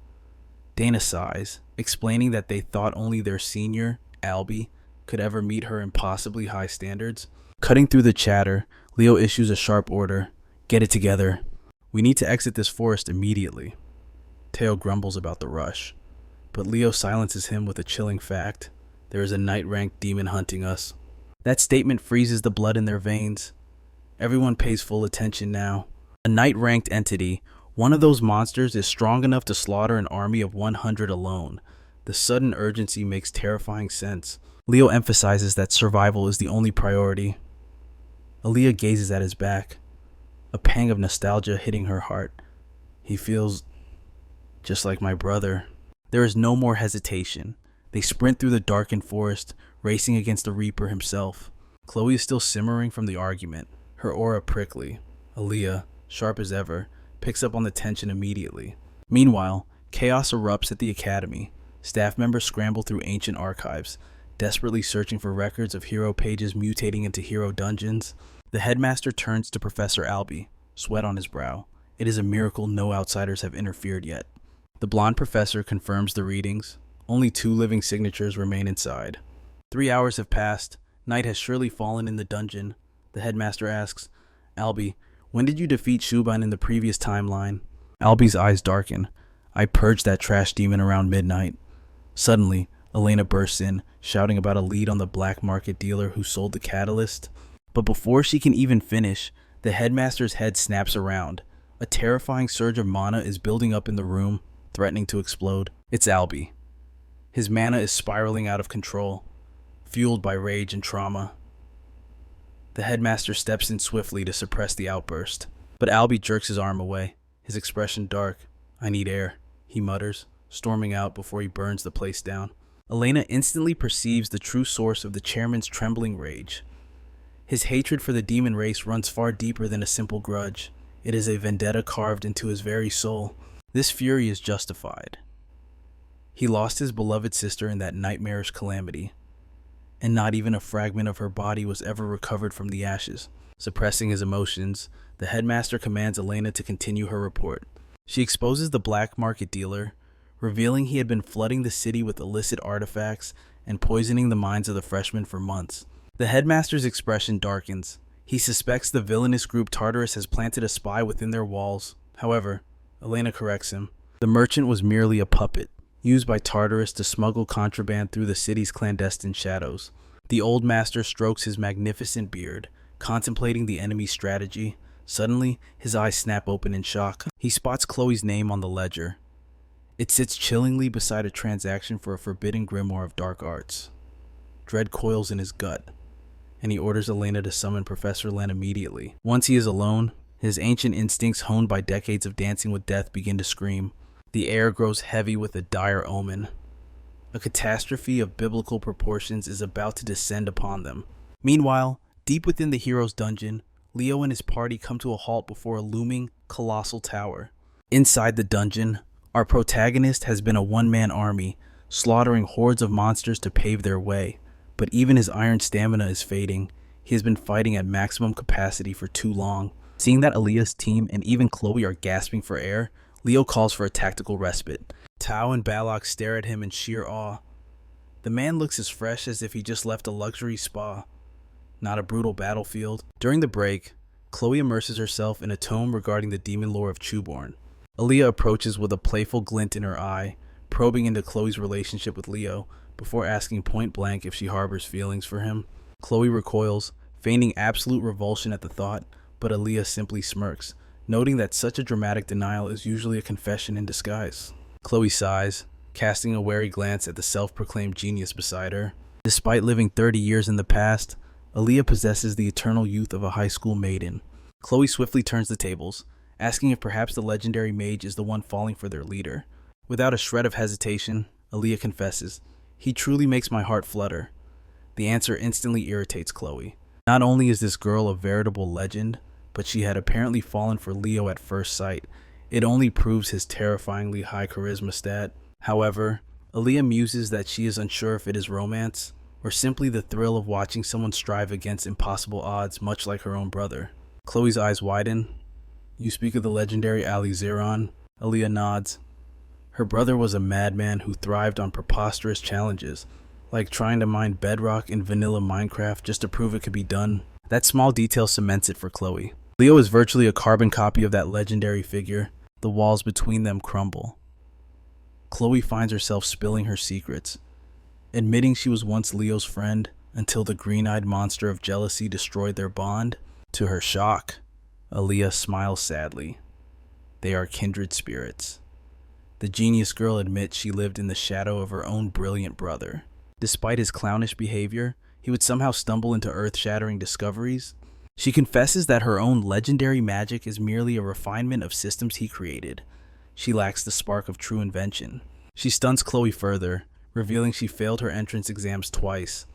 Dana sighs, explaining that they thought only their senior, Albie, could ever meet her impossibly high standards. Cutting through the chatter, Leo issues a sharp order. Get it together. We need to exit this forest immediately. Teo grumbles about the rush, but Leo silences him with a chilling fact. There is a night-ranked demon hunting us. That statement freezes the blood in their veins. Everyone pays full attention now. A night-ranked entity, one of those monsters, is strong enough to slaughter an army of 100 alone. The sudden urgency makes terrifying sense. Leo emphasizes that survival is the only priority. Aaliyah gazes at his back, a pang of nostalgia hitting her heart. He feels just like my brother. There is no more hesitation. They sprint through the darkened forest, racing against the Reaper himself. Chloe is still simmering from the argument, her aura prickly. Aaliyah, sharp as ever, picks up on the tension immediately. Meanwhile, chaos erupts at the academy. Staff members scramble through ancient archives, desperately searching for records of hero pages mutating into hero dungeons. The headmaster turns to Professor Albie, sweat on his brow. It is a miracle no outsiders have interfered yet. The blonde professor confirms the readings. Only 2 living signatures remain inside. 3 hours have passed. Night has surely fallen in the dungeon. The headmaster asks, Albie, when did you defeat Shuban in the previous timeline? Albie's eyes darken. I purged that trash demon around midnight. Suddenly, Elena bursts in, shouting about a lead on the black market dealer who sold the catalyst. But before she can even finish, the headmaster's head snaps around. A terrifying surge of mana is building up in the room, threatening to explode. It's Albie. His mana is spiraling out of control, fueled by rage and trauma. The headmaster steps in swiftly to suppress the outburst, but Albie jerks his arm away, his expression dark. I need air, he mutters, storming out before he burns the place down. Elena instantly perceives the true source of the chairman's trembling rage. His hatred for the demon race runs far deeper than a simple grudge. It is a vendetta carved into his very soul. This fury is justified. He lost his beloved sister in that nightmarish calamity, and not even a fragment of her body was ever recovered from the ashes. Suppressing his emotions, the headmaster commands Elena to continue her report. She exposes the black market dealer, revealing he had been flooding the city with illicit artifacts and poisoning the minds of the freshmen for months. The headmaster's expression darkens. He suspects the villainous group Tartarus has planted a spy within their walls. However, Elena corrects him. The merchant was merely a puppet, used by Tartarus to smuggle contraband through the city's clandestine shadows. The old master strokes his magnificent beard, contemplating the enemy's strategy. Suddenly, his eyes snap open in shock. He spots Chloe's name on the ledger. It sits chillingly beside a transaction for a forbidden grimoire of dark arts. Dread coils in his gut, and he orders Elena to summon Professor Len immediately. Once he is alone, his ancient instincts honed by decades of dancing with death begin to scream. The air grows heavy with a dire omen. A catastrophe of biblical proportions is about to descend upon them. Meanwhile, deep within the hero's dungeon, Leo and his party come to a halt before a looming, colossal tower. Inside the dungeon, our protagonist has been a one-man army, slaughtering hordes of monsters to pave their way. But even his iron stamina is fading. He has been fighting at maximum capacity for too long. Seeing that Aaliyah's team and even Chloe are gasping for air, Leo calls for a tactical respite. Tao and Balak stare at him in sheer awe. The man looks as fresh as if he just left a luxury spa, not a brutal battlefield. During the break, Chloe immerses herself in a tome regarding the demon lore of Chuborn. Aaliyah approaches with a playful glint in her eye, probing into Chloe's relationship with Leo, before asking point blank if she harbors feelings for him. Chloe recoils, feigning absolute revulsion at the thought, but Aaliyah simply smirks, noting that such a dramatic denial is usually a confession in disguise. Chloe sighs, casting a wary glance at the self-proclaimed genius beside her. Despite living 30 years in the past, Aaliyah possesses the eternal youth of a high school maiden. Chloe swiftly turns the tables, asking if perhaps the legendary mage is the one falling for their leader. Without a shred of hesitation, Aaliyah confesses, "He truly makes my heart flutter." The answer instantly irritates Chloe. Not only is this girl a veritable legend, but she had apparently fallen for Leo at first sight. It only proves his terrifyingly high charisma stat. However, Aaliyah muses that she is unsure if it is romance, or simply the thrill of watching someone strive against impossible odds, much like her own brother. Chloe's eyes widen. "You speak of the legendary Ali Zeron?" Aaliyah nods. Her brother was a madman who thrived on preposterous challenges, like trying to mine bedrock in vanilla Minecraft just to prove it could be done. That small detail cements it for Chloe. Leo is virtually a carbon copy of that legendary figure. The walls between them crumble. Chloe finds herself spilling her secrets, admitting she was once Leo's friend until the green-eyed monster of jealousy destroyed their bond. To her shock, Aaliyah smiles sadly. They are kindred spirits. The genius girl admits she lived in the shadow of her own brilliant brother. Despite his clownish behavior, he would somehow stumble into earth-shattering discoveries. She confesses that her own legendary magic is merely a refinement of systems he created. She lacks the spark of true invention. She stuns Chloe further, revealing she failed her entrance exams twice.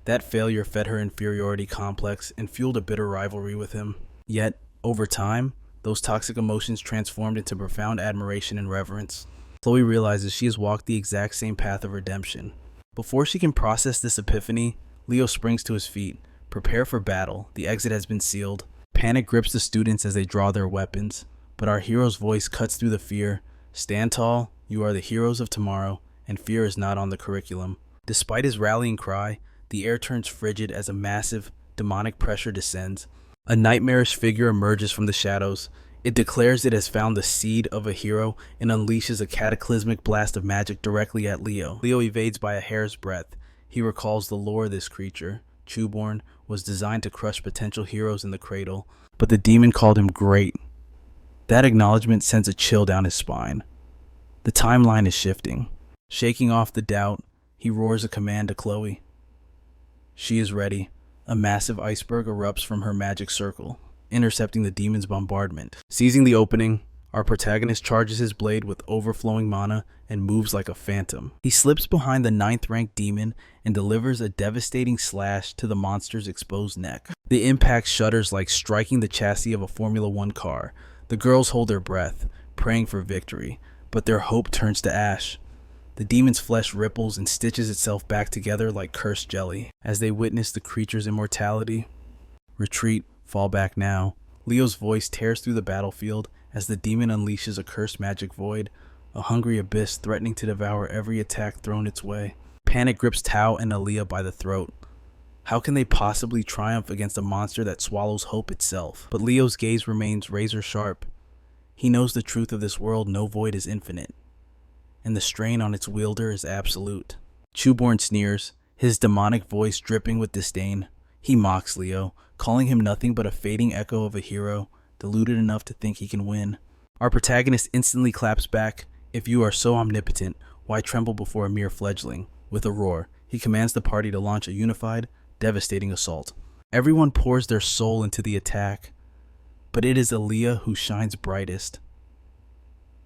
That failure fed her inferiority complex and fueled a bitter rivalry with him. Yet, over time, those toxic emotions transformed into profound admiration and reverence. Chloe realizes she has walked the exact same path of redemption. Before she can process this epiphany, Leo springs to his feet. Prepare for battle. The exit has been sealed. Panic grips the students as they draw their weapons, but our hero's voice cuts through the fear. Stand tall, you are the heroes of tomorrow, and fear is not on the curriculum. Despite his rallying cry, The air turns frigid as a massive, demonic pressure descends. A nightmarish figure emerges from the shadows. It declares it has found the seed of a hero and unleashes a cataclysmic blast of magic directly at Leo. Leo evades by a hair's breadth. He recalls the lore of this creature. Chewborn was designed to crush potential heroes in the cradle, but the demon called him great. That acknowledgement sends a chill down his spine. The timeline is shifting. Shaking off the doubt, he roars a command to Chloe. She is ready. A massive iceberg erupts from her magic circle, intercepting the demon's bombardment. Seizing the opening, our protagonist charges his blade with overflowing mana and moves like a phantom. He slips behind the 9th-ranked demon and delivers a devastating slash to the monster's exposed neck. The impact shudders like striking the chassis of a Formula One car. The girls hold their breath, praying for victory, but their hope turns to ash. The demon's flesh ripples and stitches itself back together like cursed jelly as they witness the creature's immortality. Retreat, fall back now. Leo's voice tears through the battlefield as the demon unleashes a cursed magic void, a hungry abyss threatening to devour every attack thrown its way. Panic grips Tao and Aaliyah by the throat. How can they possibly triumph against a monster that swallows hope itself? But Leo's gaze remains razor sharp. He knows the truth of this world: no void is infinite, and the strain on its wielder is absolute. Chewborn sneers, his demonic voice dripping with disdain. He mocks Leo, calling him nothing but a fading echo of a hero, deluded enough to think he can win. Our protagonist instantly claps back. If you are so omnipotent, why tremble before a mere fledgling? With a roar, he commands the party to launch a unified, devastating assault. Everyone pours their soul into the attack, but it is Aaliyah who shines brightest.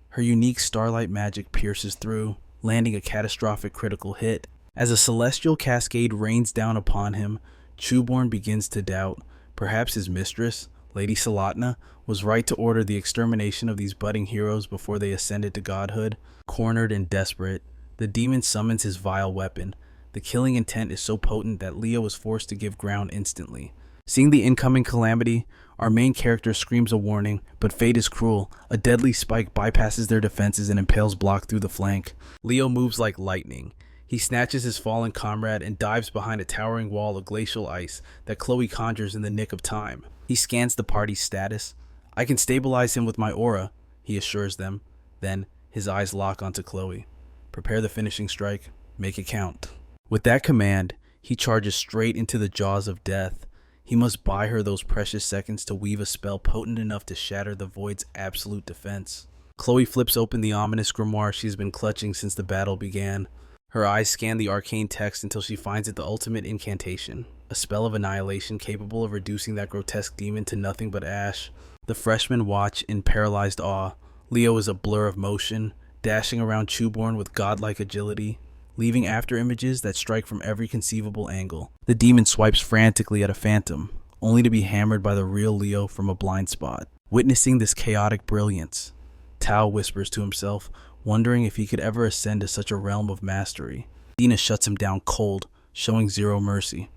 Her unique starlight magic pierces through, landing a catastrophic critical hit. As a celestial cascade rains down upon him, Chewborn begins to doubt. Perhaps his mistress, Lady Salatna, was right to order the extermination of these budding heroes before they ascended to godhood. Cornered and desperate, the demon summons his vile weapon. The killing intent is so potent that Leo is forced to give ground instantly. Seeing the incoming calamity, our main character screams a warning, but fate is cruel. A deadly spike bypasses their defenses and impales Block through the flank. Leo moves like lightning. He snatches his fallen comrade and dives behind a towering wall of glacial ice that Chloe conjures in the nick of time. He scans the party's status. I can stabilize him with my aura, he assures them. Then, his eyes lock onto Chloe. Prepare the finishing strike. Make it count. With that command, he charges straight into the jaws of death. He must buy her those precious seconds to weave a spell potent enough to shatter the void's absolute defense. Chloe flips open the ominous grimoire she's been clutching since the battle began. Her eyes scan the arcane text until she finds it the ultimate incantation, a spell of annihilation capable of reducing that grotesque demon to nothing but ash. The freshmen watch in paralyzed awe. Leo is a blur of motion, dashing around Chewborn with godlike agility, leaving after images that strike from every conceivable angle. The demon swipes frantically at a phantom, only to be hammered by the real Leo from a blind spot. Witnessing this chaotic brilliance, Tao whispers to himself, wondering if he could ever ascend to such a realm of mastery. Dina shuts him down cold, showing zero mercy.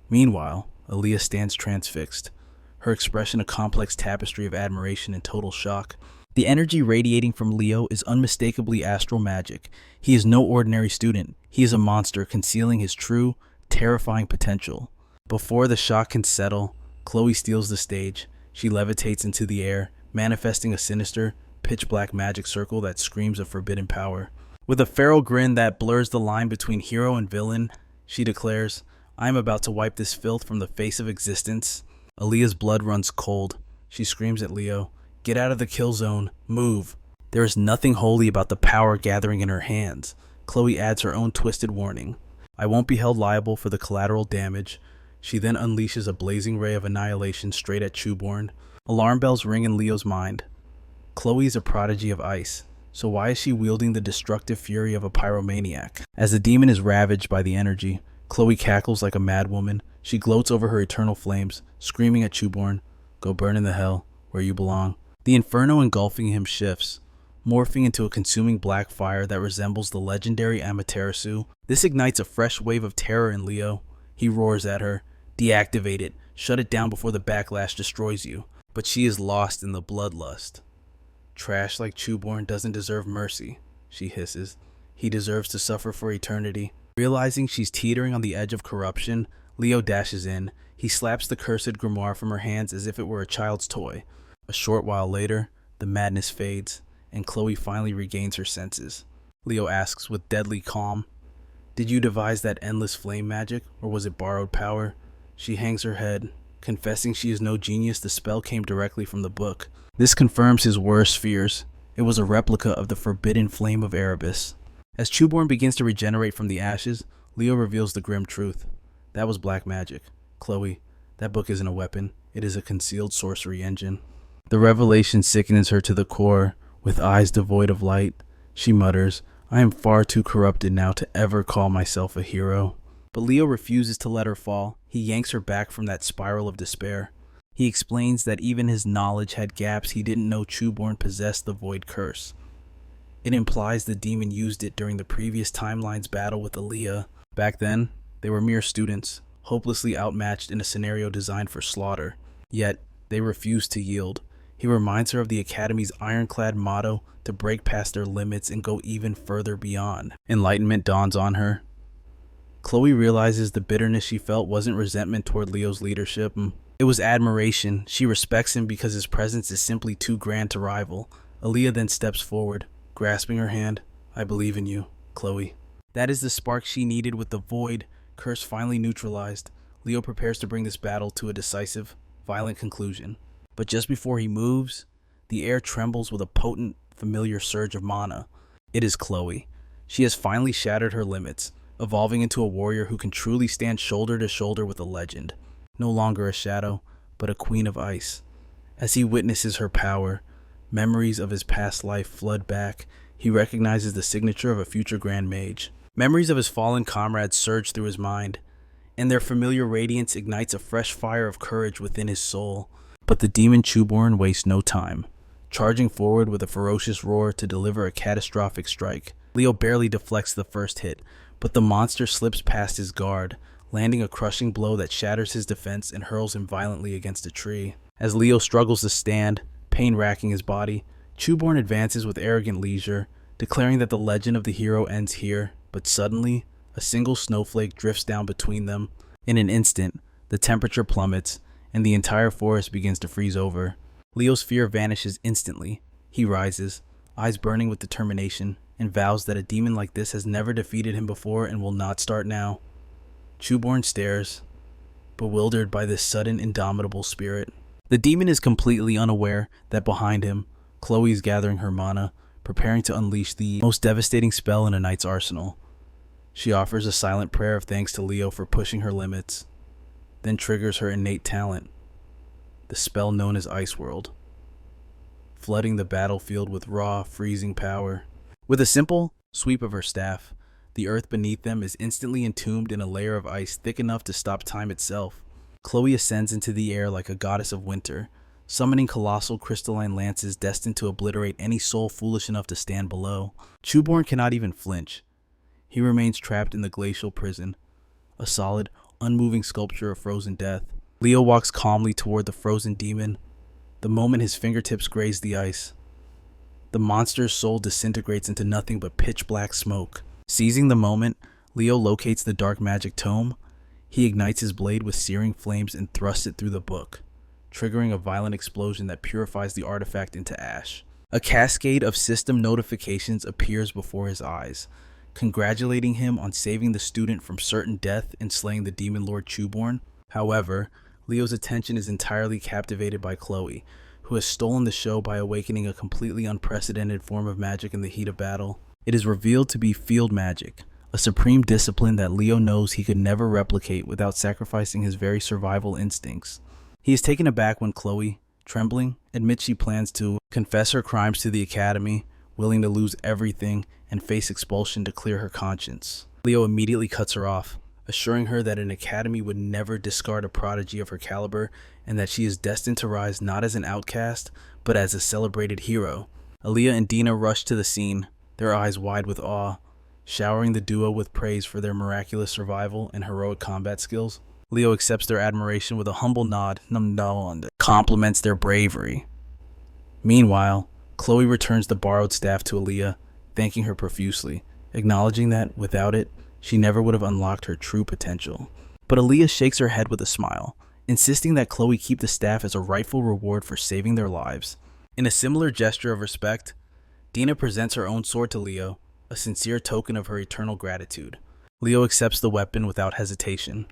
Meanwhile, Aaliyah stands transfixed, her expression a complex tapestry of admiration and total shock. The energy radiating from Leo is unmistakably astral magic. He is no ordinary student. He is a monster concealing his true, terrifying potential. Before the shock can settle, Chloe steals the stage. She levitates into the air, manifesting a sinister, pitch-black magic circle that screams of forbidden power. With a feral grin that blurs the line between hero and villain, she declares, I am about to wipe this filth from the face of existence. Aaliyah's blood runs cold. She screams at Leo, get out of the kill zone, move. There is nothing holy about the power gathering in her hands. Chloe adds her own twisted warning. I won't be held liable for the collateral damage. She then unleashes a blazing ray of annihilation straight at Chewborn. Alarm bells ring in Leo's mind. Chloe is a prodigy of ice, so why is she wielding the destructive fury of a pyromaniac? As the demon is ravaged by the energy, Chloe cackles like a madwoman. She gloats over her eternal flames, screaming at Chewborn, go burn in the hell, where you belong. The inferno engulfing him shifts, morphing into a consuming black fire that resembles the legendary Amaterasu. This ignites a fresh wave of terror in Leo. He roars at her, deactivate it, shut it down before the backlash destroys you. But she is lost in the bloodlust. Trash like Chewborn doesn't deserve mercy, she hisses. He deserves to suffer for eternity. Realizing she's teetering on the edge of corruption, Leo dashes in. He slaps the cursed grimoire from her hands as if it were a child's toy. A short while later, the madness fades, and Chloe finally regains her senses. Leo asks with deadly calm, "Did you devise that endless flame magic, or was it borrowed power?" She hangs her head, confessing she is no genius. The spell came directly from the book. This confirms his worst fears. It was a replica of the forbidden flame of Erebus. As Chuborn begins to regenerate from the ashes, Leo reveals the grim truth. That was black magic. Chloe, that book isn't a weapon. It is a concealed sorcery engine. The revelation sickens her to the core. With eyes devoid of light, she mutters, "I am far too corrupted now to ever call myself a hero." But Leo refuses to let her fall. He yanks her back from that spiral of despair. He explains that even his knowledge had gaps. He didn't know Chuborn possessed the Void Curse. It implies the demon used it during the previous timeline's battle with Aaliyah. Back then, they were mere students, hopelessly outmatched in a scenario designed for slaughter. Yet, they refused to yield. He reminds her of the Academy's ironclad motto to break past their limits and go even further beyond. Enlightenment dawns on her. Chloe realizes the bitterness she felt wasn't resentment toward Leo's leadership. It was admiration. She respects him because his presence is simply too grand to rival. Aaliyah then steps forward, grasping her hand. "I believe in you, Chloe." That is the spark she needed. With the Void Curse finally neutralized, Leo prepares to bring this battle to a decisive, violent conclusion. But just before he moves, the air trembles with a potent, familiar surge of mana. It is Chloe. She has finally shattered her limits, evolving into a warrior who can truly stand shoulder to shoulder with a legend. No longer a shadow, but a queen of ice. As he witnesses her power, memories of his past life flood back. He recognizes the signature of a future Grand Mage. Memories of his fallen comrades surge through his mind, and their familiar radiance ignites a fresh fire of courage within his soul. But the demon Chuborn wastes no time, charging forward with a ferocious roar to deliver a catastrophic strike. Leo barely deflects the first hit, but the monster slips past his guard, landing a crushing blow that shatters his defense and hurls him violently against a tree. As Leo struggles to stand, pain racking his body, Chuborn advances with arrogant leisure, declaring that the legend of the hero ends here. But suddenly, a single snowflake drifts down between them. In an instant, the temperature plummets, and the entire forest begins to freeze over. Leo's fear vanishes instantly. He rises, eyes burning with determination, and vows that a demon like this has never defeated him before and will not start now. Chuborn stares, bewildered by this sudden, indomitable spirit. The demon is completely unaware that behind him, Chloe is gathering her mana, preparing to unleash the most devastating spell in a knight's arsenal. She offers a silent prayer of thanks to Leo for pushing her limits, then triggers her innate talent, the spell known as Ice World, flooding the battlefield with raw, freezing power. With a simple sweep of her staff, the earth beneath them is instantly entombed in a layer of ice thick enough to stop time itself. Chloe ascends into the air like a goddess of winter, summoning colossal crystalline lances destined to obliterate any soul foolish enough to stand below. Chuborn cannot even flinch. He remains trapped in the glacial prison, a solid, unmoving sculpture of frozen death. Leo walks calmly toward the frozen demon. The moment his fingertips graze the ice, the monster's soul disintegrates into nothing but pitch-black smoke. Seizing the moment, Leo locates the dark magic tome. He ignites his blade with searing flames and thrusts it through the book, triggering a violent explosion that purifies the artifact into ash. A cascade of system notifications appears before his eyes, congratulating him on saving the student from certain death and slaying the demon lord Chuborn. However, Leo's attention is entirely captivated by Chloe, who has stolen the show by awakening a completely unprecedented form of magic in the heat of battle. It is revealed to be field magic, a supreme discipline that Leo knows he could never replicate without sacrificing his very survival instincts. He is taken aback when Chloe, trembling, admits she plans to confess her crimes to the Academy, willing to lose everything and face expulsion to clear her conscience. Leo immediately cuts her off, assuring her that an Academy would never discard a prodigy of her caliber and that she is destined to rise not as an outcast, but as a celebrated hero. Aaliyah and Dina rush to the scene, their eyes wide with awe, showering the duo with praise for their miraculous survival and heroic combat skills. Leo accepts their admiration with a humble nod that compliments their bravery. Meanwhile, Chloe returns the borrowed staff to Aaliyah, thanking her profusely, acknowledging that, without it, she never would have unlocked her true potential. But Aaliyah shakes her head with a smile, insisting that Chloe keep the staff as a rightful reward for saving their lives. In a similar gesture of respect, Dina presents her own sword to Leo, a sincere token of her eternal gratitude. Leo accepts the weapon without hesitation.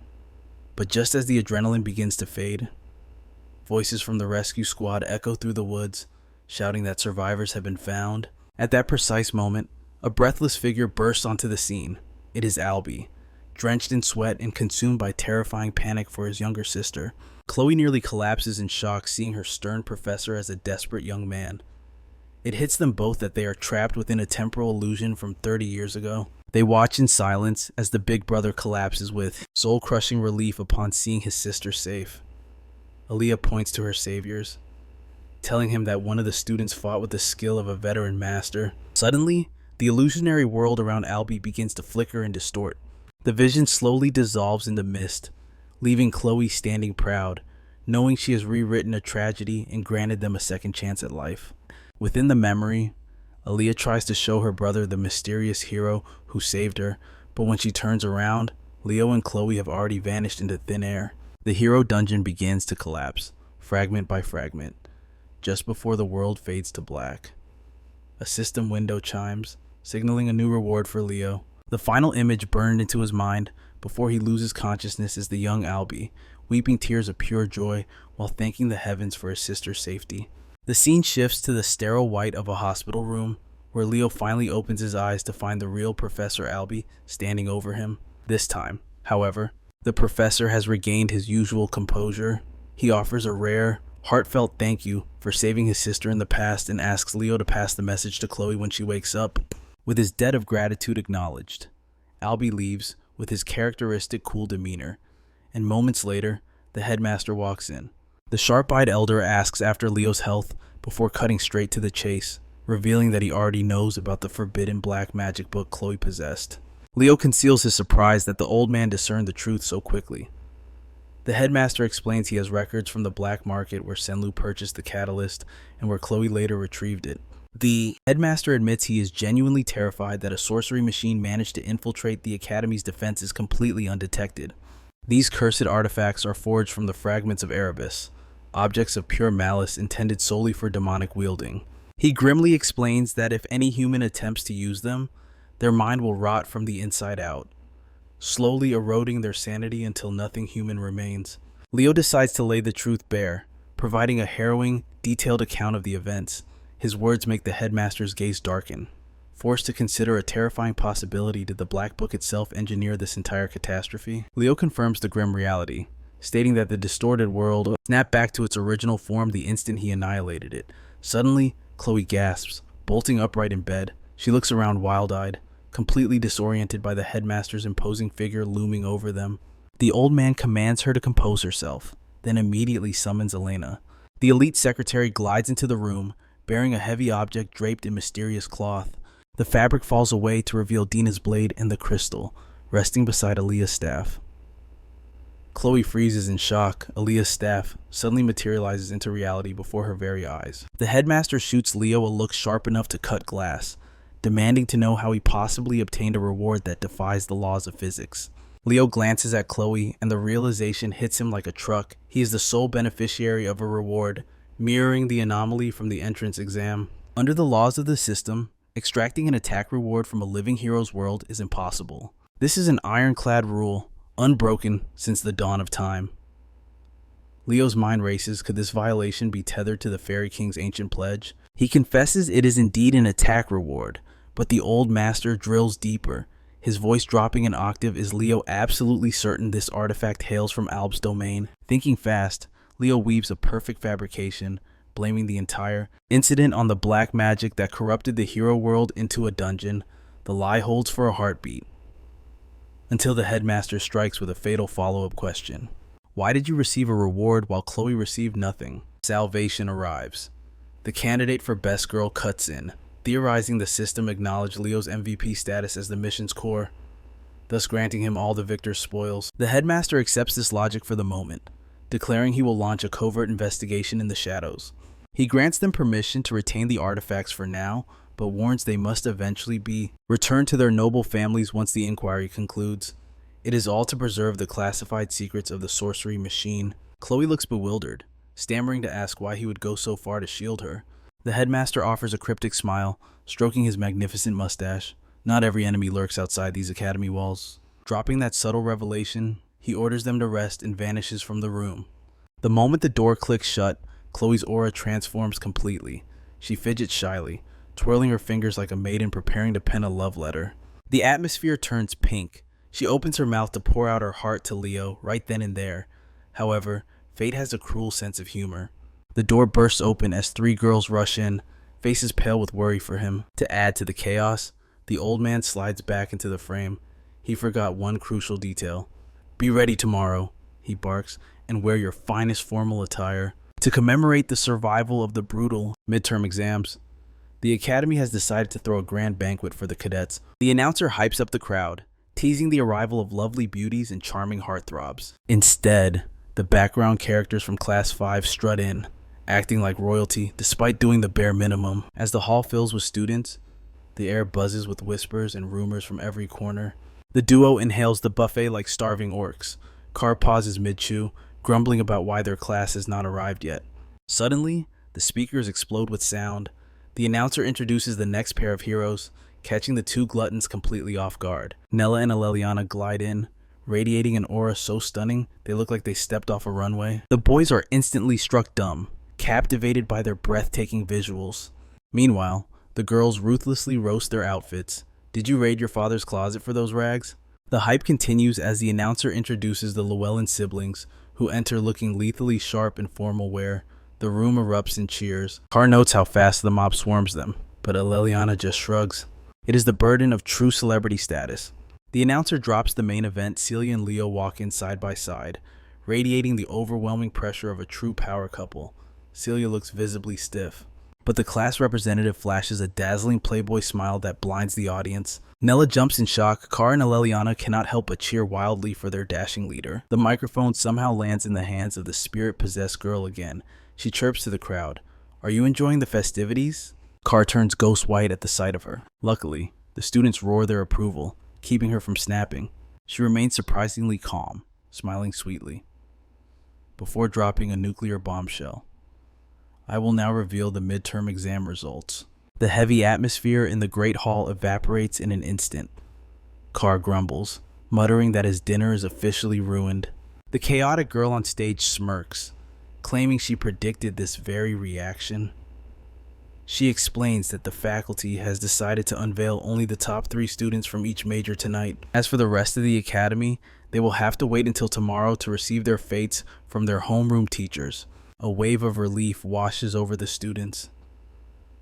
But just as the adrenaline begins to fade, voices from the rescue squad echo through the woods, shouting that survivors have been found. At that precise moment, a breathless figure bursts onto the scene. It is Albie, drenched in sweat and consumed by terrifying panic for his younger sister. Chloe nearly collapses in shock seeing her stern professor as a desperate young man. It hits them both that they are trapped within a temporal illusion from 30 years ago. They watch in silence as the big brother collapses with soul-crushing relief upon seeing his sister safe. Aaliyah points to her saviors, telling him that one of the students fought with the skill of a veteran master. Suddenly, the illusionary world around Albie begins to flicker and distort. The vision slowly dissolves into mist, leaving Chloe standing proud, knowing she has rewritten a tragedy and granted them a second chance at life. Within the memory, Aaliyah tries to show her brother the mysterious hero who saved her, but when she turns around, Leo and Chloe have already vanished into thin air. The hero dungeon begins to collapse, fragment by fragment, just before the world fades to black. A system window chimes, signaling a new reward for Leo. The final image burned into his mind before he loses consciousness is the young Albie, weeping tears of pure joy while thanking the heavens for his sister's safety. The scene shifts to the sterile white of a hospital room, where Leo finally opens his eyes to find the real Professor Albie standing over him. This time, however, the professor has regained his usual composure. He offers a rare, heartfelt thank you for saving his sister in the past and asks Leo to pass the message to Chloe when she wakes up. With his debt of gratitude acknowledged, Albie leaves with his characteristic cool demeanor, and moments later, the headmaster walks in. The sharp-eyed elder asks after Leo's health before cutting straight to the chase, revealing that he already knows about the forbidden black magic book Chloe possessed. Leo conceals his surprise that the old man discerned the truth so quickly. The headmaster explains he has records from the black market where Senlu purchased the catalyst and where Chloe later retrieved it. The headmaster admits he is genuinely terrified that a sorcery machine managed to infiltrate the academy's defenses completely undetected. These cursed artifacts are forged from the fragments of Erebus, objects of pure malice intended solely for demonic wielding. He grimly explains that if any human attempts to use them, their mind will rot from the inside out, slowly eroding their sanity until nothing human remains. Leo decides to lay the truth bare, providing a harrowing, detailed account of the events. His words make the headmaster's gaze darken. Forced to consider a terrifying possibility, did the Black Book itself engineer this entire catastrophe? Leo confirms the grim reality, stating that the distorted world snapped back to its original form the instant he annihilated it. Suddenly, Chloe gasps, bolting upright in bed. She looks around wild-eyed, completely disoriented by the headmaster's imposing figure looming over them. The old man commands her to compose herself, then immediately summons Elena. The elite secretary glides into the room, bearing a heavy object draped in mysterious cloth. The fabric falls away to reveal Dina's blade and the crystal, resting beside Aaliyah's staff. Chloe freezes in shock. Aaliyah's staff suddenly materializes into reality before her very eyes. The headmaster shoots Leo a look sharp enough to cut glass, demanding to know how he possibly obtained a reward that defies the laws of physics. Leo glances at Chloe, and the realization hits him like a truck. He is the sole beneficiary of a reward, mirroring the anomaly from the entrance exam. Under the laws of the system, extracting an attack reward from a living hero's world is impossible. This is an ironclad rule, unbroken since the dawn of time. Leo's mind races. Could this violation be tethered to the Fairy King's ancient pledge? He confesses it is indeed an attack reward, but the old master drills deeper, his voice dropping an octave. Is Leo absolutely certain this artifact hails from Alb's domain? Thinking fast, Leo weaves a perfect fabrication, blaming the entire incident on the black magic that corrupted the hero world into a dungeon. The lie holds for a heartbeat, until the headmaster strikes with a fatal follow-up question. Why did you receive a reward while Chloe received nothing? Salvation arrives. The candidate for best girl cuts in, theorizing the system acknowledged Leo's MVP status as the mission's core, thus granting him all the victor's spoils. The headmaster accepts this logic for the moment, declaring he will launch a covert investigation in the shadows. He grants them permission to retain the artifacts for now, but warns they must eventually be returned to their noble families once the inquiry concludes. It is all to preserve the classified secrets of the sorcery machine. Chloe looks bewildered, stammering to ask why he would go so far to shield her. The headmaster offers a cryptic smile, stroking his magnificent mustache. Not every enemy lurks outside these academy walls. Dropping that subtle revelation, he orders them to rest and vanishes from the room. The moment the door clicks shut, Chloe's aura transforms completely. She fidgets shyly, twirling her fingers like a maiden preparing to pen a love letter. The atmosphere turns pink. She opens her mouth to pour out her heart to Leo right then and there. However, fate has a cruel sense of humor. The door bursts open as three girls rush in, faces pale with worry for him. To add to the chaos, the old man slides back into the frame. He forgot one crucial detail. "Be ready tomorrow," he barks, "and wear your finest formal attire." To commemorate the survival of the brutal midterm exams, the academy has decided to throw a grand banquet for the cadets. The announcer hypes up the crowd, teasing the arrival of lovely beauties and charming heartthrobs. Instead, the background characters from Class 5 strut in, acting like royalty despite doing the bare minimum. As the hall fills with students, the air buzzes with whispers and rumors from every corner. The duo inhales the buffet like starving orcs. Car pauses mid-chew, grumbling about why their class has not arrived yet. Suddenly, the speakers explode with sound. The announcer introduces the next pair of heroes, catching the two gluttons completely off guard. Nella and Aleliana glide in, radiating an aura so stunning they look like they stepped off a runway. The boys are instantly struck dumb, captivated by their breathtaking visuals. Meanwhile, the girls ruthlessly roast their outfits. "Did you raid your father's closet for those rags?" The hype continues as the announcer introduces the Llewellyn siblings, who enter looking lethally sharp in formal wear. The room erupts in cheers. Car notes how fast the mob swarms them, but Aleliana just shrugs. It is the burden of true celebrity status. The announcer drops the main event. Celia and Leo walk in side by side, radiating the overwhelming pressure of a true power couple. Celia looks visibly stiff, but the class representative flashes a dazzling playboy smile that blinds the audience. Nella jumps in shock. Car and Aleliana cannot help but cheer wildly for their dashing leader. The microphone somehow lands in the hands of the spirit-possessed girl again. She chirps to the crowd, "Are you enjoying the festivities?" Car turns ghost white at the sight of her. Luckily, the students roar their approval, keeping her from snapping. She remains surprisingly calm, smiling sweetly, before dropping a nuclear bombshell. "I will now reveal the midterm exam results." The heavy atmosphere in the great hall evaporates in an instant. Carr grumbles, muttering that his dinner is officially ruined. The chaotic girl on stage smirks, claiming she predicted this very reaction. She explains that the faculty has decided to unveil only the top 3 students from each major tonight. As for the rest of the academy, they will have to wait until tomorrow to receive their fates from their homeroom teachers. A wave of relief washes over the students.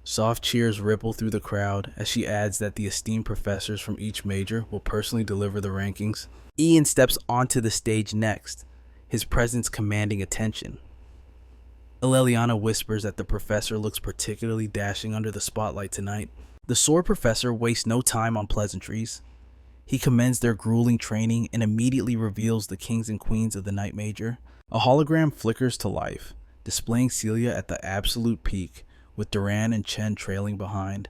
Soft cheers ripple through the crowd as she adds that the esteemed professors from each major will personally deliver the rankings. Ian steps onto the stage next, his presence commanding attention. Aleliana whispers that the professor looks particularly dashing under the spotlight tonight. The sword professor wastes no time on pleasantries. He commends their grueling training and immediately reveals the kings and queens of the night major. A hologram flickers to life, displaying Celia at the absolute peak, with Duran and Chen trailing behind.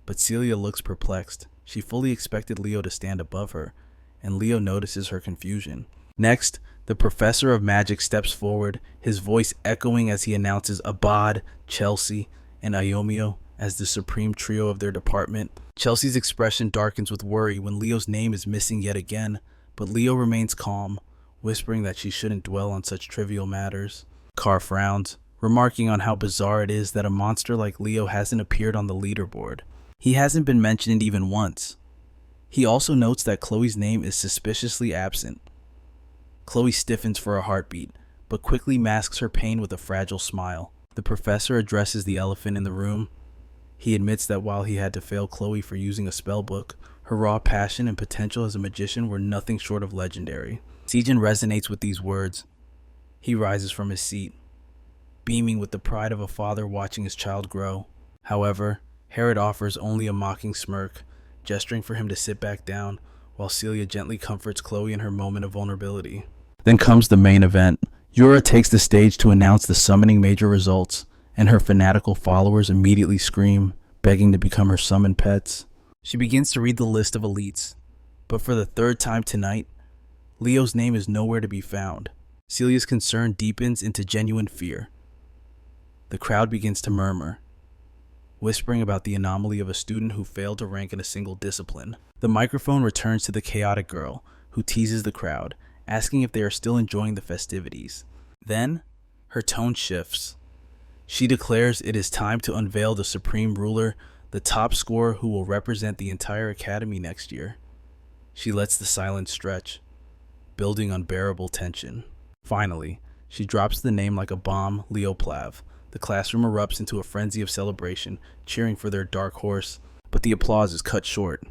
But Celia looks perplexed. She fully expected Leo to stand above her, and Leo notices her confusion. Next, the professor of magic steps forward, his voice echoing as he announces Abad, Chelsea, and Iomio as the supreme trio of their department. Chelsea's expression darkens with worry when Leo's name is missing yet again, but Leo remains calm, whispering that she shouldn't dwell on such trivial matters. Carr frowns, remarking on how bizarre it is that a monster like Leo hasn't appeared on the leaderboard. He hasn't been mentioned even once. He also notes that Chloe's name is suspiciously absent. Chloe stiffens for a heartbeat, but quickly masks her pain with a fragile smile. The professor addresses the elephant in the room. He admits that while he had to fail Chloe for using a spell book, her raw passion and potential as a magician were nothing short of legendary. Sejin resonates with these words. He rises from his seat, beaming with the pride of a father watching his child grow. However, Herod offers only a mocking smirk, gesturing for him to sit back down, while Celia gently comforts Chloe in her moment of vulnerability. Then comes the main event. Yura takes the stage to announce the summoning major results, and her fanatical followers immediately scream, begging to become her summoned pets. She begins to read the list of elites, but for the third time tonight, Leo's name is nowhere to be found. Celia's concern deepens into genuine fear. The crowd begins to murmur, whispering about the anomaly of a student who failed to rank in a single discipline. The microphone returns to the chaotic girl, who teases the crowd, asking if they are still enjoying the festivities. Then, her tone shifts. She declares it is time to unveil the supreme ruler, the top scorer who will represent the entire academy next year. She lets the silence stretch, building unbearable tension. Finally, she drops the name like a bomb, Leo Plav. The classroom erupts into a frenzy of celebration, cheering for their dark horse, but the applause is cut short.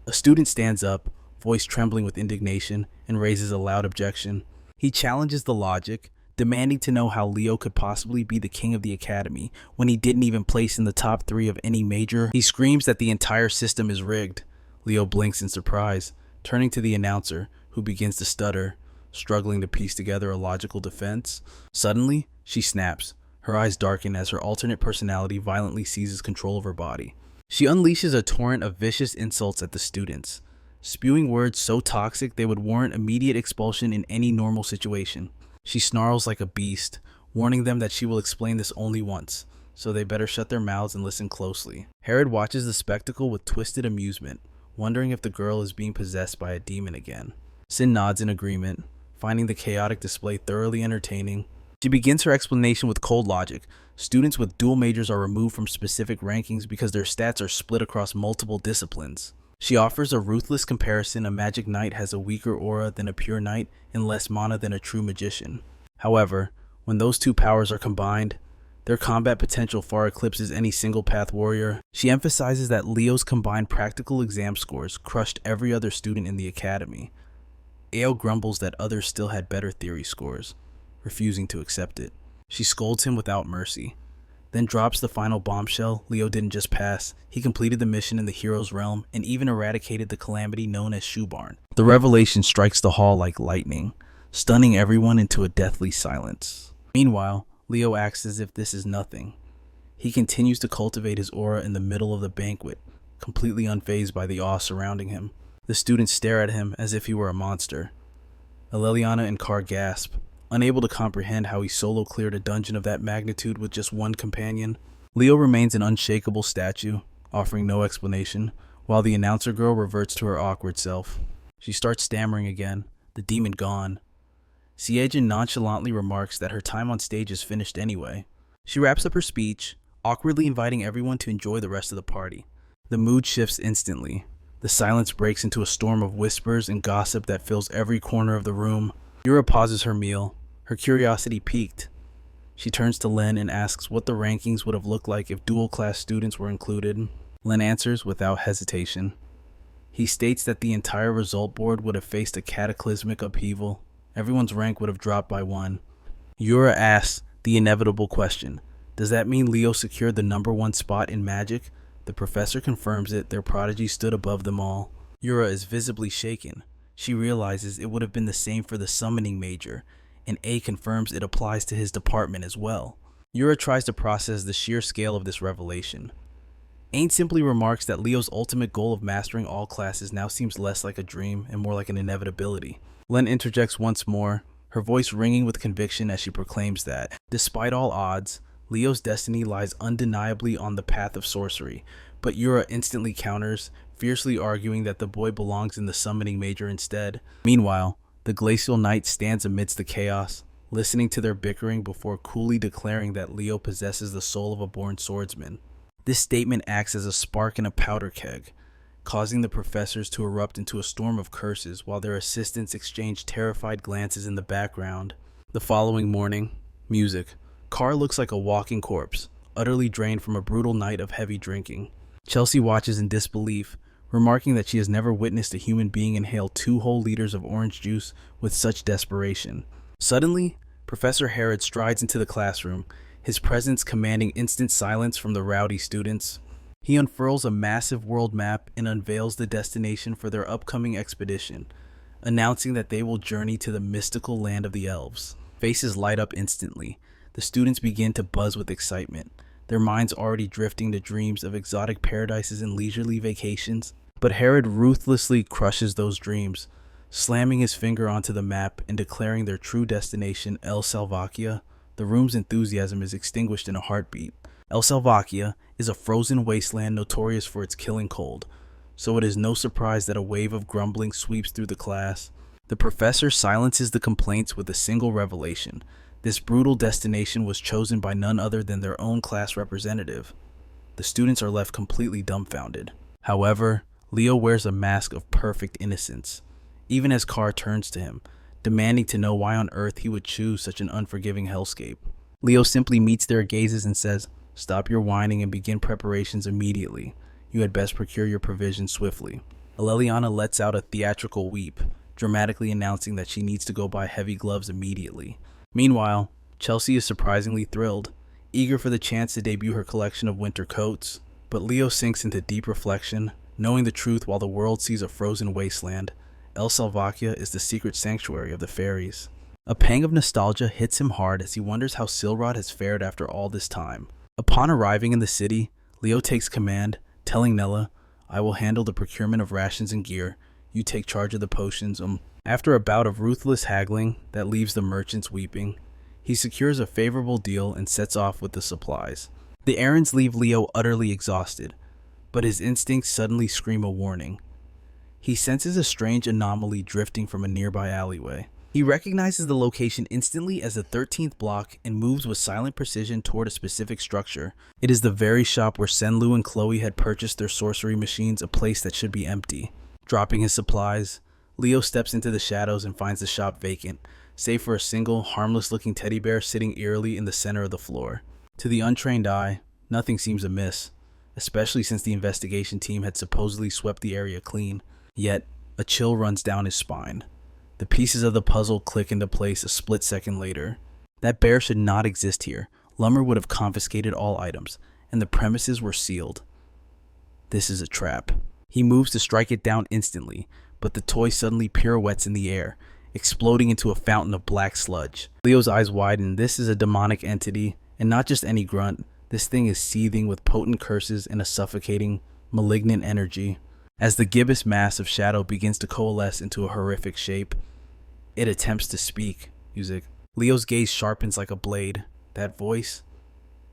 A student stands up, voice trembling with indignation, and raises a loud objection. He challenges the logic, demanding to know how Leo could possibly be the king of the academy when he didn't even place in the top 3 of any major. He screams that the entire system is rigged. Leo blinks in surprise, turning to the announcer, who begins to stutter, struggling to piece together a logical defense. Suddenly, she snaps. Her eyes darken as her alternate personality violently seizes control of her body. She unleashes a torrent of vicious insults at the students, spewing words so toxic they would warrant immediate expulsion in any normal situation. She snarls like a beast, warning them that she will explain this only once, so they better shut their mouths and listen closely. Herod watches the spectacle with twisted amusement, wondering if the girl is being possessed by a demon again. Sin nods in agreement, finding the chaotic display thoroughly entertaining. She begins her explanation with cold logic. Students with dual majors are removed from specific rankings because their stats are split across multiple disciplines. She offers a ruthless comparison. A magic knight has a weaker aura than a pure knight and less mana than a true magician. However, when those two powers are combined, their combat potential far eclipses any single path warrior. She emphasizes that Leo's combined practical exam scores crushed every other student in the academy. Ao grumbles that others still had better theory scores, refusing to accept it. She scolds him without mercy, then drops the final bombshell. Leo didn't just pass, he completed the mission in the hero's realm and even eradicated the calamity known as Shoe Barn. The revelation strikes the hall like lightning, stunning everyone into a deathly silence. Meanwhile, Leo acts as if this is nothing. He continues to cultivate his aura in the middle of the banquet, completely unfazed by the awe surrounding him. The students stare at him as if he were a monster. Aleliana and Carr gasp, unable to comprehend how he solo cleared a dungeon of that magnitude with just one companion. Leo remains an unshakable statue, offering no explanation, while the announcer girl reverts to her awkward self. She starts stammering again, the demon gone. Siejin nonchalantly remarks that her time on stage is finished anyway. She wraps up her speech, awkwardly inviting everyone to enjoy the rest of the party. The mood shifts instantly. The silence breaks into a storm of whispers and gossip that fills every corner of the room. Yura pauses her meal, her curiosity piqued. She turns to Len and asks what the rankings would have looked like if dual-class students were included. Len answers without hesitation. He states that the entire result board would have faced a cataclysmic upheaval. Everyone's rank would have dropped by 1. Yura asks the inevitable question, does that mean Leo secured the #1 spot in Magic? The professor confirms it. Their prodigy stood above them all. Yura is visibly shaken. She realizes it would have been the same for the summoning major, and A confirms it applies to his department as well. Yura tries to process the sheer scale of this revelation. Ain simply remarks that Leo's ultimate goal of mastering all classes now seems less like a dream and more like an inevitability. Len interjects once more, her voice ringing with conviction as she proclaims that, despite all odds, Leo's destiny lies undeniably on the path of sorcery, but Yura instantly counters, fiercely arguing that the boy belongs in the summoning major instead. Meanwhile, the Glacial Knight stands amidst the chaos, listening to their bickering before coolly declaring that Leo possesses the soul of a born swordsman. This statement acts as a spark in a powder keg, causing the professors to erupt into a storm of curses while their assistants exchange terrified glances in the background. The following morning, music. Carr looks like a walking corpse, utterly drained from a brutal night of heavy drinking. Chelsea watches in disbelief, remarking that she has never witnessed a human being inhale 2 whole liters of orange juice with such desperation. Suddenly, Professor Herod strides into the classroom, his presence commanding instant silence from the rowdy students. He unfurls a massive world map and unveils the destination for their upcoming expedition, announcing that they will journey to the mystical land of the elves. Faces light up instantly. The students begin to buzz with excitement. their minds already drifting to dreams of exotic paradises and leisurely vacations. But Herod ruthlessly crushes those dreams, slamming his finger onto the map and declaring their true destination El Salvakia. The room's enthusiasm is extinguished in a heartbeat. El Salvakia is a frozen wasteland notorious for its killing cold, so it is no surprise that a wave of grumbling sweeps through the class. The professor silences the complaints with a single revelation. This brutal destination was chosen by none other than their own class representative. The students are left completely dumbfounded. However, Leo wears a mask of perfect innocence, even as Carr turns to him, demanding to know why on earth he would choose such an unforgiving hellscape. Leo simply meets their gazes and says, "Stop your whining and begin preparations immediately. You had best procure your provisions swiftly." Aleliana lets out a theatrical weep, dramatically announcing that she needs to go buy heavy gloves immediately. Meanwhile, Chelsea is surprisingly thrilled, eager for the chance to debut her collection of winter coats. But Leo sinks into deep reflection, knowing the truth while the world sees a frozen wasteland. El Salvakia is the secret sanctuary of the fairies. A pang of nostalgia hits him hard as he wonders how Silrod has fared after all this time. Upon arriving in the city, Leo takes command, telling Nella, "I will handle the procurement of rations and gear. You take charge of the potions." After a bout of ruthless haggling that leaves the merchants weeping, he secures a favorable deal and sets off with the supplies. The errands leave Leo utterly exhausted, but his instincts suddenly scream a warning. He senses a strange anomaly drifting from a nearby alleyway. He recognizes the location instantly as the 13th block and moves with silent precision toward a specific structure. It is the very shop where Senlu and Chloe had purchased their sorcery machines, a place that should be empty. Dropping his supplies, Leo steps into the shadows and finds the shop vacant, save for a single, harmless-looking teddy bear sitting eerily in the center of the floor. To the untrained eye, nothing seems amiss, especially since the investigation team had supposedly swept the area clean. Yet, a chill runs down his spine. The pieces of the puzzle click into place a split second later. That bear should not exist here. Lumber would have confiscated all items, and the premises were sealed. This is a trap. He moves to strike it down instantly, but the toy suddenly pirouettes in the air, exploding into a fountain of black sludge. Leo's eyes widen. This is a demonic entity, and not just any grunt. This thing is seething with potent curses and a suffocating, malignant energy. As the gibbous mass of shadow begins to coalesce into a horrific shape, it attempts to speak. Music. Leo's gaze sharpens like a blade. That voice,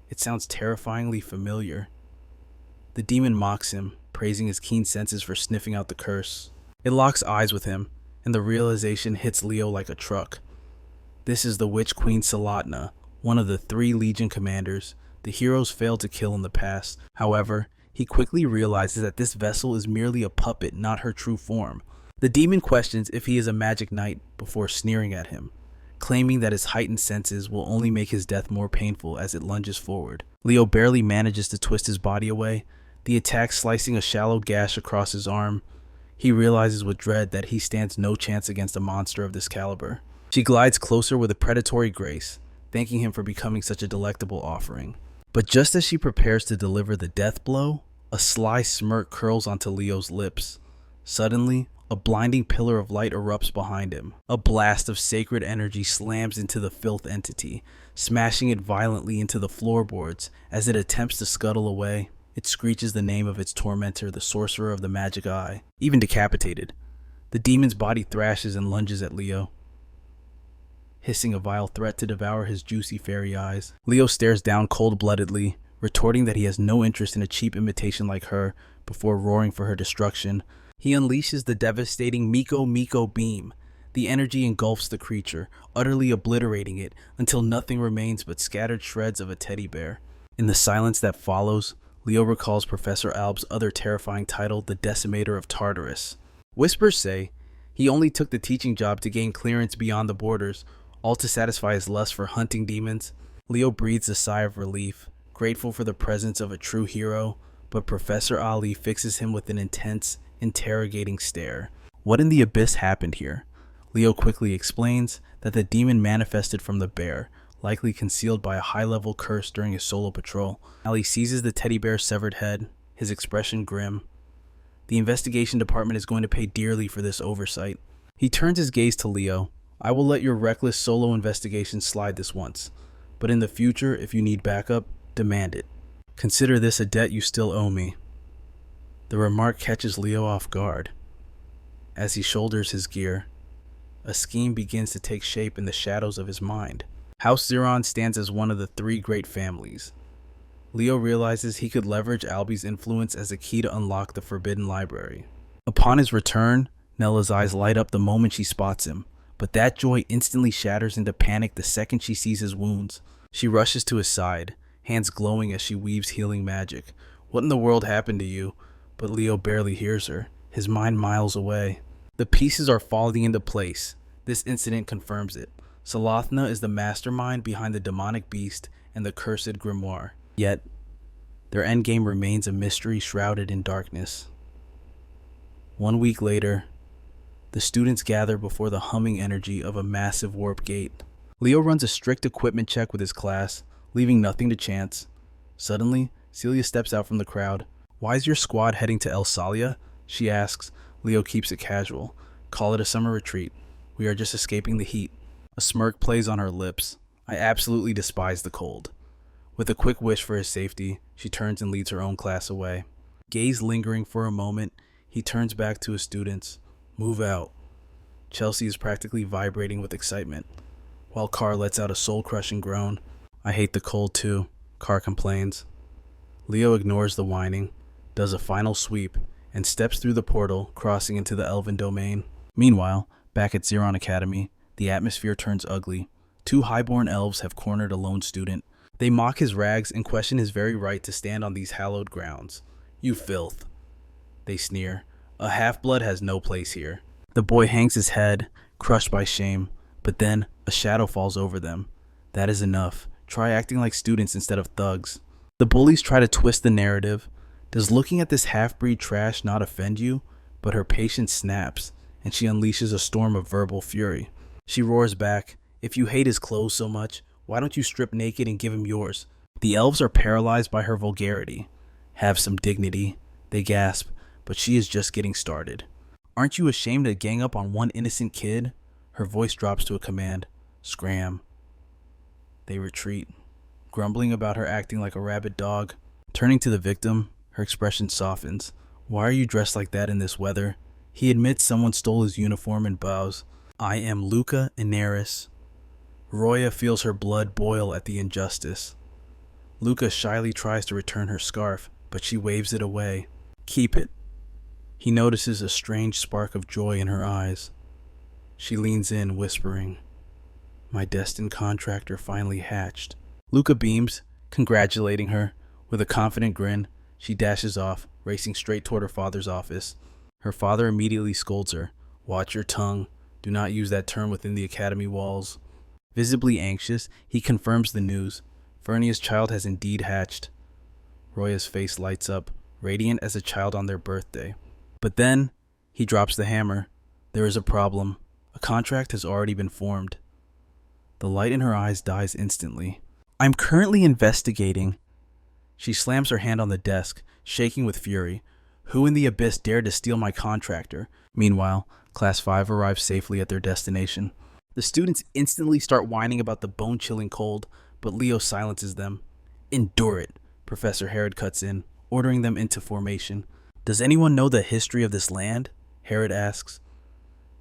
it sounds terrifyingly familiar. The demon mocks him, praising his keen senses for sniffing out the curse. It locks eyes with him, and the realization hits Leo like a truck. This is the Witch Queen Salatna, one of the 3 Legion commanders the heroes failed to kill in the past. However, he quickly realizes that this vessel is merely a puppet, not her true form. The demon questions if he is a magic knight before sneering at him, claiming that his heightened senses will only make his death more painful as it lunges forward. Leo barely manages to twist his body away, the attack slicing a shallow gash across his arm. He realizes with dread that he stands no chance against a monster of this caliber. She glides closer with a predatory grace, thanking him for becoming such a delectable offering. But just as she prepares to deliver the death blow, a sly smirk curls onto Leo's lips. Suddenly, a blinding pillar of light erupts behind him. A blast of sacred energy slams into the filth entity, smashing it violently into the floorboards as it attempts to scuttle away. It screeches the name of its tormentor, the sorcerer of the magic eye. Even decapitated, the demon's body thrashes and lunges at Leo, hissing a vile threat to devour his juicy fairy eyes. Leo stares down cold-bloodedly, retorting that he has no interest in a cheap imitation like her, before roaring for her destruction. He unleashes the devastating Miko Miko beam. The energy engulfs the creature, utterly obliterating it until nothing remains but scattered shreds of a teddy bear. In the silence that follows, Leo recalls Professor Alb's other terrifying title, the Decimator of Tartarus. Whispers say he only took the teaching job to gain clearance beyond the borders, all to satisfy his lust for hunting demons. Leo breathes a sigh of relief, grateful for the presence of a true hero, but Professor Ali fixes him with an intense, interrogating stare. What in the abyss happened here? Leo quickly explains that the demon manifested from the bear, likely concealed by a high-level curse during his solo patrol. Ali seizes the teddy bear's severed head, his expression grim. The investigation department is going to pay dearly for this oversight. He turns his gaze to Leo. "I will let your reckless solo investigation slide this once, but in the future, if you need backup, demand it." Consider this a debt you still owe me. The remark catches Leo off guard. As he shoulders his gear, a scheme begins to take shape in the shadows of his mind. House Zeron stands as one of the three great families. Leo realizes he could leverage Albie's influence as a key to unlock the Forbidden Library. Upon his return, Nella's eyes light up the moment she spots him, but that joy instantly shatters into panic the second she sees his wounds. She rushes to his side, hands glowing as she weaves healing magic. What in the world happened to you? But Leo barely hears her, his mind miles away. The pieces are falling into place. This incident confirms it. Salathna is the mastermind behind the demonic beast and the cursed grimoire. Yet, their endgame remains a mystery shrouded in darkness. 1 week later, the students gather before the humming energy of a massive warp gate. Leo runs a strict equipment check with his class, leaving nothing to chance. Suddenly, Celia steps out from the crowd. "Why is your squad heading to El Salia?" she asks. Leo keeps it casual. "Call it a summer retreat. We are just escaping the heat." A smirk plays on her lips. "I absolutely despise the cold." With a quick wish for his safety, she turns and leads her own class away. Gaze lingering for a moment, he turns back to his students. "Move out." Chelsea is practically vibrating with excitement, while Carr lets out a soul-crushing groan. "I hate the cold too," Carr complains. Leo ignores the whining, does a final sweep, and steps through the portal, crossing into the Elven domain. Meanwhile, back at Zeron Academy, the atmosphere turns ugly. Two highborn elves have cornered a lone student. They mock his rags and question his very right to stand on these hallowed grounds. "You filth," they sneer. "A half-blood has no place here." The boy hangs his head, crushed by shame, but then a shadow falls over them. That is enough. Try acting like students instead of thugs. The bullies try to twist the narrative. Does looking at this half-breed trash not offend you? But her patience snaps, and she unleashes a storm of verbal fury. She roars back, "If you hate his clothes so much, why don't you strip naked and give him yours?" The elves are paralyzed by her vulgarity. "Have some dignity," they gasp, but she is just getting started. "Aren't you ashamed to gang up on one innocent kid?" Her voice drops to a command. "Scram." They retreat, grumbling about her acting like a rabid dog. Turning to the victim, her expression softens. "Why are you dressed like that in this weather?" He admits someone stole his uniform and bows. "I am Luca Inaris." Roya feels her blood boil at the injustice. Luca shyly tries to return her scarf, but she waves it away. "Keep it." He notices a strange spark of joy in her eyes. She leans in, whispering, "My destined contractor finally hatched." Luca beams, congratulating her. With a confident grin, she dashes off, racing straight toward her father's office. Her father immediately scolds her. "Watch your tongue. Do not use that term within the academy walls." Visibly anxious, he confirms the news. Fernia's child has indeed hatched. Roya's face lights up, radiant as a child on their birthday. But then, he drops the hammer. There is a problem. A contract has already been formed. The light in her eyes dies instantly. "I'm currently investigating." She slams her hand on the desk, shaking with fury. Who in the abyss dared to steal my contractor? Meanwhile, Class 5 arrives safely at their destination. The students instantly start whining about the bone-chilling cold, but Leo silences them. "Endure it," Professor Herod cuts in, ordering them into formation. "Does anyone know the history of this land?" Herod asks.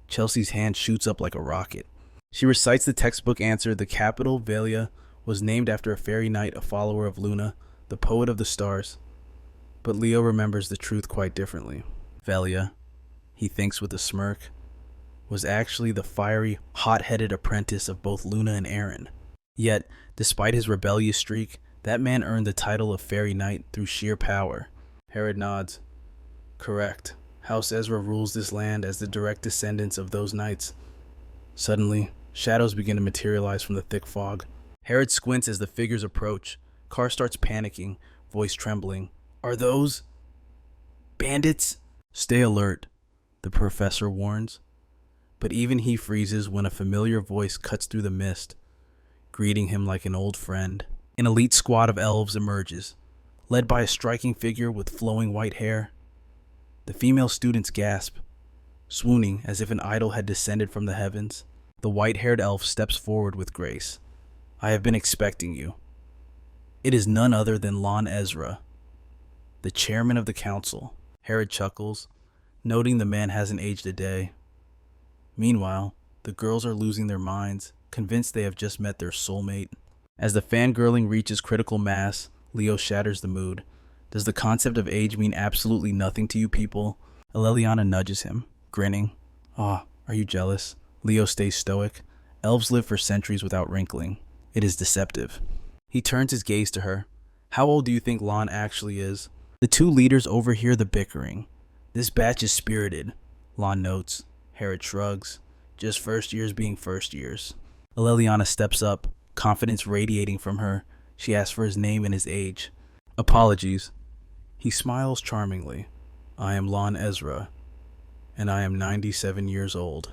Chelsea's hand shoots up like a rocket. She recites the textbook answer. The capital, Velia, was named after a fairy knight, a follower of Luna, the poet of the stars. But Leo remembers the truth quite differently. Velia, he thinks with a smirk, was actually the fiery, hot-headed apprentice of both Luna and Aaron. Yet, despite his rebellious streak, that man earned the title of fairy knight through sheer power. Herod nods. "Correct. House Ezra rules this land as the direct descendants of those knights." Suddenly, shadows begin to materialize from the thick fog. Herod squints as the figures approach. Carr starts panicking, voice trembling. "Are those bandits?" "Stay alert," the professor warns. But even he freezes when a familiar voice cuts through the mist, greeting him like an old friend. An elite squad of elves emerges, led by a striking figure with flowing white hair. The female students gasp, swooning as if an idol had descended from the heavens. The white-haired elf steps forward with grace. "I have been expecting you." It is none other than Lon Ezra, the chairman of the council. Herod chuckles, noting the man hasn't aged a day. Meanwhile, the girls are losing their minds, convinced they have just met their soulmate. As the fangirling reaches critical mass, Leo shatters the mood. Does the concept of age mean absolutely nothing to you people? Aleliana nudges him, grinning. Ah, are you jealous? Leo stays stoic. Elves live for centuries without wrinkling. It is deceptive. He turns his gaze to her. How old do you think Lon actually is? The two leaders overhear the bickering. This batch is spirited, Lon notes. Herod shrugs. Just first years being first years. Aleliana steps up, confidence radiating from her. She asks for his name and his age. Apologies. He smiles charmingly. I am Lon Ezra, and I am 97 years old.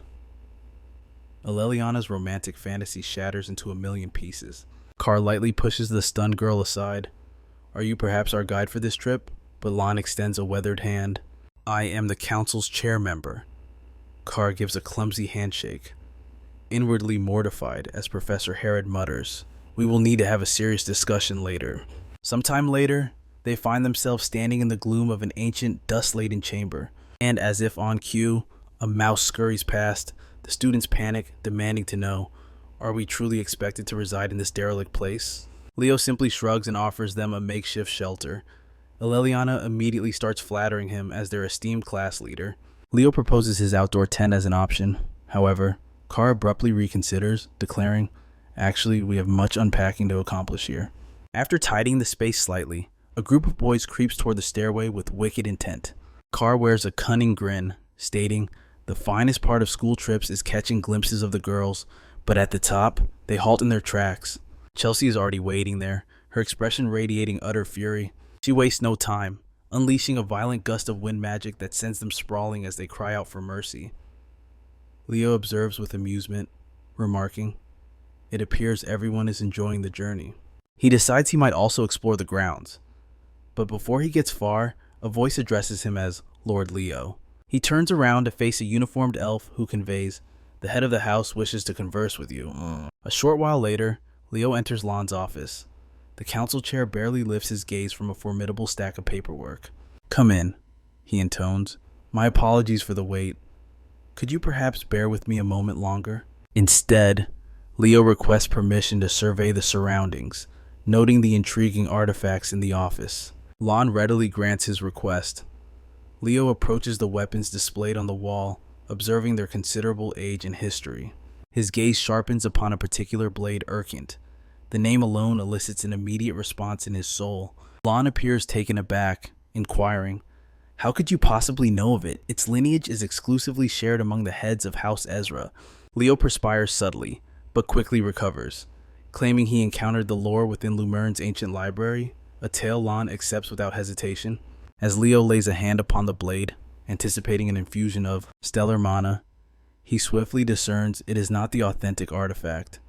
Aleliana's romantic fantasy shatters into a million pieces. Carr lightly pushes the stunned girl aside. Are you perhaps our guide for this trip? But Lon extends a weathered hand. I am the council's chair member. Carr gives a clumsy handshake, inwardly mortified as Professor Herod mutters, we will need to have a serious discussion later. Sometime later, they find themselves standing in the gloom of an ancient, dust-laden chamber, and as if on cue, a mouse scurries past. The students panic, demanding to know, are we truly expected to reside in this derelict place? Leo simply shrugs and offers them a makeshift shelter. Aleliana immediately starts flattering him as their esteemed class leader. Leo proposes his outdoor tent as an option. However, Carr abruptly reconsiders, declaring, actually, we have much unpacking to accomplish here. After tidying the space slightly, a group of boys creeps toward the stairway with wicked intent. Carr wears a cunning grin, stating, the finest part of school trips is catching glimpses of the girls, but at the top, they halt in their tracks. Chelsea is already waiting there, her expression radiating utter fury. She wastes no time, unleashing a violent gust of wind magic that sends them sprawling as they cry out for mercy. Leo observes with amusement, remarking, it appears everyone is enjoying the journey. He decides he might also explore the grounds. But before he gets far, a voice addresses him as Lord Leo. He turns around to face a uniformed elf who conveys, the head of the house wishes to converse with you. A short while later, Leo enters Lon's office. The council chair barely lifts his gaze from a formidable stack of paperwork. Come in, he intones. My apologies for the wait. Could you perhaps bear with me a moment longer? Instead, Leo requests permission to survey the surroundings, noting the intriguing artifacts in the office. Lon readily grants his request. Leo approaches the weapons displayed on the wall, observing their considerable age and history. His gaze sharpens upon a particular blade Urkent. The name alone elicits an immediate response in his soul. Lon appears taken aback, inquiring, how could you possibly know of it? Its lineage is exclusively shared among the heads of House Ezra. Leo perspires subtly, but quickly recovers, claiming he encountered the lore within Lumern's ancient library, a tale Lon accepts without hesitation. As Leo lays a hand upon the blade, anticipating an infusion of stellar mana, he swiftly discerns it is not the authentic artifact,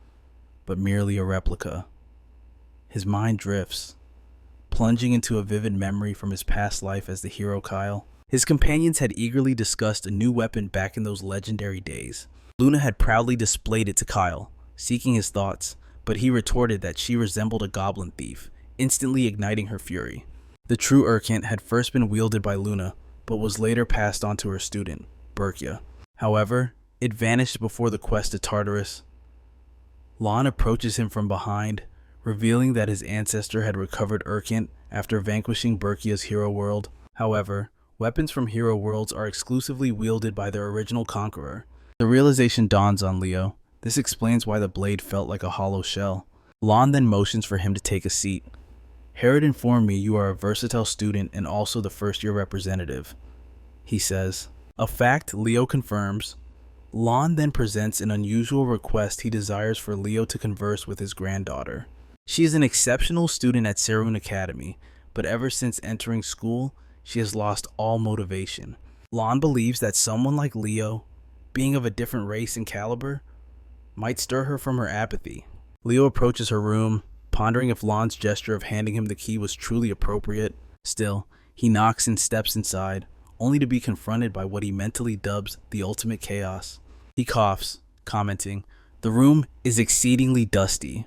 but merely a replica. His mind drifts, plunging into a vivid memory from his past life as the hero Kyle. His companions had eagerly discussed a new weapon back in those legendary days. Luna had proudly displayed it to Kyle, seeking his thoughts, but he retorted that she resembled a goblin thief, instantly igniting her fury. The true Urkent had first been wielded by Luna, but was later passed on to her student, Berkia. However, it vanished before the quest to Tartarus. Lon approaches him from behind, revealing that his ancestor had recovered Urkent after vanquishing Berkia's hero world. However, weapons from hero worlds are exclusively wielded by their original conqueror. The realization dawns on Leo. This explains why the blade felt like a hollow shell. Lon then motions for him to take a seat. Herod informed me you are a versatile student and also the first-year representative, he says. A fact Leo confirms. Lon then presents an unusual request he desires for Leo to converse with his granddaughter. She is an exceptional student at Serun Academy, but ever since entering school, she has lost all motivation. Lon believes that someone like Leo, being of a different race and caliber, might stir her from her apathy. Leo approaches her room, pondering if Lon's gesture of handing him the key was truly appropriate. Still, he knocks and steps inside, only to be confronted by what he mentally dubs the ultimate chaos. He coughs, commenting, "The room is exceedingly dusty."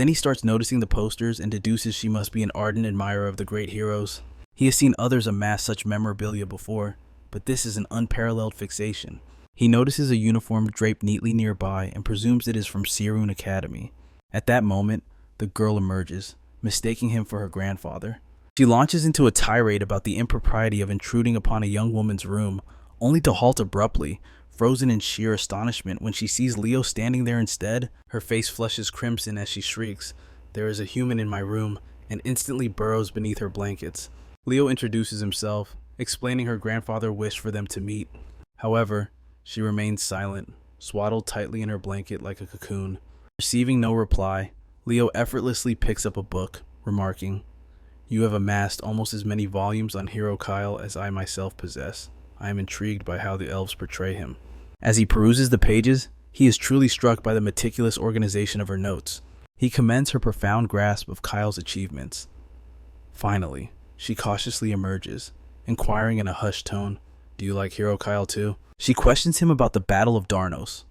Then he starts noticing the posters and deduces she must be an ardent admirer of the great heroes. He has seen others amass such memorabilia before, but this is an unparalleled fixation. He notices a uniform draped neatly nearby and presumes it is from Sirun Academy. At that moment, the girl emerges, mistaking him for her grandfather. She launches into a tirade about the impropriety of intruding upon a young woman's room, only to halt abruptly, frozen in sheer astonishment when she sees Leo standing there instead. Her face flushes crimson as she shrieks, "There is a human in my room," and instantly burrows beneath her blankets. Leo introduces himself, explaining her grandfather wished for them to meet. However, she remains silent, swaddled tightly in her blanket like a cocoon. Receiving no reply, Leo effortlessly picks up a book, remarking, "You have amassed almost as many volumes on Hero Kyle as I myself possess. I am intrigued by how the elves portray him." As he peruses the pages, he is truly struck by the meticulous organization of her notes. He commends her profound grasp of Kyle's achievements. Finally, she cautiously emerges, inquiring in a hushed tone, "Do you like Hero Kyle too?" She questions him about the Battle of Darnos.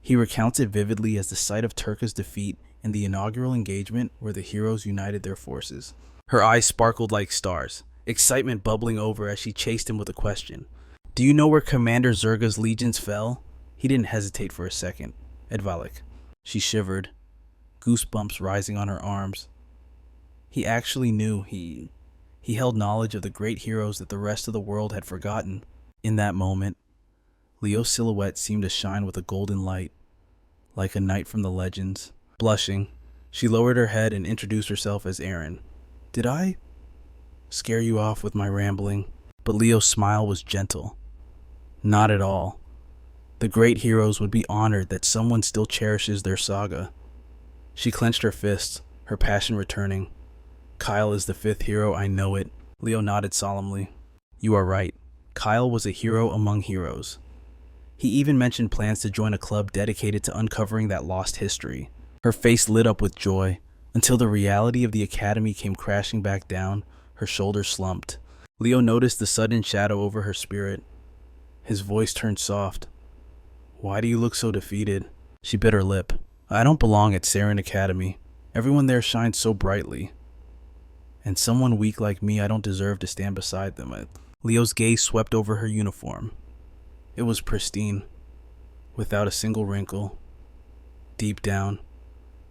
He recounts it vividly as the site of Turka's defeat and the inaugural engagement where the heroes united their forces. Her eyes sparkled like stars, excitement bubbling over as she chased him with a question. "Do you know where Commander Zerga's legions fell?" He didn't hesitate for a second. "Edvalek." She shivered, goosebumps rising on her arms. He actually knew. He held knowledge of the great heroes that the rest of the world had forgotten. In that moment, Leo's silhouette seemed to shine with a golden light, like a knight from the legends. Blushing, she lowered her head and introduced herself as Aaron. "Did I scare you off with my rambling?" But Leo's smile was gentle. "Not at all. The great heroes would be honored that someone still cherishes their saga." She clenched her fists, her passion returning. "Kyle is the fifth hero, I know it." Leo nodded solemnly. "You are right. Kyle was a hero among heroes." He even mentioned plans to join a club dedicated to uncovering that lost history. Her face lit up with joy, until the reality of the academy came crashing back down. Her shoulders slumped. Leo noticed the sudden shadow over her spirit. His voice turned soft. "Why do you look so defeated?" She bit her lip. "I don't belong at Sirun Academy. Everyone there shines so brightly. And someone weak like me, I don't deserve to stand beside them." Leo's gaze swept over her uniform. It was pristine, without a single wrinkle. Deep down,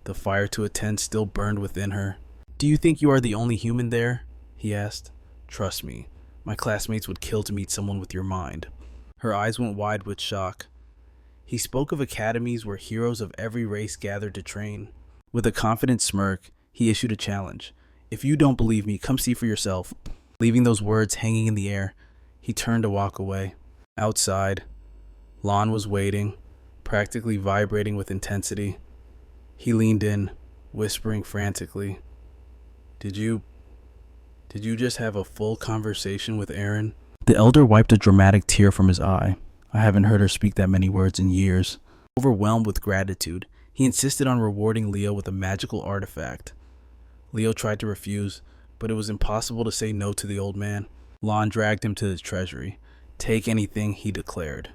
the fire to attend still burned within her. "Do you think you are the only human there?" he asked. "Trust me, my classmates would kill to meet someone with your mind." Her eyes went wide with shock. He spoke of academies where heroes of every race gathered to train. With a confident smirk, he issued a challenge. "If you don't believe me, come see for yourself." Leaving those words hanging in the air, he turned to walk away. Outside, Lon was waiting, practically vibrating with intensity. He leaned in, whispering frantically, Did you just have a full conversation with Aaron?" The elder wiped a dramatic tear from his eye. I haven't heard her speak that many words in years. Overwhelmed with gratitude, he insisted on rewarding Leo with a magical artifact. Leo tried to refuse, but it was impossible to say no to the old man. Lon dragged him to the treasury. "Take anything," he declared.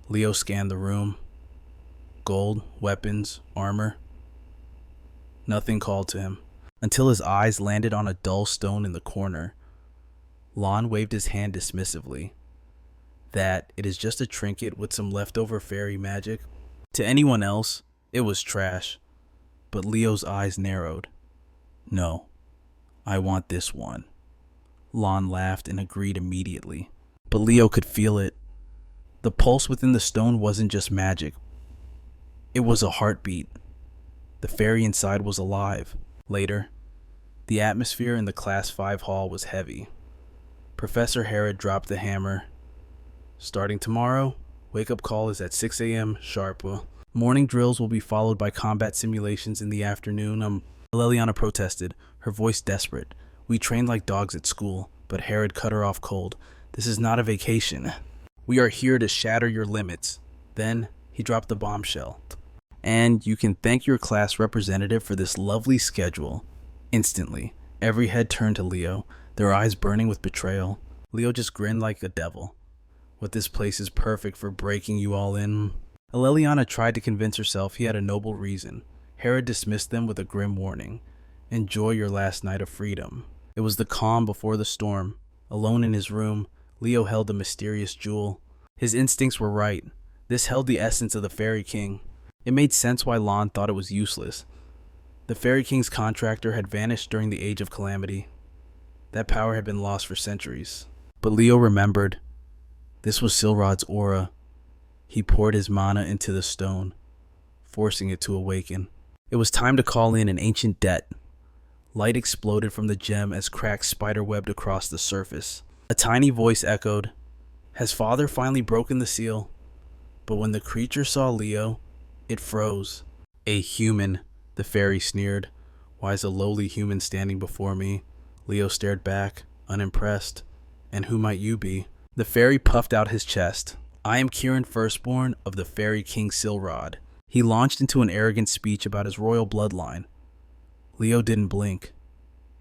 Leo scanned the room. Gold, weapons, armor. Nothing called to him, until his eyes landed on a dull stone in the corner. Lon waved his hand dismissively. "That, it is just a trinket with some leftover fairy magic." To anyone else, it was trash, but Leo's eyes narrowed. "No, I want this one." Lon laughed and agreed immediately, but Leo could feel it. The pulse within the stone wasn't just magic. It was a heartbeat. The fairy inside was alive. Later, the atmosphere in the Class 5 hall was heavy. Professor Herod dropped the hammer. "Starting tomorrow, wake-up call is at 6 a.m. sharp. Morning drills will be followed by combat simulations in the afternoon." Leliana protested, her voice desperate. "We trained like dogs at school," but Herod cut her off cold. "This is not a vacation. We are here to shatter your limits." Then he dropped the bombshell. "And you can thank your class representative for this lovely schedule." Instantly, every head turned to Leo, their eyes burning with betrayal. Leo just grinned like a devil. "What this place is perfect for breaking you all in." Leliana tried to convince herself he had a noble reason. Herod dismissed them with a grim warning. Enjoy your last night of freedom. It was the calm before the storm. Alone in his room, Leo held the mysterious jewel. His instincts were right. This held the essence of the Fairy King. It made sense why Lon thought it was useless. The Fairy King's contractor had vanished during the Age of Calamity. That power had been lost for centuries. But Leo remembered. This was Silrod's aura. He poured his mana into the stone, forcing it to awaken. It was time to call in an ancient debt. Light exploded from the gem as cracks spiderwebbed across the surface. A tiny voice echoed, "Has Father finally broken the seal?" But when the creature saw Leo, it froze. "A human," the fairy sneered. "Why is a lowly human standing before me?" Leo stared back, unimpressed. "And who might you be?" The fairy puffed out his chest. "I am Kirin Firstborn of the Fairy King Silrod." He launched into an arrogant speech about his royal bloodline. Leo didn't blink.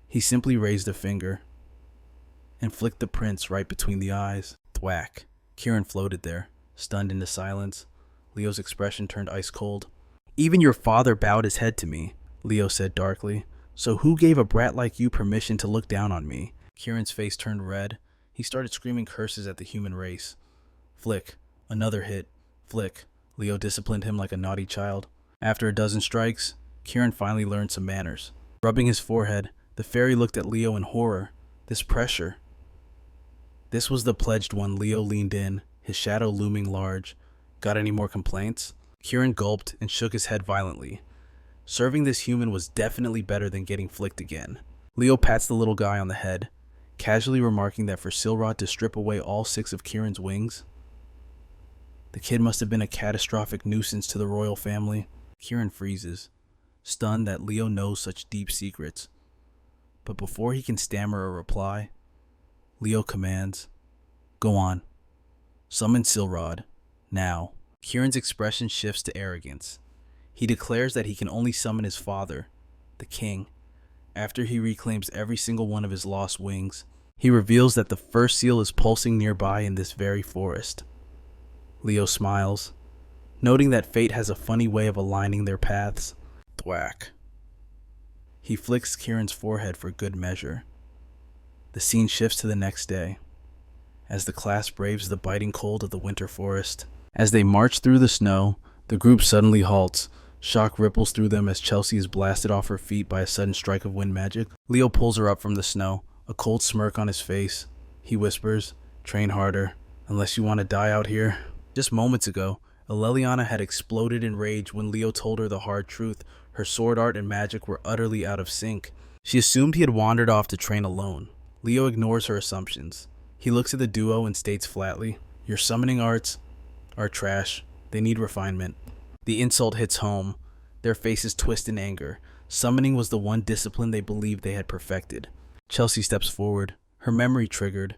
He simply raised a finger and flicked the prince right between the eyes. Thwack. Kirin floated there, stunned into silence. Leo's expression turned ice cold. "Even your father bowed his head to me," Leo said darkly. "So who gave a brat like you permission to look down on me?" Kirin's face turned red. He started screaming curses at the human race. Flick. Another hit. Flick. Leo disciplined him like a naughty child. After a dozen strikes, Kirin finally learned some manners. Rubbing his forehead, the fairy looked at Leo in horror. This pressure. This was the pledged one. Leo leaned in, his shadow looming large. "Got any more complaints?" Kirin gulped and shook his head violently. Serving this human was definitely better than getting flicked again. Leo pats the little guy on the head, casually remarking that for Silrod to strip away all 6 of Kirin's wings, the kid must have been a catastrophic nuisance to the royal family. Kirin freezes, stunned that Leo knows such deep secrets. But before he can stammer a reply, Leo commands, "Go on. Summon Silrod. Now." Kirin's expression shifts to arrogance. He declares that he can only summon his father, the king, after he reclaims every single one of his lost wings. He reveals that the first seal is pulsing nearby in this very forest. Leo smiles, noting that fate has a funny way of aligning their paths. Thwack. He flicks Kirin's forehead for good measure. The scene shifts to the next day, as the class braves the biting cold of the winter forest. As they march through the snow, the group suddenly halts. Shock ripples through them as Chelsea is blasted off her feet by a sudden strike of wind magic. Leo pulls her up from the snow, a cold smirk on his face. He whispers, "Train harder, unless you want to die out here." Just moments ago, Aleliana had exploded in rage when Leo told her the hard truth. Her sword art and magic were utterly out of sync. She assumed he had wandered off to train alone. Leo ignores her assumptions. He looks at the duo and states flatly, "Your summoning arts are trash. They need refinement." The insult hits home. Their faces twist in anger. Summoning was the one discipline they believed they had perfected. Chelsea steps forward, her memory triggered.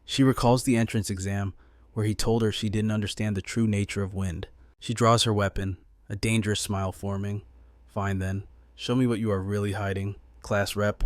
She recalls the entrance exam, where he told her she didn't understand the true nature of wind. She draws her weapon, a dangerous smile forming. "Fine then, show me what you are really hiding, class rep."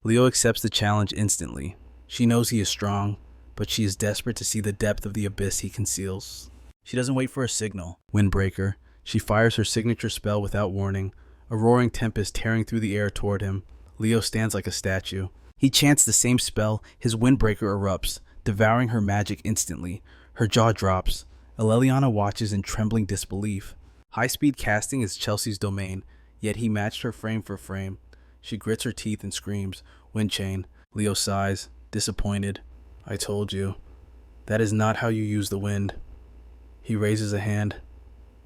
Leo accepts the challenge instantly. She knows he is strong, but she is desperate to see the depth of the abyss he conceals. She doesn't wait for a signal. Windbreaker. She fires her signature spell without warning, a roaring tempest tearing through the air toward him. Leo stands like a statue. He chants the same spell. His windbreaker erupts, devouring her magic instantly. Her jaw drops. Aleliana watches in trembling disbelief. High-speed casting is Chelsea's domain, yet he matched her frame for frame. She grits her teeth and screams, "Wind chain." Leo sighs, disappointed. "I told you. That is not how you use the wind." He raises a hand.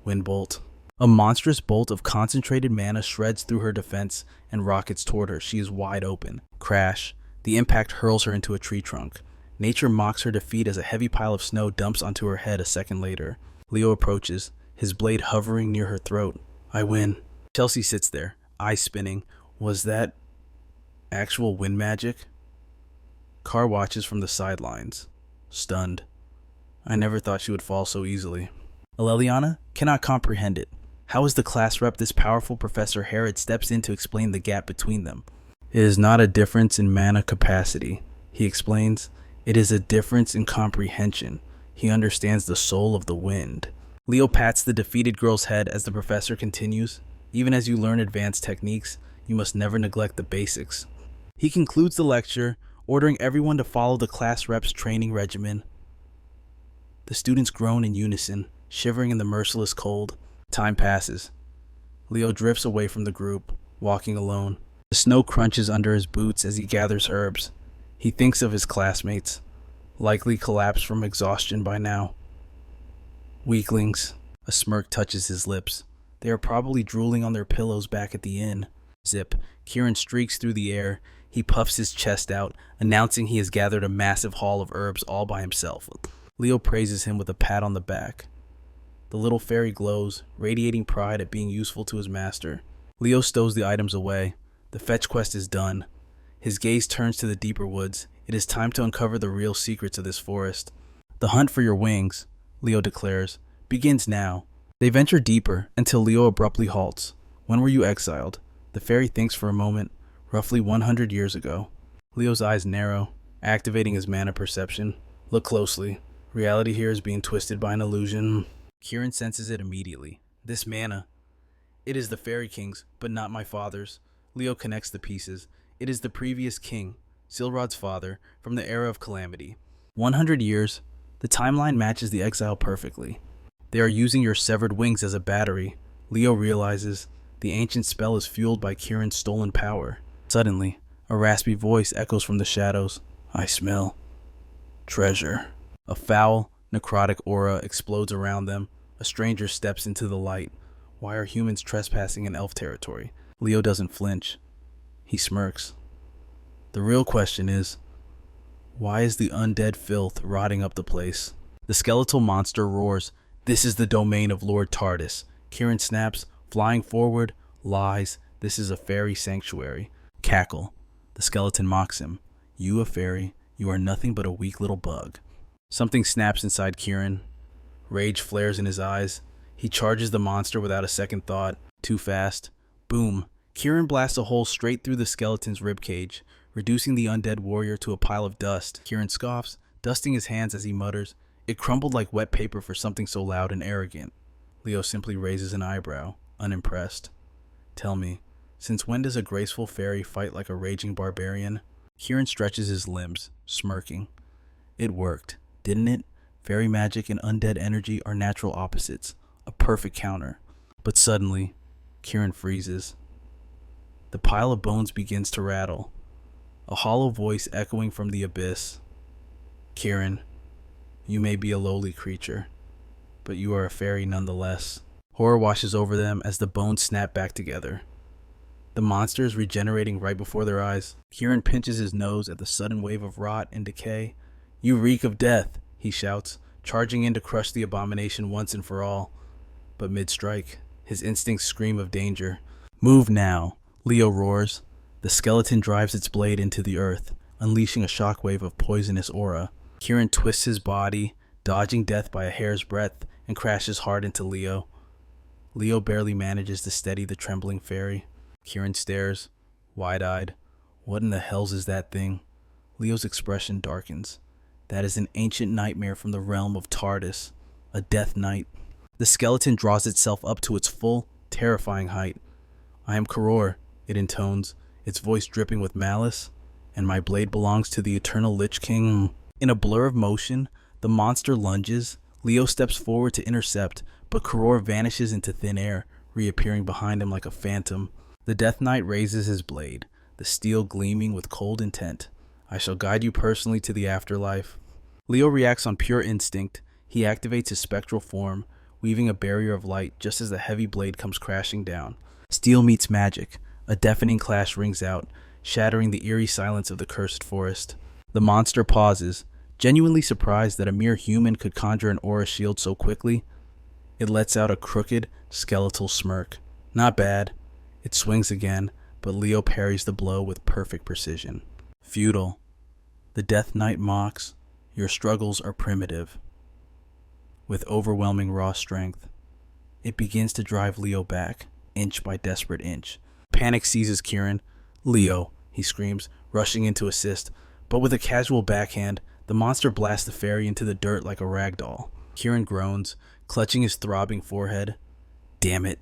Wind bolt. A monstrous bolt of concentrated mana shreds through her defense and rockets toward her. She is wide open. Crash. The impact hurls her into a tree trunk. Nature mocks her defeat as a heavy pile of snow dumps onto her head a second later. Leo approaches, his blade hovering near her throat. "I win." Chelsea sits there, eyes spinning. Was that actual wind magic? Carr watches from the sidelines, stunned. I never thought she would fall so easily. Aleliana cannot comprehend it. How is the class rep this powerful? Professor Herod steps in to explain the gap between them. "It is not a difference in mana capacity," he explains. "It is a difference in comprehension. He understands the soul of the wind." Leo pats the defeated girl's head as the professor continues. Even as you learn advanced techniques, you must never neglect the basics. He concludes the lecture, ordering everyone to follow the class rep's training regimen. The students groan in unison, shivering in the merciless cold. Time passes. Leo drifts away from the group, walking alone. The snow crunches under his boots as he gathers herbs. He thinks of his classmates, likely collapsed from exhaustion by now. Weaklings. A smirk touches his lips. They are probably drooling on their pillows back at the inn. Zip. Kieran streaks through the air. He puffs his chest out, announcing he has gathered a massive haul of herbs all by himself. Leo praises him with a pat on the back. The little fairy glows, radiating pride at being useful to his master. Leo stows the items away. The fetch quest is done. His gaze turns to the deeper woods. It is time to uncover the real secrets of this forest. The hunt for your wings, Leo declares, begins now. They venture deeper until Leo abruptly halts. When were you exiled? The fairy thinks for a moment. Roughly 100 years ago. Leo's eyes narrow, activating his mana perception. Look closely. Reality here is being twisted by an illusion. Kieran senses it immediately. This mana. It is the fairy king's, but not my father's. Leo connects the pieces. It is the previous king, Silrod's father, from the era of calamity. 100 years. The timeline matches the exile perfectly. They are using your severed wings as a battery. Leo realizes the ancient spell is fueled by Kieran's stolen power. Suddenly, a raspy voice echoes from the shadows. I smell treasure. A foul, necrotic aura explodes around them. A stranger steps into the light. Why are humans trespassing in elf territory? Leo doesn't flinch. He smirks. The real question is, why is the undead filth rotting up the place? The skeletal monster roars. This is the domain of Lord Tardis. Kieran snaps, flying forward, lies. This is a fairy sanctuary. Cackle. The skeleton mocks him. You a fairy, you are nothing but a weak little bug. Something snaps inside Kieran. Rage flares in his eyes. He charges the monster without a second thought. Too fast. Boom. Kieran blasts a hole straight through the skeleton's ribcage, reducing the undead warrior to a pile of dust. Kieran scoffs, dusting his hands as he mutters, "It crumbled like wet paper for something so loud and arrogant." Leo simply raises an eyebrow, unimpressed. Tell me, since when does a graceful fairy fight like a raging barbarian? Kieran stretches his limbs, smirking. It worked, didn't it? Fairy magic and undead energy are natural opposites, a perfect counter. But suddenly, Kieran freezes. The pile of bones begins to rattle, a hollow voice echoing from the abyss. Kieran, you may be a lowly creature, but you are a fairy nonetheless. Horror washes over them as the bones snap back together. The monster is regenerating right before their eyes. Kieran pinches his nose at the sudden wave of rot and decay. You reek of death, he shouts, charging in to crush the abomination once and for all. But mid-strike, his instincts scream of danger. Move now, Leo roars. The skeleton drives its blade into the earth, unleashing a shockwave of poisonous aura. Kieran twists his body, dodging death by a hair's breadth, and crashes hard into Leo. Leo barely manages to steady the trembling fairy. Kieran stares, wide-eyed. What in the hells is that thing? Leo's expression darkens. That is an ancient nightmare from the realm of Tardis, a death knight. The skeleton draws itself up to its full, terrifying height. I am Karor, it intones, its voice dripping with malice, and my blade belongs to the eternal Lich King. In a blur of motion, the monster lunges. Leo steps forward to intercept, but Karor vanishes into thin air, reappearing behind him like a phantom. The Death Knight raises his blade, the steel gleaming with cold intent. I shall guide you personally to the afterlife. Leo reacts on pure instinct. He activates his spectral form, weaving a barrier of light just as the heavy blade comes crashing down. Steel meets magic. A deafening clash rings out, shattering the eerie silence of the cursed forest. The monster pauses, genuinely surprised that a mere human could conjure an aura shield so quickly. It lets out a crooked, skeletal smirk. Not bad. It swings again, but Leo parries the blow with perfect precision. Futile. The Death Knight mocks, your struggles are primitive. With overwhelming raw strength, it begins to drive Leo back, inch by desperate inch. Panic seizes Kieran. Leo, he screams, rushing in to assist, but with a casual backhand, the monster blasts the fairy into the dirt like a rag doll. Kieran groans, clutching his throbbing forehead. Damn it.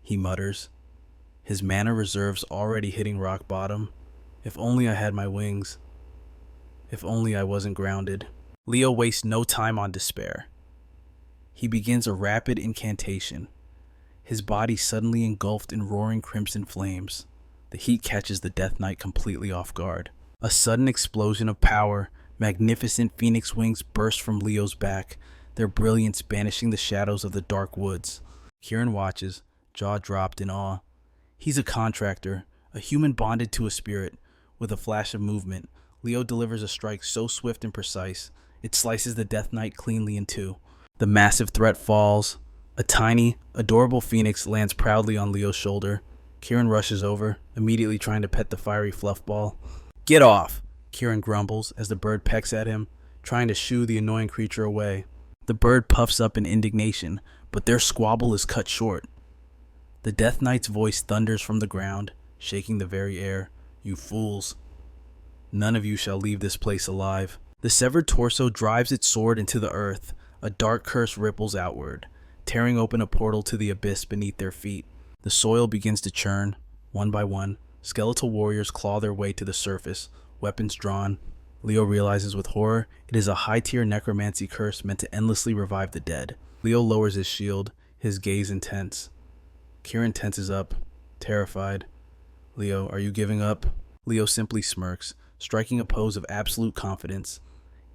he mutters, his mana reserves already hitting rock bottom. If only I had my wings. If only I wasn't grounded. Leo wastes no time on despair. He begins a rapid incantation, his body suddenly engulfed in roaring crimson flames. The heat catches the Death Knight completely off guard. A sudden explosion of power, magnificent phoenix wings burst from Leo's back, their brilliance banishing the shadows of the dark woods. Kieran watches, jaw dropped in awe. He's a contractor, a human bonded to a spirit. With a flash of movement, Leo delivers a strike so swift and precise, it slices the Death Knight cleanly in two. The massive threat falls. A tiny, adorable phoenix lands proudly on Leo's shoulder. Kieran rushes over, immediately trying to pet the fiery fluff ball. "Get off!" Kieran grumbles as the bird pecks at him, trying to shoo the annoying creature away. The bird puffs up in indignation, but their squabble is cut short. The Death Knight's voice thunders from the ground, shaking the very air. "You fools! None of you shall leave this place alive." The severed torso drives its sword into the earth. A dark curse ripples outward, tearing open a portal to the abyss beneath their feet. The soil begins to churn. One by one, skeletal warriors claw their way to the surface, weapons drawn. Leo realizes with horror it is a high-tier necromancy curse meant to endlessly revive the dead. Leo lowers his shield, his gaze intense. Kieran tenses up, terrified. "Leo, are you giving up?" Leo simply smirks, striking a pose of absolute confidence.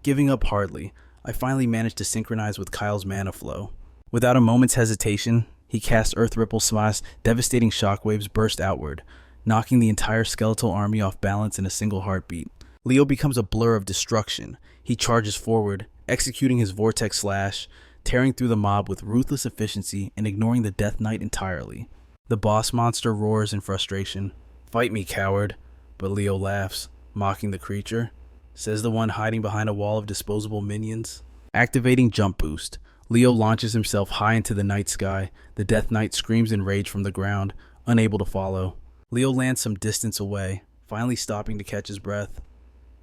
"Giving up hardly. I finally managed to synchronize with Kyle's mana flow." Without a moment's hesitation, he casts Earth Ripple Smash. Devastating shockwaves burst outward, knocking the entire skeletal army off balance in a single heartbeat. Leo becomes a blur of destruction. He charges forward, executing his Vortex Slash, tearing through the mob with ruthless efficiency and ignoring the Death Knight entirely. The boss monster roars in frustration. "Fight me, coward." But Leo laughs, mocking the creature. Says the one hiding behind a wall of disposable minions. Activating Jump Boost, Leo launches himself high into the night sky. The Death Knight screams in rage from the ground, unable to follow. Leo lands some distance away, finally stopping to catch his breath.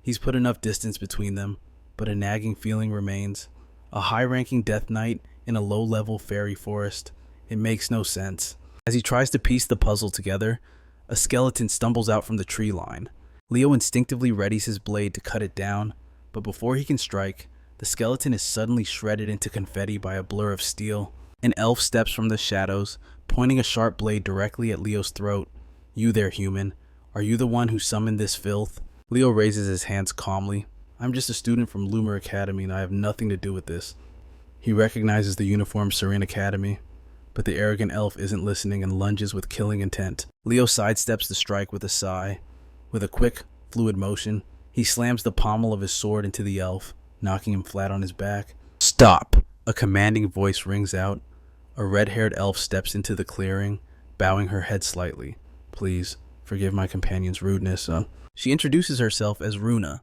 He's put enough distance between them, but a nagging feeling remains. A high-ranking Death Knight in a low-level fairy forest. It makes no sense. As he tries to piece the puzzle together, a skeleton stumbles out from the tree line. Leo instinctively readies his blade to cut it down, but before he can strike, the skeleton is suddenly shredded into confetti by a blur of steel. An elf steps from the shadows, pointing a sharp blade directly at Leo's throat. "You there, human. Are you the one who summoned this filth?" Leo raises his hands calmly. "I'm just a student from Loomer Academy and I have nothing to do with this." He recognizes the uniformed Serene Academy, but the arrogant elf isn't listening and lunges with killing intent. Leo sidesteps the strike with a sigh. With a quick, fluid motion, he slams the pommel of his sword into the elf, knocking him flat on his back. "Stop!" A commanding voice rings out. A red-haired elf steps into the clearing, bowing her head slightly. "Please, forgive my companion's rudeness." She introduces herself as Runa.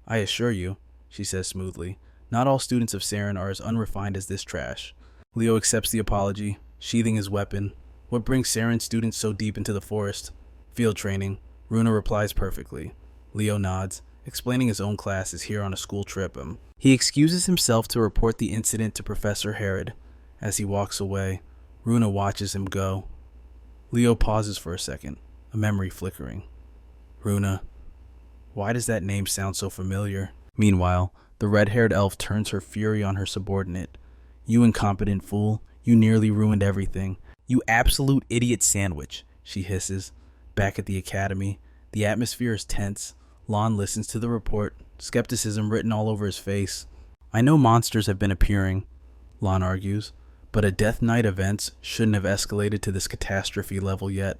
"I assure you," she says smoothly, "not all students of Saren are as unrefined as this trash." Leo accepts the apology, sheathing his weapon. "What brings Saren students so deep into the forest?" "Field training." Runa replies perfectly. Leo nods, explaining his own class is here on a school trip. He excuses himself to report the incident to Professor Herod. As he walks away, Runa watches him go. Leo pauses for a second, a memory flickering. Runa. Why does that name sound so familiar? Meanwhile, the red-haired elf turns her fury on her subordinate. "You incompetent fool, you nearly ruined everything. You absolute idiot sandwich," she hisses. Back at the academy, the atmosphere is tense. Lon listens to the report, skepticism written all over his face. "I know monsters have been appearing," Lon argues, "but a Death Knight events shouldn't have escalated to this catastrophe level yet."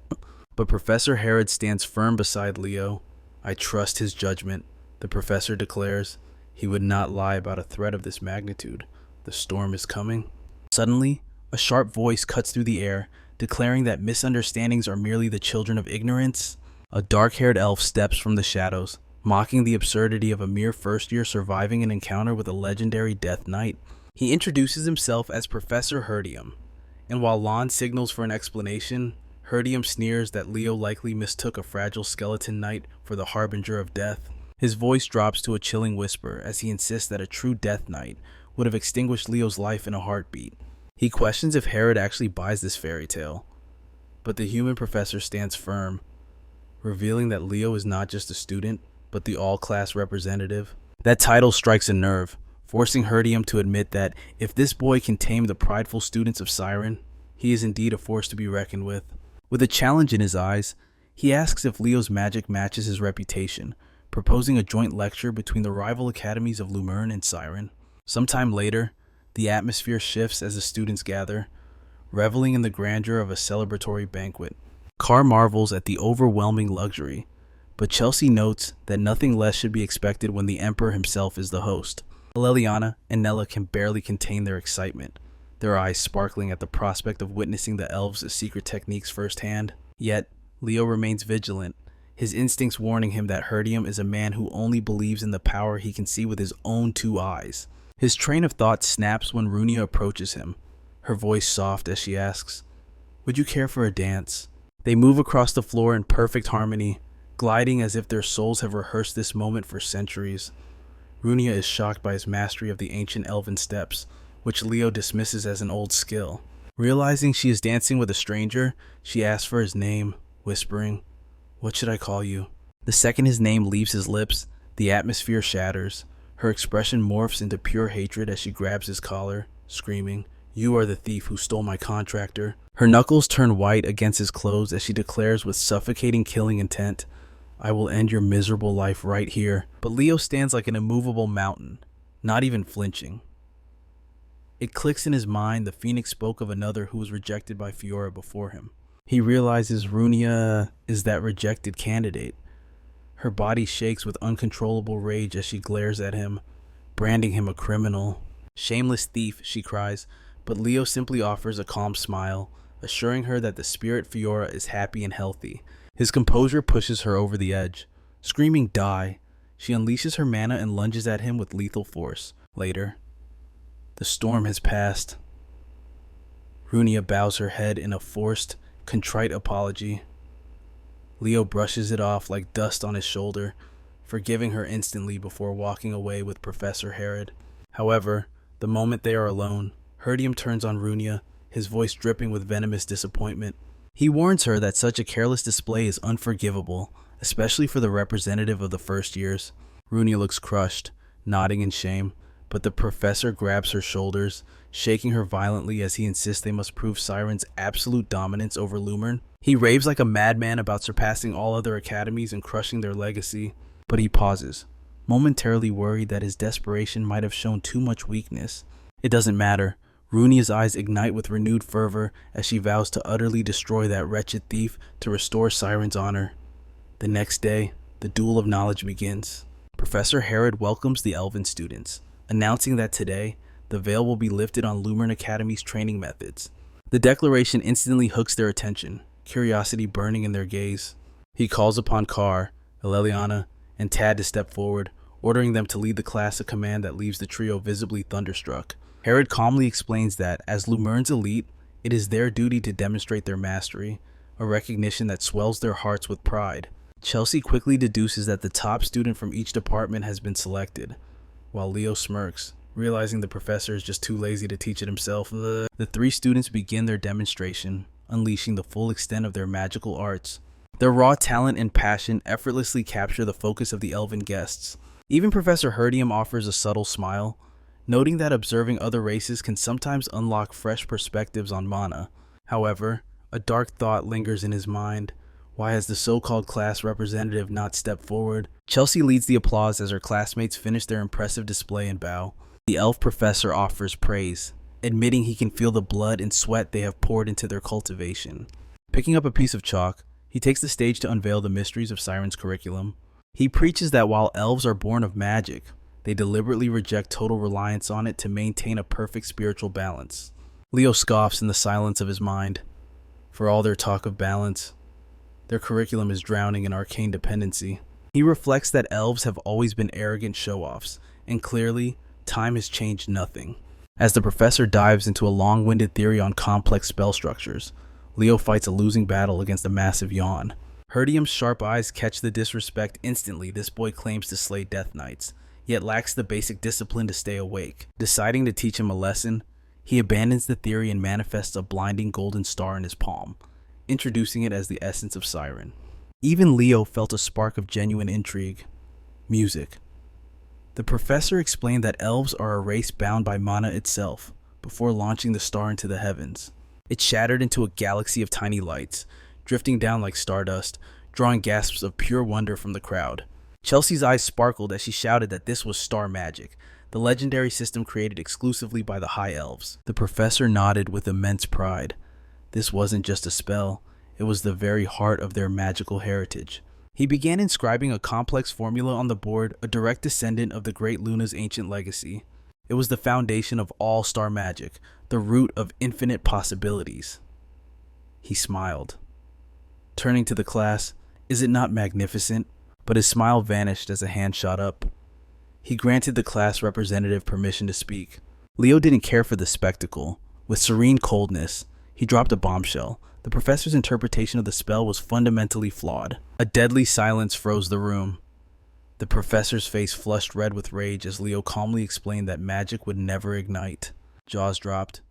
But Professor Herod stands firm beside Leo. "I trust his judgment," the professor declares. "He would not lie about a threat of this magnitude. The storm is coming." Suddenly, a sharp voice cuts through the air, declaring that misunderstandings are merely the children of ignorance. A dark-haired elf steps from the shadows, mocking the absurdity of a mere first-year surviving an encounter with a legendary Death Knight. He introduces himself as Professor Herdium, and while Lon signals for an explanation, Herdium sneers that Leo likely mistook a fragile skeleton knight for the harbinger of death. His voice drops to a chilling whisper as he insists that a true Death Knight would have extinguished Leo's life in a heartbeat. He questions if Herod actually buys this fairy tale. But the human professor stands firm, revealing that Leo is not just a student, but the all-class representative. That title strikes a nerve, forcing Herdium to admit that if this boy can tame the prideful students of Siren, he is indeed a force to be reckoned with. With a challenge in his eyes, he asks if Leo's magic matches his reputation, proposing a joint lecture between the rival academies of Lumerne and Siren. Sometime later, the atmosphere shifts as the students gather, reveling in the grandeur of a celebratory banquet. Carr marvels at the overwhelming luxury, but Chelsea notes that nothing less should be expected when the Emperor himself is the host. Leliana and Nella can barely contain their excitement, their eyes sparkling at the prospect of witnessing the elves' secret techniques firsthand. Yet, Leo remains vigilant, his instincts warning him that Herdium is a man who only believes in the power he can see with his own two eyes. His train of thought snaps when Runia approaches him, her voice soft as she asks, "Would you care for a dance?" They move across the floor in perfect harmony, gliding as if their souls have rehearsed this moment for centuries. Runia is shocked by his mastery of the ancient elven steps, which Leo dismisses as an old skill. Realizing she is dancing with a stranger, she asks for his name, whispering, "What should I call you?" The second his name leaves his lips, the atmosphere shatters. Her expression morphs into pure hatred as she grabs his collar, screaming, "You are the thief who stole my contractor." Her knuckles turn white against his clothes as she declares with suffocating killing intent, "I will end your miserable life right here." But Leo stands like an immovable mountain, not even flinching. It clicks in his mind the Phoenix spoke of another who was rejected by Fiora before him. He realizes Runia is that rejected candidate. Her body shakes with uncontrollable rage as she glares at him, branding him a criminal. "Shameless thief," she cries, but Leo simply offers a calm smile, assuring her that the spirit Fiora is happy and healthy. His composure pushes her over the edge. Screaming "Die!" she unleashes her mana and lunges at him with lethal force. Later, the storm has passed. Runia bows her head in a forced, contrite apology. Leo brushes it off like dust on his shoulder, forgiving her instantly before walking away with Professor Herod. However, the moment they are alone, Herdium turns on Runia, his voice dripping with venomous disappointment. He warns her that such a careless display is unforgivable, especially for the representative of the first years. Runia looks crushed, nodding in shame, but the professor grabs her shoulders, shaking her violently as he insists they must prove Siren's absolute dominance over Lumerne. He raves like a madman about surpassing all other academies and crushing their legacy, but he pauses, momentarily worried that his desperation might have shown too much weakness. It doesn't matter. Runia's eyes ignite with renewed fervor as she vows to utterly destroy that wretched thief to restore Siren's honor. The next day, the duel of knowledge begins. Professor Herod welcomes the elven students, announcing that today, the veil will be lifted on Lumerne Academy's training methods. The declaration instantly hooks their attention, curiosity burning in their gaze. He calls upon Carr, Leliana, and Tad to step forward, ordering them to lead the class, a command that leaves the trio visibly thunderstruck. Herod calmly explains that, as Lumerne's elite, it is their duty to demonstrate their mastery, a recognition that swells their hearts with pride. Chelsea quickly deduces that the top student from each department has been selected, while Leo smirks, realizing the professor is just too lazy to teach it himself. The three students begin their demonstration, unleashing the full extent of their magical arts. Their raw talent and passion effortlessly capture the focus of the elven guests. Even Professor Herdium offers a subtle smile, noting that observing other races can sometimes unlock fresh perspectives on mana. However, a dark thought lingers in his mind. Why has the so-called class representative not stepped forward? Chelsea leads the applause as her classmates finish their impressive display and bow. The elf professor offers praise, admitting he can feel the blood and sweat they have poured into their cultivation. Picking up a piece of chalk, he takes the stage to unveil the mysteries of Siren's curriculum. He preaches that while elves are born of magic, they deliberately reject total reliance on it to maintain a perfect spiritual balance. Leo scoffs in the silence of his mind. For all their talk of balance, their curriculum is drowning in arcane dependency. He reflects that elves have always been arrogant show-offs, and clearly, time has changed nothing. As the professor dives into a long-winded theory on complex spell structures, Leo fights a losing battle against a massive yawn. Herdium's sharp eyes catch the disrespect instantly. This boy claims to slay Death Knights, yet lacks the basic discipline to stay awake. Deciding to teach him a lesson, he abandons the theory and manifests a blinding golden star in his palm. introducing it as the essence of Siren. Even Leo felt a spark of genuine intrigue. Music. The professor explained that elves are a race bound by mana itself, before launching the star into the heavens. It shattered into a galaxy of tiny lights, drifting down like stardust, drawing gasps of pure wonder from the crowd. Chelsea's eyes sparkled as she shouted that this was star magic, the legendary system created exclusively by the High Elves. The professor nodded with immense pride. This wasn't just a spell, it was the very heart of their magical heritage. He began inscribing a complex formula on the board, a direct descendant of the great Luna's ancient legacy. It was the foundation of all star magic, the root of infinite possibilities. He smiled. Turning to the class, "Is it not magnificent?" But his smile vanished as a hand shot up. He granted the class representative permission to speak. Leo didn't care for the spectacle. With serene coldness, he dropped a bombshell. The professor's interpretation of the spell was fundamentally flawed. A deadly silence froze the room. The professor's face flushed red with rage as Leo calmly explained that magic would never ignite. Jaws dropped.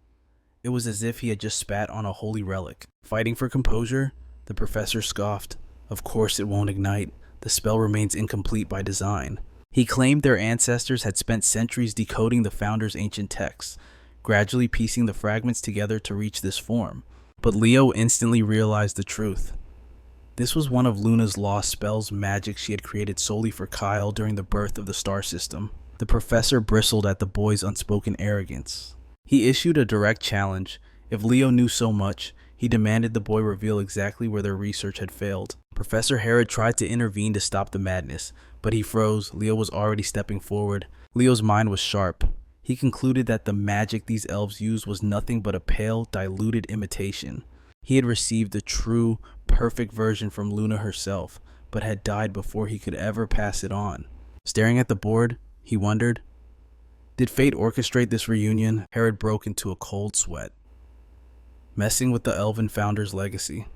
It was as if he had just spat on a holy relic. Fighting for composure, the professor scoffed. Of course it won't ignite. The spell remains incomplete by design. He claimed their ancestors had spent centuries decoding the founder's ancient texts, gradually piecing the fragments together to reach this form. But Leo instantly realized the truth. This was one of Luna's lost spells, magic she had created solely for Kyle during the birth of the star system. The professor bristled at the boy's unspoken arrogance. He issued a direct challenge. If Leo knew so much, he demanded the boy reveal exactly where their research had failed. Professor Herod tried to intervene to stop the madness, but he froze. Leo was already stepping forward. Leo's mind was sharp. He concluded that the magic these elves used was nothing but a pale, diluted imitation. He had received the true, perfect version from Luna herself, but had died before he could ever pass it on. Staring at the board, he wondered, did fate orchestrate this reunion? Herod broke into a cold sweat. Messing with the elven founder's legacy.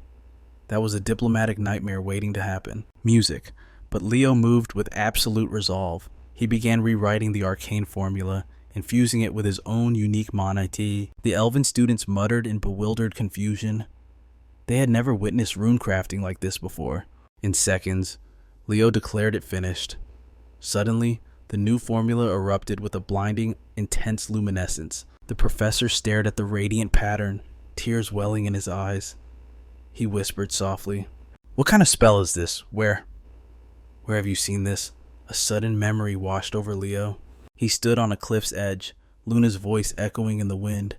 That was a diplomatic nightmare waiting to happen. Music. But Leo moved with absolute resolve. He began rewriting the arcane formula, infusing it with his own unique mana. The elven students muttered in bewildered confusion. They had never witnessed runecrafting like this before. In seconds, Leo declared it finished. Suddenly, the new formula erupted with a blinding, intense luminescence. The professor stared at the radiant pattern, tears welling in his eyes. He whispered softly, "What kind of spell is this? Where have you seen this?" A sudden memory washed over Leo. He stood on a cliff's edge, Luna's voice echoing in the wind.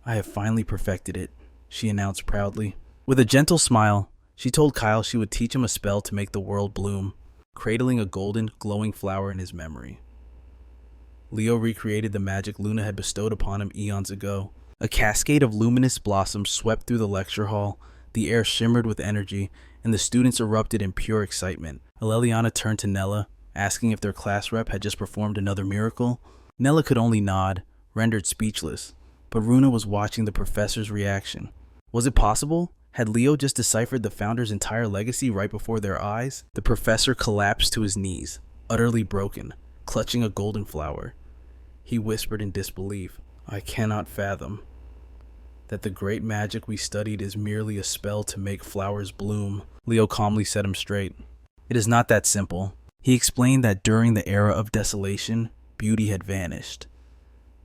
"I have finally perfected it," she announced proudly. With a gentle smile, she told Kyle she would teach him a spell to make the world bloom, cradling a golden, glowing flower in his memory. Leo recreated the magic Luna had bestowed upon him eons ago. A cascade of luminous blossoms swept through the lecture hall. The air shimmered with energy, and the students erupted in pure excitement. Aleliana turned to Nella, asking if their class rep had just performed another miracle. Nella could only nod, rendered speechless, but Runa was watching the professor's reaction. Was it possible? Had Leo just deciphered the founder's entire legacy right before their eyes? The professor collapsed to his knees, utterly broken, clutching a golden flower. He whispered in disbelief, "I cannot fathom that the great magic we studied is merely a spell to make flowers bloom." Leo calmly set him straight. "It is not that simple." He explained that during the era of desolation, beauty had vanished.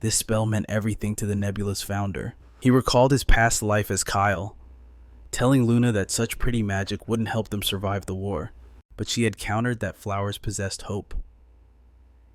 This spell meant everything to the nebula's founder. He recalled his past life as Kyle, telling Luna that such pretty magic wouldn't help them survive the war, but she had countered that flowers possessed hope,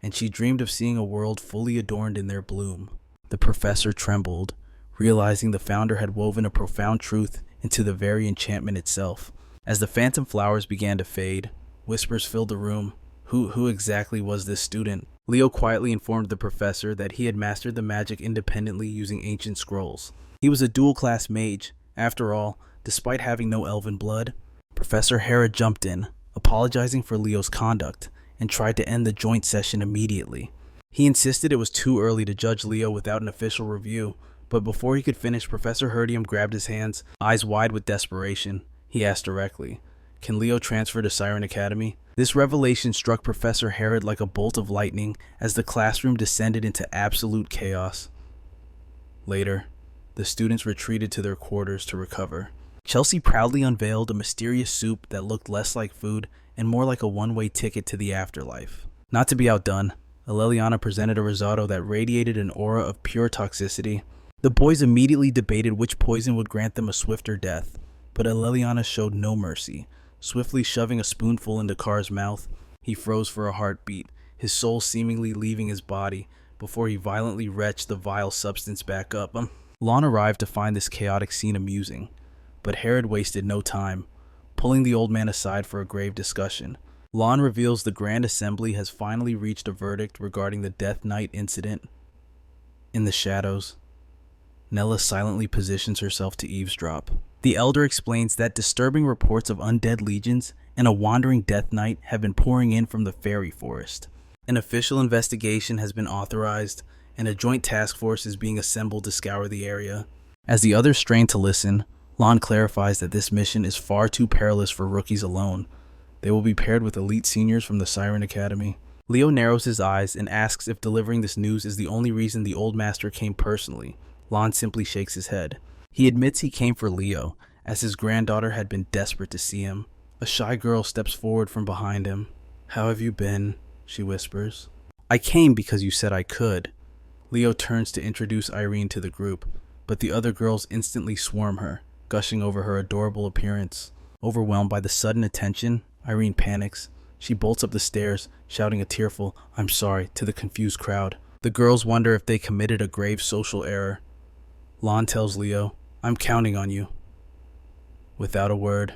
and she dreamed of seeing a world fully adorned in their bloom. The professor trembled, realizing the founder had woven a profound truth into the very enchantment itself. As the phantom flowers began to fade, whispers filled the room. Who exactly was this student? Leo quietly informed the professor that he had mastered the magic independently using ancient scrolls. He was a dual-class mage. After all, despite having no elven blood, Professor Herod jumped in, apologizing for Leo's conduct, and tried to end the joint session immediately. He insisted it was too early to judge Leo without an official review, but before he could finish, Professor Herdium grabbed his hands, eyes wide with desperation. He asked directly, "Can Leo transfer to Siren Academy?" This revelation struck Professor Herod like a bolt of lightning as the classroom descended into absolute chaos. Later, the students retreated to their quarters to recover. Chelsea proudly unveiled a mysterious soup that looked less like food and more like a one-way ticket to the afterlife. Not to be outdone, Leliana presented a risotto that radiated an aura of pure toxicity. The boys immediately debated which poison would grant them a swifter death, but Leliana showed no mercy. Swiftly shoving a spoonful into Carr's mouth, he froze for a heartbeat, his soul seemingly leaving his body before he violently retched the vile substance back up. Lon arrived to find this chaotic scene amusing, but Herod wasted no time, pulling the old man aside for a grave discussion. Lon reveals the Grand Assembly has finally reached a verdict regarding the Death Knight incident. In the shadows, Nella silently positions herself to eavesdrop. The Elder explains that disturbing reports of undead legions and a wandering Death Knight have been pouring in from the fairy forest. An official investigation has been authorized, and a joint task force is being assembled to scour the area. As the others strain to listen, Lon clarifies that this mission is far too perilous for rookies alone. They will be paired with elite seniors from the Siren Academy. Leo narrows his eyes and asks if delivering this news is the only reason the old master came personally. Lon simply shakes his head. He admits he came for Leo, as his granddaughter had been desperate to see him. A shy girl steps forward from behind him. "How have you been?" she whispers. "I came because you said I could." Leo turns to introduce Irene to the group, but the other girls instantly swarm her, gushing over her adorable appearance. Overwhelmed by the sudden attention, Irene panics. She bolts up the stairs, shouting a tearful, "I'm sorry," to the confused crowd. The girls wonder if they committed a grave social error. Lon tells Leo, "I'm counting on you." Without a word,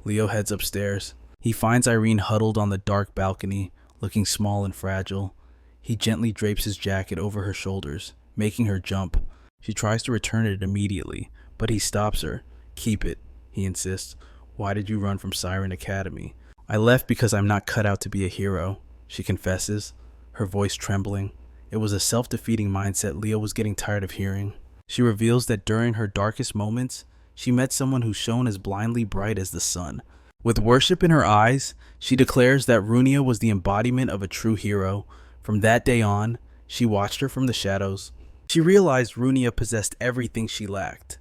Leo heads upstairs. He finds Irene huddled on the dark balcony, looking small and fragile. He gently drapes his jacket over her shoulders, making her jump. She tries to return it immediately, but he stops her. "Keep it," he insists. "Why did you run from Siren Academy?" "I left because I'm not cut out to be a hero," she confesses, her voice trembling. It was a self-defeating mindset Leo was getting tired of hearing. She reveals that during her darkest moments, she met someone who shone as blindly bright as the sun. With worship in her eyes, she declares that Runia was the embodiment of a true hero. From that day on, she watched her from the shadows. She realized Runia possessed everything she lacked,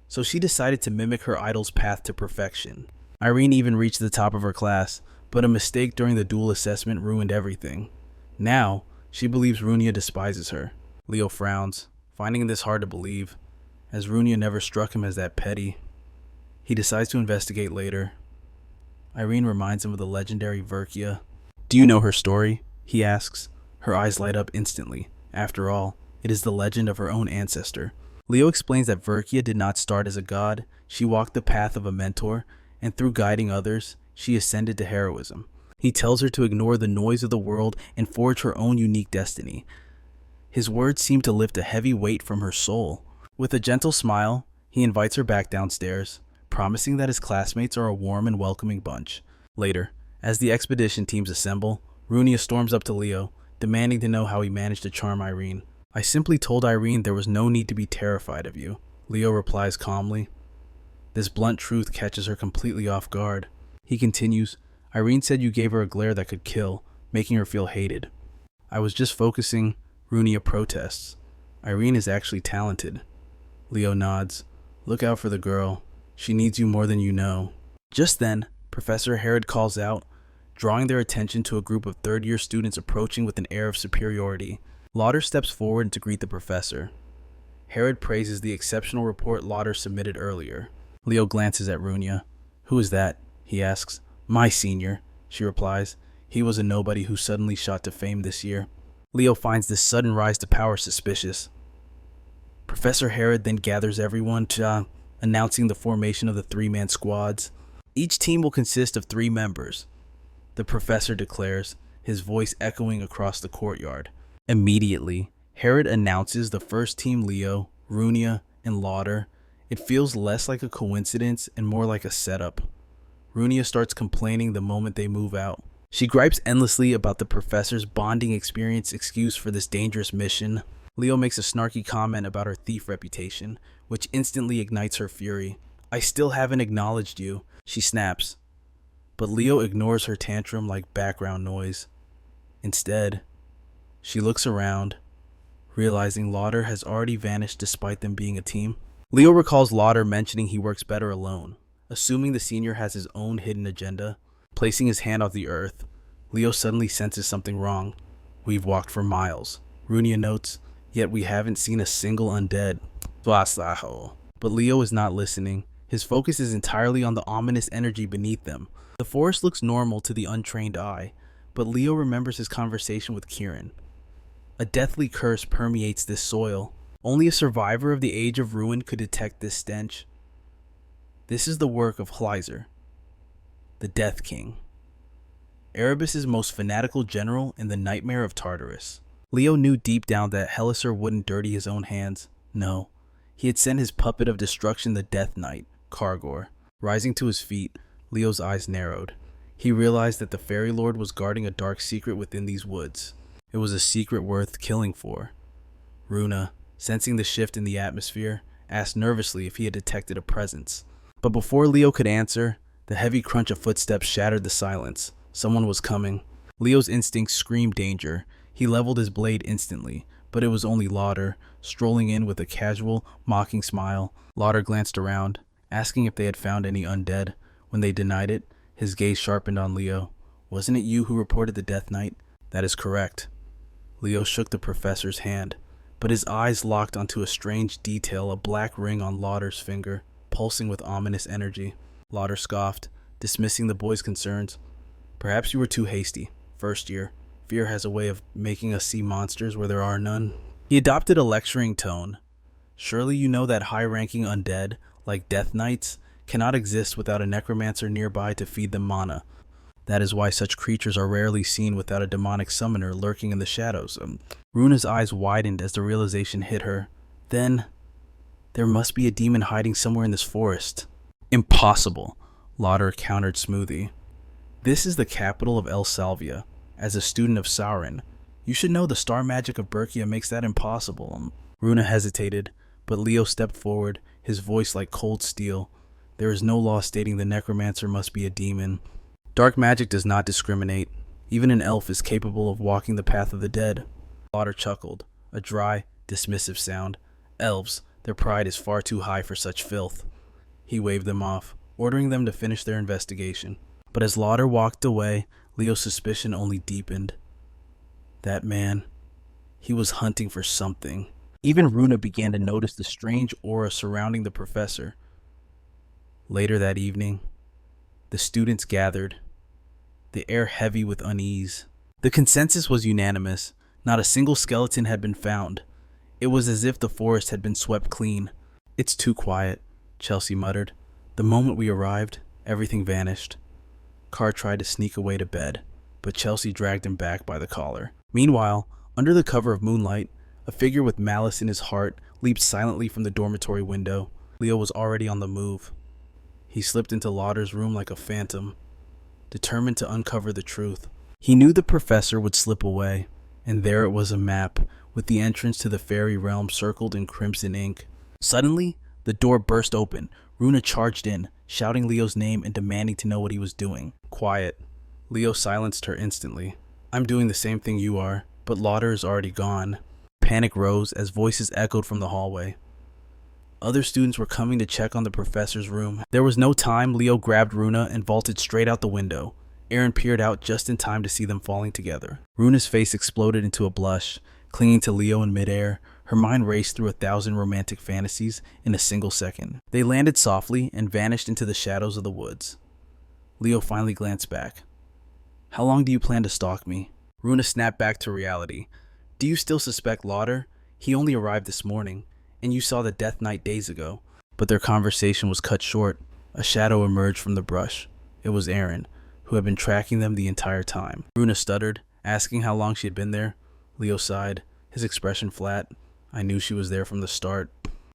so she decided to mimic her idol's path to perfection. Irene even reached the top of her class, but a mistake during the dual assessment ruined everything. Now, she believes Runia despises her. Leo frowns, finding this hard to believe, as Runia never struck him as that petty. He decides to investigate later. Irene reminds him of the legendary Verkia. "Do you know her story?" he asks. Her eyes light up instantly. After all, it is the legend of her own ancestor. Leo explains that Verkia did not start as a god. She walked the path of a mentor, and through guiding others, she ascended to heroism. He tells her to ignore the noise of the world and forge her own unique destiny. His words seem to lift a heavy weight from her soul. With a gentle smile, he invites her back downstairs, promising that his classmates are a warm and welcoming bunch. Later, as the expedition teams assemble, Runia storms up to Leo, demanding to know how he managed to charm Irene. "I simply told Irene there was no need to be terrified of you," Leo replies calmly. This blunt truth catches her completely off guard. He continues, "Irene said you gave her a glare that could kill, making her feel hated." "I was just focusing," Runia protests. "Irene is actually talented." Leo nods. "Look out for the girl. She needs you more than you know." Just then, Professor Herod calls out, drawing their attention to a group of third-year students approaching with an air of superiority. Lauder steps forward to greet the professor. Herod praises the exceptional report Lauder submitted earlier. Leo glances at Runia. "Who is that?" he asks. "My senior," she replies. "He was a nobody who suddenly shot to fame this year." Leo finds this sudden rise to power suspicious. Professor Herod then gathers everyone to announcing the formation of the three-man squads. Each team will consist of 3 members, the professor declares, his voice echoing across the courtyard. Immediately, Herod announces the first team: Leo, Runia, and Lauder. It feels less like a coincidence and more like a setup. Runia starts complaining the moment they move out. She gripes endlessly about the professor's bonding experience excuse for this dangerous mission. Leo makes a snarky comment about her thief reputation, which instantly ignites her fury. "I still haven't acknowledged you," she snaps. But Leo ignores her tantrum like background noise. Instead, she looks around, realizing Lauder has already vanished despite them being a team. Leo recalls Lauder mentioning he works better alone, assuming the senior has his own hidden agenda. Placing his hand on the earth, Leo suddenly senses something wrong. We've walked for miles, Runia notes, yet we haven't seen a single undead. But Leo is not listening. His focus is entirely on the ominous energy beneath them. The forest looks normal to the untrained eye, but Leo remembers his conversation with Kieran. A deathly curse permeates this soil. Only a survivor of the Age of Ruin could detect this stench. This is the work of Hlyzer, the Death King, Erebus' most fanatical general in the nightmare of Tartarus. Leo knew deep down that Hlyzer wouldn't dirty his own hands. No, he had sent his puppet of destruction, the Death Knight, Kargor. Rising to his feet, Leo's eyes narrowed. He realized that the Fairy Lord was guarding a dark secret within these woods. It was a secret worth killing for. Runa, sensing the shift in the atmosphere, asked nervously if he had detected a presence. But before Leo could answer, the heavy crunch of footsteps shattered the silence. Someone was coming. Leo's instincts screamed danger. He leveled his blade instantly, but it was only Lauder, strolling in with a casual, mocking smile. Lauder glanced around, asking if they had found any undead. When they denied it, his gaze sharpened on Leo. Wasn't it you who reported the Death Knight? That is correct. Leo shook the professor's hand, but his eyes locked onto a strange detail, a black ring on Lauder's finger, pulsing with ominous energy. Lauder scoffed, dismissing the boy's concerns. Perhaps you were too hasty. First year. Fear has a way of making us see monsters where there are none. He adopted a lecturing tone. Surely you know that high-ranking undead, like Death Knights, cannot exist without a necromancer nearby to feed them mana. That is why such creatures are rarely seen without a demonic summoner lurking in the shadows. Runa's eyes widened as the realization hit her. Then, there must be a demon hiding somewhere in this forest. Impossible, Lauder countered smoothly. This is the capital of El Salvia. As a student of Sauron, you should know the star magic of Berkia makes that impossible. Runa hesitated, but Leo stepped forward, his voice like cold steel. There is no law stating the necromancer must be a demon. Dark magic does not discriminate. Even an elf is capable of walking the path of the dead. Lauder chuckled, a dry, dismissive sound. Elves, their pride is far too high for such filth. He waved them off, ordering them to finish their investigation. But as Lauder walked away, Leo's suspicion only deepened. That man, he was hunting for something. Even Runa began to notice the strange aura surrounding the professor. Later that evening, the students gathered, the air heavy with unease. The consensus was unanimous. Not a single skeleton had been found. It was as if the forest had been swept clean. It's too quiet, Chelsea muttered. The moment we arrived, everything vanished. Carr tried to sneak away to bed, but Chelsea dragged him back by the collar. Meanwhile, under the cover of moonlight, a figure with malice in his heart leaped silently from the dormitory window. Leo was already on the move. He slipped into Lauder's room like a phantom, determined to uncover the truth. He knew the professor would slip away, and there it was, a map, with the entrance to the fairy realm circled in crimson ink. Suddenly, the door burst open. Runa charged in, shouting Leo's name and demanding to know what he was doing. Quiet. Leo silenced her instantly. I'm doing the same thing you are, but Lauder is already gone. Panic rose as voices echoed from the hallway. Other students were coming to check on the professor's room. There was no time. Leo grabbed Runa and vaulted straight out the window. Aaron peered out just in time to see them falling together. Runa's face exploded into a blush, clinging to Leo in midair. Her mind raced through 1,000 romantic fantasies in a single second. They landed softly and vanished into the shadows of the woods. Leo finally glanced back. How long do you plan to stalk me? Runa snapped back to reality. Do you still suspect Lauder? He only arrived this morning, and you saw the Death Knight days ago. But their conversation was cut short. A shadow emerged from the brush. It was Aaron, who had been tracking them the entire time. Runa stuttered, asking how long she had been there. Leo sighed, his expression flat. I knew she was there from the start.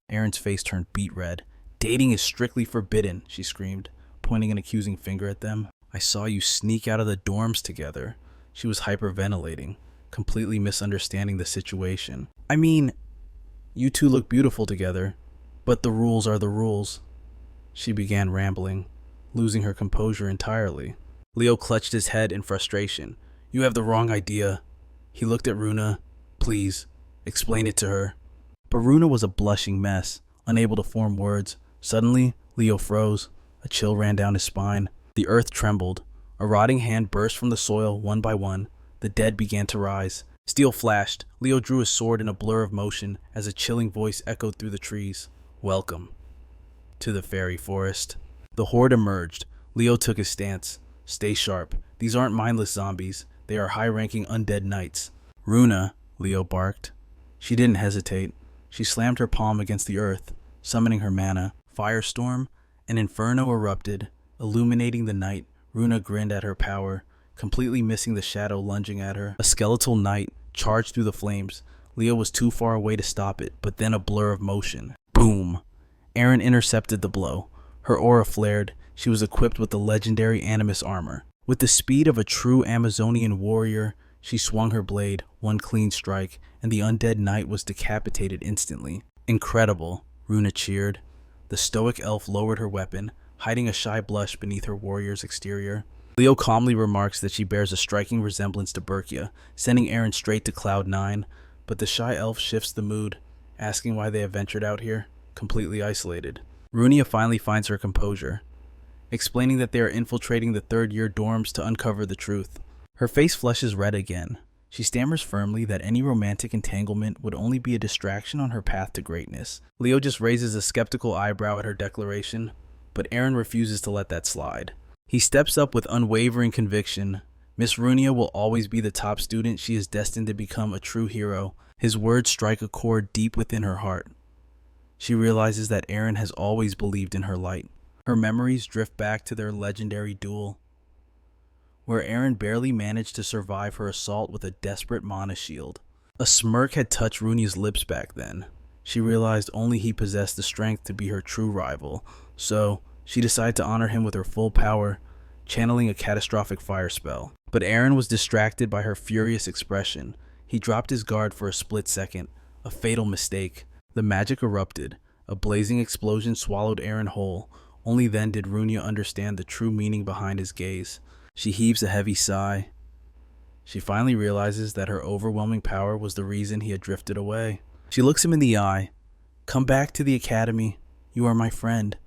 Aaron's face turned beet red. Dating is strictly forbidden, she screamed, pointing an accusing finger at them. I saw you sneak out of the dorms together. She was hyperventilating, completely misunderstanding the situation. I mean, you two look beautiful together, but the rules are the rules. She began rambling, losing her composure entirely. Leo clutched his head in frustration. You have the wrong idea. He looked at Runa. Please, explain it to her. But Runa was a blushing mess, unable to form words. Suddenly, Leo froze. A chill ran down his spine. The earth trembled. A rotting hand burst from the soil one by one. The dead began to rise. Steel flashed. Leo drew his sword in a blur of motion as a chilling voice echoed through the trees. Welcome to the fairy forest. The horde emerged. Leo took his stance. Stay sharp. These aren't mindless zombies. They are high-ranking undead knights. Runa, Leo barked. She didn't hesitate. She slammed her palm against the earth, summoning her mana. Firestorm, an inferno erupted, illuminating the night. Runa grinned at her power, completely missing the shadow lunging at her. A skeletal knight charged through the flames. Leo was too far away to stop it, but then a blur of motion. Boom! Erin intercepted the blow. Her aura flared. She was equipped with the legendary Animus armor. With the speed of a true Amazonian warrior, she swung her blade, one clean strike, and the undead knight was decapitated instantly. Incredible, Runa cheered. The stoic elf lowered her weapon, hiding a shy blush beneath her warrior's exterior. Leo calmly remarks that she bears a striking resemblance to Berkia, sending Erin straight to Cloud 9, but the shy elf shifts the mood, asking why they have ventured out here, completely isolated. Runia finally finds her composure, explaining that they are infiltrating the third-year dorms to uncover the truth. Her face flushes red again. She stammers firmly that any romantic entanglement would only be a distraction on her path to greatness. Leo just raises a skeptical eyebrow at her declaration, but Erin refuses to let that slide. He steps up with unwavering conviction. Miss Runia will always be the top student. She is destined to become a true hero. His words strike a chord deep within her heart. She realizes that Erin has always believed in her light. Her memories drift back to their legendary duel, where Erin barely managed to survive her assault with a desperate mana shield. A smirk had touched Runia's lips back then. She realized only he possessed the strength to be her true rival, so she decided to honor him with her full power, channeling a catastrophic fire spell. But Erin was distracted by her furious expression. He dropped his guard for a split second, a fatal mistake. The magic erupted. A blazing explosion swallowed Erin whole. Only then did Runia understand the true meaning behind his gaze. She heaves a heavy sigh. She finally realizes that her overwhelming power was the reason he had drifted away. She looks him in the eye. Come back to the academy. You are my friend.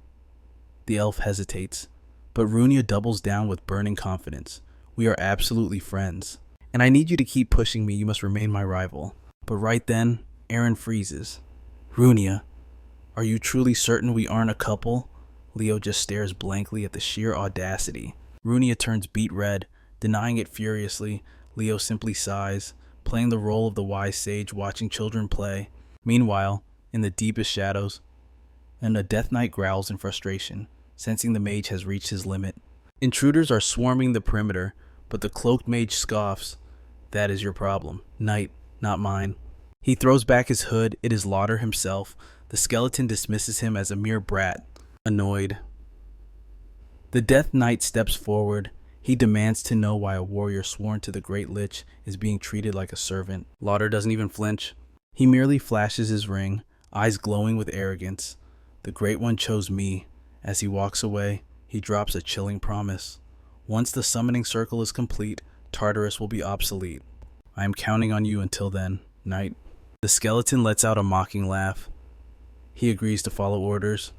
The elf hesitates, but Runia doubles down with burning confidence. We are absolutely friends. And I need you to keep pushing me. You must remain my rival. But right then, Erin freezes. Runia, are you truly certain we aren't a couple? Leo just stares blankly at the sheer audacity. Runia turns beet red, denying it furiously. Leo simply sighs, playing the role of the wise sage watching children play. Meanwhile, in the deepest shadows, a death knight growls in frustration, sensing the mage has reached his limit. Intruders are swarming the perimeter, but the cloaked mage scoffs. That is your problem, knight, not mine. He throws back his hood. It is Lauder himself. The skeleton dismisses him as a mere brat, annoyed. The Death Knight steps forward. He demands to know why a warrior sworn to the Great Lich is being treated like a servant. Lauder doesn't even flinch. He merely flashes his ring, eyes glowing with arrogance. The Great One chose me. As he walks away, he drops a chilling promise. Once the summoning circle is complete, Tartarus will be obsolete. I am counting on you until then, Knight. The skeleton lets out a mocking laugh. He agrees to follow orders.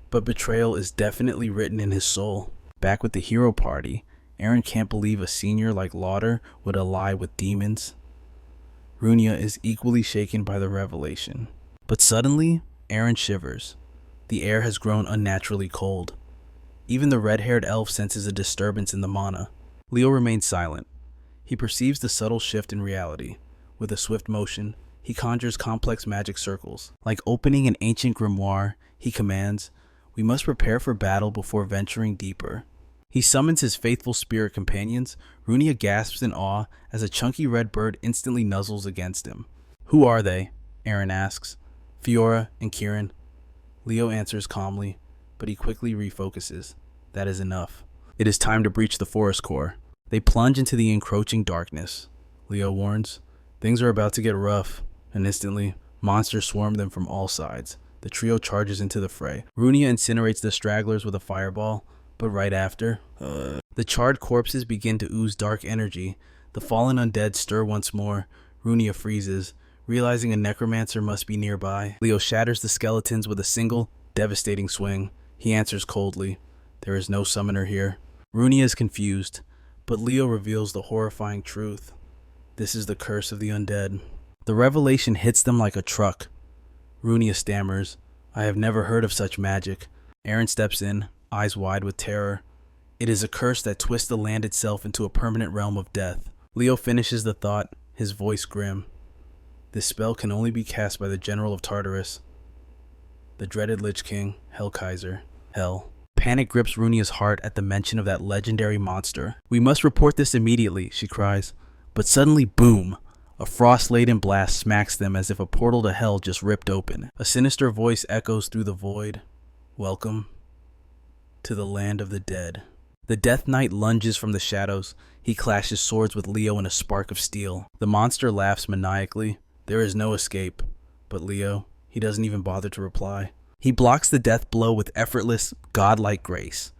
But betrayal is definitely written in his soul. Back with the hero party, Erin can't believe a senior like Lauder would ally with demons. Runia is equally shaken by the revelation. But suddenly, Erin shivers. The air has grown unnaturally cold. Even the red-haired elf senses a disturbance in the mana. Leo remains silent. He perceives the subtle shift in reality. With a swift motion, he conjures complex magic circles. Like opening an ancient grimoire, he commands, "We must prepare for battle before venturing deeper." He summons his faithful spirit companions. Runia gasps in awe as a chunky red bird instantly nuzzles against him. Who are they? Erin asks. Fiora and Kieran. Leo answers calmly, but he quickly refocuses. That is enough. It is time to breach the forest core. They plunge into the encroaching darkness. Leo warns, things are about to get rough, and instantly, monsters swarm them from all sides. The trio charges into the fray. Runia incinerates the stragglers with a fireball, but right after, the charred corpses begin to ooze dark energy. The fallen undead stir once more. Runia freezes, Realizing a necromancer must be nearby, Leo shatters the skeletons with a single, devastating swing. He answers coldly, "There is no summoner here." Runia is confused, but Leo reveals the horrifying truth. This is the curse of the undead. The revelation hits them like a truck. Runia stammers, "I have never heard of such magic." Aaron steps in, eyes wide with terror. It is a curse that twists the land itself into a permanent realm of death. Leo finishes the thought, his voice grim. "This spell can only be cast by the General of Tartarus, the dreaded Lich King, Hellkaiser, Hell." Panic grips Runia's heart at the mention of that legendary monster. "We must report this immediately," she cries. But suddenly, boom! A frost-laden blast smacks them as if a portal to hell just ripped open. A sinister voice echoes through the void. "Welcome to the land of the dead." The Death Knight lunges from the shadows. He clashes swords with Leo in a spark of steel. The monster laughs maniacally. There is no escape. But Leo, he doesn't even bother to reply. He blocks the death blow with effortless, godlike grace.